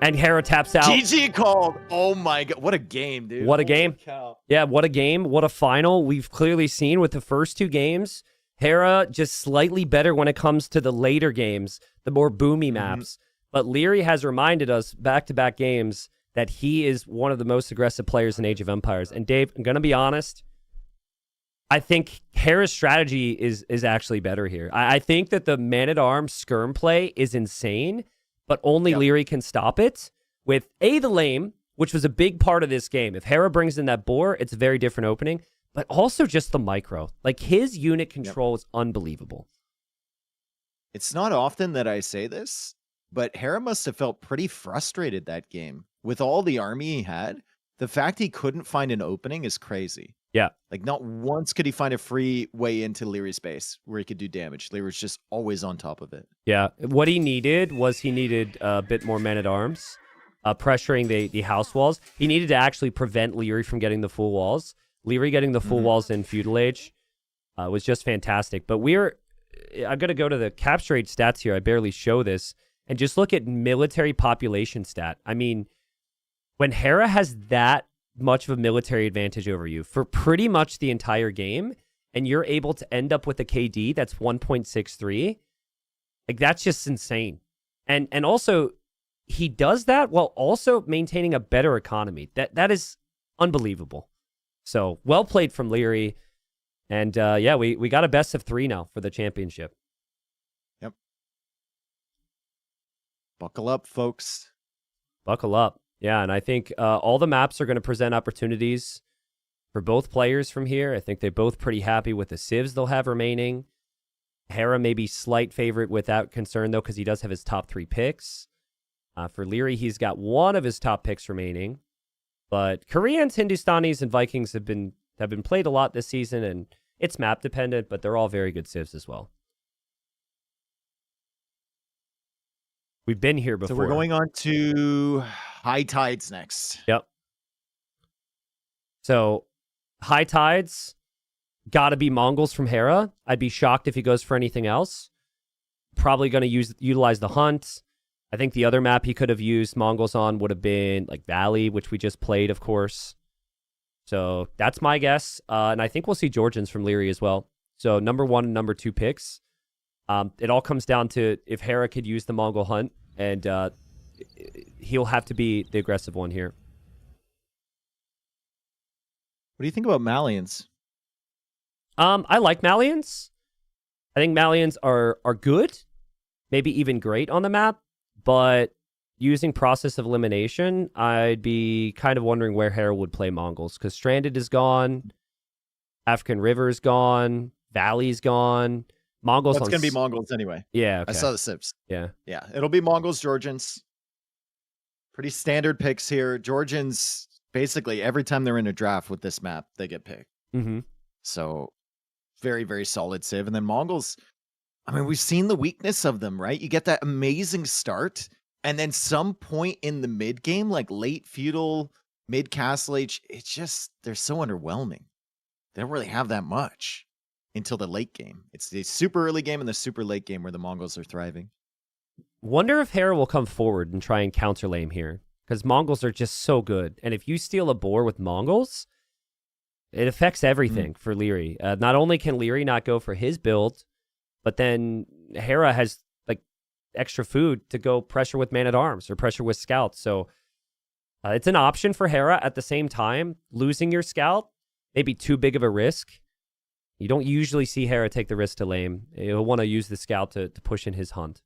And Hera taps out. GG called. Oh my God. What a game, dude. What a Holy game. cow. Yeah, what a game. What a final. We've clearly seen with the first two games, Hera just slightly better when it comes to the later games, the more boomy maps. But Leary has reminded us back-to-back games that he is one of the most aggressive players in Age of Empires. And Dave, I'm going to be honest, I think Hera's strategy is actually better here. I think that the Man-at-Arms skirm play is insane, but only Leary can stop it with the lame, which was a big part of this game. If Hera brings in that boar, it's a very different opening, but also just the micro. Like, his unit control is unbelievable. It's not often that I say this, but Hera must have felt pretty frustrated that game. With all the army he had, the fact he couldn't find an opening is crazy. Yeah. Like, not once could he find a free way into Leary's base where he could do damage. Leary was just always on top of it. Yeah. What he needed a bit more men-at-arms, pressuring the house walls. He needed to actually prevent Leary from getting the full walls. Leary getting the full walls in Feudal Age was just fantastic. But I'm going to go to the capture rate stats here. I barely show this. And just look at military population stat. I mean, when Hera has that much of a military advantage over you for pretty much the entire game, and you're able to end up with a KD that's 1.63, like, that's just insane. And also, he does that while also maintaining a better economy. That is unbelievable. So, well played from Leary. And yeah, we got a best of 3 now for the championship. Yep. Buckle up, folks. Buckle up. Yeah, and I think all the maps are going to present opportunities for both players from here. I think they're both pretty happy with the civs they'll have remaining. Hera may be slight favorite without concern, though, because he does have his top 3 picks. For Leary, he's got one of his top picks remaining. But Koreans, Hindustanis, and Vikings have been played a lot this season, and it's map dependent, but they're all very good civs as well. We've been here before. So we're going on to High Tides next. Yep. So, High Tides, gotta be Mongols from Hera. I'd be shocked if he goes for anything else. Probably going to utilize the Hunt. I think the other map he could have used Mongols on would have been like Valley, which we just played, of course. So that's my guess. And I think we'll see Georgians from Leary as well. So number 1 and number 2 picks. It all comes down to if Hera could use the Mongol Hunt, and he'll have to be the aggressive one here. What do you think about Malians? I like Malians. I think Malians are good, maybe even great on the map, but using process of elimination, I'd be kind of wondering where Hera would play Mongols, because Stranded is gone, African River is gone, Valley's gone. Mongols. That's going to be Mongols anyway. Yeah, okay. I saw the Sips. Yeah. Yeah, it'll be Mongols, Georgians. Pretty standard picks here. Georgians, basically, every time they're in a draft with this map, they get picked. Mm-hmm. So, very, very solid civ. And then Mongols, I mean, we've seen the weakness of them, right? You get that amazing start, and then some point in the mid game, like late feudal, mid castle age, it's just, they're so underwhelming. They don't really have that much until the late game. It's the super early game and the super late game where the Mongols are thriving. Wonder if Hera will come forward and try and counter lame here, because Mongols are just so good. And if you steal a boar with Mongols, it affects everything for Leary. Not only can Leary not go for his build, but then Hera has like extra food to go pressure with Man-at-Arms or pressure with Scouts. So it's an option for Hera. At the same time, losing your Scout may be too big of a risk. You don't usually see Hera take the risk to lame. He'll want to use the Scout to push in his Hunt.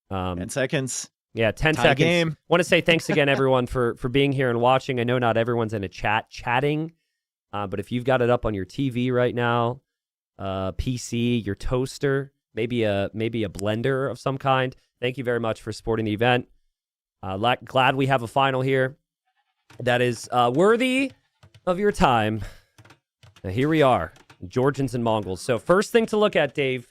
10 seconds. Yeah, 10 Tie seconds. game. Want to say thanks again, everyone, for being here and watching. I know not everyone's in a chatting, but if you've got it up on your TV right now, PC, your toaster, maybe a blender of some kind, Thank you very much for supporting the event. Glad we have a final here that is worthy of your time. Now, here we are, Georgians and Mongols. So first thing to look at, Dave,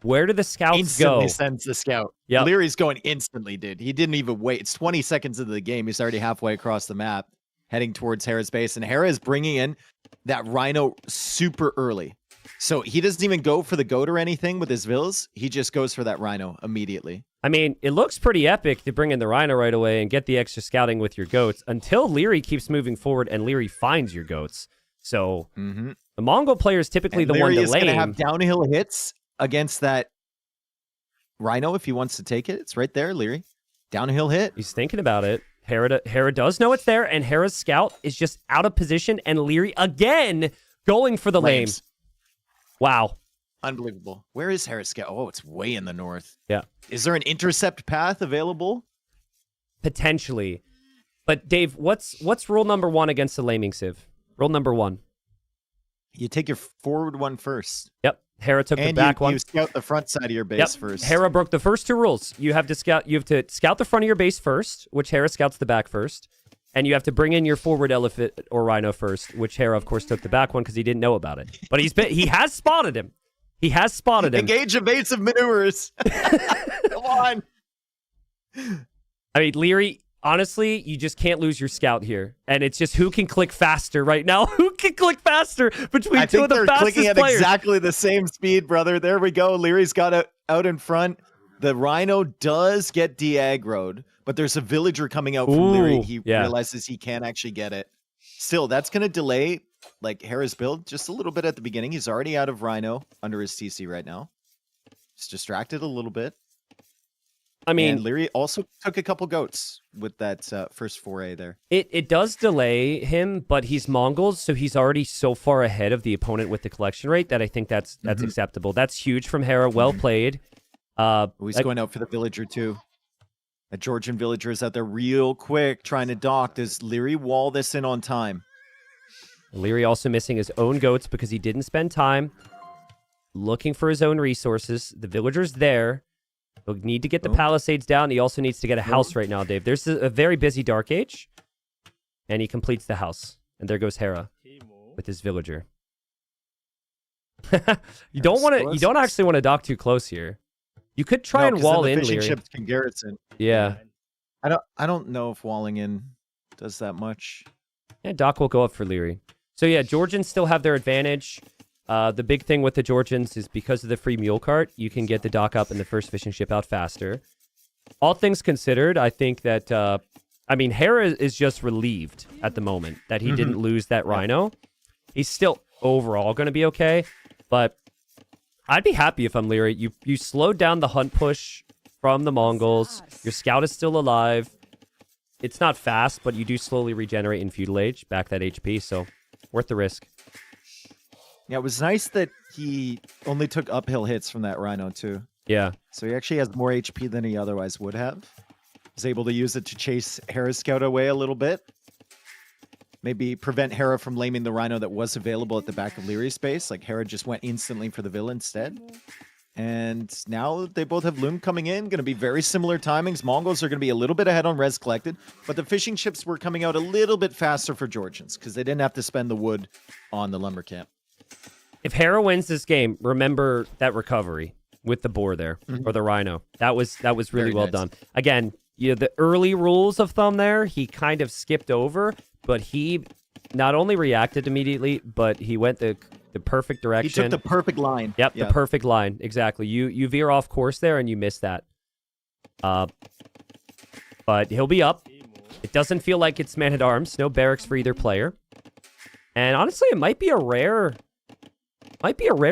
where do the scouts Instantly go? sends the scout. Yep. Leary's going instantly, dude. He didn't even wait. It's 20 seconds into the game. He's already halfway across the map, heading towards Hera's base. And Hera is bringing in that Rhino super early. So he doesn't even go for the goat or anything with his villas. He just goes for that Rhino immediately. I mean, it looks pretty epic to bring in the Rhino right away and get the extra scouting with your goats until Leary keeps moving forward and Leary finds your goats. So the Mongol player is typically And the Leary one is to going to lane. have downhill hits against that Rhino if he wants to take it. It's right there, Leary. Downhill hit. He's thinking about it. Hera does know it's there, and Hera's scout is just out of position, and Leary again going for the lane. Flames. Wow. Unbelievable. Where is Hera's scout? Oh, it's way in the north. Yeah. Is there an intercept path available? Potentially. But Dave, what's rule number 1 against the laming sieve? Rule number 1. You take your forward one first. Yep. Hera took the And back one. you scout the front side of your base Yep. first. Hera broke the first 2 rules. You have to scout the front of your base first, which Hera scouts the back first. And you have to bring in your forward elephant or rhino first, which Hera, of course, took the back one because he didn't know about it. But he has spotted him. He has spotted him. Engage evasive maneuvers. Come on. I mean, Leary, honestly, you just can't lose your scout here. And it's just who can click faster right now. Who can click faster between I two think of the they're fastest clicking at players? exactly the same speed, brother. There we go. Leary's got it out in front. The Rhino does get de-aggroed, but there's a villager coming out from Leary. Ooh, He yeah. realizes he can't actually get it. Still, that's going to delay like Hera's build just a little bit at the beginning. He's already out of Rhino under his TC right now. He's distracted a little bit. I mean, And Leary also took a couple goats with that first foray there. it does delay him, but he's Mongols, so he's already so far ahead of the opponent with the collection rate that I think that's acceptable. That's huge from Hera. Well played. He's going out for the villager too. A Georgian villager is out there real quick trying to dock. Does Leary wall this in on time? Leary also missing his own goats because he didn't spend time looking for his own resources. The villager's there. He'll need to get the palisades down. He also needs to get a house right now, Dave. There's a very busy Dark Age, and he completes the house. And there goes Hera with his villager. You don't actually want to dock too close here. You could try and wall in, fishing Leary. ships can garrison. Yeah. I don't know if walling in does that much. Yeah, Doc will go up for Leary. So yeah, Georgians still have their advantage. The big thing with the Georgians is because of the free mule cart, you can get the dock up and the first fishing ship out faster. All things considered, I think that, Hera is just relieved at the moment that he didn't lose that Rhino. He's still overall going to be okay, but I'd be happy if I'm Leary. You slowed down the hunt push from the Mongols. Your scout is still alive. It's not fast, but you do slowly regenerate in Feudal Age, back that HP, so worth the risk. Yeah, it was nice that he only took uphill hits from that Rhino too. Yeah. So he actually has more HP than he otherwise would have. He's able to use it to chase Hera's scout away a little bit. Maybe prevent Hera from laming the Rhino that was available at the back of Leary's base. Like Hera just went instantly for the villain instead. And now they both have Loom coming in. Going to be very similar timings. Mongols are going to be a little bit ahead on res collected. But the fishing ships were coming out a little bit faster for Georgians because they didn't have to spend the wood on the lumber camp. If Hera wins this game, remember that recovery with the boar there, or the Rhino. That was really Very well nice. done. Again, the early rules of thumb there, he kind of skipped over, but he not only reacted immediately, but he went the perfect He direction. took the perfect line. Yep, the perfect line. Exactly. You veer off course there and you miss that. But he'll be up. It doesn't feel like it's man-at-arms. No barracks for either player. And honestly, it might be a rare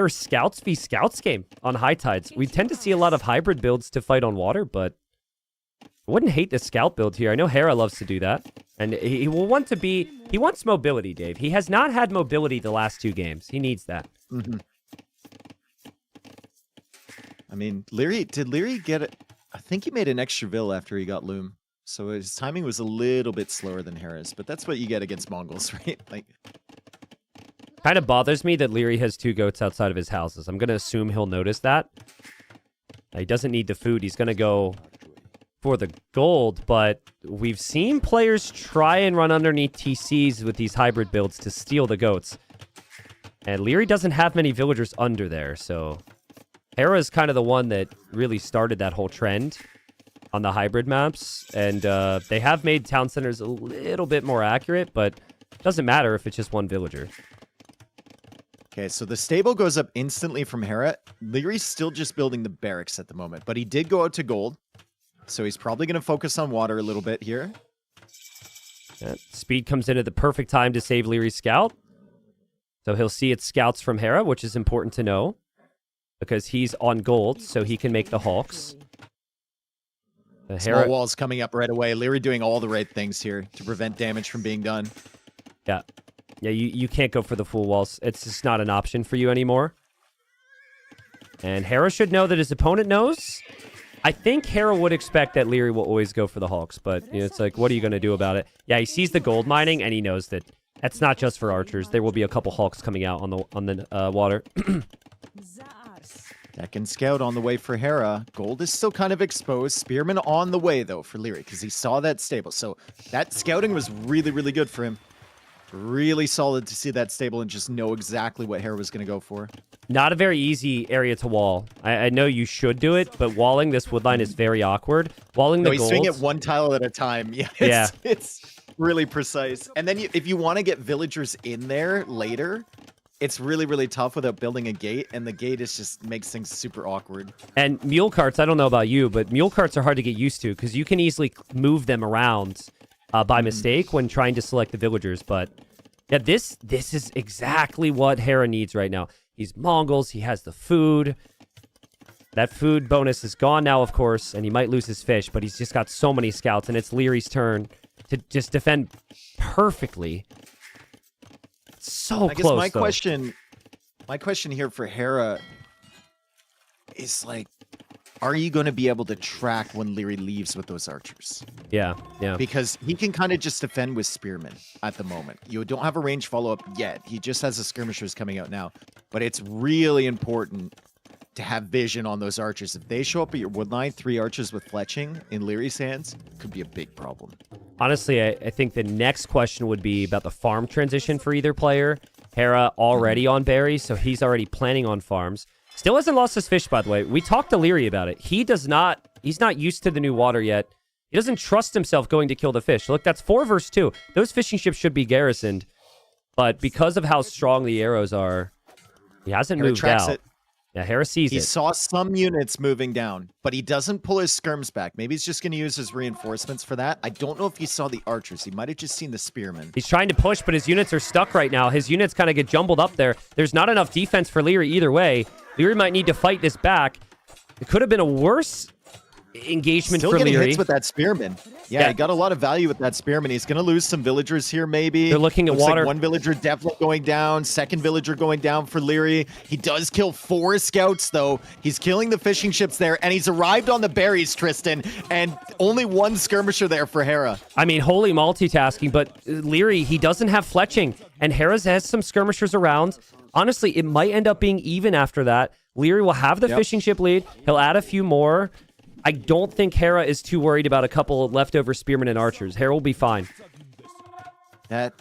scouts v scouts game on high tides. We tend to see a lot of hybrid builds to fight on water, but I wouldn't hate the scout build here. I know Hera loves to do that. And he wants mobility, Dave. He has not had mobility the last 2 games. He needs that. I mean, did Leary get it? I think he made an extra vill after he got Loom. So his timing was a little bit slower than Hera's, but that's what you get against Mongols, right? Like, Kind of bothers me that Leary has 2 goats outside of his houses. I'm going to assume he'll notice that. He doesn't need the food. He's going to go for the gold, but we've seen players try and run underneath TCs with these hybrid builds to steal the goats. And Leary doesn't have many villagers under there, so Hera is kind of the one that really started that whole trend on the hybrid maps. And they have made town centers a little bit more accurate, but it doesn't matter if it's just one villager. Okay, so the stable goes up instantly from Hera. Leary's still just building the barracks at the moment, but he did go out to gold. So he's probably going to focus on water a little bit here. Yeah, speed comes in at the perfect time to save Leary's scout. So he'll see its scouts from Hera, which is important to know. Because he's on gold, so he can make the Hawks. Small walls coming up right away. Leary doing all the right things here to prevent damage from being done. Yeah. Yeah, you can't go for the full walls. It's just not an option for you anymore. And Hera should know that his opponent knows. I think Hera would expect that Leary will always go for the Hawks, but you know, it's like, what are you going to do about it? Yeah, he sees the gold mining, and he knows that that's not just for archers. There will be a couple Hawks coming out on the water. Second scout on the way for Hera. Gold is still kind of exposed. Spearman on the way, though, for Leary, because he saw that stable. So that scouting was really, really good for him. Really solid to see that stable and just know exactly what Hera was going to go for. Not a very easy area to wall. I know you should do it, but walling this woodline is very awkward. Walling the he's gold... swinging it one tile at a time. Yeah, it's really precise. And then if you want to get villagers in there later, it's really, really tough without building a gate, and the gate is just makes things super awkward. And mule carts, I don't know about you, but mule carts are hard to get used to because you can easily move them around by mistake when trying to select the villagers. But yeah, this is exactly what Hera needs right now. He's Mongols, he has the food. That food bonus is gone now, of course, and he might lose his fish, but he's just got so many scouts, and it's Leary's turn to just defend perfectly. So I guess close, my question here for Hera is like, are you going to be able to track when Leary leaves with those archers? Yeah. Because he can kind of just defend with spearmen at the moment. You don't have a range follow-up yet. He just has the skirmishers coming out now. But it's really important to have vision on those archers. If they show up at your woodline, 3 archers with fletching in Leary's hands, could be a big problem. Honestly, I think the next question would be about the farm transition for either player. Hera already on berries, so he's already planning on farms. Still hasn't lost his fish, by the way. We talked to Leary about it. He's not used to the new water yet. He doesn't trust himself going to kill the fish. Look, that's 4 versus 2. Those fishing ships should be garrisoned. But because of how strong the arrows are, he hasn't moved out. Yeah, Hera sees it. He saw some units moving down, but he doesn't pull his skirms back. Maybe he's just going to use his reinforcements for that. I don't know if he saw the archers. He might have just seen the spearmen. He's trying to push, but his units are stuck right now. His units kind of get jumbled up there. There's not enough defense for Leary either way. Leary might need to fight this back. It could have been a worse engagement Still for getting Leary. hits with that spearman. Yeah, he got a lot of value with that spearman. He's going to lose some villagers here, maybe. They're looking at Looks water. Like one villager definitely going down. Second villager going down for Leary. He does kill 4 scouts, though. He's killing the fishing ships there, and he's arrived on the berries, Tristan, and only 1 skirmisher there for Hera. I mean, holy multitasking, but Leary, he doesn't have fletching, and Hera has some skirmishers around. Honestly, it might end up being even after that. Leary will have the fishing ship lead. He'll add a few more. I don't think Hera is too worried about a couple of leftover spearmen and archers. Hera will be fine. That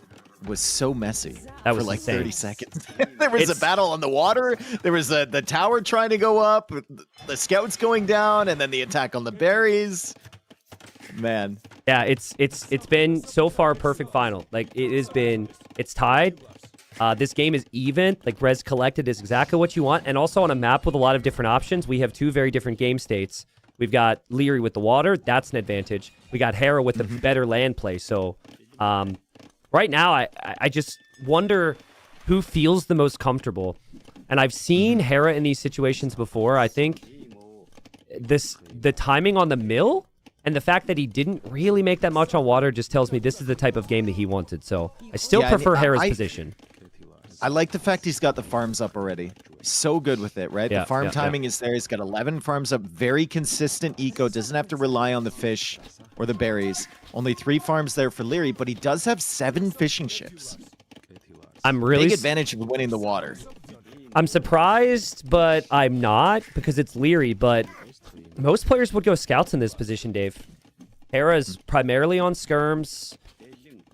was so messy. That for was like insane. 30 seconds. There was a battle on the water. There was the tower trying to go up. The scouts going down, and then the attack on the berries. Man. Yeah, it's been so far a perfect final. Like it's tied. This game is even. Like Res Collected is exactly what you want, and also on a map with a lot of different options. We have 2 very different game states. We've got Leary with the water. That's an advantage. We got Hera with the better land play. So right now, I just wonder who feels the most comfortable. And I've seen Hera in these situations before. I think the timing on the mill and the fact that he didn't really make that much on water just tells me this is the type of game that he wanted. So I still prefer Hera's position. I like the fact he's got the farms up already. So good with it, right? Yeah, the farm yeah, timing is there. He's got 11 farms up. Very consistent eco. Doesn't have to rely on the fish or the berries. Only 3 farms there for Leary, but he does have 7 fishing ships. I'm really Big advantage of winning the water. I'm surprised, but I'm not because it's Leary. But most players would go scouts in this position, Dave. Hera is primarily on skirms.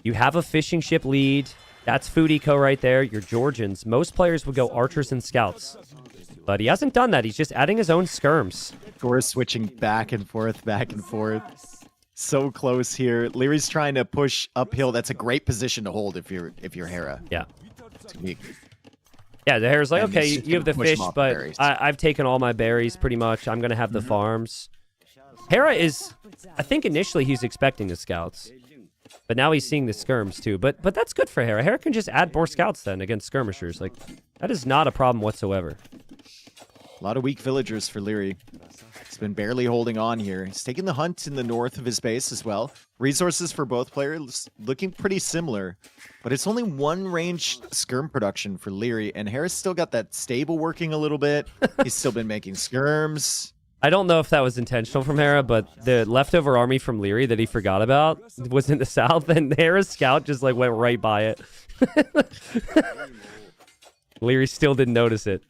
You have a fishing ship lead. That's Food Eco right there. Your Georgians. Most players would go archers and scouts. But he hasn't done that. He's just adding his own skirms. Gore switching back and forth, back and forth. So close here. Leary's trying to push uphill. That's a great position to hold if you're Hera. Yeah. To be- Yeah, the Hera's like, And okay, he's just you have the gonna push fish, him off the but berries. I've taken all my berries pretty much. I'm going to have the farms. Hera is, I think initially he's expecting the scouts. But now he's seeing the skirms too. But that's good for Hera. Hera can just add more scouts then against skirmishers. Like, that is not a problem whatsoever. A lot of weak villagers for Leary. He's been barely holding on here. He's taking the hunt in the north of his base as well. Resources for both players looking pretty similar. But it's only one range skirm production for Leary. And Hera's still got that stable working a little bit. He's still been making skirms. I don't know if that was intentional from Hera, but the leftover army from Leary that he forgot about was in the south, and Hera's scout just like went right by it. Leary still didn't notice it.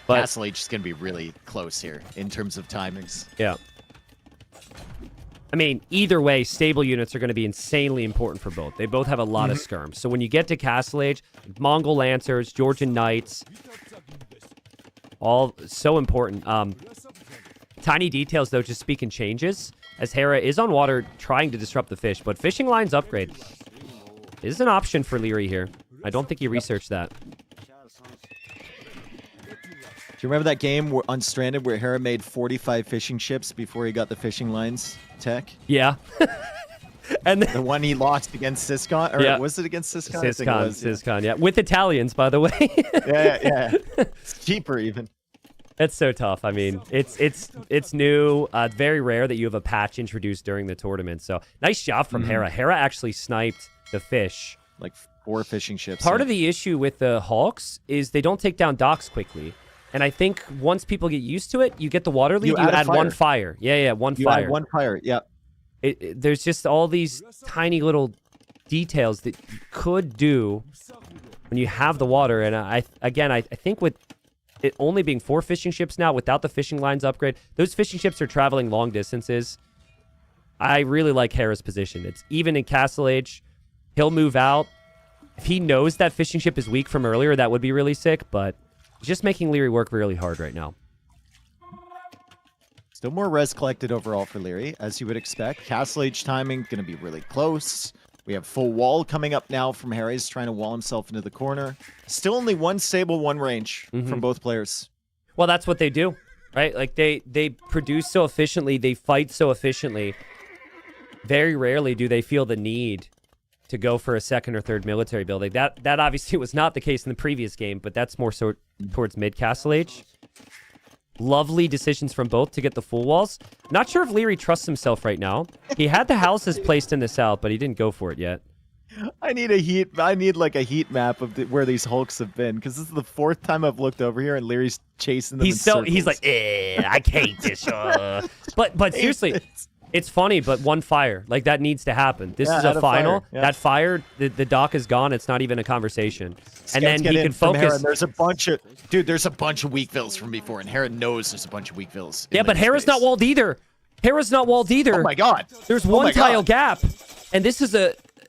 But Castle Age is going to be really close here in terms of timings. yeah. I mean, either way, stable units are going to be insanely important for both. They both have a lot of skirms. So when you get to Castle Age, Mongol Lancers, Georgian Knights, all so important. Tiny details, though, just speaking changes, as Hera is on water trying to disrupt the fish, but fishing lines upgrade is an option for Leary here. I don't think he researched that. Do you remember that game on Stranded where Hera made 45 fishing ships before he got the fishing lines tech? Yeah. And then, The one he lost against Siscon? Or Yeah. was it against Siscon? I think it was, yeah. Siscon, yeah. With Italians, by the way. Yeah. It's cheaper even. It's so tough. I mean, it's new. Very rare that you have a patch introduced during the tournament. So nice job from Hera. Hera actually sniped the fish. Like 4 fishing ships. Part of the issue with the Hawks is they don't take down docks quickly. And I think once people get used to it, you get the water lead, you add one fire. Yeah, one you fire. add one fire, yeah. There's just all these tiny little details that you could do when you have the water. And I think with it only being 4 fishing ships now, without the fishing lines upgrade, those fishing ships are traveling long distances. I really like Hera's position. It's even in Castle Age. He'll move out. If he knows that fishing ship is weak from earlier, that would be really sick, but he's just making Leary work really hard right now. Still more res collected overall for Leary, as you would expect. Castle Age timing going to be really close. We have full wall coming up now from Harry. He's trying to wall himself into the corner. Still only one stable, one range from both players. Well, that's what they do, right? Like they produce so efficiently, they fight so efficiently. Very rarely do they feel the need to go for a second or third military building. That obviously was not the case in the previous game, but that's more so towards mid Castle Age. Lovely decisions from both to get the full walls. Not sure if Leary trusts himself right now. He had the houses placed in the south, but he didn't go for it yet. I need like a heat map of where these Hulks have been, because this is the 4th time I've looked over here and Leary's chasing them. He's in like, I hate this. But seriously, it's funny, but one fire, like that needs to happen. This is add a a final. fire, yeah. That fire, the dock is gone. It's not even a conversation. And then Scouts he get can in from Hera, focus. and there's a bunch of weak vills from before, and Hera knows there's a bunch of weak vills. in Yeah, but Leary's Hera's base. not walled either. Hera's not walled either. Oh my god. There's Oh one my tile God. gap, and this is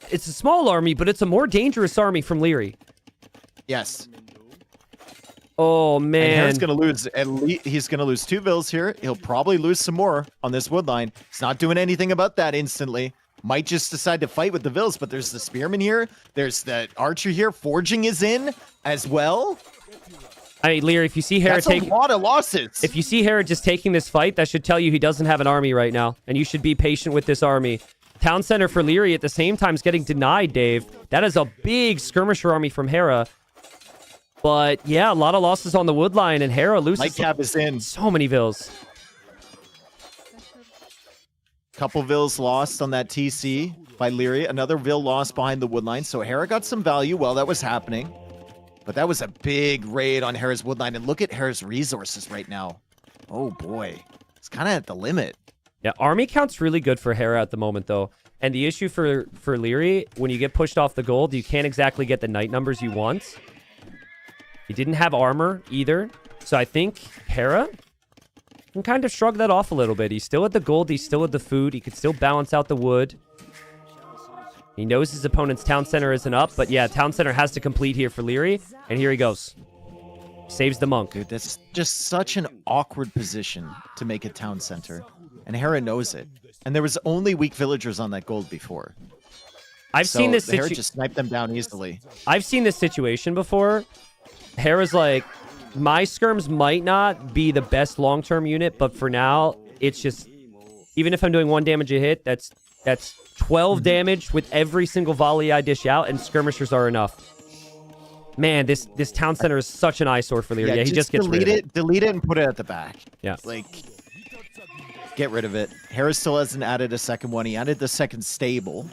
it's a small army, but it's a more dangerous army from Leary. Yes. Oh And man, Hera's gonna lose at least. He's gonna lose 2 vills here. He'll probably lose some more on this wood line. He's not doing anything about that instantly. Might just decide to fight with the vills, but there's the spearman here. There's the archer here. Forging is in as well. I mean, Leary, if you see Hera That's take, a lot of losses. if you see Hera just taking this fight, that should tell you he doesn't have an army right now, and you should be patient with this army. Town center for Leary at the same time is getting denied, Dave. That is a big skirmisher army from Hera. But yeah, a lot of losses on the wood line, and Hera loses Nightcap is in. so many vills. Couple vills lost on that TC by Leary. Another vill lost behind the wood line. So Hera got some value while that was happening. But that was a big raid on Hera's wood line. And look at Hera's resources right now. Oh boy. It's kind of at the limit. Yeah, army count's really good for Hera at the moment, though. And the issue for Leary, when you get pushed off the gold, you can't exactly get the knight numbers you want. He didn't have armor either. So I think Hera can kind of shrug that off a little bit. He's still at the gold. He's still at the food. He could still balance out the wood. He knows his opponent's town center isn't up. But yeah, town center has to complete here for Leary. And here he goes. Saves the monk. Dude, that's just such an awkward position to make a town center. And Hera knows it. And there was only weak villagers on that gold before. I've seen this Hera just sniped them down easily. I've seen this situation before. Hera's like, my skirms might not be the best long-term unit, but for now, it's just, even if I'm doing 1 damage a hit, that's 12 damage with every single volley I dish out, and skirmishers are enough. Man, this town center is such an eyesore for Leary. Yeah, he just gets rid of it. Delete it and put it at the back. Yeah. Like, get rid of it. Hera still hasn't added a second one. He added the second stable.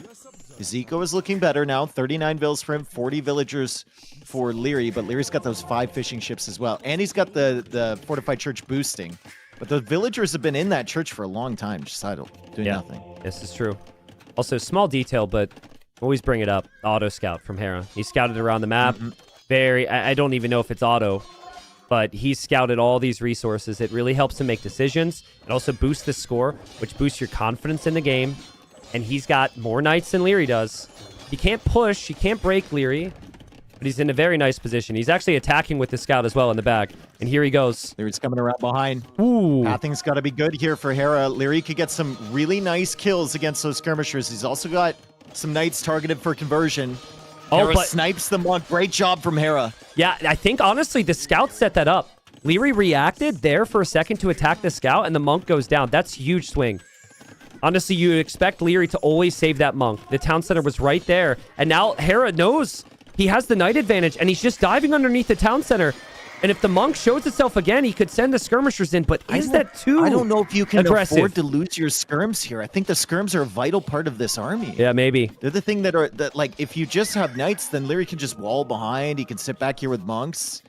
His eco is looking better now. 39 vills for him, 40 villagers for Leary, but Leary's got those 5 fishing ships as well. And he's got the fortified church boosting. But the villagers have been in that church for a long time, just idle, doing nothing. This is true. Also, small detail, but always bring it up. Auto scout from Hera. He scouted around the map. I don't even know if it's auto, but he's scouted all these resources. It really helps him make decisions. It also boosts the score, which boosts your confidence in the game. And he's got more knights than Leary does. He can't push. He can't break Leary. But he's in a very nice position. He's actually attacking with the scout as well in the back. And here he goes. Leary's coming around behind. Ooh. Pathing's got to be good here for Hera. Leary could get some really nice kills against those skirmishers. He's also got some knights targeted for conversion. Hera snipes the monk. Great job from Hera. Yeah, I think, honestly, the scout set that up. Leary reacted there for a second to attack the scout, and the monk goes down. That's a huge swing. Honestly, you would expect Leary to always save that monk. The town center was right there. And now Hera knows he has the knight advantage, and he's just diving underneath the town center. And if the monk shows itself again, he could send the skirmishers in. But is that too I don't know if you can aggressive? afford to lose your skirms here. I think the skirms are a vital part of this army. Yeah, maybe. They're the thing that like, if you just have knights, then Leary can just wall behind. He can sit back here with monks.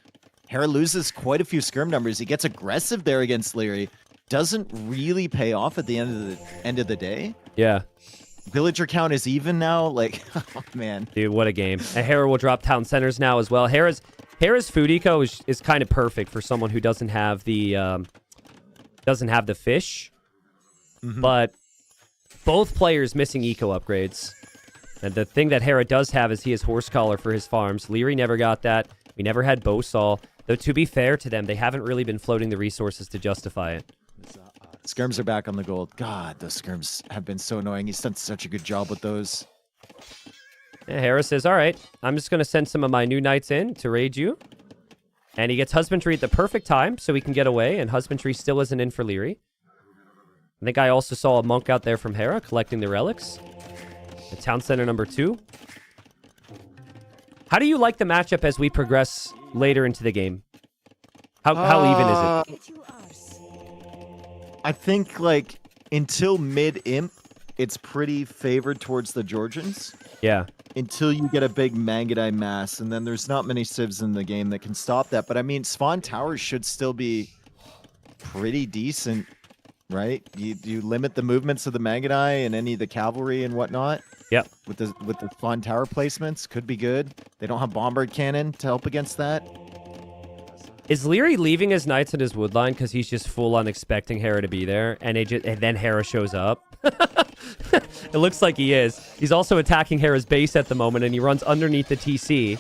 Hera loses quite a few skirm numbers. He gets aggressive there against Leary. Doesn't really pay off at the end of the day. Yeah. Villager count is even now. Like, oh man, dude, what a game! And Hera will drop town centers now as well. Hera's food eco is kind of perfect for someone who doesn't have the fish. But both players missing eco upgrades. And the thing that Hera does have is he has horse collar for his farms. Leary never got that. We never had Bosal. Though to be fair to them, they haven't really been floating the resources to justify it. Skirms are back on the gold. God, those skirms have been so annoying. He's done such a good job with those. Yeah, Hera says, all right, I'm just going to send some of my new knights in to raid you. And he gets Husbandry at the perfect time so he can get away, and Husbandry still isn't in for Leary. I think I also saw a monk out there from Hera collecting the relics. The town center number 2. How do you like the matchup as we progress later into the game? How even is it? I think, like, until mid-imp, it's pretty favored towards the Georgians. Yeah. Until you get a big Mangudai mass, and then there's not many civs in the game that can stop that. But, I mean, Svan Towers should still be pretty decent, right? You limit the movements of the Mangudai and any of the cavalry and whatnot. Yep. With the Svan Tower placements, could be good. They don't have Bombard Cannon to help against that. Is Leary leaving his knights at his wood line because he's just full on expecting Hera to be there, and then Hera shows up? It looks like he is. He's also attacking Hera's base at the moment, and he runs underneath the TC.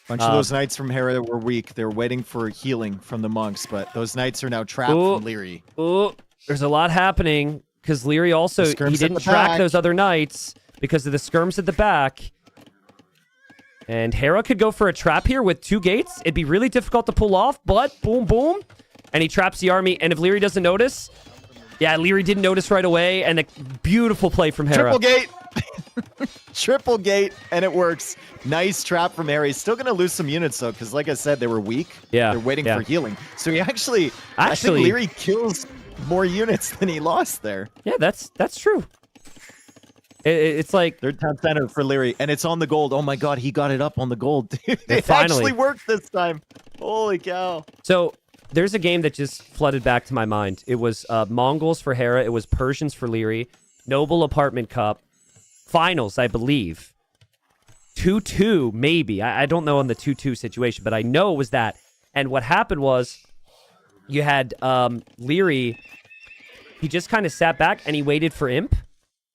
Bunch of those knights from Hera were weak. They were waiting for healing from the monks, but those knights are now trapped from Leary. Ooh, there's a lot happening because Leary also he didn't track those other knights because of the skirms at the back. And Hera could go for a trap here with 2 gates. It'd be really difficult to pull off, but boom, boom. And he traps the army. And if Leary doesn't notice... Yeah, Leary didn't notice right away. And a beautiful play from Hera. Triple gate! Triple gate, and it works. Nice trap from Hera. He's still going to lose some units, though, because like I said, they were weak. Yeah. They're waiting for healing. So he actually... I think Leary kills more units than he lost there. Yeah, that's true. It's like... Third town center for Leary, and it's on the gold. Oh my god, he got it up on the gold. It finally actually worked this time. Holy cow. So, there's a game that just flooded back to my mind. It was Mongols for Hera. It was Persians for Leary. Noble Apartment Cup. Finals, I believe. 2-2, maybe. I don't know on the 2-2 situation, but I know it was that. And what happened was you had Leary, he just kind of sat back and he waited for Imp.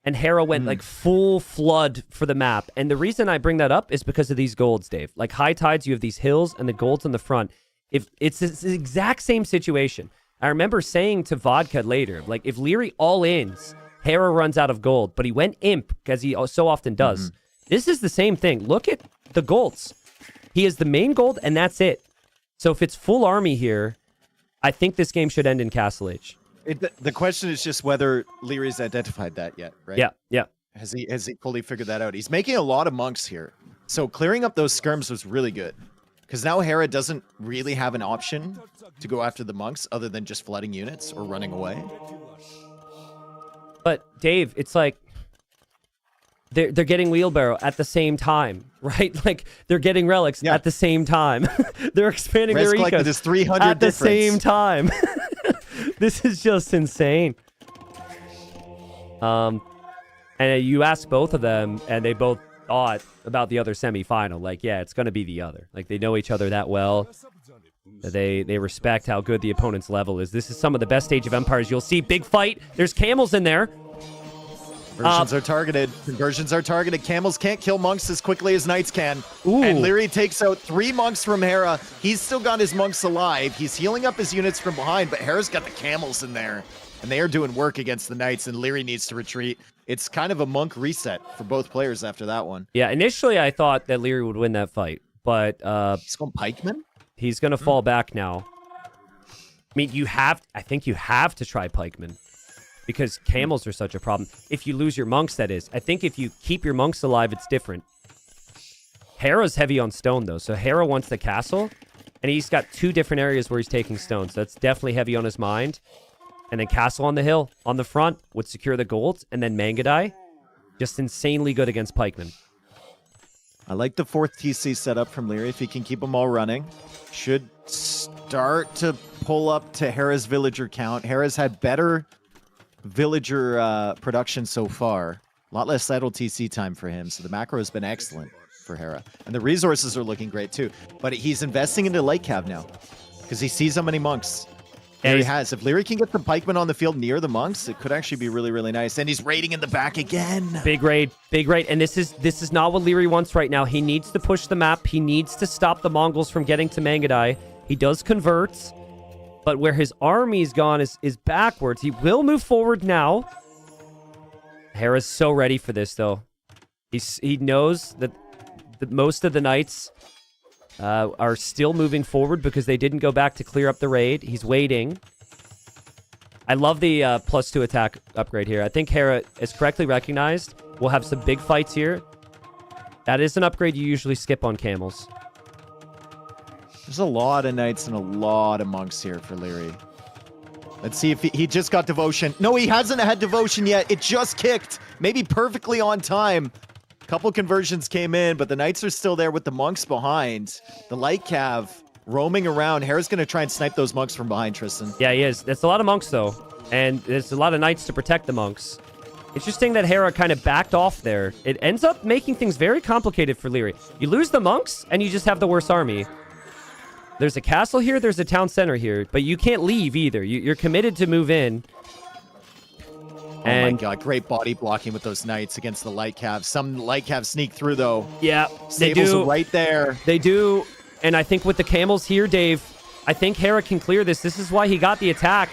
And Hera went like full flood for the map. And the reason I bring that up is because of these golds, Dave. Like high tides, you have these hills and the golds in the front. If it's the exact same situation. I remember saying to Vodka later, like if Leary all ins, Hera runs out of gold, but he went Imp as he so often does. This is the same thing. Look at the golds. He has the main gold and that's it. So if it's full army here, I think this game should end in Castle Age. The question is just whether Leary's identified that yet, right? Yeah. Has he fully figured that out? He's making a lot of monks here. So clearing up those skirms was really good. Because now Hera doesn't really have an option to go after the monks other than just flooding units or running away. But Dave, it's like they're getting wheelbarrow at the same time, right? Like they're getting relics at the same time. They're expanding Res their collected ecos is 300 at the difference. same time. This is just insane. And you ask both of them, and they both thought about the other semifinal. Like, yeah, it's going to be the other. Like, they know each other that well. They respect how good the opponent's level is. This is some of the best Age of Empires you'll see. Big fight. There's camels in there. Conversions are targeted. Conversions are targeted. Camels can't kill monks as quickly as knights can. Ooh. And Leary takes out 3 monks from Hera. He's still got his monks alive. He's healing up his units from behind, but Hera's got the camels in there. And they are doing work against the knights, and Leary needs to retreat. It's kind of a monk reset for both players after that one. Yeah, initially I thought that Leary would win that fight, but He's going pikeman? he's going to fall back now. I mean, I think you have to try pikemen. Because camels are such a problem. If you lose your monks, that is. I think if you keep your monks alive, it's different. Hera's heavy on stone, though. So Hera wants the castle. And he's got 2 different areas where he's taking stone. So that's definitely heavy on his mind. And then castle on the hill, on the front, would secure the golds. And then Mangadai, just insanely good against pikemen. I like the 4th TC setup from Leary. If he can keep them all running, should start to pull up to Hera's villager count. Hera's had better villager production so far. A lot less idle TC time for him, so the macro has been excellent for Hera. And the resources are looking great too. But he's investing into light cav now because he sees how many monks he has. If Leary can get the pikemen on the field near the monks, it could actually be really, really nice. And he's raiding in the back again. Big raid. And this is not what Leary wants right now. He needs to push the map. He needs to stop the Mongols from getting to Mangadai. He does convert. But where his army's gone is backwards. He will move forward now. Hera's so ready for this, though. He knows that most of the knights are still moving forward because they didn't go back to clear up the raid. He's waiting. I love the +2 attack upgrade here. I think Hera is correctly recognized. We'll have some big fights here. That is an upgrade you usually skip on camels. There's a lot of knights and a lot of monks here for Leary. Let's see if he just got devotion. No, he hasn't had devotion yet. It just kicked. Maybe perfectly on time. A couple conversions came in, but the knights are still there with the monks behind. The light cav roaming around. Hera's going to try and snipe those monks from behind, Tristan. Yeah, he is. That's a lot of monks, though. And there's a lot of knights to protect the monks. Interesting that Hera kind of backed off there. It ends up making things very complicated for Leary. You lose the monks, and you just have the worst army. There's a castle here, there's a town center here, but you can't leave either. You're committed to move in. And, oh my god, great body blocking with those knights against the light cav. Some light cav sneak through, though. Yeah, Stables they do. Are right there. They do. And I think with the camels here, Dave, I think Hera can clear this. This is why he got the attack.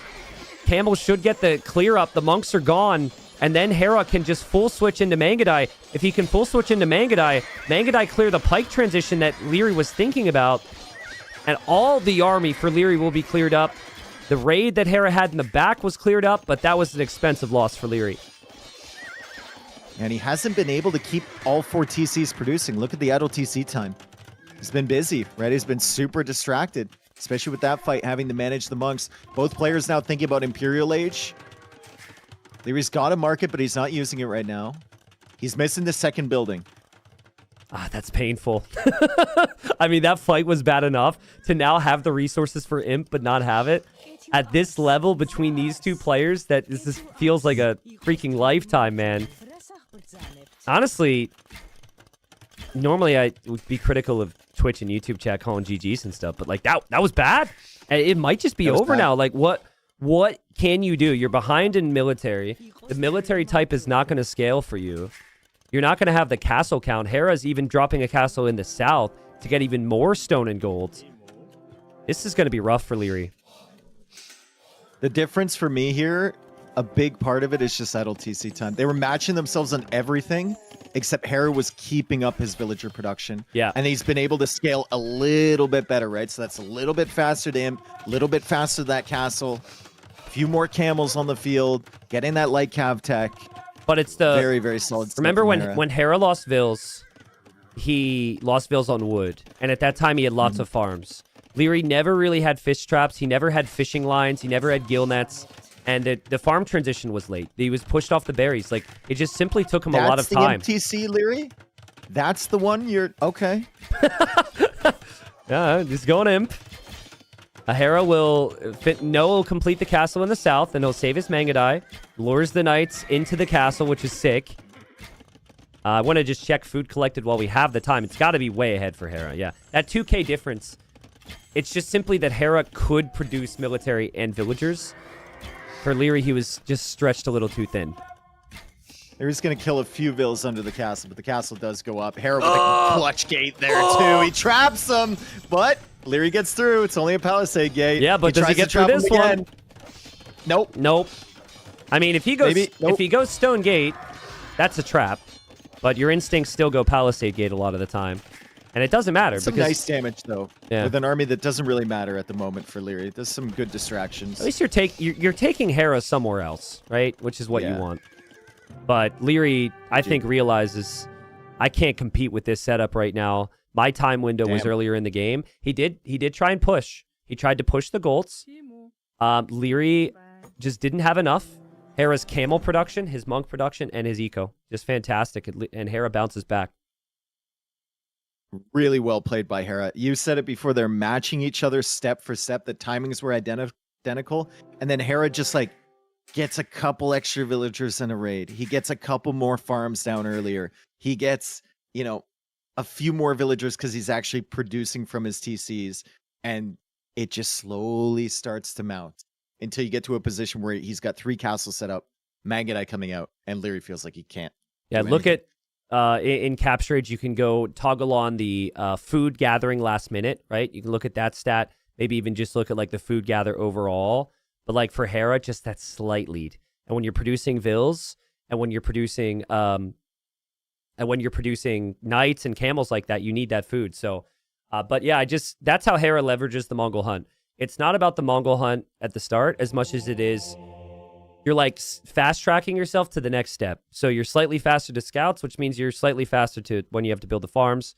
Camels should get the clear up. The monks are gone. And then Hera can just full switch into Mangadai. If he can full switch into Mangadai, Mangadai clear the pike transition that Leary was thinking about. And all the army for Leary will be cleared up. The raid that Hera had in the back was cleared up, but that was an expensive loss for Leary. And he hasn't been able to keep all 4 TCs producing. Look at the idle TC time. He's been busy, right? He's been super distracted, especially with that fight having to manage the monks. Both players now thinking about Imperial Age. Leary's got a market, but he's not using it right now. He's missing the second building. Ah, that's painful. I mean, that fight was bad enough to now have the resources for Imp, but not have it. At this level between these 2 players, this feels like a freaking lifetime, man. Honestly, normally I would be critical of Twitch and YouTube chat calling GGs and stuff, but like that was bad. And it might just be That was over bad. now. Like what can you do? You're behind in military. The military type is not going to scale for you. You're not going to have the castle count. Hera's even dropping a castle in the south to get even more stone and gold. This is going to be rough for Leary. The difference for me here, a big part of it is just idle TC time. They were matching themselves on everything, except Hera was keeping up his villager production. Yeah. And he's been able to scale a little bit better, right? So that's a little bit faster to him, a little bit faster to that castle, a few more camels on the field, getting that light cav tech. But it's the Very, very solid stuff remember from when Hera. Hera lost Vils, he lost Vils on wood, and at that time he had lots of farms. Leary never really had fish traps. He never had fishing lines. He never had gill nets, and the farm transition was late. He was pushed off the berries. Like it just simply took him a lot of time. That's the MTC, Leary? That's the one you're... Okay. Yeah, just going imp. Hera will will complete the castle in the south, and he'll save his Mangadai. Lures the knights into the castle, which is sick. I want to just check food collected while we have the time. It's got to be way ahead for Hera. Yeah, that 2K difference. It's just simply that Hera could produce military and villagers. For Leary, he was just stretched a little too thin. Leary's going to kill a few vills under the castle, but the castle does go up. Hera with a clutch gate there, too. He traps them, but Leary gets through. It's only a palisade gate. Yeah, but does he tries to get through trap him this one? again. Nope. Nope. I mean, if he goes Nope. if he goes Stone Gate, that's a trap. But your instincts still go Palisade Gate a lot of the time. And it doesn't matter Some because nice damage, though, Yeah. with an army that doesn't really matter at the moment for Leary. There's some good distractions. at least you're taking Hera somewhere else, right? Which is what you Yeah. want. But Leary, I think, realizes I can't compete with this setup right now. My time window was Damn. earlier in the game. He did try and push. He tried to push the Golds. Leary just didn't have enough. Hera's camel production, his monk production, and his eco. Just fantastic. And Hera bounces back. Really well played by Hera. You said it before, they're matching each other step for step. The timings were identical. And then Hera just like gets a couple extra villagers in a raid. He gets a couple more farms down earlier. He gets, a few more villagers because he's actually producing from his TCs. And it just slowly starts to mount until you get to a position where he's got 3 castles set up, Mangadai coming out, and Leary feels like he can't. Yeah, do look anything. at in Capture Age, you can go toggle on the food gathering last minute, right? You can look at that stat, maybe even just look at like the food gather overall. But like for Hera, just that slight lead. And when you're producing Vils, and when you're producing knights and camels like that, you need that food. So, but yeah, that's how Hera leverages the Mongol hunt. It's not about the Mongol hunt at the start as much as it is you're like fast tracking yourself to the next step. So you're slightly faster to scouts, which means you're slightly faster to when you have to build the farms.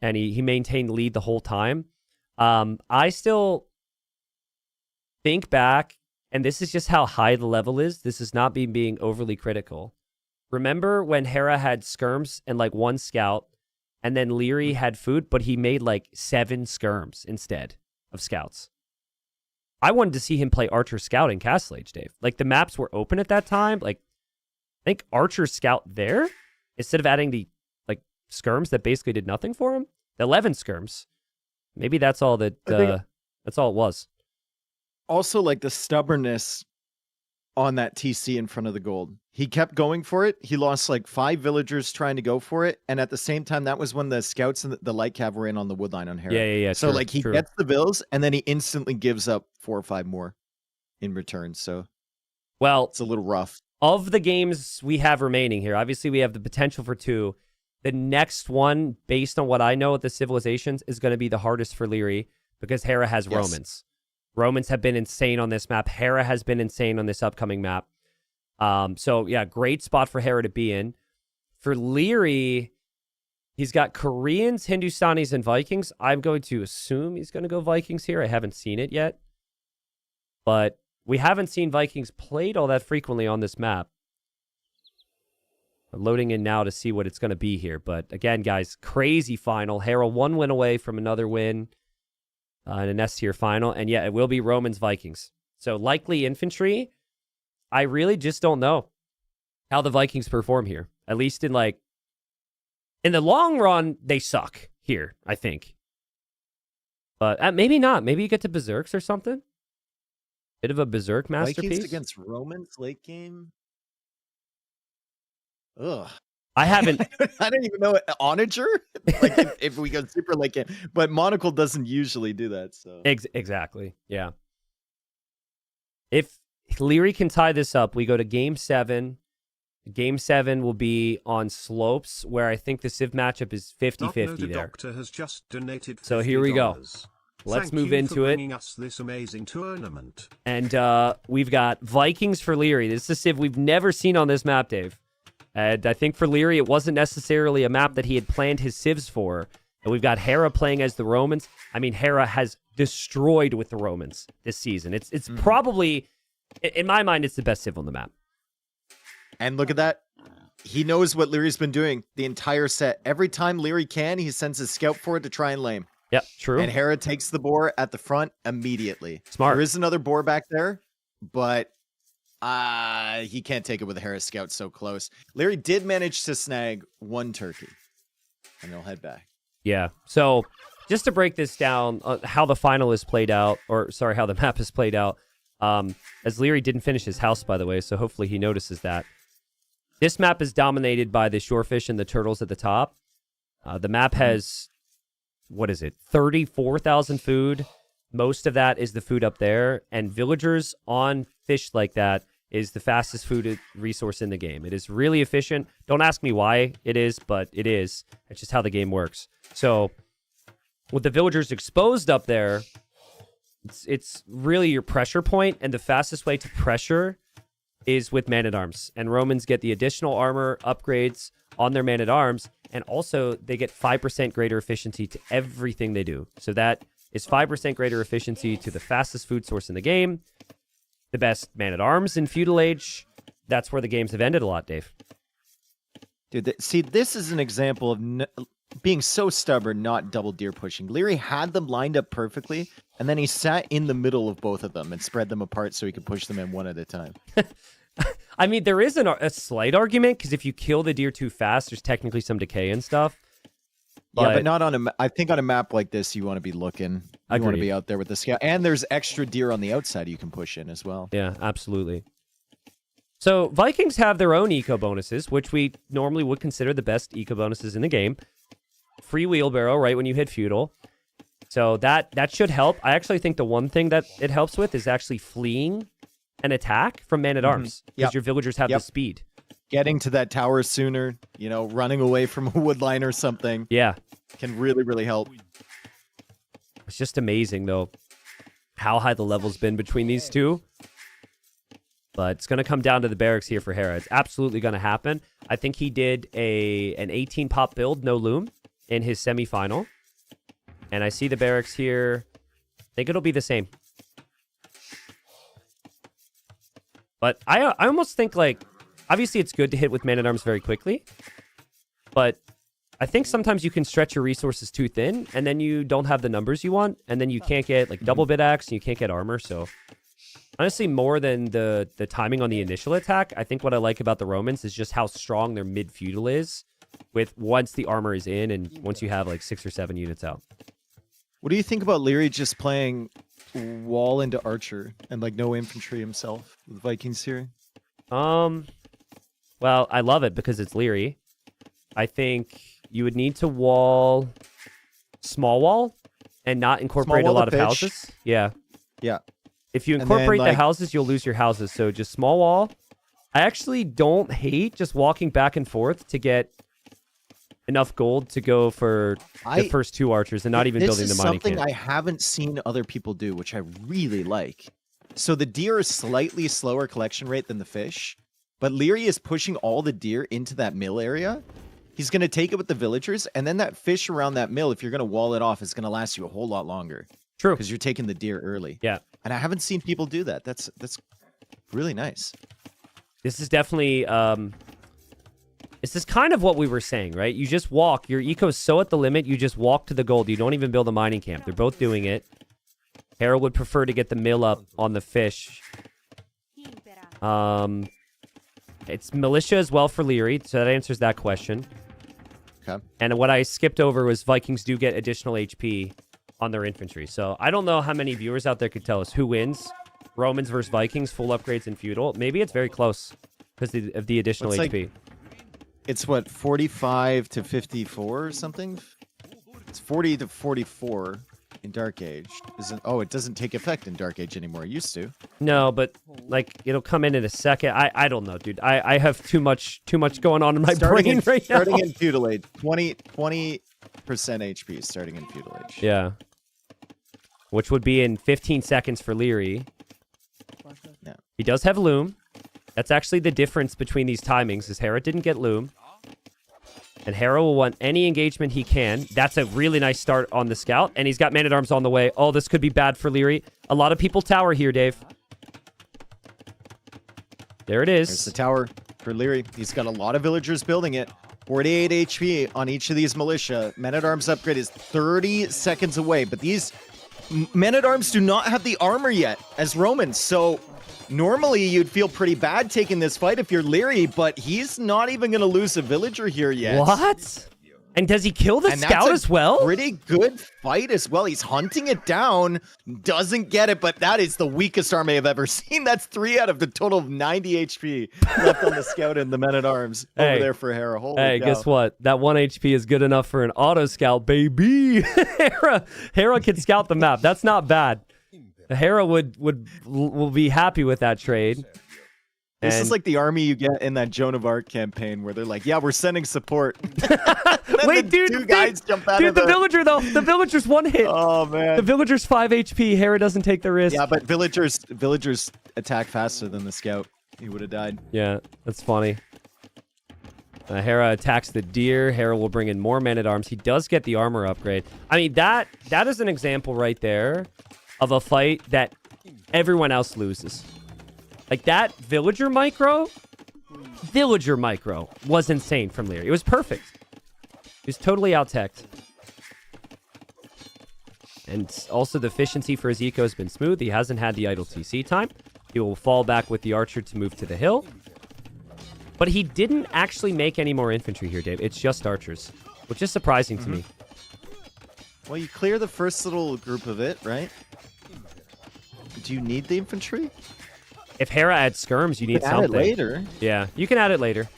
And he maintained lead the whole time. I still think back, and this is just how high the level is. This is not me being overly critical. Remember when Hera had skirms and like 1 scout, and then Leary had food, but he made like 7 skirms instead of scouts. I wanted to see him play Archer Scout in Castle Age, Dave. Like, the maps were open at that time. Like, I think Archer Scout there, instead of adding the, like, skirms that basically did nothing for him. The 11 skirms. Maybe that's all that, that's all it was. Also, like, the stubbornness on that TC in front of the gold. He kept going for it. He lost, like, 5 villagers trying to go for it. And at the same time, that was when the scouts and the light cav were in on the wood line on Hera. Yeah. So, true, like, he true. gets the vills, and then he instantly gives up 4 or 5 more in return. So, Well, it's a little rough. of the games we have remaining here, obviously we have the potential for 2. The next one, based on what I know of the civilizations, is going to be the hardest for Leary because Hera has Yes. Romans. Romans have been insane on this map. Hera has been insane on this upcoming map. So, yeah, great spot for Hera to be in. For Leary, he's got Koreans, Hindustanis, and Vikings. I'm going to assume he's going to go Vikings here. I haven't seen it yet. But we haven't seen Vikings played all that frequently on this map. I'm loading in now to see what it's going to be here. But again, guys, crazy final. Hera 1 win away from another win in an S-tier final. And yeah, it will be Romans-Vikings. So likely infantry. I really just don't know how the Vikings perform here. At least in like In the long run, they suck here, I think. But maybe not. Maybe you get to Berserks or something. Bit of a Berserk masterpiece. Vikings against Romans late game. Ugh. I haven't. I don't even know Onager. Like if we go super late game, but Monocle doesn't usually do that. So Exactly. Yeah. If Leary can tie this up, we go to Game 7. Game 7 will be on slopes, where I think the Civ matchup is 50-50 there. Doctor has just donated So here we go. $50. Let's Thank move you into for it. bringing us this amazing tournament. And we've got Vikings for Leary. This is a Civ we've never seen on this map, Dave. And I think for Leary, it wasn't necessarily a map that he had planned his Civs for. And we've got Hera playing as the Romans. I mean, Hera has destroyed with the Romans this season. It's probably, in my mind, it's the best Civ on the map. And look at that. He knows what Leary's been doing the entire set. Every time Leary can, he sends his scout forward to try and lame. Yep, true. And Hera takes the boar at the front immediately. Smart. There is another boar back there, but he can't take it with a Hera scout so close. Leary did manage to snag one turkey, and they'll head back. Yeah. So just to break this down, how the final is played out, or sorry, how the map is played out, as Leary didn't finish his house, by the way, so hopefully he notices that. This map is dominated by the shorefish and the turtles at the top. The map has, 34,000 food. Most of that is the food up there. And villagers on fish like that is the fastest food resource in the game. It is really efficient. Don't ask me why it is, but it is. It's just how the game works. So with the villagers exposed up there, it's really your pressure point, and the fastest way to pressure is with Man-at-Arms. And Romans get the additional armor upgrades on their Man-at-Arms, and also they get 5% greater efficiency to everything they do. So that is 5% greater efficiency to the fastest food source in the game, the best Man-at-Arms in Feudal Age. That's where the games have ended a lot, Dave. Dude, see, this is an example of being so stubborn, not double deer pushing. Leary had them lined up perfectly, and then he sat in the middle of both of them and spread them apart so he could push them in one at a time. I mean, there is a slight argument, because if you kill the deer too fast, there's technically some decay and stuff. Yeah, but not on I think on a map like this, you want to be looking. You want to Agreed. be out there with the scout. And there's extra deer on the outside you can push in as well. Yeah, absolutely. So Vikings have their own eco bonuses, which we normally would consider the best eco bonuses in the game. Free wheelbarrow right when you hit feudal. So that should help. I actually think the one thing that it helps with is actually fleeing an attack from Man-at-Arms, because Yep. your villagers have the Yep. speed. Getting to that tower sooner, running away from a wood line or something Yeah, can really, really help. it's just amazing, though, how high the level's been between these two. But it's going to come down to the barracks here for Hera. It's absolutely going to happen. I think he did an 18 pop build, no loom, in his semifinal. And I see the barracks here. I think it'll be the same. But I almost think, obviously it's good to hit with Man-at-Arms very quickly. But I think sometimes you can stretch your resources too thin, and then you don't have the numbers you want, and then you can't get, double bit axe, and you can't get armor, so... Honestly, more than the timing on the initial attack, I think what I like about the Romans is just how strong their mid-feudal is, with once the armor is in, and once you have, 6 or 7 units out. What do you think about Leary just playing wall into archer and no infantry himself with Vikings here? Well, I love it because it's Leary. I think you would need to wall small wall and not incorporate a wall lot the of pitch. houses. Yeah. Yeah. If you And then, incorporate the houses, you'll lose your houses. So just small wall. I actually don't hate just walking back and forth to get enough gold to go for the first 2 archers and not even building the mining This is camp. something I haven't seen other people do, which I really like. So the deer is slightly slower collection rate than the fish, but Leary is pushing all the deer into that mill area. He's going to take it with the villagers, and then that fish around that mill, if you're going to wall it off, is going to last you a whole lot longer. True. Because you're taking the deer early. Yeah. And I haven't seen people do that. That's really nice. This is definitely, this is kind of what we were saying, right? You just walk. Your eco is so at the limit, you just walk to the gold. You don't even build a mining camp. They're both doing it. Hera would prefer to get the mill up on the fish. It's militia as well for Leary, so that answers that question. Okay. And what I skipped over was Vikings do get additional HP on their infantry. So I don't know how many viewers out there could tell us who wins. Romans versus Vikings, full upgrades and feudal. Maybe it's very close because of the additional It's HP. It's what, 45 to 54 or something? It's 40 to 44 in Dark Age. It doesn't take effect in Dark Age anymore. It used to. No, but like it'll come in a second. I don't know, dude. I have too much going on in my brain right now. Starting in Feudal Age, 20% HP starting in Feudal Age. Yeah. Which would be in 15 seconds for Leary. Yeah. He does have Loom. That's actually the difference between these timings, is Hera didn't get Loom. And Hera will want any engagement he can. That's a really nice start on the scout. And he's got Man-at-Arms on the way. Oh, this could be bad for Leary. A lot of people tower here, Dave. There it is. There's the tower for Leary. He's got a lot of villagers building it. 48 HP on each of these militia. Men-at-Arms upgrade is 30 seconds away. But these Men-at-Arms do not have the armor yet as Romans. So normally you'd feel pretty bad taking this fight if you're Leary, but he's not even going to lose a villager here yet. What? And does he kill the scout as well? Pretty good fight as well. He's hunting it down, doesn't get it, but that is the weakest army I've ever seen. That's 3 out of the total of 90 HP left on the scout and the men-at-arms over there for Hera. Holy cow. Guess what? That 1 HP is good enough for an auto scout, baby. Hera can scout the map. That's not bad. Hera will be happy with that trade. This is like the army you get in that Joan of Arc campaign where they're like, yeah, we're sending support. Wait, dude, two guys jump out of the villager, though. The villager's 1 hit. Oh, man. The villager's 5 HP. Hera doesn't take the risk. Yeah, but villagers attack faster than the scout. He would have died. Yeah, that's funny. Hera attacks the deer. Hera will bring in more men-at-arms. He does get the armor upgrade. I mean, that is an example right there of a fight that everyone else loses. Like that villager micro was insane from Leary. It was perfect. He was totally out-teched. And also the efficiency for his eco has been smooth. He hasn't had the idle CC time. He will fall back with the archer to move to the hill. But he didn't actually make any more infantry here, Dave. It's just archers, which is surprising to me. Well, you clear the first little group of it, right? Do you need the infantry? If Hera adds skirms, you need add something. it later. Yeah, you can add it later.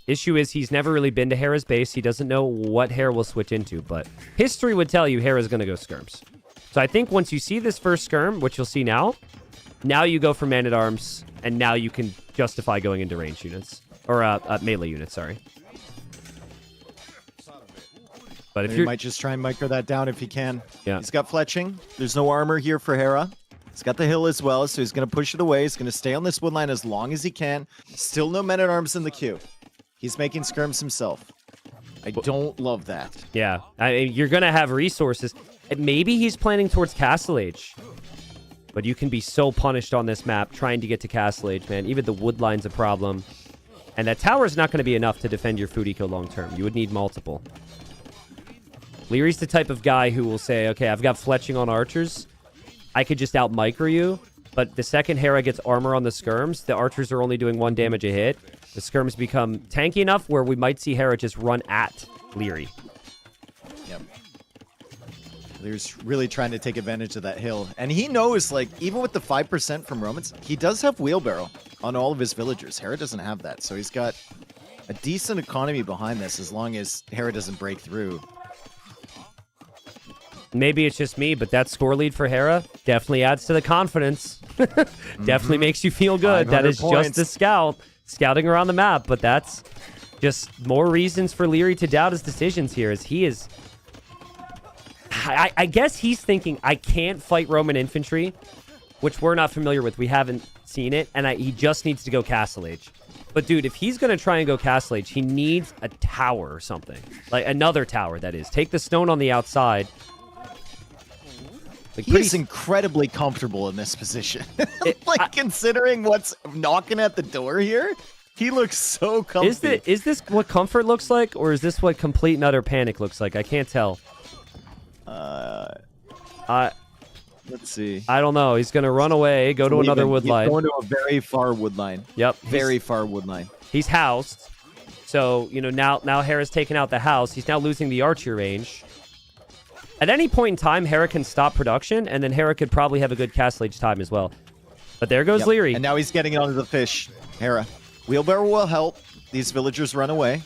Issue is he's never really been to Hera's base. He doesn't know what Hera will switch into, but history would tell you Hera's going to go skirms. So I think once you see this first skirm, which you'll see now you go for Man-at-Arms, and now you can justify going into range units. Or melee units, sorry. But if You might just try and micro that down if he can. Yeah. He's got fletching. There's no armor here for Hera. He's got the hill as well, so he's going to push it away. He's going to stay on this wood line as long as he can. Still no men-at-arms in the queue. He's making skirms himself. I don't love that. Yeah, you're going to have resources. And maybe he's planning towards Castle Age. But you can be so punished on this map trying to get to Castle Age, man. Even the wood line's a problem. And that tower is not going to be enough to defend your food eco long term. You would need multiple. Leary's the type of guy who will say, okay, I've got fletching on archers. I could just out-micro you. But the second Hera gets armor on the skirms, the archers are only doing 1 damage a hit. The skirms become tanky enough where we might see Hera just run at Leary. Yep. Leary's really trying to take advantage of that hill. And he knows, like, even with the 5% from Romans, he does have wheelbarrow on all of his villagers. Hera doesn't have that. So he's got a decent economy behind this as long as Hera doesn't break through. Maybe it's just me, but that score lead for Hera definitely adds to the confidence. Definitely makes you feel good. That is points. just a scout scouting around the map, but that's just more reasons for Leary to doubt his decisions here as he is... I guess he's thinking, I can't fight Roman infantry, which we're not familiar with. We haven't seen it, and he just needs to go Castle Age. But, dude, if he's going to try and go Castle Age, he needs a tower or something. Like, another tower, that is. Take the stone on the outside. Like, He's incredibly comfortable in this position. Considering what's knocking at the door here, he looks so comfy. Is this what comfort looks like, or is this what complete and utter panic looks like? I can't tell. Let's see. I don't know. He's going to run away, go to another wood line. He's going to a very far wood line. Yep. Very far wood line. He's housed. So, you know, now Hera's taken out the house. He's now losing the archer range. At any point in time, Hera can stop production, and then Hera could probably have a good Castle Age time as well. But there goes Yep. Leary. And now he's getting it onto the fish. Hera. Wheelbarrow will help. These villagers run away.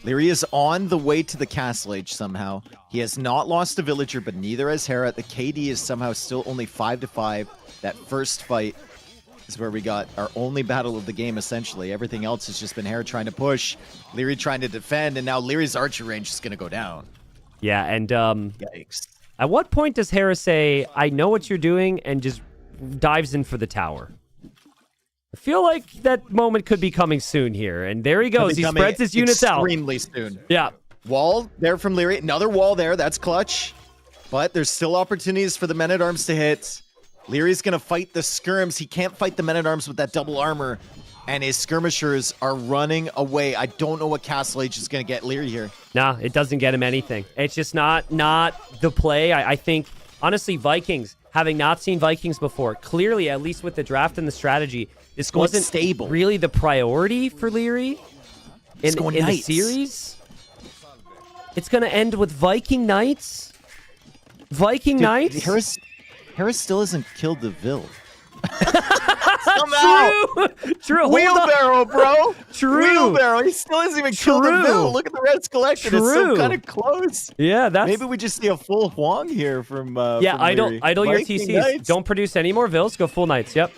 Leary is on the way to the Castle Age somehow. He has not lost a villager, but neither has Hera. The KD is somehow still only 5-5. That first fight is where we got our only battle of the game, essentially. Everything else has just been Hera trying to push, Leary trying to defend, and now Leary's archer range is going to go down. Yeah, and Yikes. at what point does Hera say, I know what you're doing, and just dives in for the tower? I feel like that moment could be coming soon here. And there he goes. He Becoming spreads his units out. extremely soon. Yeah. Wall there from Leary. Another wall there. That's clutch. But there's still opportunities for the men-at-arms to hit. Leary's going to fight the skirms. He can't fight the men-at-arms with that double armor. And his skirmishers are running away. I don't know what Castle Age is going to get Leary here. Nah, it doesn't get him anything. It's just not the play. I think, honestly, Vikings, having not seen Vikings before, clearly, at least with the draft and the strategy, this going wasn't stable. really the priority for Leary in going the Knights. series. It's going to end with Viking Knights? Viking Knights? Harris still hasn't killed the Vil. True. Hold on. Wheelbarrow, bro. True. Wheelbarrow. He still hasn't even killed the True. Vil. Look at the Reds collected. It's True. so kind of close. Yeah, that's... Maybe we just see a full Huang here from Yeah, from idle Leary. your Viking TCs. Knights. Don't produce any more Vils. Go full Knights. Yep.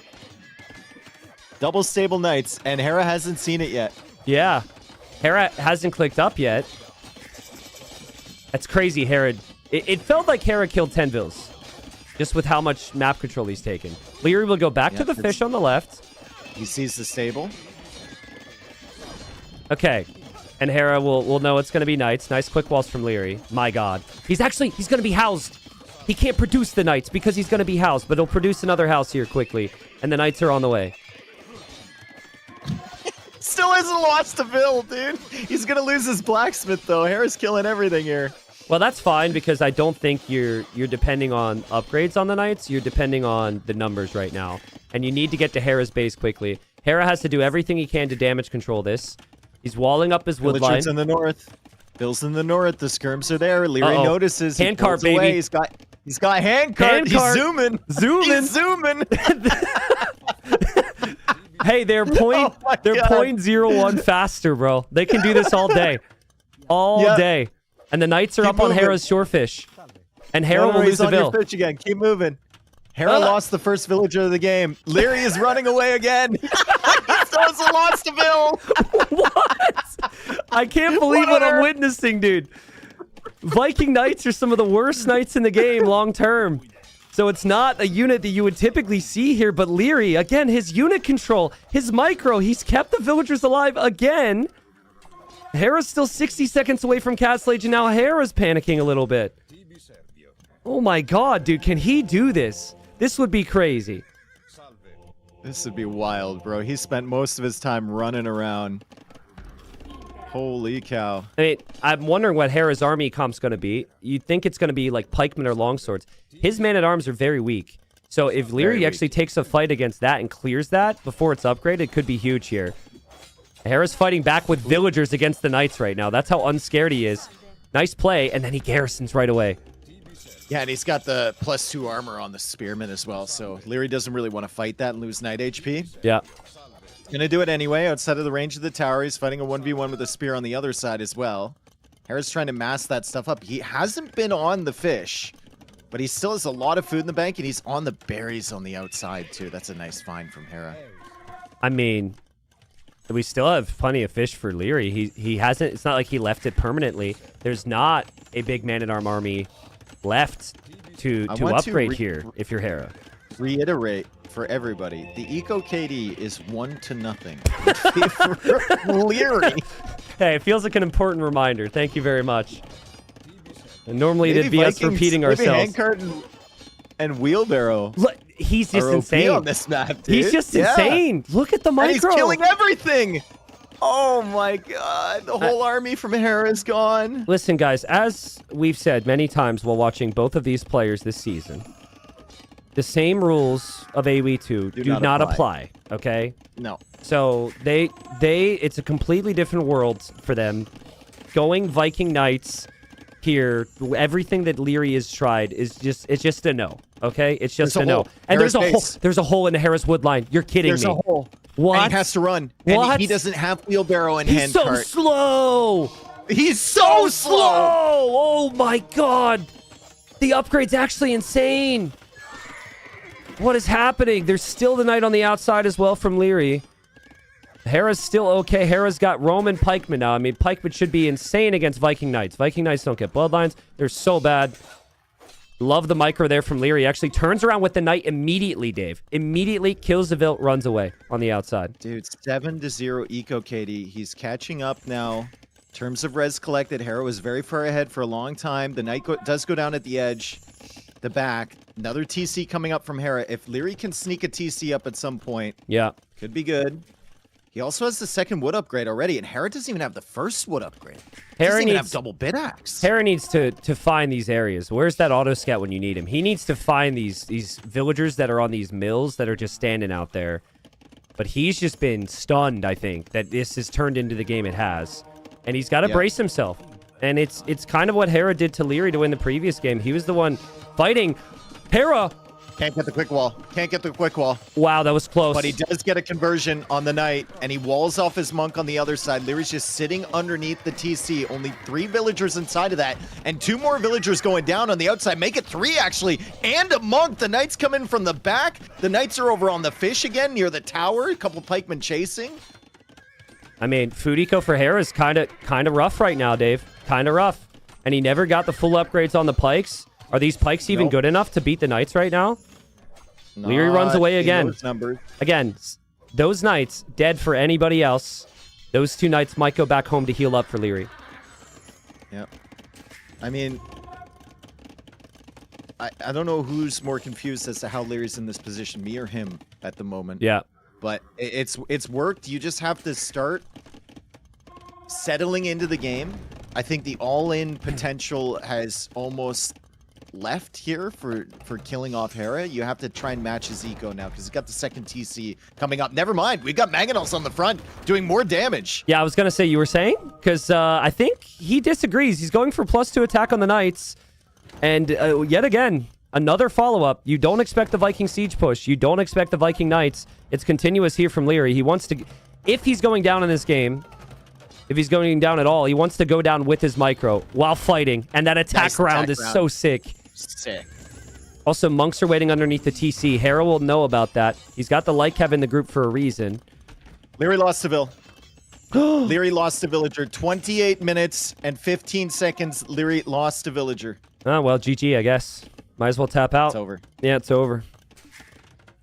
Double stable Knights, and Hera hasn't seen it yet. Yeah. Hera hasn't clicked up yet. That's crazy, Hera. It felt like Hera killed 10 Vils. Just with how much map control he's taken. Leary will go back to Yep, the it's- fish on the left. He sees the stable. Okay. And Hera will know it's going to be Knights. Nice quick walls from Leary. My God. He's going to be housed. He can't produce the Knights because he's going to be housed, but he'll produce another house here quickly. And the Knights are on the way. Still hasn't lost a Vil, dude. He's gonna lose his blacksmith though. Hera's killing everything here. Well, that's fine because I don't think you're depending on upgrades on the Knights. You're depending on the numbers right now. And you need to get to Hera's base quickly. Hera has to do everything he can to damage control this. He's walling up his wood line. Villagers in the north. Vil's in the north. The skirms are there. Leary Uh-oh. notices. He Handcart, pulls away. baby. He's got handcart. He's Handcart. zooming. He's zooming. Hey, they're point Oh my they're God. 0.01 faster, bro. They can do this all day. All Yep. day. And the Knights are Keep up on moving. Hera's shorefish. And Hera will He's lose a on your Vil. pitch again. Keep moving. Hera lost the first villager of the game. Leary is running away again. He still hasn't lost a Vil. What? I can't believe what I'm witnessing, dude. Viking Knights are some of the worst Knights in the game long term. So it's not a unit that you would typically see here, but Leary, again, his unit control, his micro, he's kept the villagers alive again. Hera's still 60 seconds away from Castle Age, and now Hera's panicking a little bit. Oh my God, dude, can he do this? This would be crazy. This would be wild, bro. He spent most of his time running around. Holy cow. I mean, I'm wondering what Hera's army comp's going to be. You'd think it's going to be like pikemen or longswords. His man-at-arms are very weak. So if Leary Very actually takes a fight against that and clears that before it's upgraded, it could be huge here. Hera's fighting back with villagers against the Knights right now. That's how unscared he is. Nice play, and then he garrisons right away. Yeah, and he's got the +2 armor on the spearman as well, so Leary doesn't really want to fight that and lose knight HP. Yeah. Gonna do it anyway, outside of the range of the tower. He's fighting a 1v1 with a spear on the other side as well. Hera's trying to mask that stuff up. He hasn't been on the fish, but he still has a lot of food in the bank, and he's on the berries on the outside, too. That's a nice find from Hera. I mean, we still have plenty of fish for Leary. He hasn't, it's not like he left it permanently. There's not a big man-at-arm army left to I want to upgrade here if you're Hera. Reiterate for everybody, the Eco KD is 1-0 in favor of Leary. Hey, it feels like an important reminder. Thank you very much. And normally it'd Maybe be us Vikings, repeating maybe ourselves. Handcart and Wheelbarrow Look, he's just are OP insane. on this map, dude. He's just Yeah. insane. Look at the And he's micro. killing everything. Oh my god, the whole army from Hera is gone. Listen, guys, as we've said many times while watching both of these players this season, the same rules of AoE2 do not apply. Okay? No. So it's a completely different world for them. Going Viking Knights here, everything that Leary has tried it's just a no. Okay? It's just a no. hole. And Hera's there's a hole in the Harris wood line. You're kidding There's me. a hole. What? And he has to run. What? And he doesn't have wheelbarrow and He's so handcart. slow. He's so slow. Oh my god. The upgrade's actually insane. What is happening? There's still the knight on the outside as well from Leary. Hera's still okay. Hera's got Roman pikemen now. I mean, pikemen should be insane against Viking Knights. Viking Knights don't get bloodlines. They're so bad. Love the micro there from Leary. Actually turns around with the knight immediately, Dave. Immediately kills the Vilt, runs away on the outside. Dude, 7-0 eco KD. He's catching up now. In terms of res collected, Hera was very far ahead for a long time. The knight does go down at the edge. The back. Another TC coming up from Hera. If Leary can sneak a TC up at some point, Yeah. could be good. He also has the second wood upgrade already, and Hera doesn't even have the first wood upgrade. He doesn't even have double bit axe. Hera needs to find these areas. Where's that auto scout when you need him? He needs to find these villagers that are on these mills that are just standing out there. But he's just been stunned, I think, that this has turned into the game it has. And he's got to brace himself. And it's kind of what Hera did to Leary to win the previous game. He was the one fighting. Hera! Can't get the quick wall. Can't get the quick wall. Wow, that was close. But he does get a conversion on the knight, and he walls off his monk on the other side. Leary's just sitting underneath the TC. Only 3 villagers inside of that, and 2 more villagers going down on the outside. Make it 3, actually, and a monk. The knights come in from the back. The knights are over on the fish again, near the tower. A couple pikemen chasing. I mean, food eco for Hera is kind of rough right now, Dave. Kind of rough. And he never got the full upgrades on the pikes. Are these pikes even good enough to beat the knights right now? Leary runs away again. Those numbers. Again, those knights dead for anybody else. Those 2 knights might go back home to heal up for Leary. Yep. I mean, I don't know who's more confused as to how Leary's in this position, me or him at the moment. Yeah. But it's worked. You just have to start settling into the game. I think the all-in potential has almost left here for killing off Hera. You have to try and match his eco now because he's got the second TC coming up. Never mind, we've got Manganos on the front doing more damage. Yeah, I was gonna say, you were saying, because I think he disagrees. He's going for +2 attack on the knights, and yet again, another follow-up. You don't expect the Viking siege push. You don't expect the Viking knights. It's continuous here from Leary. He wants to, if he's going down in this game, if he's going down at all, he wants to go down with his micro while fighting, and that attack round is so sick. Sick. Also, monks are waiting underneath the TC. Hera will know about that. He's got the light kev in the group for a reason. Leary lost to Vil. Leary lost to Villager. 28 minutes and 15 seconds. Leary lost to Villager. Oh, well, GG, I guess. Might as well tap out. It's over. Yeah, it's over.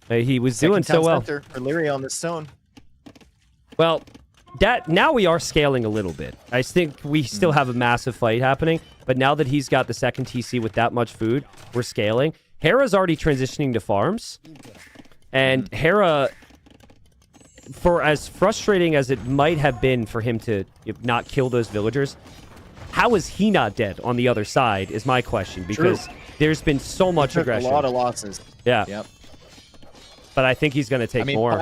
He was doing so well. For Leary on the stone. Well, now we are scaling a little bit. I think we still have a massive fight happening, but now that he's got the second TC with that much food, we're scaling. Hera's already transitioning to farms, and Hera, for as frustrating as it might have been for him to not kill those villagers, how is he not dead on the other side is my question, because there's been so much aggression. A lot of losses. Yeah. Yep. But I think he's going to take more.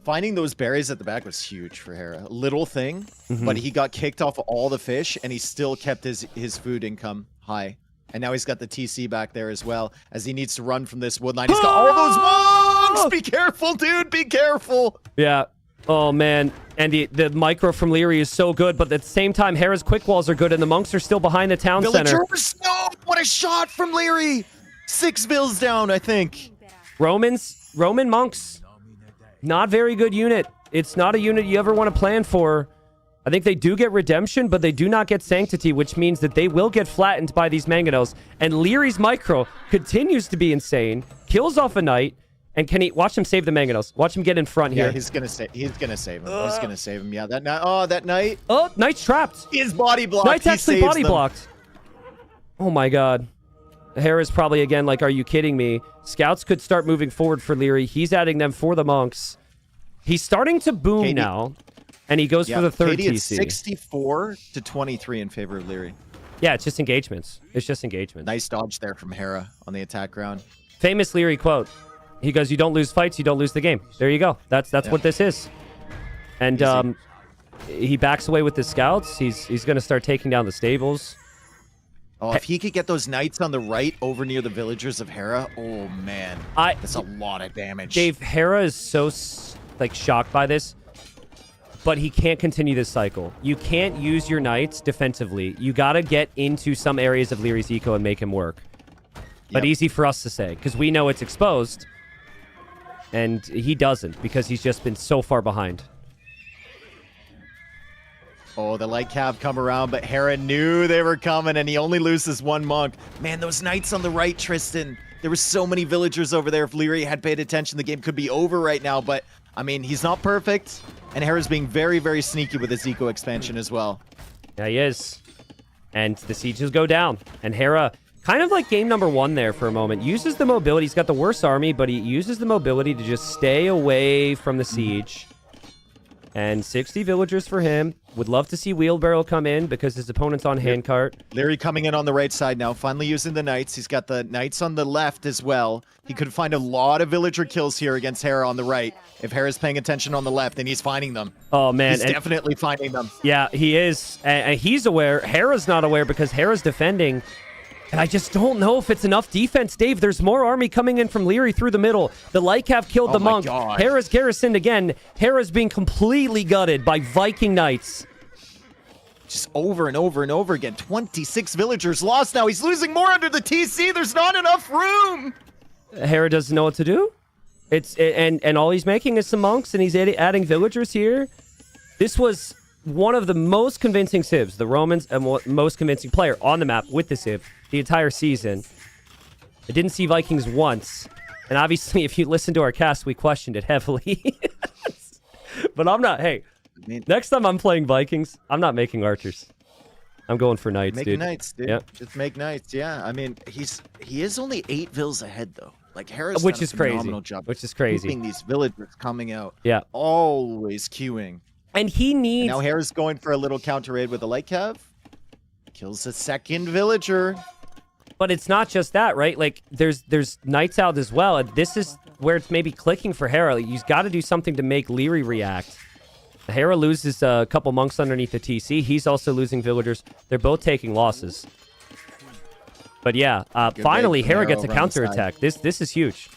Finding those berries at the back was huge for Hera. Little thing, but he got kicked off all the fish, and he still kept his food income high. And now he's got the TC back there as well, as he needs to run from this wood line. He's got all those monks! Be careful, dude! Be careful! Yeah. Oh, man. And the micro from Leary is so good, but at the same time, Hera's quick walls are good, and the monks are still behind the town center. Villagers! No! What a shot from Leary! 6 vills down, I think. Roman monks. Not very good unit. It's not a unit you ever want to plan for. I think they do get redemption, but they do not get sanctity, which means that they will get flattened by these Manganos. And Leary's micro continues to be insane. Kills off a knight. And can he watch him save the Manganos? Watch him get in front here. Yeah, he's gonna save him. He's gonna save him. Yeah, that knight. Oh, knight's trapped. His body blocked. Knight's actually body blocked. Oh my god. Hera's probably again like, are you kidding me? Scouts could start moving forward for Leary. He's adding them for the monks. He's starting to boom now, and he goes for the third KD TC. 64 to 23 in favor of Leary. Yeah, it's just engagements. It's just engagements. Nice dodge there from Hera on the attack round. Famous Leary quote. He goes, "You don't lose fights, you don't lose the game." There you go. That's what this is. And he backs away with his scouts. He's going to start taking down the stables. Oh, if he could get those knights on the right over near the villagers of Hera, oh man, that's a lot of damage. Dave, Hera is so shocked by this, but he can't continue this cycle. You can't use your knights defensively. You got to get into some areas of Leary's eco and make him work. But easy for us to say because we know it's exposed, and he doesn't because he's just been so far behind. Oh, the light cav come around, but Hera knew they were coming, and he only loses one monk. Man, those knights on the right, Tristan. There were so many villagers over there. If Leary had paid attention, the game could be over right now. But, I mean, he's not perfect, and Hera's being very, very sneaky with his eco expansion as well. Yeah, he is. And the sieges go down. And Hera, kind of like game number 1 there for a moment, uses the mobility. He's got the worst army, but he uses the mobility to just stay away from the siege. And 60 villagers for him. Would love to see Wheelbarrow come in because his opponent's on handcart. Leary coming in on the right side now, finally using the knights. He's got the knights on the left as well. He could find a lot of villager kills here against Hera on the right. If Hera's paying attention on the left, then he's finding them. Oh, man. He's definitely finding them. Yeah, he is. And he's aware. Hera's not aware because Hera's defending. And I just don't know if it's enough defense. Dave, there's more army coming in from Leary through the middle. The Lycav killed the monk. God. Hera's garrisoned again. Hera's being completely gutted by Viking knights. Just over and over and over again. 26 villagers lost now. He's losing more under the TC. There's not enough room. Hera doesn't know what to do. And all he's making is some monks, and he's adding villagers here. This was one of the most convincing civs, the Romans, and most convincing player on the map with the civ the entire season. I didn't see Vikings once, and obviously, if you listen to our cast, we questioned it heavily. But I'm not. Hey, next time I'm playing Vikings, I'm not making archers. I'm going for knights, Making dude. knights, dude. Yep. Just make knights. Yeah, I mean, he is only 8 vills ahead though. Like Hera's Which done is a crazy. phenomenal job. Which is crazy. Keeping these villagers coming out. Yeah. Always queuing. And he needs. And now Hera's going for a little counter raid with the light cav. Kills a second villager. But it's not just that, right? Like, there's knights out as well. And this is where it's maybe clicking for Hera. Like, you've got to do something to make Leary react. Hera loses a couple monks underneath the TC. He's also losing villagers. They're both taking losses. But yeah, finally Hera gets a counterattack. This is huge.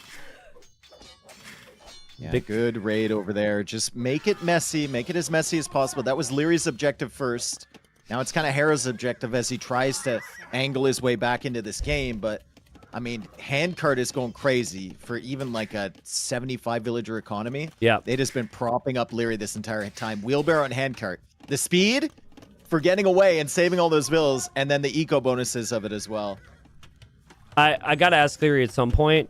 Yeah, good raid over there. Just make it messy. Make it as messy as possible. That was Leary's objective first. Now it's kind of Hera's objective as he tries to angle his way back into this game. But, I mean, handcart is going crazy for even like a 75 villager economy. Yeah. They've just been propping up Leary this entire time. Wheelbarrow and handcart. The speed for getting away and saving all those vills, and then the eco bonuses of it as well. I got to ask Leary at some point,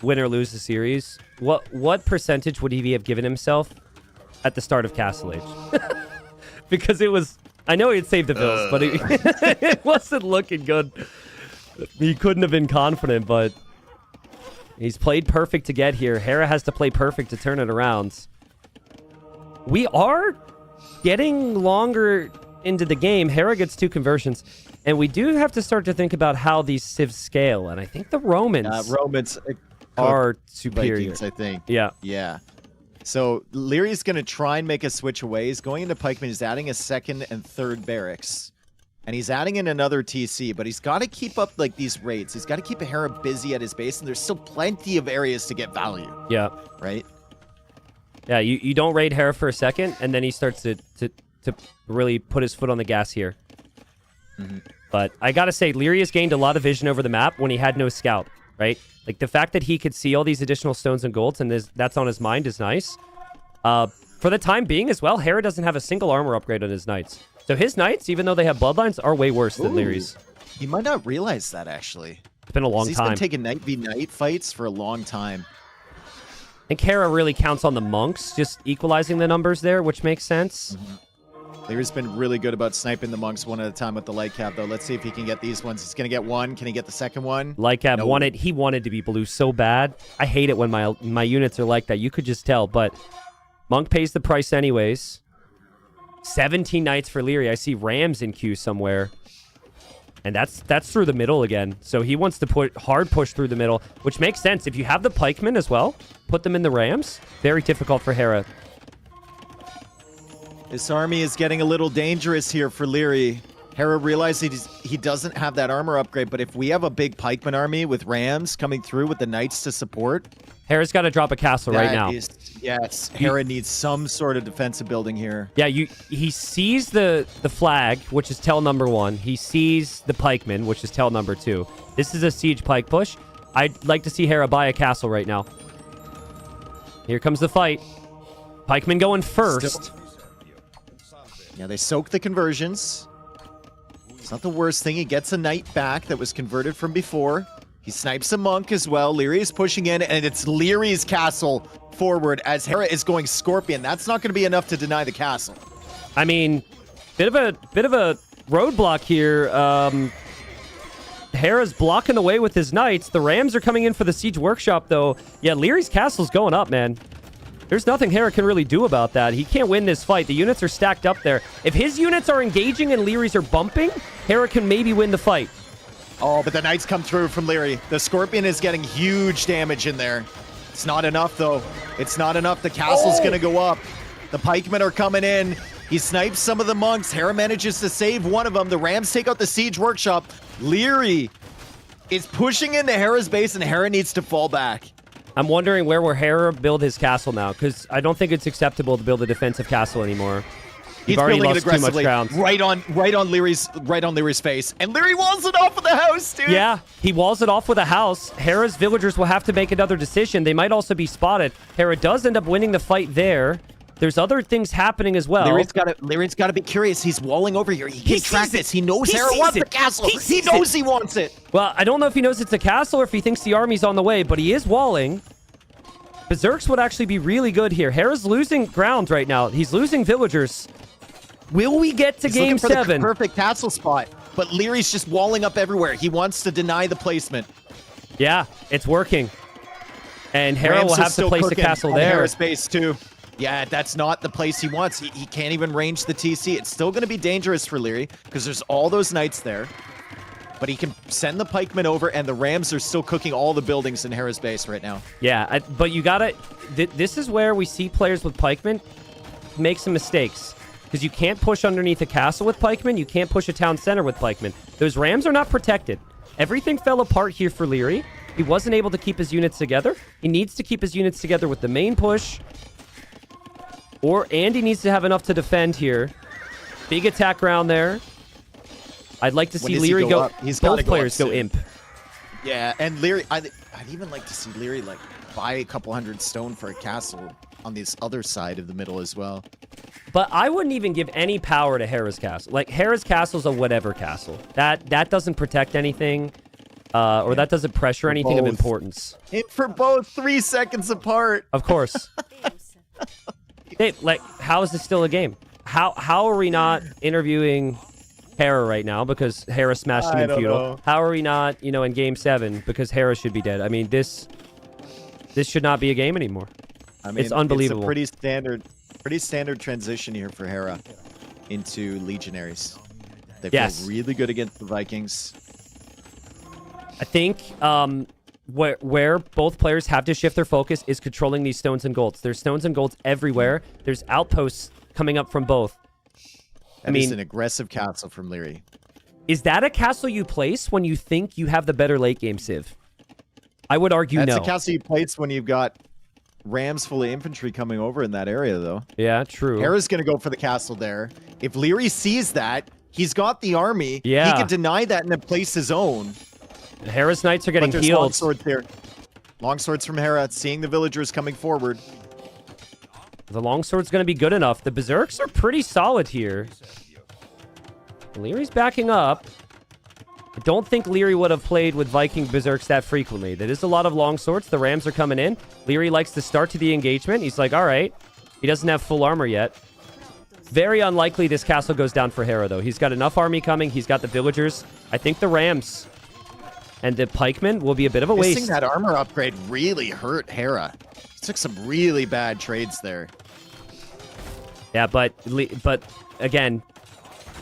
win or lose the series, what percentage would he have given himself at the start of Castle Age? Because it was... I know he had saved the vills, but it wasn't looking good. He couldn't have been confident, but he's played perfect to get here. Hera has to play perfect to turn it around. We are getting longer into the game. Hera gets 2 conversions, and we do have to start to think about how these civs scale, and I think the Romans are superior. Vikings, I think. Yeah. Yeah. So Leary's going to try and make a switch away. He's going into pikemen. He's adding a 2nd and 3rd barracks. And he's adding in another TC, but he's got to keep up like these raids. He's got to keep a Hera busy at his base, and there's still plenty of areas to get value. Yeah. Right? Yeah, you don't raid Hera for a second, and then he starts to really put his foot on the gas here. Mm-hmm. But I gotta say, Leary has gained a lot of vision over the map when he had no scout, right? Like, the fact that he could see all these additional stones and golds, and that's on his mind is nice. For the time being as well, Hera doesn't have a single armor upgrade on his knights. So his knights, even though they have bloodlines, are way worse than Leary's. He might not realize that, actually. It's been a long He's time. been taking knight v knight fights for a long time. I think Hera really counts on the monks, just equalizing the numbers there, which makes sense. Leary's been really good about sniping the monks one at a time with the light cap, though. Let's see if he can get these ones. He's going to get one. Can he get the second one? Lycab Nope. wanted, he wanted to be blue so bad. I hate it when my units are like that. You could just tell, but Monk pays the price anyways. 17 knights for Leary. I see Rams in queue somewhere. And that's through the middle again. So he wants to put hard push through the middle, which makes sense. If you have the pikemen as well, put them in the Rams. Very difficult for Hera. This army is getting a little dangerous here for Leary. Hera realizes he doesn't have that armor upgrade, but if we have a big pikeman army with Rams coming through with the knights to support, Hera's got to drop a castle right now. Yes, Hera needs some sort of defensive building here. Yeah, he sees the flag, which is tell number 1. He sees the pikemen, which is tell number 2. This is a siege pike push. I'd like to see Hera buy a castle right now. Here comes the fight. Pikemen going first. Yeah, they soak the conversions. It's not the worst thing. He gets a knight back that was converted from before. He snipes a monk as well. Leary is pushing in, and it's Leary's castle forward as Hera is going Scorpion. That's not going to be enough to deny the castle. I mean, bit of a roadblock here. Hera's blocking the way with his knights. The Rams are coming in for the siege workshop, though. Yeah, Leary's castle's going up, man. There's nothing Hera can really do about that. He can't win this fight. The units are stacked up there. If his units are engaging and Leary's are bumping, Hera can maybe win the fight. Oh, but the knights come through from Leary. The Scorpion is getting huge damage in there. It's not enough, though. It's not enough. The castle's going to go up. The pikemen are coming in. He snipes some of the monks. Hera manages to save one of them. The Rams take out the siege workshop. Leary is pushing into Hera's base, and Hera needs to fall back. I'm wondering where will Hera build his castle now, because I don't think it's acceptable to build a defensive castle anymore. He's already building it lost too much aggressively, ground. right on Leary's face, and Leary walls it off with the house, dude. Yeah, he walls it off with a house. Hera's villagers will have to make another decision. They might also be spotted. Hera does end up winning the fight there. There's other things happening as well. Leary's got to be curious. He's walling over here. He can track this. He knows Hera sees wants it. the castle. He knows he wants it. Well, I don't know if he knows it's a castle or if he thinks the army's on the way, but he is walling. Berserks would actually be really good here. Hera's losing ground right now. He's losing villagers. Will we get to game 7? The perfect castle spot, but Leary's just walling up everywhere. He wants to deny the placement. Yeah, it's working. And Hera will have to place a castle there. Hera's base too. Yeah, that's not the place he wants. He can't even range the TC. It's still going to be dangerous for Leary because there's all those knights there. But he can send the pikemen over, and the Rams are still cooking all the buildings in Hera's base right now. Yeah, but you gotta... This is where we see players with pikemen make some mistakes. Because you can't push underneath a castle with pikemen. You can't push a town center with pikemen. Those Rams are not protected. Everything fell apart here for Leary. He wasn't able to keep his units together. He needs to keep his units together with the main push. And he needs to have enough to defend here. Big attack round there. I'd like to see Leary go... Both players go imp. Yeah, and Leary... I'd even like to see Leary, like, buy a couple hundred stone for a castle on this other side of the middle as well. But I wouldn't even give any power to Hera's castle. Like, Hera's castle's a whatever castle. That doesn't protect anything, or that doesn't pressure anything of importance. Hit for both, 3 seconds apart. Of course. Dave, like, how is this still a game? How are we not interviewing Hera right now because Hera smashed him in feudal? How are we not, in game 7 because Hera should be dead? I mean, this should not be a game anymore. I mean, it's unbelievable. It's a pretty standard transition here for Hera into Legionaries. They feel really good against the Vikings. I think where both players have to shift their focus is controlling these stones and golds. There's stones and golds everywhere. There's outposts coming up from both. I mean, an aggressive castle from Leary. Is that a castle you place when you think you have the better late game civ? I would argue no. That's a castle you place when you've got Rams full of infantry coming over in that area, though. Yeah, true. Hera's going to go for the castle there. If Leary sees that, he's got the army. Yeah. He can deny that and then place his own. And Hera's knights are getting healed. healed. Longswords there. Longswords from Hera, seeing the villagers coming forward. The longsword's going to be good enough. The berserks are pretty solid here. Leary's backing up. I don't think Leary would have played with Viking berserks that frequently. That is a lot of longswords. The Rams are coming in. Leary likes to start to the engagement. He's like, all right. He doesn't have full armor yet. Very unlikely this castle goes down for Hera, though. He's got enough army coming. He's got the villagers. I think the Rams and the pikemen will be a bit of a waste. Missing that armor upgrade really hurt Hera. He took some really bad trades there. Yeah, but again,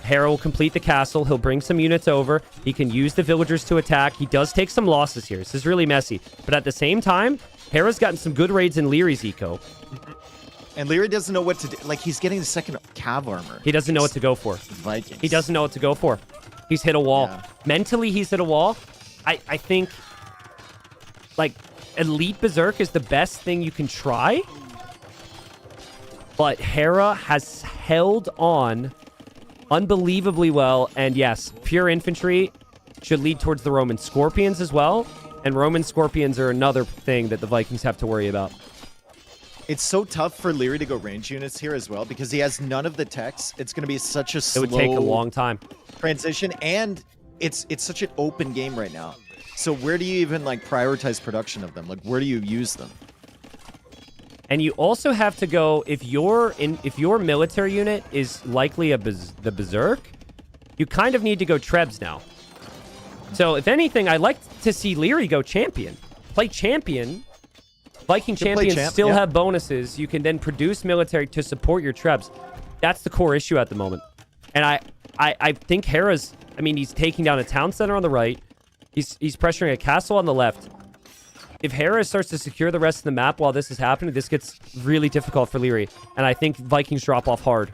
Hera will complete the castle. He'll bring some units over. He can use the villagers to attack. He does take some losses here. This is really messy. But at the same time, Hera's gotten some good raids in Leary's eco. And Leary doesn't know what to do. Like, he's getting the second cav armor. He doesn't know what to go for. Vikings. He doesn't know what to go for. He's hit a wall. Yeah. Mentally, he's hit a wall. I think, like, Elite Berserk is the best thing you can try. But Hera has held on unbelievably well. And yes, pure infantry should lead towards the Roman Scorpions as well. And Roman Scorpions are another thing that the Vikings have to worry about. It's so tough for Leary to go range units here as well because he has none of the techs. It's going to be such a slow It would take a long time. transition, and it's such an open game right now. So where do you even like prioritize production of them? Like, where do you use them? And you also have to go if your military unit is likely the Berserk, you kind of need to go Trebs now. So if anything, I like to see Leary go champion. Play champion. Viking champions still have bonuses. You can then produce military to support your Trebs. That's the core issue at the moment. And I think Hera's, I mean, he's taking down a town center on the right. He's pressuring a castle on the left. If Hera starts to secure the rest of the map while this is happening, this gets really difficult for Leary. And I think Vikings drop off hard.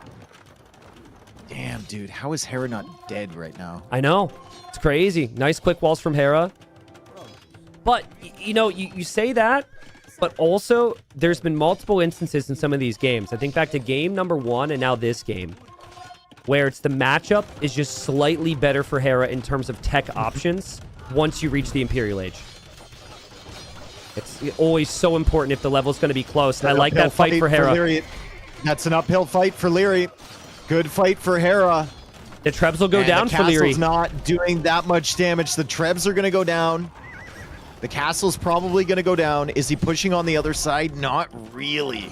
Damn, dude. How is Hera not dead right now? I know. It's crazy. Nice quick walls from Hera. But, you know, you say that, but also there's been multiple instances in some of these games. I think back to game number 1 and now this game, where it's the matchup is just slightly better for Hera in terms of tech options once you reach the Imperial Age. It's always so important if the level's going to be close. And I like that fight for Hera. Leary. That's an uphill fight for Leary. Good fight for Hera. The Trebs will go down for Leary. The castle's not doing that much damage. The Trebs are going to go down. The castle's probably going to go down. Is he pushing on the other side? Not really.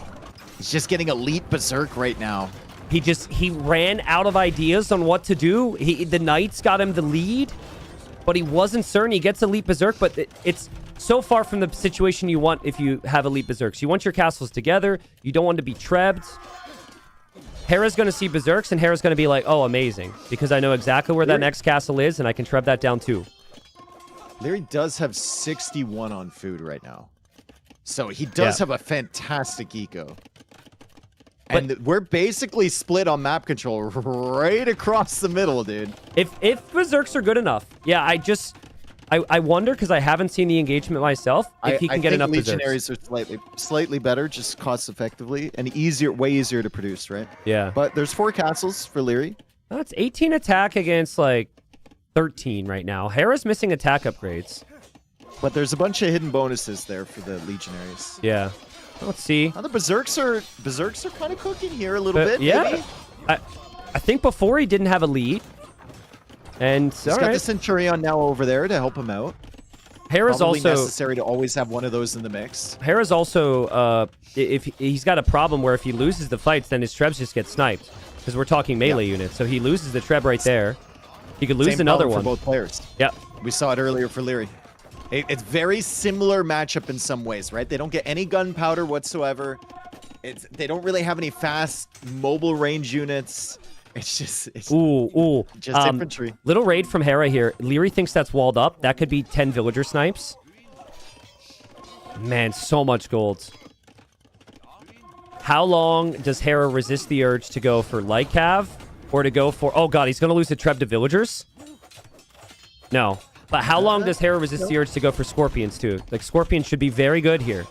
He's just getting Elite Berserk right now. He ran out of ideas on what to do. The Knights got him the lead, but he wasn't certain. He gets Elite Berserk, but it's so far from the situation you want if you have Elite Berserks. You want your castles together. You don't want to be Trebbed. Hera's going to see Berserks, and Hera's going to be like, oh, amazing, because I know exactly where that next castle is, and I can Treb that down too. Leary does have 61 on food right now. So he does have a fantastic eco. And we're basically split on map control right across the middle, dude. If Berserks are good enough. Yeah, I wonder, because I haven't seen the engagement myself, if he can get enough Berserks. Legionaries are slightly better, just cost effectively, and way easier to produce, right? Yeah. But there's 4 castles for Leary. That's 18 attack against, like, 13 right now. Hera's missing attack upgrades. But there's a bunch of hidden bonuses there for the Legionaries. Yeah. Let's see. Now the Berserks are kind of cooking here a little bit, yeah. maybe. I think before he didn't have a lead. And he's got the Centurion now over there to help him out. Hera's Probably also necessary to always have one of those in the mix. Hera's also if he's got a problem where if he loses the fights, then his Trebs just get sniped. Because we're talking melee units. So he loses the Treb right there. He could lose another one for both players. Yep. We saw it earlier for Leary. It's very similar matchup in some ways, right? They don't get any gunpowder whatsoever. They don't really have any fast mobile range units. It's just infantry. Little raid from Hera here. Leary thinks that's walled up. That could be 10 villager snipes. Man, so much gold. How long does Hera resist the urge to go for light cav or to go for... Oh, God, he's going to lose the Treb to villagers? No. But how long does Hera resist the urge to go for Scorpions, too? Like, Scorpions should be very good here.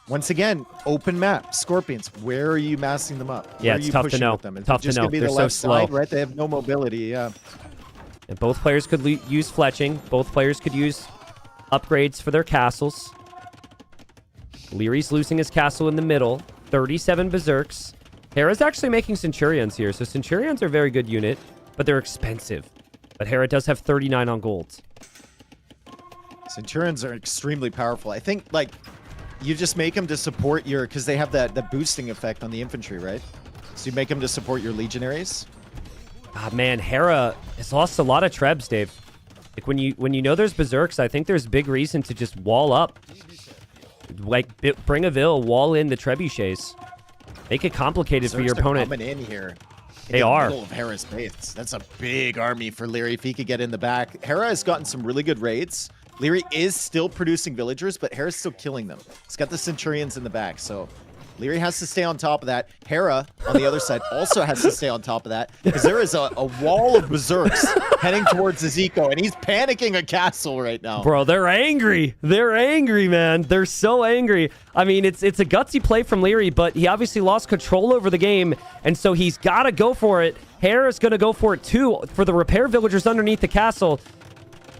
Once again, open map. Scorpions, where are you massing them up? Yeah, it's tough to know. Tough to know. They're so slow. Side, right? They have no mobility, yeah. And both players could use fletching. Both players could use upgrades for their castles. Leary's losing his castle in the middle. 37 Berserks. Hera's actually making Centurions here. So Centurions are a very good unit, but they're expensive. But Hera does have 39 on gold. Centurions are extremely powerful. I think, like, you just make them to support your... Because they have that boosting effect on the infantry, right? So you make them to support your legionaries. Ah, man, Hera has lost a lot of Trebs, Dave. Like, when you know there's Berserks, I think there's big reason to just wall up. Like, bring a Vil, wall in the Trebuchets. Make it complicated for your opponent. Coming in here. They in the are. middle of Hera's base. That's a big army for Leary if he could get in the back. Hera has gotten some really good raids. Leary is still producing villagers, but Hera's still killing them. He's got the Centurions in the back, so Leary has to stay on top of that. Hera, on the other side, also has to stay on top of that because there is a wall of berserks heading towards his eco, and he's panicking a castle right now. Bro, they're angry. They're angry, man. They're so angry. I mean, it's a gutsy play from Leary, but he obviously lost control over the game, and so he's got to go for it. Hera's going to go for it, too, for the repair villagers underneath the castle.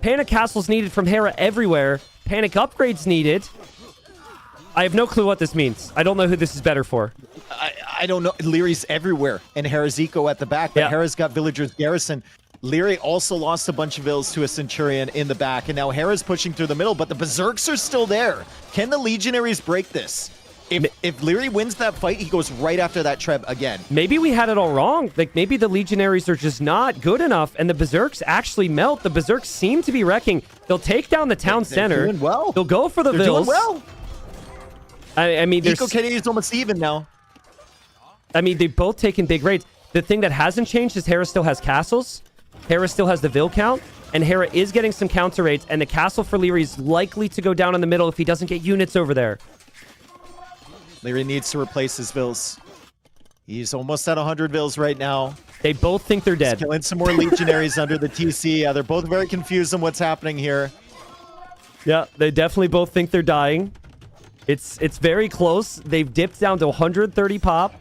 Panic castles needed from Hera everywhere. Panic upgrades needed. I have no clue what this means. I don't know who this is better for. I don't know. Leary's everywhere, and Hera's eco at the back, but Yeah. Hera's got villagers garrison. Leary also lost a bunch of vills to a Centurion in the back, and now Hera's pushing through the middle, but the Berserks are still there. Can the Legionaries break this? If Leary wins that fight, he goes right after that Treb again. Maybe we had it all wrong. Like, maybe the Legionaries are just not good enough, and the Berserks actually melt. The Berserks seem to be wrecking. They'll take down the town center. Doing well. They'll go for the They're doing vills. well. I mean, there's... Eco Kennedy is almost even now. I mean, they've both taken big raids. The thing that hasn't changed is Hera still has castles. Hera still has the Vil count. And Hera is getting some counter raids. And the castle for Leary is likely to go down in the middle if he doesn't get units over there. Leary needs to replace his vills. He's almost at 100 vills right now. They both think they're dead. Killing some more Legionaries under the TC. Yeah, they're both very confused on what's happening here. Yeah, they definitely both think they're dying. It's very close. They've dipped down to 130 pop.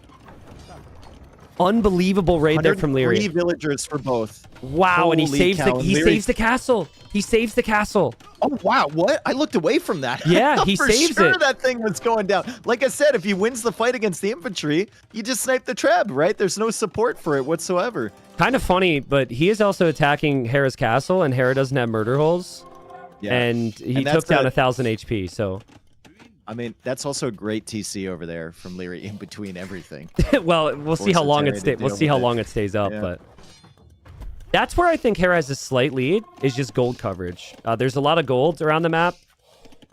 Unbelievable raid there from Leary. 3 villagers for both. Wow, and he Holy saves cow, he Leary- saves the castle. He saves the castle. Oh, wow. What? I looked away from that. Yeah, I thought he for saves sure it. that thing was going down. Like I said, if he wins the fight against the infantry, you just snipe the Treb, right? There's no support for it whatsoever. Kind of funny, but he is also attacking Hera's castle, and Hera doesn't have murder holes. Yeah. And he And that's took down a- 1,000 HP, so... I mean, that's also a great TC over there from Leary in between everything. well, we'll see how long it Centurion to We'll deal see how with it. long it stays up, Yeah. but that's where I think Hera has a slight lead. Is just gold coverage. There's a lot of gold around the map.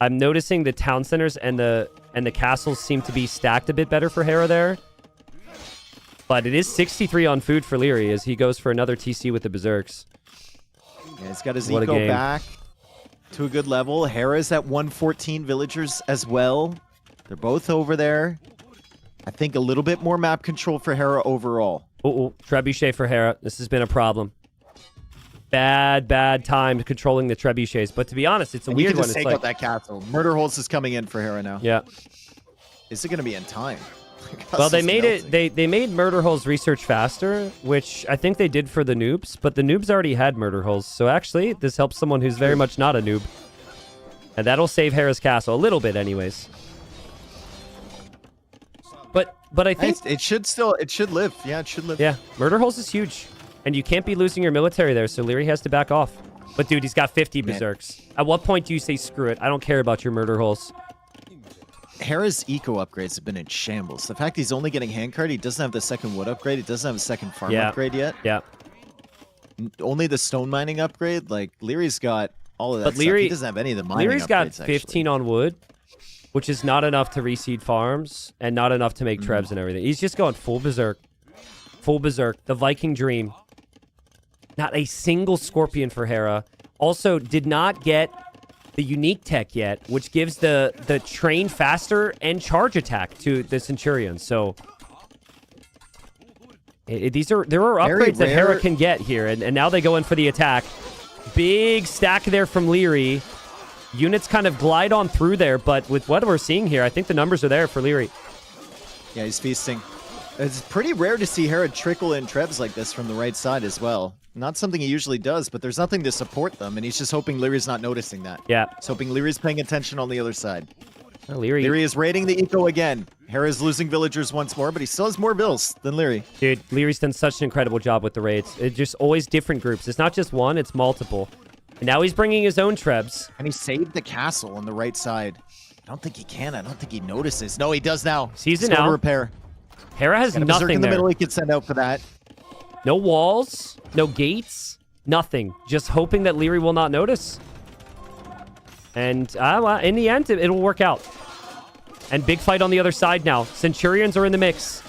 I'm noticing the town centers and the castles seem to be stacked a bit better for Hera there. But it is 63 on food for Leary as he goes for another TC with the Berserks. Yeah, he's got his What a eco game. back to a good level. Hera's at 114 villagers as well. They're both over there. I think a little bit more map control for Hera overall. Oh, Trebuchet for Hera. This has been a problem. Bad time controlling the Trebuchets. But to be honest, it's a And you weird can one. just It's take like, out that castle. Murder Holes is coming in for Hera now. yeah. Is it going to be in time? Well, they Castle's made it. melting. They made murder holes research faster, which I think they did for the noobs. But the noobs already had murder holes, so actually this helps someone who's very much not a noob, and that'll save Hera's castle a little bit, anyways. But I think It should live. Yeah, it should live. yeah, murder holes is huge, and you can't be losing your military there. So Leary has to back off. But dude, he's got 50 Man. berserks. At what point do you say screw it? I don't care about your murder holes. Hera's eco upgrades have been in shambles. The fact he's only getting handcard, he doesn't have the second wood upgrade, he doesn't have a second farm Yeah. upgrade yet. Yeah. Only the stone mining upgrade. Like Leary's got all of that But stuff. Leary- He doesn't have any of the mining Leary's got upgrades, 15 on wood, which is not enough to reseed farms and not enough to make trebs and everything. He's just going full berserk. Full berserk. The Viking dream. Not a single scorpion for Hera. Also, did not get the unique tech yet, which gives the train faster and charge attack to the Centurions. So there are Very upgrades that Hera rare. can get here, and now they go in for the attack. Big stack there from Leary. Units kind of glide on through there, but with what we're seeing here, I think the numbers are there for Leary. Yeah, he's feasting. It's pretty rare to see Hera trickle in trebs like this from the right side as well. Not something he usually does, but there's nothing to support them, and he's just hoping Leary's not noticing that. Yeah. He's hoping Leary's paying attention on the other side. Well, Leary, Leary is raiding the eco again. Hera's losing villagers once more, but he still has more bills than Leary. dude, Leary's done such an incredible job with the raids. It's just always different groups. It's not just one, it's multiple. And now he's bringing his own trebs. And he saved the castle on the right side. I don't think he can. I don't think he notices. No, he does now. Sees it He's going now. to repair. Hera has Got a berserk nothing in the there. middle he could send out for that. No walls, no gates, nothing. Just hoping that Leary will not notice. And well, in the end, it'll work out. And big fight on the other side now. Centurions are in the mix.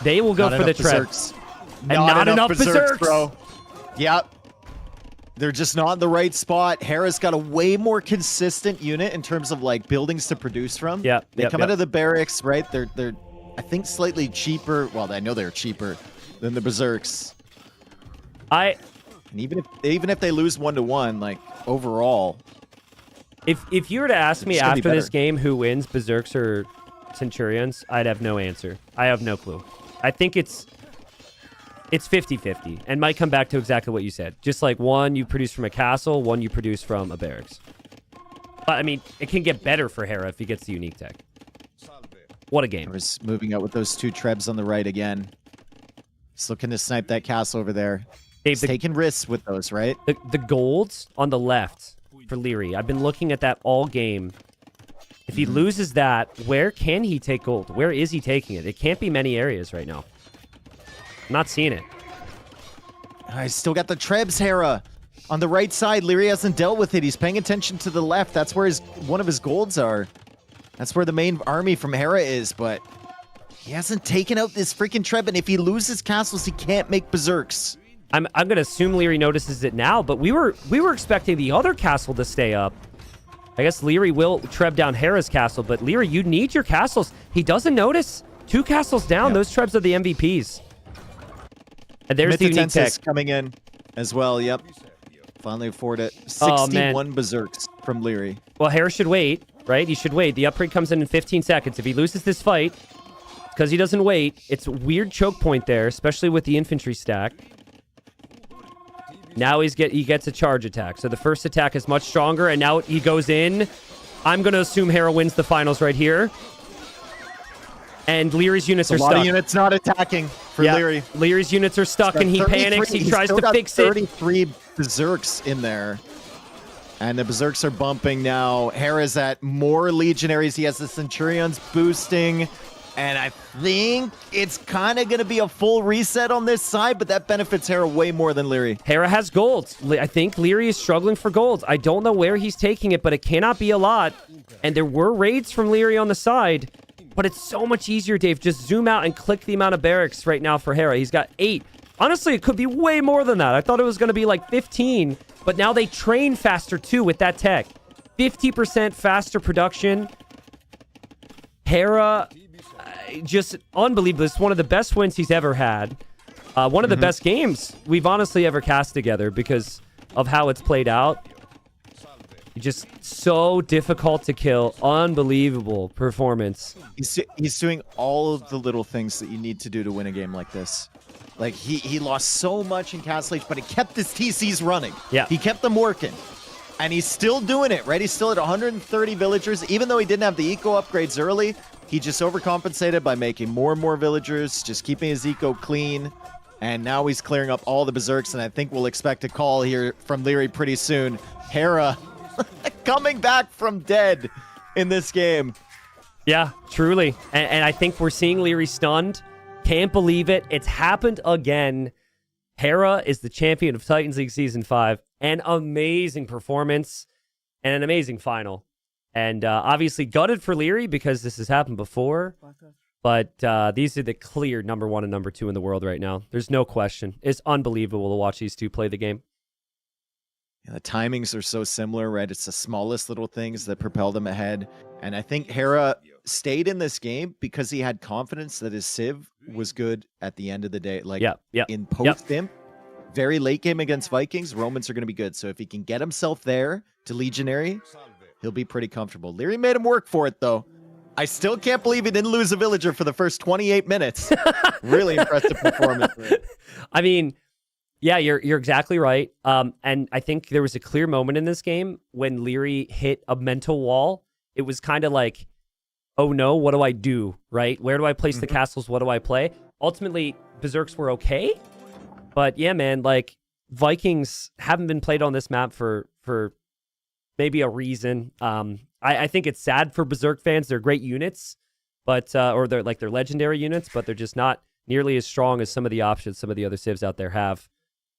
They will go Not for the enough treb. berserks. not enough berserks. bro. Yep. They're just not in the right spot. Hera's got a way more consistent unit in terms of like buildings to produce from. Yeah, They come out of the barracks, right? They're I think slightly cheaper. Well, I know they're cheaper than the berserks. And even if they lose 1-1, like overall, If you were to ask me It's gonna be after this better. game who wins, Berserks or Centurions, I'd have no answer. I have no clue. I think it's 50-50 and might come back to exactly what you said. Just like one you produce from a castle, one you produce from a barracks. But I mean, it can get better for Hera if he gets the unique tech. What a game. Hera's moving out with those 2 trebs on the right again. He's looking to snipe that castle over there. Dave, He's taking risks with those, right? the golds on the left for Leary. I've been looking at that all game. If he loses that, where can he take gold? Where is he taking it? It can't be many areas right now. I'm not seeing it. He's still got the trebs, Hera. On the right side, Leary hasn't dealt with it. He's paying attention to the left. That's where one of his golds are. That's where the main army from Hera is, but he hasn't taken out this freaking treb, and if he loses castles, he can't make berserks. I'm gonna assume Leary notices it now, but we were expecting the other castle to stay up. I guess Leary will treb down Hera's castle, but Leary, you need your castles. He doesn't notice. 2 castles down. Yeah. Those trebs are the MVPs. And there's the unique tech. Mitatensis coming in as well, yep. Finally afford it. Oh, man. 61 berserks from Leary. Well, Hera should wait, right? He should wait. The upgrade comes in 15 seconds. If he loses this fight, because he doesn't wait, it's a weird choke point there, especially with the infantry stack. Now he gets a charge attack. So the first attack is much stronger, and now he goes in. I'm going to assume Hera wins the finals right here. And Leary's units A are lot stuck. of units not attacking for Leary. Leary's units are stuck, and he panics. He He's tries still to got fix it. 33 berserks in there. And the berserks are bumping now. Hera's at more legionaries. He has the centurions boosting. And I think it's kind of going to be a full reset on this side, but that benefits Hera way more than Leary. Hera has gold. I think Leary is struggling for gold. I don't know where he's taking it, but it cannot be a lot. And there were raids from Leary on the side, but it's so much easier, Dave. Just zoom out and click the amount of barracks right now for Hera. He's got 8. Honestly, it could be way more than that. I thought it was going to be like 15, but now they train faster too with that tech. 50% faster production. Hera, just unbelievable. It's one of the best wins he's ever had. One of the best games we've honestly ever cast together because of how it's played out. Just so difficult to kill. Unbelievable performance. He's doing all of the little things that you need to do to win a game like this. Like, he lost so much in Castle Age, but he kept his TCs running. Yeah. He kept them working. And he's still doing it, right? He's still at 130 villagers. Even though he didn't have the eco upgrades early, he just overcompensated by making more and more villagers, just keeping his eco clean. And now he's clearing up all the berserks, and I think we'll expect a call here from Leary pretty soon. Hera coming back from dead in this game. Yeah, truly. And I think we're seeing Leary stunned. Can't believe it. It's happened again. Hera is the champion of Titans League Season 5. An amazing performance and an amazing final. And obviously gutted for Leary because this has happened before. But these are the clear number 1 and number 2 in the world right now. There's no question. It's unbelievable to watch these two play the game. Yeah, the timings are so similar, right? It's the smallest little things that propel them ahead. And I think Hera stayed in this game because he had confidence that his Civ was good at the end of the day. Like in post-imp, very late game against Vikings, Romans are going to be good. So if he can get himself there to Legionary, he'll be pretty comfortable. Leary made him work for it, though. I still can't believe he didn't lose a villager for the first 28 minutes. Really impressive performance. I mean, yeah, you're exactly right. And I think there was a clear moment in this game when Leary hit a mental wall. It was kind of like, oh no, what do I do, right? Where do I place the castles? What do I play? Ultimately, Berserks were okay. But yeah, man, like Vikings haven't been played on this map for maybe a reason. I think it's sad for Berserk fans. They're great units, but or they're legendary units, but they're just not nearly as strong as some of the options some of the other civs out there have.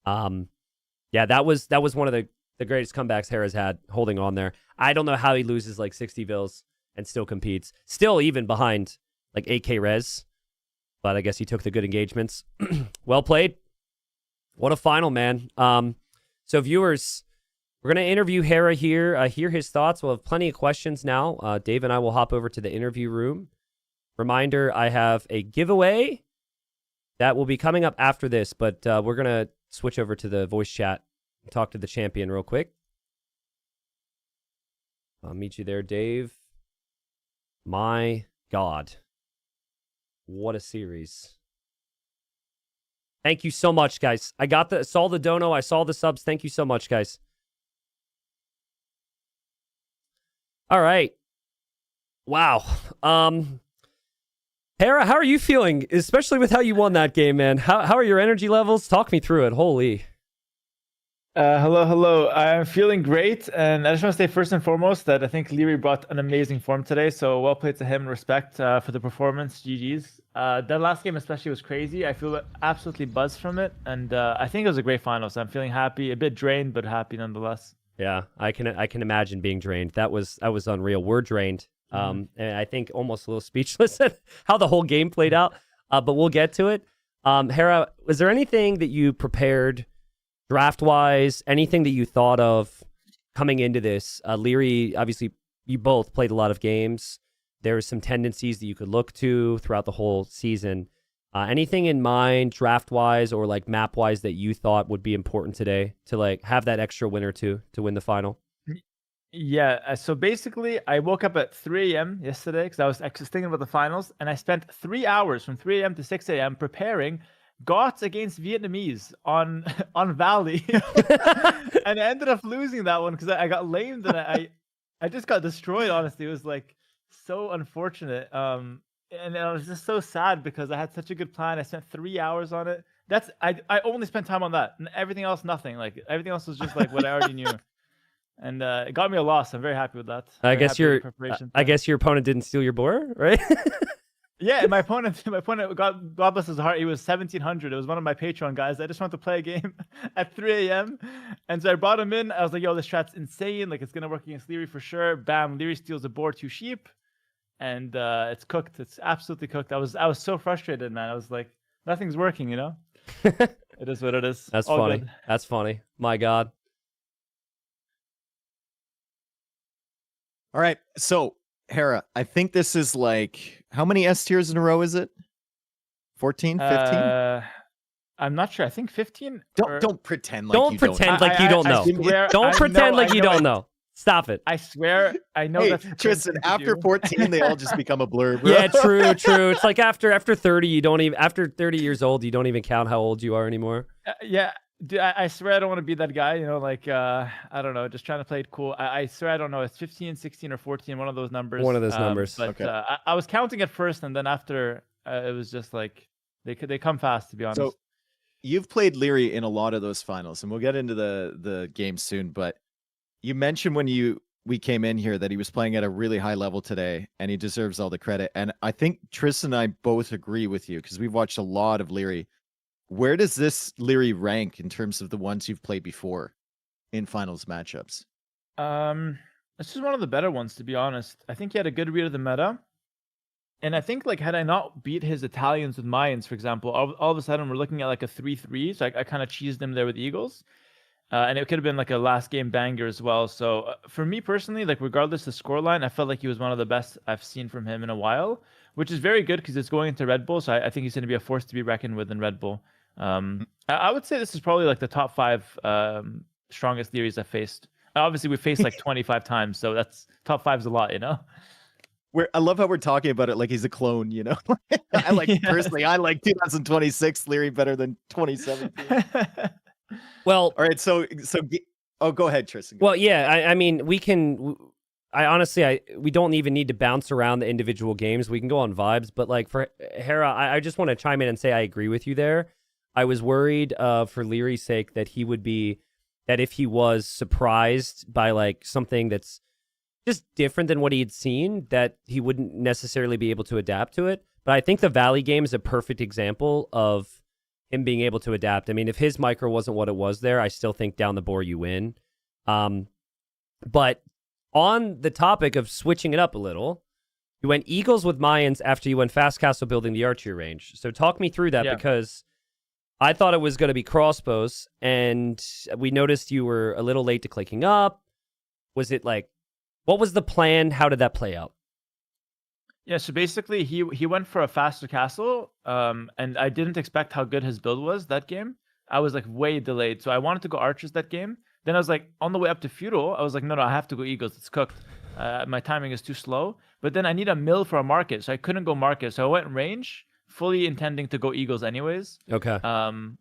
Yeah, that was one of the greatest comebacks Hera's had, holding on there. I don't know how he loses like 60 vills and still competes. Still even behind like AK Res but I guess he took the good engagements. Well played. What a final, man. So viewers, we're going to interview Hera here, hear his thoughts. We'll have plenty of questions now. Dave and I will hop over to the interview room. Reminder, I have a giveaway that will be coming up after this, but we're going to switch over to the voice chat and talk to the champion real quick. I'll meet you there, Dave. My God. What a series. Thank you so much, guys. I saw the dono. I saw the subs. Thank you so much, guys. All right. Wow. Hera, how are you feeling? Especially with how you won that game, man. How are your energy levels? Talk me through it. Holy. Hello. I'm feeling great, and I just want to say first and foremost that I think Leary brought an amazing form today, so well played to him. Respect for the performance. GG's. That last game especially was crazy. I feel absolutely buzzed from it, and I think it was a great final, so I'm feeling happy. A bit drained, but happy nonetheless. Yeah, I can imagine being drained. That was unreal. We're drained. And I think almost a little speechless at how the whole game played out. But we'll get to it. Hera, was there anything that you prepared draft-wise, anything that you thought of coming into this? Leary, obviously, you both played a lot of games. There were some tendencies that you could look to throughout the whole season. Anything in mind, draft-wise or like map-wise, that you thought would be important today to like have that extra win or two to win the final? Yeah, so basically, I woke up at 3 a.m. yesterday because I was actually thinking about the finals, and I spent 3 hours from 3 a.m. to 6 a.m. preparing GOTS against Vietnamese on Valley, and I ended up losing that one because I got lamed and I just got destroyed. Honestly, it was like so unfortunate. And I was just so sad because I had such a good plan. I spent 3 hours on it. I only spent time on that, and everything else nothing. Like everything else was just like what I already knew. And it got me a loss. I'm very happy with that. I guess your opponent didn't steal your boar, right? Yeah, my opponent, God bless his heart, he was 1,700. It was one of my Patreon guys. I just wanted to play a game at 3 a.m. And so I brought him in. I was like, yo, this strat's insane. Like, it's going to work against Leary for sure. Bam, Leary steals a boar, 2 sheep. And it's cooked. It's absolutely cooked. I was so frustrated, man. I was like, nothing's working, you know? It is what it is. That's All funny. good. That's funny. My God. All right. So, Hera, I think this is like, how many S tiers in a row is it? 14, 15? I'm not sure. I think 15. Don't pretend like Don't you pretend don't. like you don't know. Don't pretend like you don't know. Stop it. I swear, I know Hey, that's Tristan, after 14, they all just become a blur, bro. Yeah, true. It's like after 30, you don't even, after 30 years old, you don't even count how old you are anymore. Yeah. Dude, I swear I don't want to be that guy, you know, like, I don't know, just trying to play it cool. I swear I don't know. It's 15, 16, or 14, one of those numbers. One of those numbers. But Okay. I was counting at first, and then after, it was just like, they come fast, to be honest. So you've played Leary in a lot of those finals, and we'll get into the game soon, but you mentioned when we came in here that he was playing at a really high level today, and he deserves all the credit. And I think Tristan and I both agree with you because we've watched a lot of Leary. Where does this Leary rank in terms of the ones you've played before in finals matchups? This is one of the better ones, to be honest. I think he had a good read of the meta. And I think, like, had I not beat his Italians with Mayans, for example, all of a sudden we're looking at like a 3-3. So I kind of cheesed him there with Eagles. And it could have been like a last game banger as well. So for me personally, like, regardless of scoreline, I felt like he was one of the best I've seen from him in a while, which is very good because it's going into Red Bull. So I think he's going to be a force to be reckoned with in Red Bull. I would say this is probably like the top 5 strongest Learys I've faced. Obviously, we faced like 25 times, so that's top 5's a lot, you know. I love how we're talking about it like he's a clone, you know. I like personally, I like 2026 Leary better than 2017. Well, all right, so go ahead, Tristan. Well, yeah, I mean, we can. I honestly, we don't even need to bounce around the individual games. We can go on vibes, but like for Hera, I just want to chime in and say I agree with you there. I was worried for Leary's sake that if he was surprised by like something that's just different than what he had seen, that he wouldn't necessarily be able to adapt to it. But I think the Valley game is a perfect example of him being able to adapt. I mean, if his micro wasn't what it was there, I still think down the board you win. But on the topic of switching it up a little, You went Eagles with Mayans after you went Fast Castle building the archery range. So talk me through that, Yeah. because I thought it was going to be crossbows, and we noticed you were a little late to clicking up. Was it like, what was the plan? How did that play out? Yeah, so basically he went for a faster castle, and I didn't expect how good his build was that game. I was like way delayed, so I wanted to go archers that game. Then I was like on the way up to feudal, I was like, no, I have to go eagles. It's cooked. My timing is too slow. But then I need a mill for a market, so I couldn't go market. So I went range, fully intending to go eagles anyways. Okay.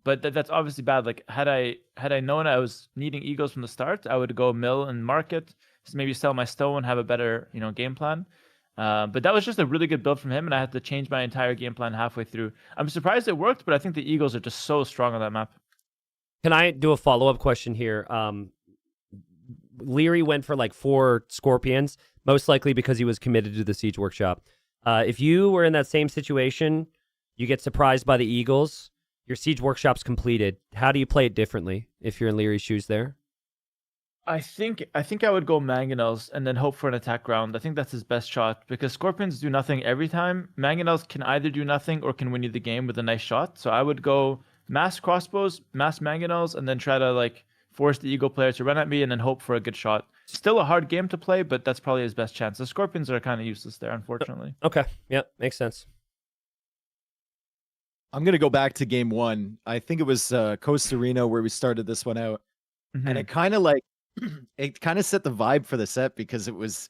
But that's obviously bad. Like had I known I was needing eagles from the start, I would go mill and market, maybe sell my stone, have a better game plan. But that was just a really good build from him, and I had to change my entire game plan halfway through. I'm surprised it worked, but I think the Eagles are just so strong on that map. Can I do a follow-up question here? Leary went for like 4 Scorpions, most likely because he was committed to the Siege Workshop. If you were in that same situation, you get surprised by the Eagles, your Siege Workshop's completed. How do you play it differently if you're in Leary's shoes there? I think I would go Mangonels and then hope for an attack round. I think that's his best shot because Scorpions do nothing every time. Mangonels can either do nothing or can win you the game with a nice shot. So I would go mass crossbows, mass Mangonels, and then try to like force the Eagle player to run at me and then hope for a good shot. Still a hard game to play, but that's probably his best chance. The Scorpions are kind of useless there, unfortunately. Okay. Yep. Makes sense. I'm going to go back to game 1. I think it was Costa Rica where we started this one out. And it kind of like, it kind of set the vibe for the set because it was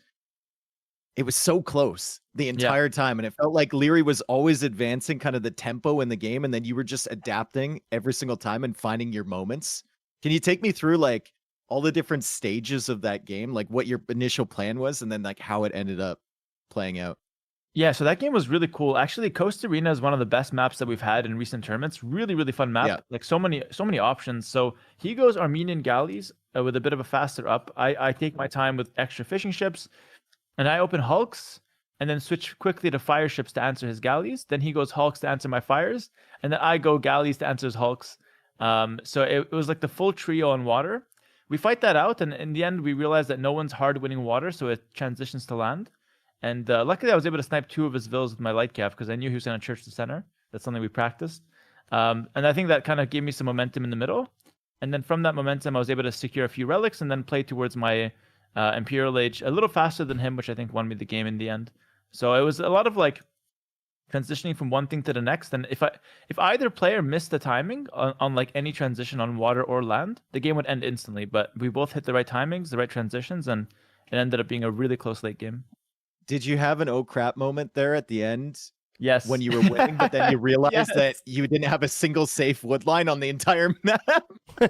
so close the entire time. And it felt like Leary was always advancing kind of the tempo in the game. And then you were just adapting every single time and finding your moments. Can you take me through like all the different stages of that game? Like what your initial plan was and then like how it ended up playing out? Yeah, so that game was really cool. Actually, Costa Rica is one of the best maps that we've had in recent tournaments. Really, really fun map. Yeah. Like so many options. So he goes Armenian galleys with a bit of a faster up. I take my time with extra fishing ships, and I open hulks, and then switch quickly to fire ships to answer his galleys. Then he goes hulks to answer my fires, and then I go galleys to answer his hulks. So it was like the full trio on water. We fight that out, and in the end, we realize that no one's hard winning water, so it transitions to land. And luckily, I was able to snipe 2 of his villas with my light cap because I knew he was going to church the center. That's something we practiced. And I think that kind of gave me some momentum in the middle. And then from that momentum, I was able to secure a few relics and then play towards my Imperial Age a little faster than him, which I think won me the game in the end. So it was a lot of like transitioning from one thing to the next. And if either player missed the timing on like any transition on water or land, the game would end instantly. But we both hit the right timings, the right transitions, and it ended up being a really close late game. Did you have an oh crap moment there at the end? Yes. When you were winning, but then you realized Yes. that you didn't have a single safe wood line on the entire map? I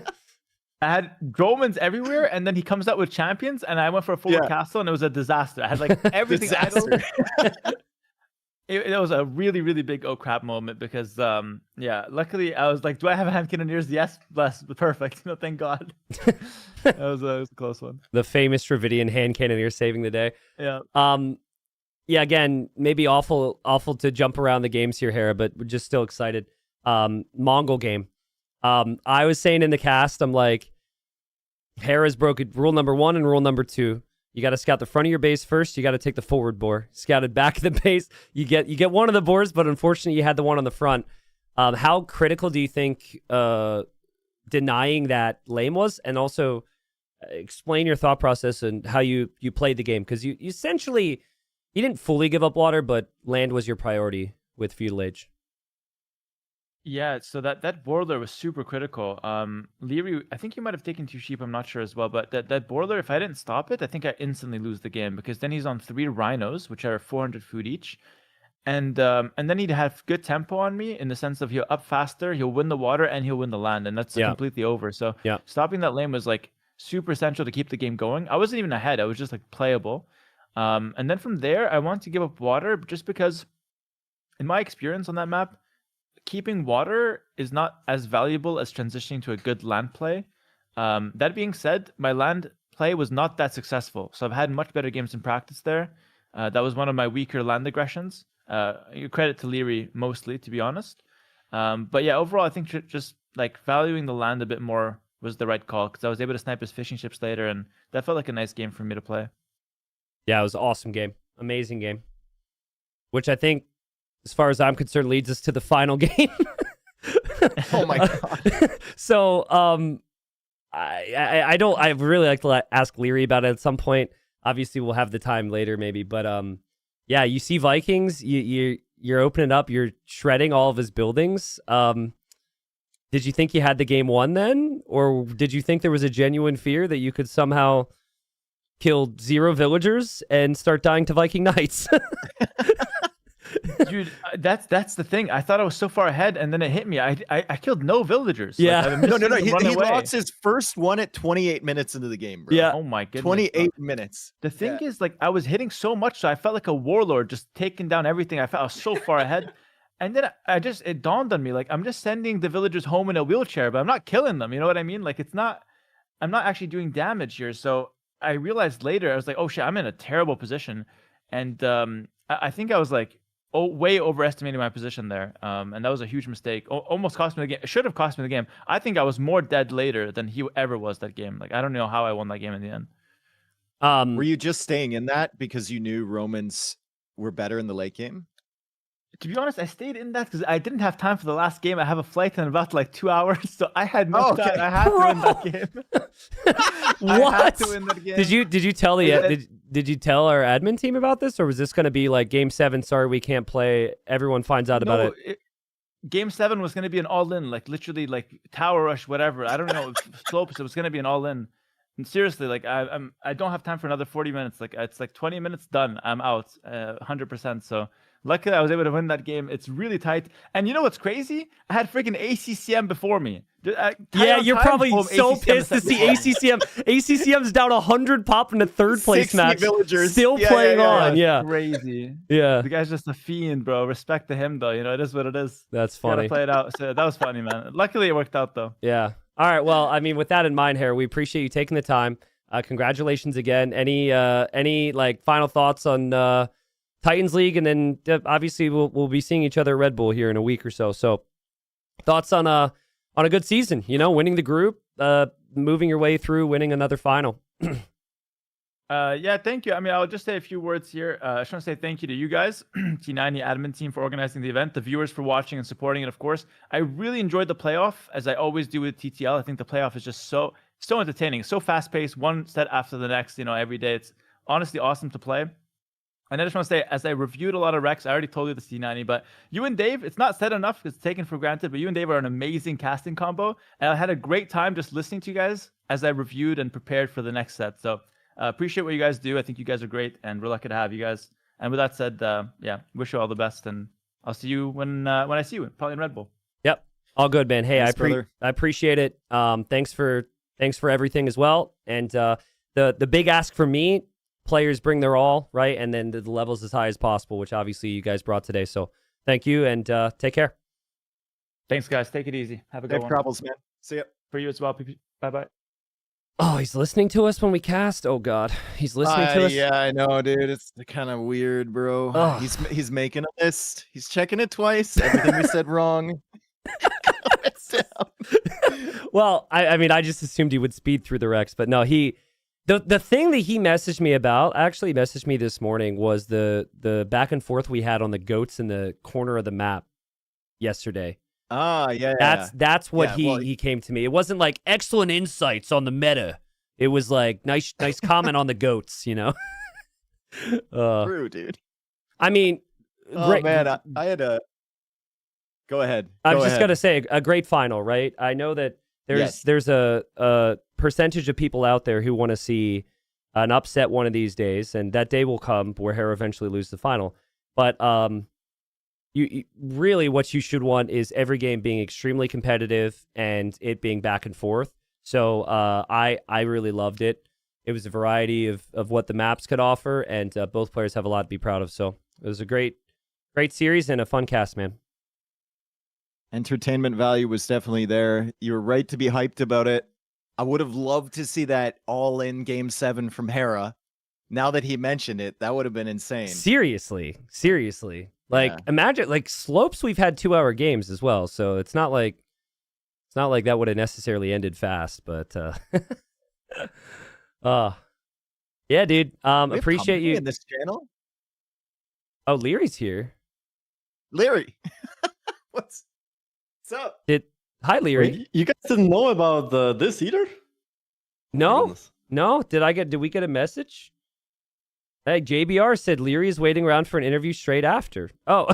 had Dromans everywhere, and then he comes out with champions, and I went for a full castle, and it was a disaster. I had like everything idle. It was a really, really big oh crap moment because, luckily I was like, do I have hand cannoneers? Yes, bless, perfect. No, thank God. It was a close one. The famous Dravidian hand cannoneer saving the day. Yeah. Yeah, again, maybe awful to jump around the games here, Hera, but we're just still excited. Mongol game. I was saying in the cast, I'm like, Hera's broken rule number 1 and rule number 2. You got to scout the front of your base first. You got to take the forward boar. Scouted back of the base. You get one of the boars, but unfortunately, you had the one on the front. How critical do you think denying that lane was, and also explain your thought process and how you played the game? Because you essentially you didn't fully give up water, but land was your priority with Feudal Age. Yeah, so that Borler was super critical. Leary, I think he might have taken 2 sheep, I'm not sure as well, but that Borler, if I didn't stop it, I think I instantly lose the game because then he's on 3 rhinos, which are 400 food each. And then he'd have good tempo on me in the sense of he'll up faster, he'll win the water, and he'll win the land, and that's completely over. So stopping that lane was like super essential to keep the game going. I wasn't even ahead, I was just like playable. And then from there, I wanted to give up water just because in my experience on that map, keeping water is not as valuable as transitioning to a good land play. That being said, my land play was not that successful. So I've had much better games in practice there. That was one of my weaker land aggressions. Credit to Leary mostly, to be honest. But yeah, overall, I think just like valuing the land a bit more was the right call because I was able to snipe his fishing ships later, and that felt like a nice game for me to play. Yeah, it was an awesome game. Amazing game. which I think, as far as I'm concerned, leads us to the final game. Oh my god. So, I don't. I really like to ask Leary about it at some point. Obviously, we'll have the time later, maybe. But yeah, you see Vikings. You're opening up. You're shredding all of his buildings. Did you think you had the game won then, or did you think there was a genuine fear that you could somehow kill 0 villagers and start dying to Viking knights? Dude, that's the thing. I thought I was so far ahead, and then it hit me. I killed no villagers. Yeah. I No. missed He them run away. lost his first one at 28 minutes into the game, bro. Yeah. Oh my goodness. 28 minutes. The thing is, like, I was hitting so much, so I felt like a warlord, just taking down everything. I felt I was so far ahead. And then it dawned on me, like, I'm just sending the villagers home in a wheelchair, but I'm not killing them. You know what I mean? Like, I'm not actually doing damage here. So I realized later, I was like, oh shit, I'm in a terrible position. And I think I was like, way overestimating my position there. And that was a huge mistake. Almost cost me the game. It should have cost me the game. I think I was more dead later than he ever was that game. Like, I don't know how I won that game in the end. Were you just staying in that because you knew Romans were better in the late game? To be honest, I stayed in that because I didn't have time for the last game. I have a flight in about like 2 hours, so I had no time. I had to win that game. What? I had to win that game. Did you tell did you tell our admin team about this, or was this going to be like Game 7? Sorry, we can't play. Everyone finds out about it. Game 7 was going to be an all-in, like literally like tower rush, whatever. I don't know slopes. It was going to be an all-in. And seriously, like I don't have time for another 40 minutes. Like it's like 20 minutes done. I'm out 100%. So. Luckily, I was able to win that game. It's really tight. And you know what's crazy? I had freaking ACCM before me. Yeah, you're probably so pissed to see ACCM. ACCM's down 100 pop in the third place match. Villagers. Still playing on. Yeah. Crazy. Yeah. The guy's just a fiend, bro. Respect to him, though. You know, it is what it is. That's Gotta funny. play it out. So that was funny, man. Luckily, it worked out, though. Yeah. All right. Well, I mean, with that in mind, Harry, we appreciate you taking the time. Congratulations again. Any like final thoughts on Titans League, and then obviously we'll be seeing each other at Red Bull here in a week or so. So, thoughts on a good season? You know, winning the group, moving your way through, winning another final. Yeah, thank you. I mean, I'll just say a few words here. I just want to say thank you to you guys, T90 admin team, for organizing the event, the viewers for watching and supporting it, of course. I really enjoyed the playoff, as I always do with TTL. I think the playoff is just so entertaining, so fast paced, one set after the next. You know, every day. It's honestly awesome to play. And I just want to say, as I reviewed a lot of Rex, I already told you the C90, but you and Dave, it's not said enough because it's taken for granted, but you and Dave are an amazing casting combo. And I had a great time just listening to you guys as I reviewed and prepared for the next set. So appreciate what you guys do. I think you guys are great, and we're lucky to have you guys. And with that said, yeah, wish you all the best, and I'll see you when I see you, probably in Red Bull. Yep. All good, man. Hey, Thanks, I appreciate it. Thanks for everything as well. And the big ask for me, players bring their all, right? And then the levels as high as possible, which obviously you guys brought today. So thank you, and take care. Thanks, guys. Take it easy. Have a good Safe one. travels, man. See ya. For you as well, PP. Bye-bye. Oh, he's listening to us when we cast? Oh, God. He's listening to us? Yeah, I know, dude. It's kind of weird, bro. Ugh. He's making a list. He's checking it twice. Everything we said wrong. Well, I mean, I just assumed he would speed through the Rex, but no, the thing that he messaged me about, actually messaged me this morning, was the back and forth we had on the goats in the corner of the map yesterday. Ah, yeah. That's what Yeah, he came to me. It wasn't like excellent insights on the meta. It was like nice comment on the goats, you know. True, dude. I mean, Oh man, I had a. Go ahead. I'm just gonna say a great final, right? I know that there's a percentage of people out there who want to see an upset one of these days, and that day will come where Hera eventually loses the final. But you really what you should want is every game being extremely competitive and it being back and forth. So I really loved it. It was a variety of what the maps could offer, and both players have a lot to be proud of. So it was a great series and a fun cast, man. Entertainment value was definitely there. You were right to be hyped about it. I would have loved to see that all-in Game 7 from Hera. Now that he mentioned it, that would have been insane. Seriously. Like, imagine, like, Slopes, we've had 2-hour games as well, so it's not like that would have necessarily ended fast, but yeah, dude. Appreciate you in this channel. Oh, Leary's here. Leary, what's up? Hi, Leary. Wait, you guys didn't know about this either? No, Goodness. no. Did we get a message? Hey, JBR said Leary is waiting around for an interview straight after. Oh,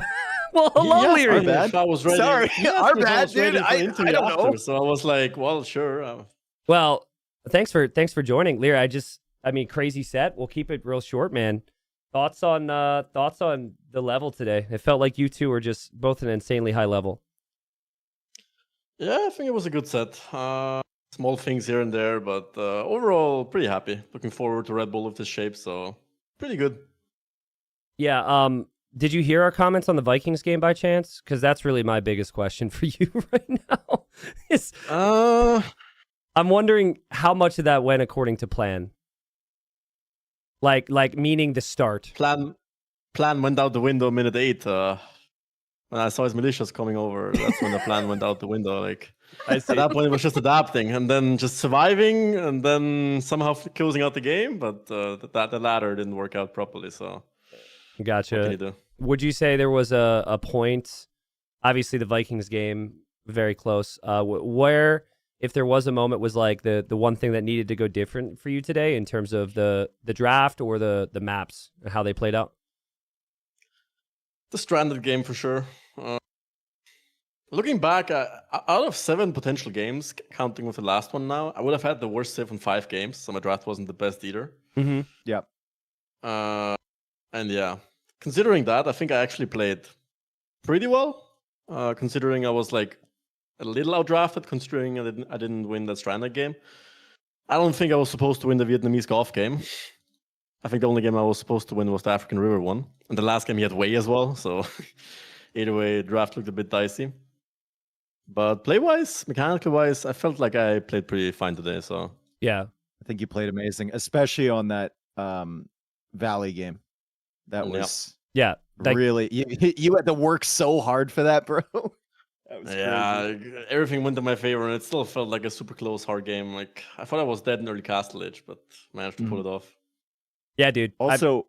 well, hello, Yes, Leary. I mean, if I was ready. Sorry, Yes, our if I bad, was ready dude. for I interview don't after, know. So I was like, well, sure. Well, thanks for joining, Leary. I mean, crazy set. We'll keep it real short, man. Thoughts on the level today? It felt like you two were just both an insanely high level. Yeah, I think it was a good set. Small things here and there, but overall, pretty happy. Looking forward to Red Bull with this shape, so pretty good. Yeah. Did you hear our comments on the Vikings game by chance? Because that's really my biggest question for you right now. I'm wondering how much of that went according to plan. Like meaning the start. Plan went out the window minute 8. When I saw his militias coming over, that's when the plan went out the window. Like at that point, it was just adapting and then just surviving and then somehow closing out the game. But the latter didn't work out properly. So Gotcha. what can you do? Would you say there was a point, obviously the Vikings game, very close, where, if there was a moment, was like the one thing that needed to go different for you today in terms of the draft or the maps and how they played out? The stranded game for sure. Looking back, out of 7 potential games, counting with the last one now, I would have had the worst save in 5 games, so my draft wasn't the best either. Mm-hmm. Yep. And yeah, considering that, I think I actually played pretty well. Considering I was like a little outdrafted, considering I didn't win that stranded game. I don't think I was supposed to win the Vietnamese golf game. I think the only game I was supposed to win was the African River one. And the last game he had Wei as well, so either way, draft looked a bit dicey. But play-wise, mechanically-wise, I felt like I played pretty fine today, so... Yeah. I think you played amazing, especially on that Valley game. That was really you had to work so hard for that, bro. That was crazy. Everything went in my favor, and it still felt like a super close, hard game. Like I thought I was dead in early Castle Age, but managed to pull it off. Yeah, dude. Also,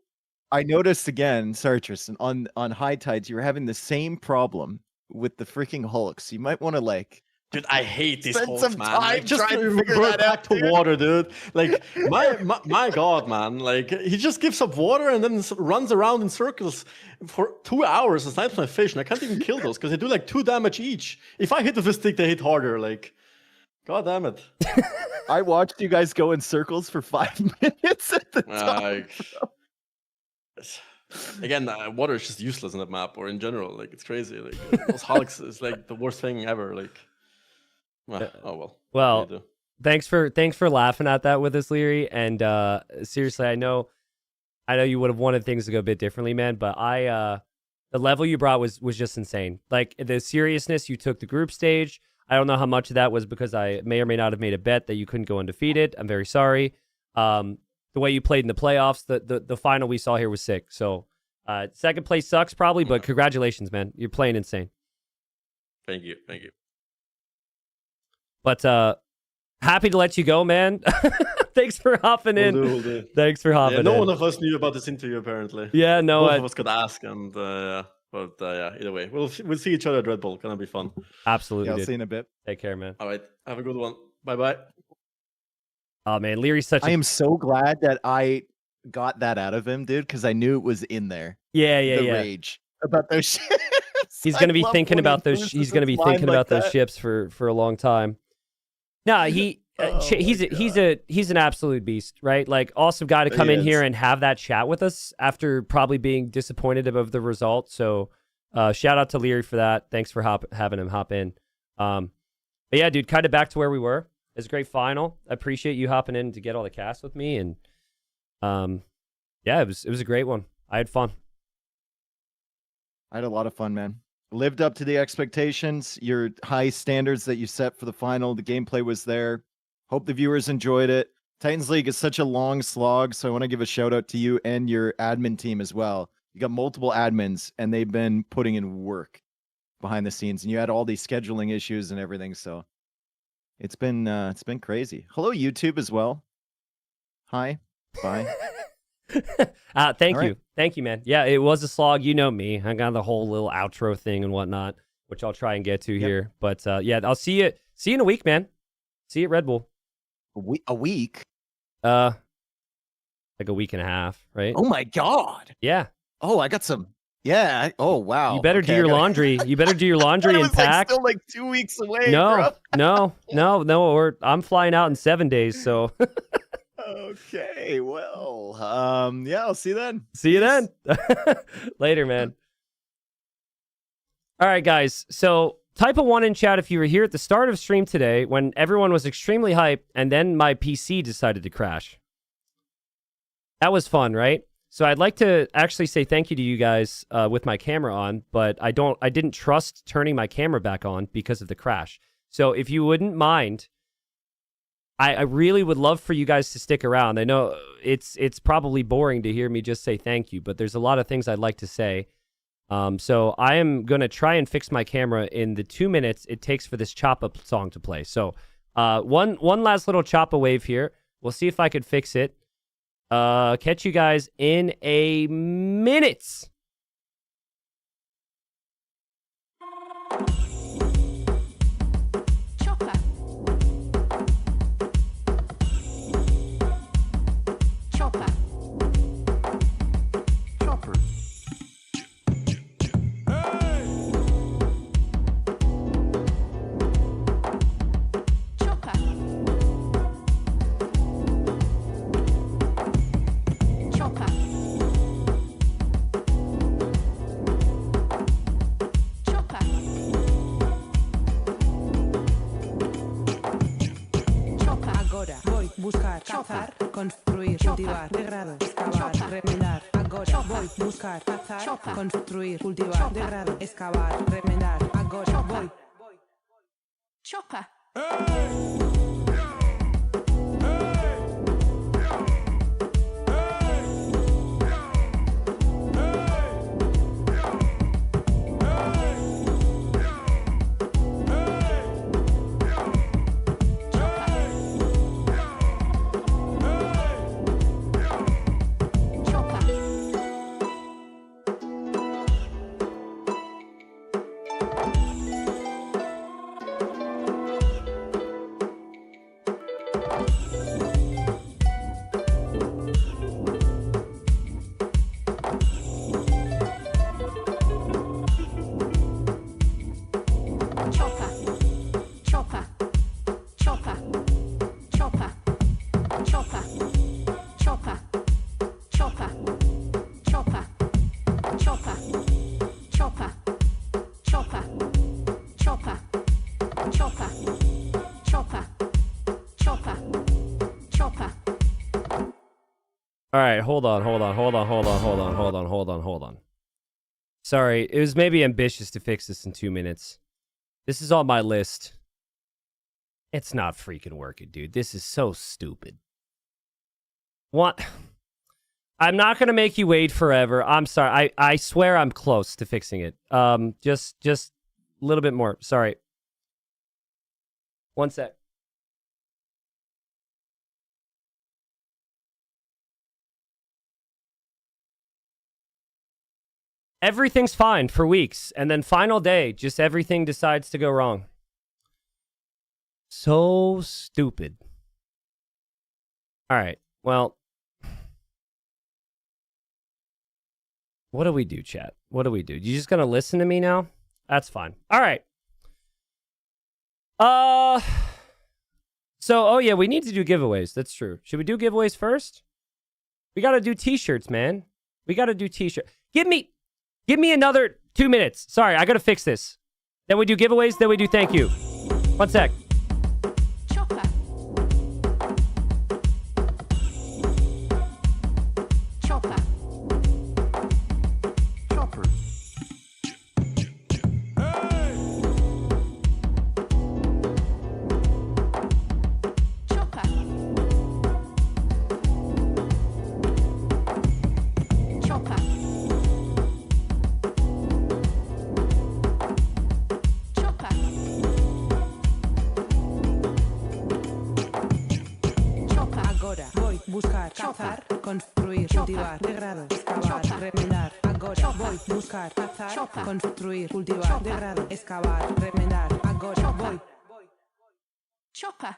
I noticed again, sorry, Tristan, on High Tides, you were having the same problem with the freaking Hulks. You might want to Dude, I hate these spend Hulks, some man. time Like, just trying to figure revert that out, back to dude. water, dude. Like my god, man. Like he just gives up water and then runs around in circles for 2 hours and snipes my fish, and I can't even kill those because they do like 2 damage each. If I hit with a stick, they hit harder. Like, god damn it. I watched you guys go in circles for 5 minutes at the time. Again, water is just useless in that map or in general. Like it's crazy. Like those Hulks is like the worst thing ever. Like, oh well. Well, thanks for laughing at that with us, Leary. And seriously, I know you would have wanted things to go a bit differently, man. But the level you brought was just insane. Like the seriousness you took the group stage. I don't know how much of that was because I may or may not have made a bet that you couldn't go undefeated. I'm very sorry. The way you played in the playoffs, the final we saw here was sick. So second place sucks probably, but congratulations, man. You're playing insane. Thank you. But happy to let you go, man. Thanks for hopping in. Will do. Thanks for hopping in. No one of us knew about this interview apparently. Yeah, no. Both of us could ask, and either way, we'll see each other at Red Bull. Gonna be fun. Absolutely. Yeah, I'll see you in a bit. Take care, man. All right, have a good one. Bye. Oh man, Leary's such. I am so glad that I got that out of him, dude, because I knew it was in there. Yeah. Rage about those ships. He's gonna be thinking about those. He's gonna be thinking about those ships for a long time. No, he's an absolute beast, right? Like awesome guy to come in here and have that chat with us after probably being disappointed of the result. So shout out to Leary for that. Thanks for having him hop in. But yeah, dude, kind of back to where we were. It's a great final. I appreciate you hopping in to get all the cast with me, and yeah, it was a great one. I had fun. I had a lot of fun, man. Lived up to the expectations, your high standards that you set for the final. The gameplay was there. Hope the viewers enjoyed it. Titans League is such a long slog, so I want to give a shout out to you and your admin team as well. You got multiple admins, and they've been putting in work behind the scenes, and you had all these scheduling issues and everything, so it's been crazy. Hello, YouTube as well. Hi. Bye. Thank All you. right. Thank you, man. Yeah, it was a slog. You know me. I got the whole little outro thing and whatnot, which I'll try and get to here. But yeah, I'll see you in a week, man. See you at Red Bull. A week? Like a week and a half, right? Oh my God. Yeah. Oh, I got some. Yeah. Oh, wow. You better do your laundry. You better do your I laundry thought it and was pack. still like 2 weeks away. No, bro. no. I'm flying out in 7 days, so Okay. Well, yeah, I'll see you then. see you then. Later, man. All right, guys. So type a 1 in chat if you were here at the start of stream today when everyone was extremely hyped and then my PC decided to crash. That was fun, right? So I'd like to actually say thank you to you guys with my camera on, but I didn't trust turning my camera back on because of the crash. So if you wouldn't mind, I really would love for you guys to stick around. I know it's probably boring to hear me just say thank you, but there's a lot of things I'd like to say. So I am going to try and fix my camera in the 2 minutes it takes for this Choppa song to play. So one last little Choppa wave here. We'll see if I could fix it. Catch you guys in a minute. Chopper. Chopper. Chopper. Chopper. Chopper. Chopper. Chopper. Agora voy buscar, cazar, construir, cultivar, degrado, excavar, remendar. Agora voy buscar, cazar, construir, cultivar, degrado, excavar, remendar. Agora voy. Chopper. Chopper. Chopper. Chopper. Chopper. Chopper. Chopper. Chopper. Chopper. Chopper. Chopper. Chopper. Chopper. Chopper. Chopper. Chopper. Chopper. All right, hold on. Sorry, it was maybe ambitious to fix this in 2 minutes. This is on my list. It's not freaking working, dude. This is so stupid. What? I'm not going to make you wait forever. I'm sorry. I swear I'm close to fixing it. Just a little bit more. Sorry. 1 sec. Everything's fine for weeks, and then final day, just everything decides to go wrong. So stupid. All right, well, what do we do, chat? What do we do? You just gonna listen to me now? That's fine. All right. So, oh yeah, we need to do giveaways. That's true. Should we do giveaways first? We gotta do t-shirts, man. We gotta do t-shirts. Give me another 2 minutes. Sorry, I gotta fix this. Then we do giveaways, then we do thank you. 1 sec. Chopper. Chopper. Chopper. Chopper. Chopper. Chopper. construir, cultivar, degrado, excavar, remendar. Agora voy buscar, cazar, construir, cultivar, degrado, excavar, remendar. Agora voy. Chopper.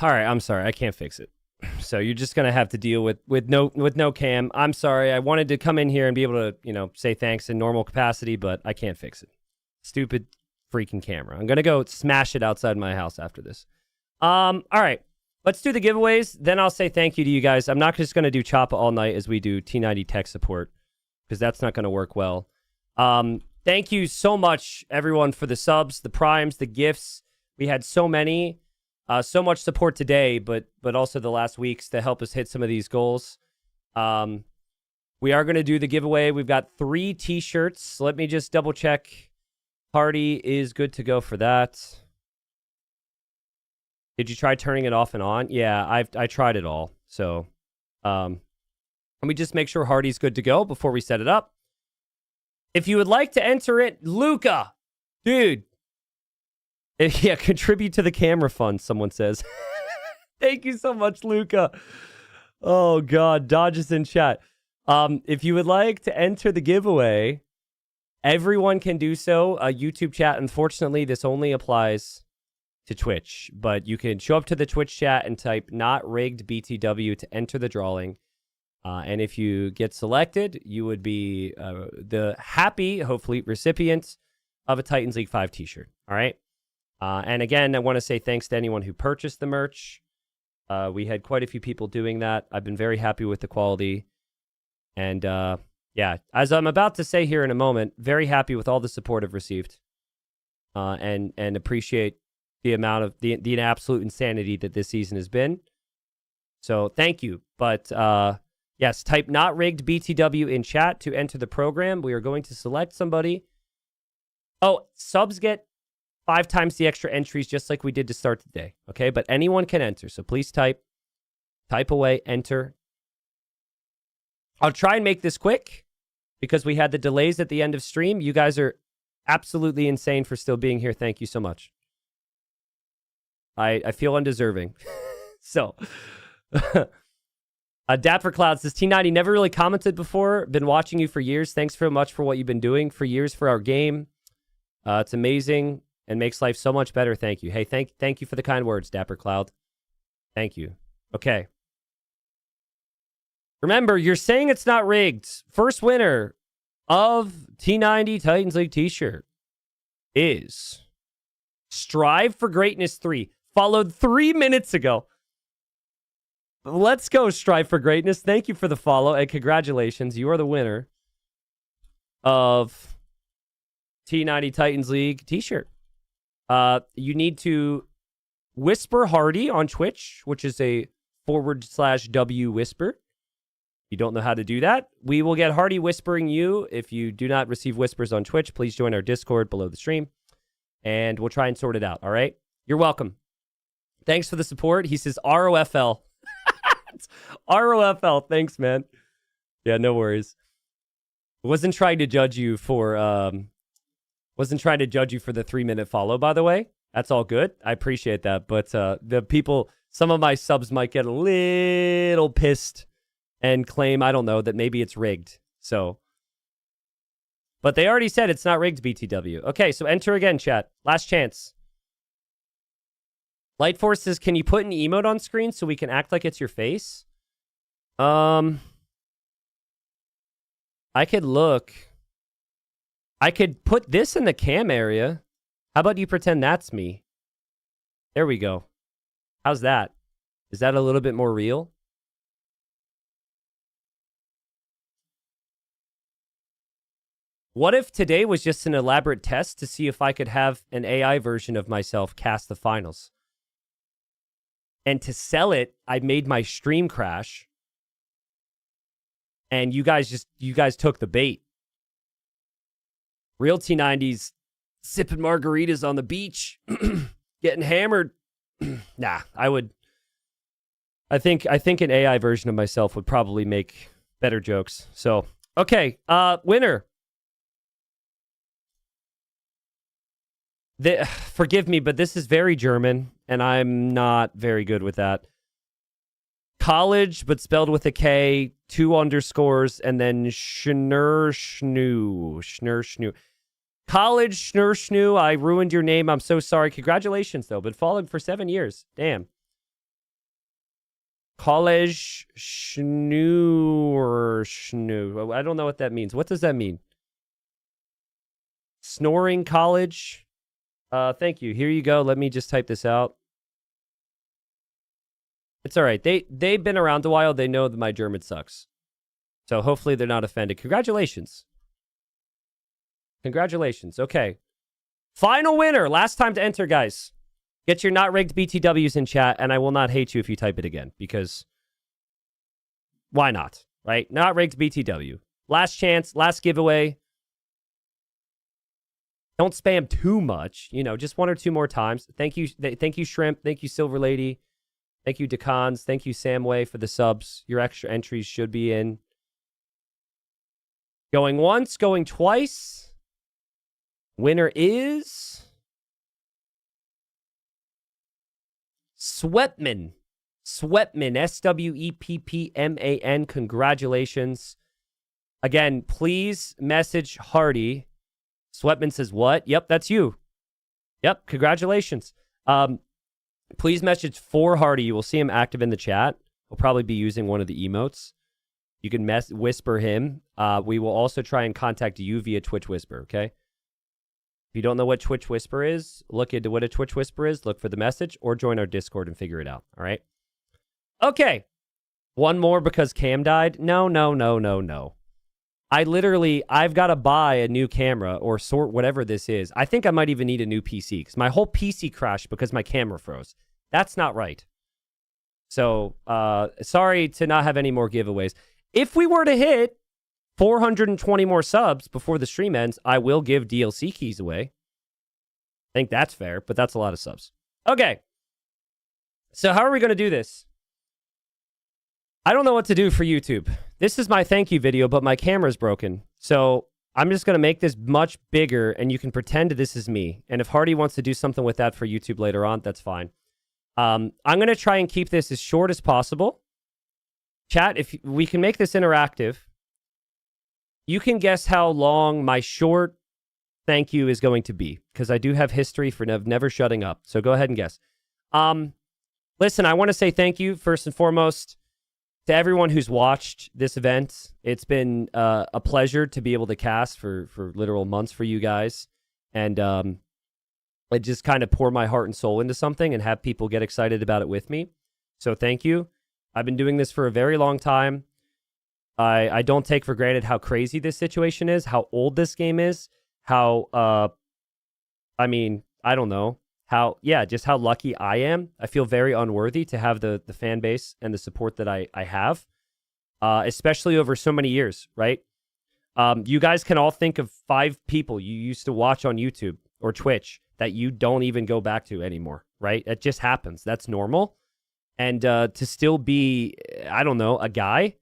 All right, I'm sorry. I can't fix it. So you're just gonna have to deal with no cam. I'm sorry. I wanted to come in here and be able to, say thanks in normal capacity, but I can't fix it. Stupid freaking camera. I'm gonna go smash it outside my house after this. All right. Let's do the giveaways. Then I'll say thank you to you guys. I'm not just gonna do Choppa all night as we do T90 tech support, because that's not gonna work well. Thank you so much, everyone, for the subs, the primes, the gifts. We had so many. So much support today, but also the last weeks to help us hit some of these goals. We are going to do the giveaway. We've got 3 t-shirts. Let me just double check. Hardy is good to go for that. Did you try turning it off and on? Yeah, I tried it all. So let me just make sure Hardy's good to go before we set it up. If you would like to enter it, Luca, dude. Yeah, contribute to the camera fund, someone says. Thank you so much, Luca. Oh, God. Dodge is in chat. If you would like to enter the giveaway, everyone can do so. YouTube chat, unfortunately, this only applies to Twitch. But you can show up to the Twitch chat and type not rigged BTW to enter the drawing. And if you get selected, you would be the happy, hopefully, recipient of a Titans League 5 t-shirt. All right? And again, I want to say thanks to anyone who purchased the merch. We had quite a few people doing that. I've been very happy with the quality. And yeah, as I'm about to say here in a moment, very happy with all the support I've received. And appreciate the amount of the absolute insanity that this season has been. So thank you. But yes, type not rigged BTW in chat to enter the program. We are going to select somebody. Oh, subs get 5 times the extra entries, just like we did to start the day. Okay, but anyone can enter. So please type away, enter. I'll try and make this quick because we had the delays at the end of stream. You guys are absolutely insane for still being here. Thank you so much. I feel undeserving. So, Dapper Cloud says, T90 never really commented before. Been watching you for years. Thanks very much for what you've been doing for years for our game. It's amazing. And makes life so much better. Thank you. Hey, thank you for the kind words, Dapper Cloud. Thank you. Okay. Remember, you're saying it's not rigged. First winner of T90 Titans League t-shirt is Strive for Greatness 3, followed 3 minutes ago. Let's go, Strive for Greatness. Thank you for the follow, and congratulations. You are the winner of T90 Titans League t-shirt. You need to whisper Hardy on Twitch, which is a /W whisper. You don't know how to do that? We will get Hardy whispering you. If you do not receive whispers on Twitch, please join our Discord below the stream, and we'll try and sort it out, all right? You're welcome. Thanks for the support. He says ROFL. ROFL. Thanks, man. Yeah, no worries. Wasn't trying to judge you for... Wasn't trying to judge you for the 3-minute follow, by the way. That's all good. I appreciate that. But the people, some of my subs might get a little pissed and claim, I don't know, that maybe it's rigged. So, but they already said it's not rigged, BTW. Okay, so enter again, chat. Last chance. Lightforce says, can you put an emote on screen so we can act like it's your face? I could look. I could put this in the cam area. How about you pretend that's me? There we go. How's that? Is that a little bit more real? What if today was just an elaborate test to see if I could have an AI version of myself cast the finals? And to sell it, I made my stream crash. And you guys took the bait. Real T90s sipping margaritas on the beach, getting hammered. Nah, I think an AI version of myself would probably make better jokes. So, okay, winner. Forgive me, but this is very German, and I'm not very good with that. College, but spelled with a K, 2 underscores, and then Schnurschnu. College, Schnurschnu, I ruined your name. I'm so sorry. Congratulations, though. Been following for 7 years. Damn. College, Schnurschnu. I don't know what that means. What does that mean? Snoring college? Thank you. Here you go. Let me just type this out. It's all right. They've been around a while. They know that my German sucks. So hopefully they're not offended. Congratulations. Congratulations. Okay. Final winner. Last time to enter, guys. Get your not rigged BTWs in chat, and I will not hate you if you type it again, because why not, right? Not rigged BTW. Last chance, last giveaway. Don't spam too much, just 1 or 2 more times. Thank you, Shrimp. Thank you, Silver Lady. Thank you, Decons. Thank you, Samway, for the subs. Your extra entries should be in. Going once, going twice. Winner is Sweppman. Sweppman, Sweppman. Congratulations. Again, please message Hardy. Sweatman says, what? Yep, that's you. Yep, congratulations. Please message for Hardy. You will see him active in the chat. He'll probably be using one of the emotes. You can whisper him. We will also try and contact you via Twitch Whisper, okay? If you don't know what Twitch Whisper is, look into what a Twitch Whisper is, look for the message, or join our Discord and figure it out, all right? Okay. One more because Cam died? No. I've got to buy a new camera or sort whatever this is. I think I might even need a new PC because my whole PC crashed because my camera froze. That's not right. So, sorry to not have any more giveaways. If we were to hit 420 more subs before the stream ends, I will give DLC keys away. I think that's fair, but that's a lot of subs. Okay. So how are we going to do this? I don't know what to do for YouTube. This is my thank you video, but my camera's broken. So I'm just going to make this much bigger, and you can pretend this is me. And if Hardy wants to do something with that for YouTube later on, that's fine. I'm going to try and keep this as short as possible. Chat, if we can make this interactive, you can guess how long my short thank you is going to be, because I do have history for never shutting up. So go ahead and guess. Listen, I want to say thank you, first and foremost, to everyone who's watched this event. It's been a pleasure to be able to cast for literal months for you guys. And I just kind of pour my heart and soul into something and have people get excited about it with me. So thank you. I've been doing this for a very long time. I don't take for granted how crazy this situation is, how old this game is, how, I don't know, just how lucky I am. I feel very unworthy to have the fan base and the support that I have, especially over so many years, right? You guys can all think of 5 people you used to watch on YouTube or Twitch that you don't even go back to anymore, right? It just happens. That's normal. And to still be, I don't know, a guy,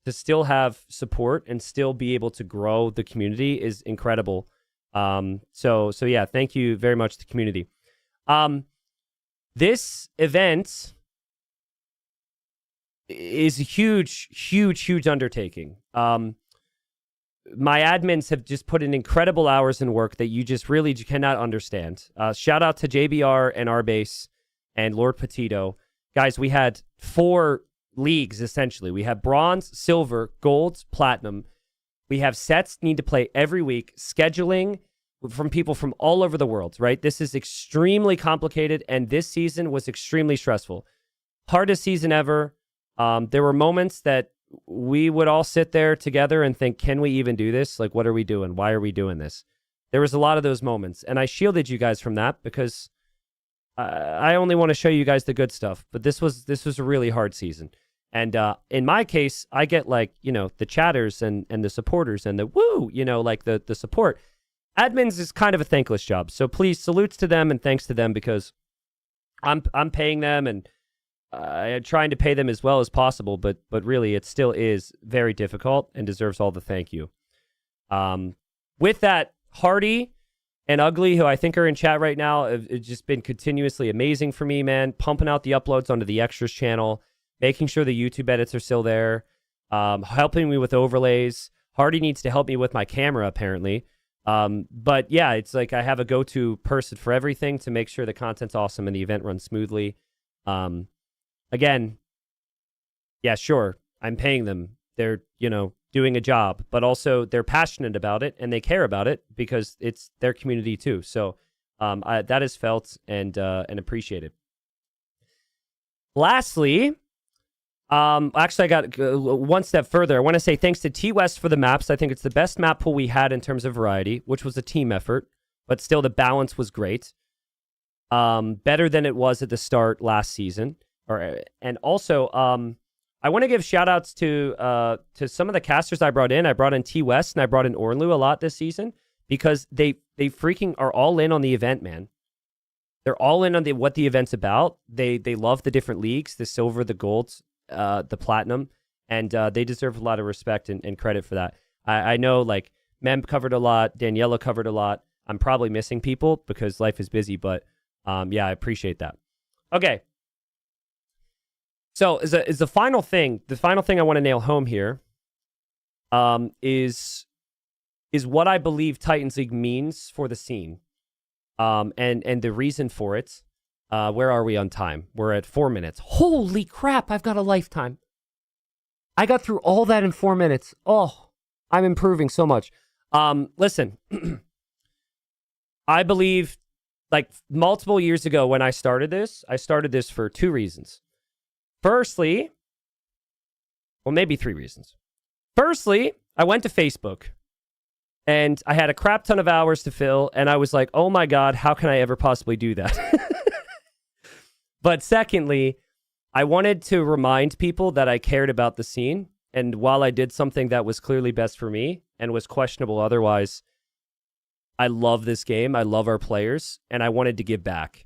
to still have support and still be able to grow the community is incredible. So yeah, thank you very much to the community. This event is a huge undertaking. My admins have just put in incredible hours in work that you just really cannot understand. Shout out to JBR and Arbase and Lord Petito. Guys, we had 4 leagues, essentially. We have bronze, silver, gold, platinum. We have sets need to play every week, scheduling from people from all over the world, right? This is extremely complicated, and this season was extremely stressful. Hardest season ever. There were moments that we would all sit there together and think, can we even do this? Like, what are we doing? Why are we doing this? There was a lot of those moments, and I shielded you guys from that because I only want to show you guys the good stuff. But this was a really hard season. And in my case, I get like, the chatters and the supporters and the woo, like the support. Admins is kind of a thankless job. So please, salutes to them and thanks to them because I'm paying them and I'm trying to pay them as well as possible. But really, it still is very difficult and deserves all the thank you. With that, Hardy and Ugly, who I think are in chat right now, have just been continuously amazing for me, man. Pumping out the uploads onto the Extras channel. Making sure the YouTube edits are still there, helping me with overlays. Hardy needs to help me with my camera, apparently. But yeah, it's like I have a go-to person for everything to make sure the content's awesome and the event runs smoothly. Again, yeah, sure, I'm paying them. They're, doing a job, but also they're passionate about it and they care about it because it's their community too. So that is felt and appreciated. Lastly, actually, I got one step further. I want to say thanks to T-West for the maps. I think it's the best map pool we had in terms of variety, which was a team effort, but still the balance was great. Better than it was at the start last season. And also, I want to give shout-outs to some of the casters I brought in. I brought in T-West and I brought in Ornlu a lot this season because they freaking are all in on the event, man. They're all in on what the event's about. They love the different leagues, the silver, the gold, the platinum, and they deserve a lot of respect and credit for that. I know like Mem covered a lot, Daniela covered a lot. I'm probably missing people because life is busy, but yeah, I appreciate that. Okay. So is the final thing I want to nail home here is what I believe Titans League means for the scene and the reason for it. Where are we on time? We're at 4 minutes. Holy crap, I've got a lifetime. I got through all that in 4 minutes. Oh, I'm improving so much. Listen, I believe like multiple years ago when I started this for 2 reasons. Firstly, well, maybe 3 reasons. Firstly, I went to Facebook and I had a crap ton of hours to fill and I was like, oh my God, how can I ever possibly do that? But secondly, I wanted to remind people that I cared about the scene. And while I did something that was clearly best for me and was questionable otherwise, I love this game. I love our players. And I wanted to give back.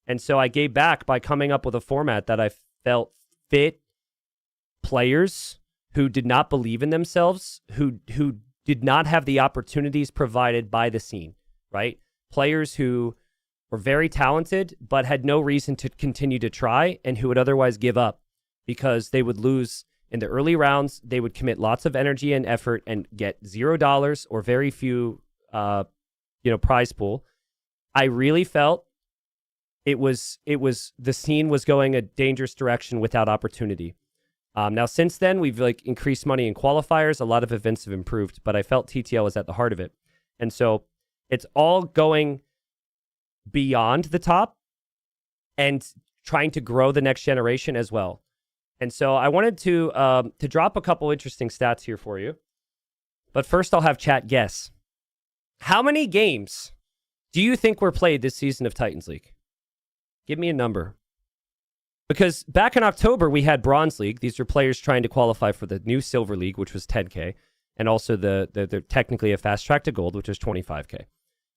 And so I gave back by coming up with a format that I felt fit players who did not believe in themselves, who did not have the opportunities provided by the scene, right? Players who were very talented, but had no reason to continue to try and who would otherwise give up because they would lose in the early rounds. They would commit lots of energy and effort and get $0 or very few, prize pool. I really felt it was the scene was going a dangerous direction without opportunity. Now, since then, we've increased money in qualifiers. A lot of events have improved, but I felt TTL was at the heart of it. And so it's all going beyond the top and trying to grow the next generation as well. And so I wanted to drop a couple interesting stats here for you. But first, I'll have chat guess. How many games do you think were played this season of Titans League? Give me a number. Because back in October, we had Bronze League. These are players trying to qualify for the new Silver League, which was 10K. And also the technically a fast track to Gold, which was 25K.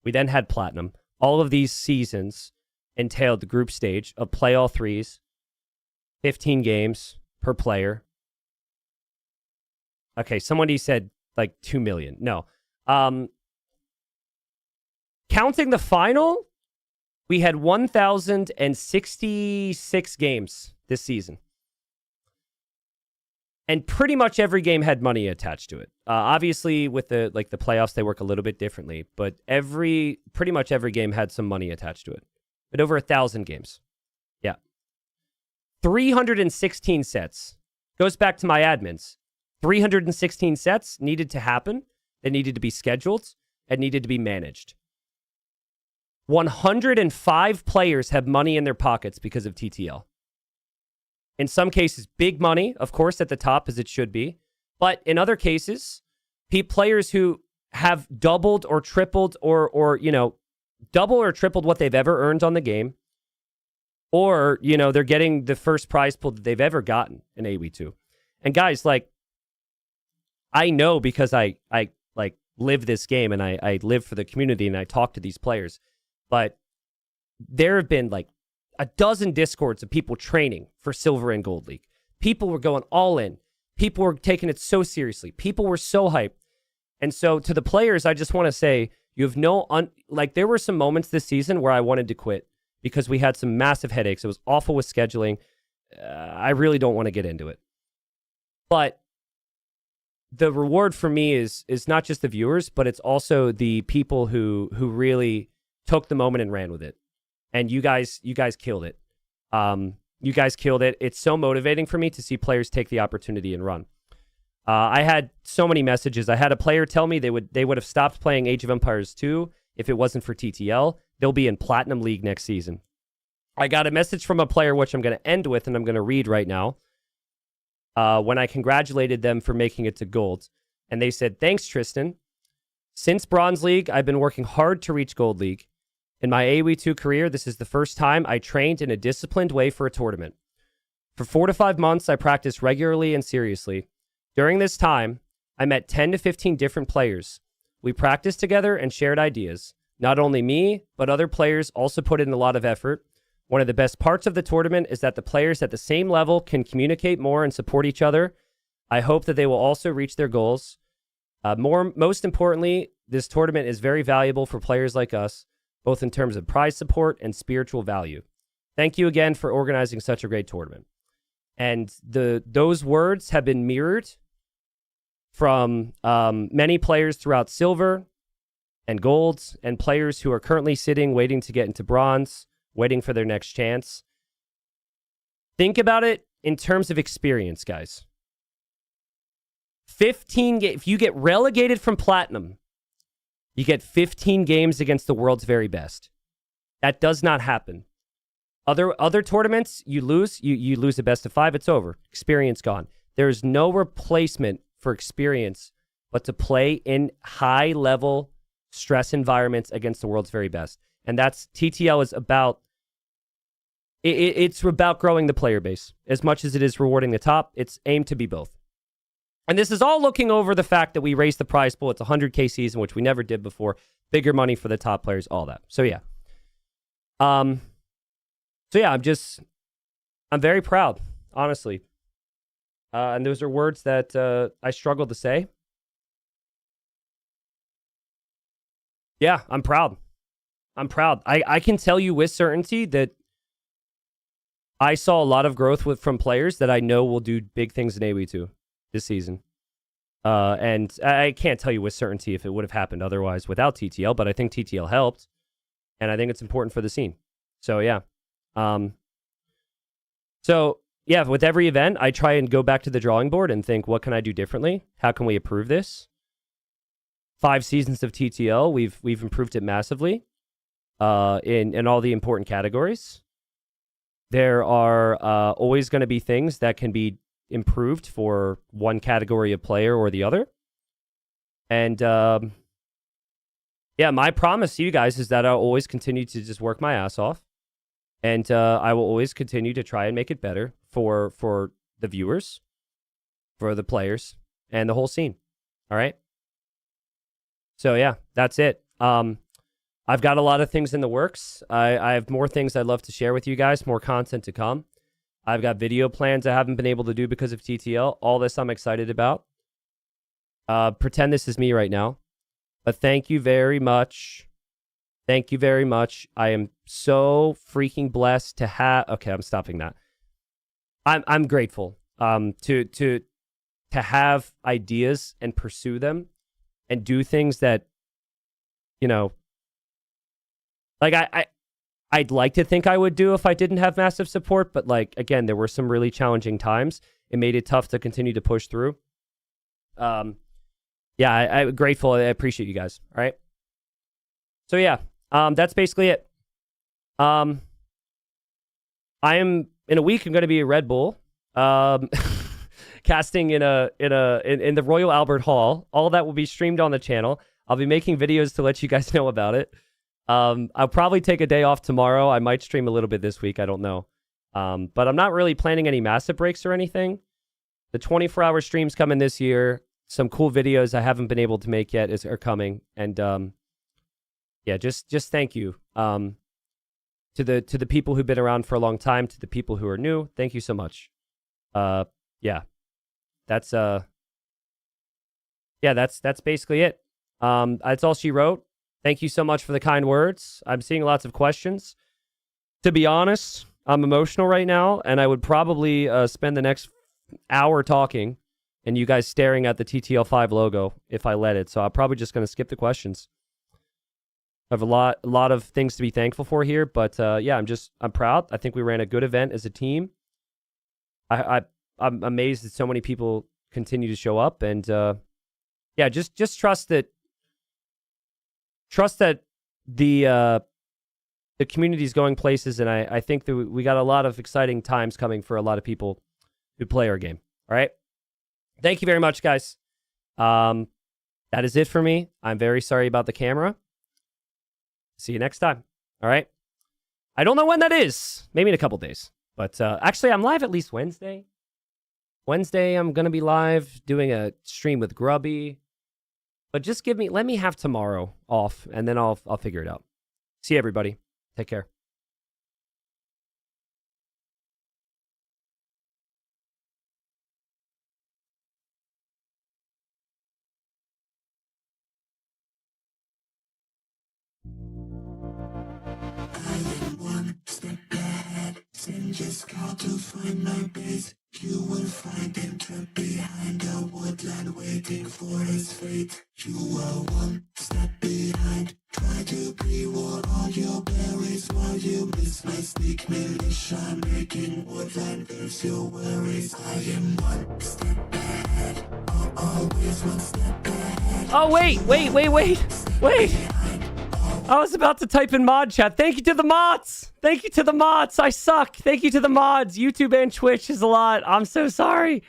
We then had Platinum. All of these seasons entailed the group stage of play all threes, 15 games per player. Okay, somebody said 2 million. No. Counting the final, we had 1,066 games this season. And pretty much every game had money attached to it. Obviously, with the playoffs, they work a little bit differently, but pretty much every game had some money attached to it. but over 1,000 games. Yeah. 316 sets. Goes back to my admins. 316 sets needed to happen. They needed to be scheduled and needed to be managed. 105 players have money in their pockets because of TTL. In some cases, big money, of course, at the top, as it should be. But in other cases, players who have doubled or tripled or double or tripled what they've ever earned on the game. Or, they're getting the first prize pool that they've ever gotten in AoE2. And guys, I know because I live this game and I live for the community and I talk to these players. But there have been a dozen Discords of people training for Silver and Gold League. People were going all in. People were taking it so seriously. People were so hyped. And so to the players, I just want to say, you have there were some moments this season where I wanted to quit because we had some massive headaches. It was awful with scheduling. I really don't want to get into it. But the reward for me is not just the viewers, but it's also the people who really took the moment and ran with it. And you guys killed it. You guys killed it. It's so motivating for me to see players take the opportunity and run. I had so many messages. I had a player tell me they would have stopped playing Age of Empires 2 if it wasn't for TTL. They'll be in Platinum League next season. I got a message from a player, which I'm going to end with, and I'm going to read right now, when I congratulated them for making it to Gold. And they said, "Thanks, Tristan. Since Bronze League, I've been working hard to reach Gold League. In my AoE2 career, this is the first time I trained in a disciplined way for a tournament. For 4 to 5 months, I practiced regularly and seriously. During this time, I met 10 to 15 different players. We practiced together and shared ideas. Not only me, but other players also put in a lot of effort. One of the best parts of the tournament is that the players at the same level can communicate more and support each other. I hope that they will also reach their goals. Most importantly, this tournament is very valuable for players like us, both in terms of prize support and spiritual value. Thank you again for organizing such a great tournament." And those words have been mirrored from many players throughout Silver and Gold, and players who are currently sitting, waiting to get into Bronze, waiting for their next chance. Think about it in terms of experience, guys. 15 games. If you get relegated from Platinum, you get 15 games against the world's very best. That does not happen. Other tournaments, you lose a best of 5, it's over. Experience gone. There is no replacement for experience but to play in high-level stress environments against the world's very best. And that's TTL is about. It's about growing the player base as much as it is rewarding the top. It's aimed to be both. And this is all looking over the fact that we raised the prize pool. It's a 100K season, which we never did before. Bigger money for the top players, all that. So yeah. I'm very proud, honestly. And those are words that I struggle to say. Yeah, I'm proud. I'm proud. I can tell you with certainty that I saw a lot of growth from players that I know will do big things in AoE2 this season. And I can't tell you with certainty if it would have happened otherwise without TTL, but I think TTL helped. And I think it's important for the scene. So, yeah. With every event, I try and go back to the drawing board and think, what can I do differently? How can we improve this? 5 seasons of TTL, we've improved it massively in all the important categories. There are always going to be things that can be improved for one category of player or the other. And my promise to you guys is that I'll always continue to just work my ass off. And I will always continue to try and make it better for the viewers, for the players, and the whole scene. All right? So, yeah, that's it. I've got a lot of things in the works. I have more things I'd love to share with you guys, more content to come. I've got video plans I haven't been able to do because of TTL. All this I'm excited about. Pretend this is me right now. But thank you very much. Thank you very much. I am so freaking blessed to have... Okay, I'm stopping that. I'm grateful to have ideas and pursue them and do things that, like I'd like to think I would do if I didn't have massive support, but like again, there were some really challenging times. It made it tough to continue to push through. Yeah, I'm grateful. I appreciate you guys. All right. So yeah, that's basically it. I am in a week. I'm going to be at Red Bull, casting in the Royal Albert Hall. All that will be streamed on the channel. I'll be making videos to let you guys know about it. I'll probably take a day off tomorrow. I might stream a little bit this week. I don't know. But I'm not really planning any massive breaks or anything. The 24-hour streams coming this year. Some cool videos I haven't been able to make yet are coming. And yeah, just thank you. To the people who've been around for a long time, to the people who are new, thank you so much. Yeah. That's basically it. That's all she wrote. Thank you so much for the kind words. I'm seeing lots of questions. To be honest, I'm emotional right now, and I would probably spend the next hour talking and you guys staring at the TTL5 logo if I let it. So I'm probably just going to skip the questions. I have a lot of things to be thankful for here, but yeah, I'm proud. I think we ran a good event as a team. I'm amazed that so many people continue to show up, and yeah, just trust that the community is going places, and I think that we got a lot of exciting times coming for a lot of people who play our game. All right, thank you very much, guys. That is it for me. I'm very sorry about the camera. See you next time. All right. I don't know when that is. Maybe in a couple days. But actually, I'm live at least Wednesday. Wednesday, I'm going to be live doing a stream with Grubby. But just let me have tomorrow off, and then I'll figure it out. See you, everybody. Take care. Just got to find my base. You will find him trapped behind a woodland, waiting for his fate. You are one step behind. Try to pre-ward all your berries while you miss my sneak militia, making woodland there's your worries. I am one step ahead, always one step ahead. Oh, wait. I was about to type in mod chat. Thank you to the mods. Thank you to the mods. I suck. Thank you to the mods. YouTube and Twitch is a lot. I'm so sorry.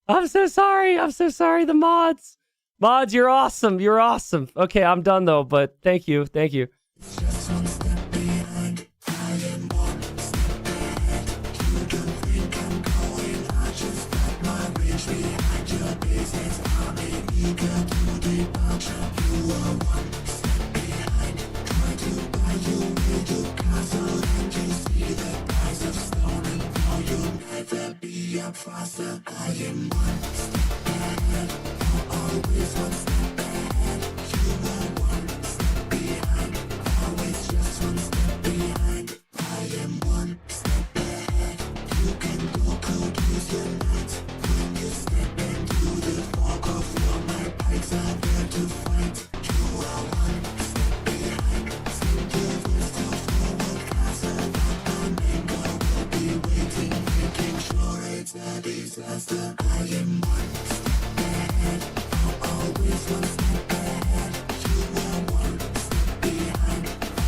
The mods. Mods, you're awesome. Okay, I'm done though, but thank you. Just one step behind. I am one step ahead. You don't think I'm going. I just got my reach behind your business. I'm eager to departure. You are one step behind. Try to buy you with your castle, and you see the price of stone, and now you'll never be a faster. I am one step ahead. Always one step ahead. You are one step behind. Always just one step behind. I am one step ahead. You can go produce your night. When you step into the fog of war, my pikes are there to fight. You are one step behind. Send your voice to forward castle. The mango will be waiting, making sure it's a disaster. I am one step ahead. Always one step ahead. You are one step behind.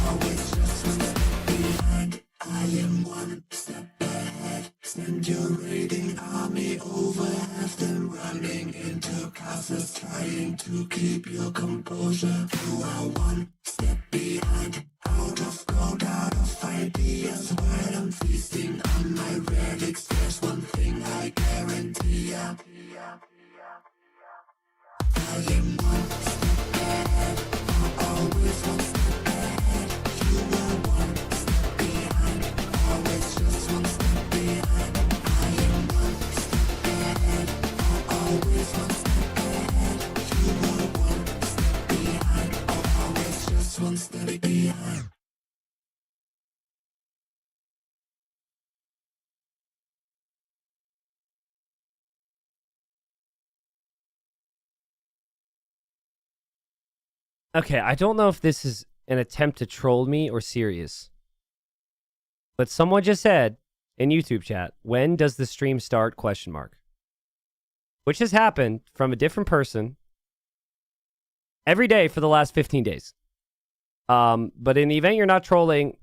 Always just one step behind. I am one step ahead. Send your raiding army over. Have them running into castles, trying to keep your composure. You are one step behind. Out of gold, out of ideas. While I'm feasting on my relics, there's one thing I guarantee ya. I am one step ahead, always one step ahead. You are one step behind, always just one step behind. I am one step ahead, always one step ahead. You are one step behind, always just one step behind. Okay, I don't know if this is an attempt to troll me or serious. But someone just said in YouTube chat, when does the stream start? ? Which has happened from a different person every day for the last 15 days. But in the event you're not trolling,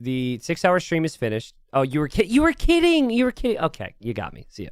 the 6-hour stream is finished. Oh, you were kidding. You were kidding. Okay, you got me. See ya.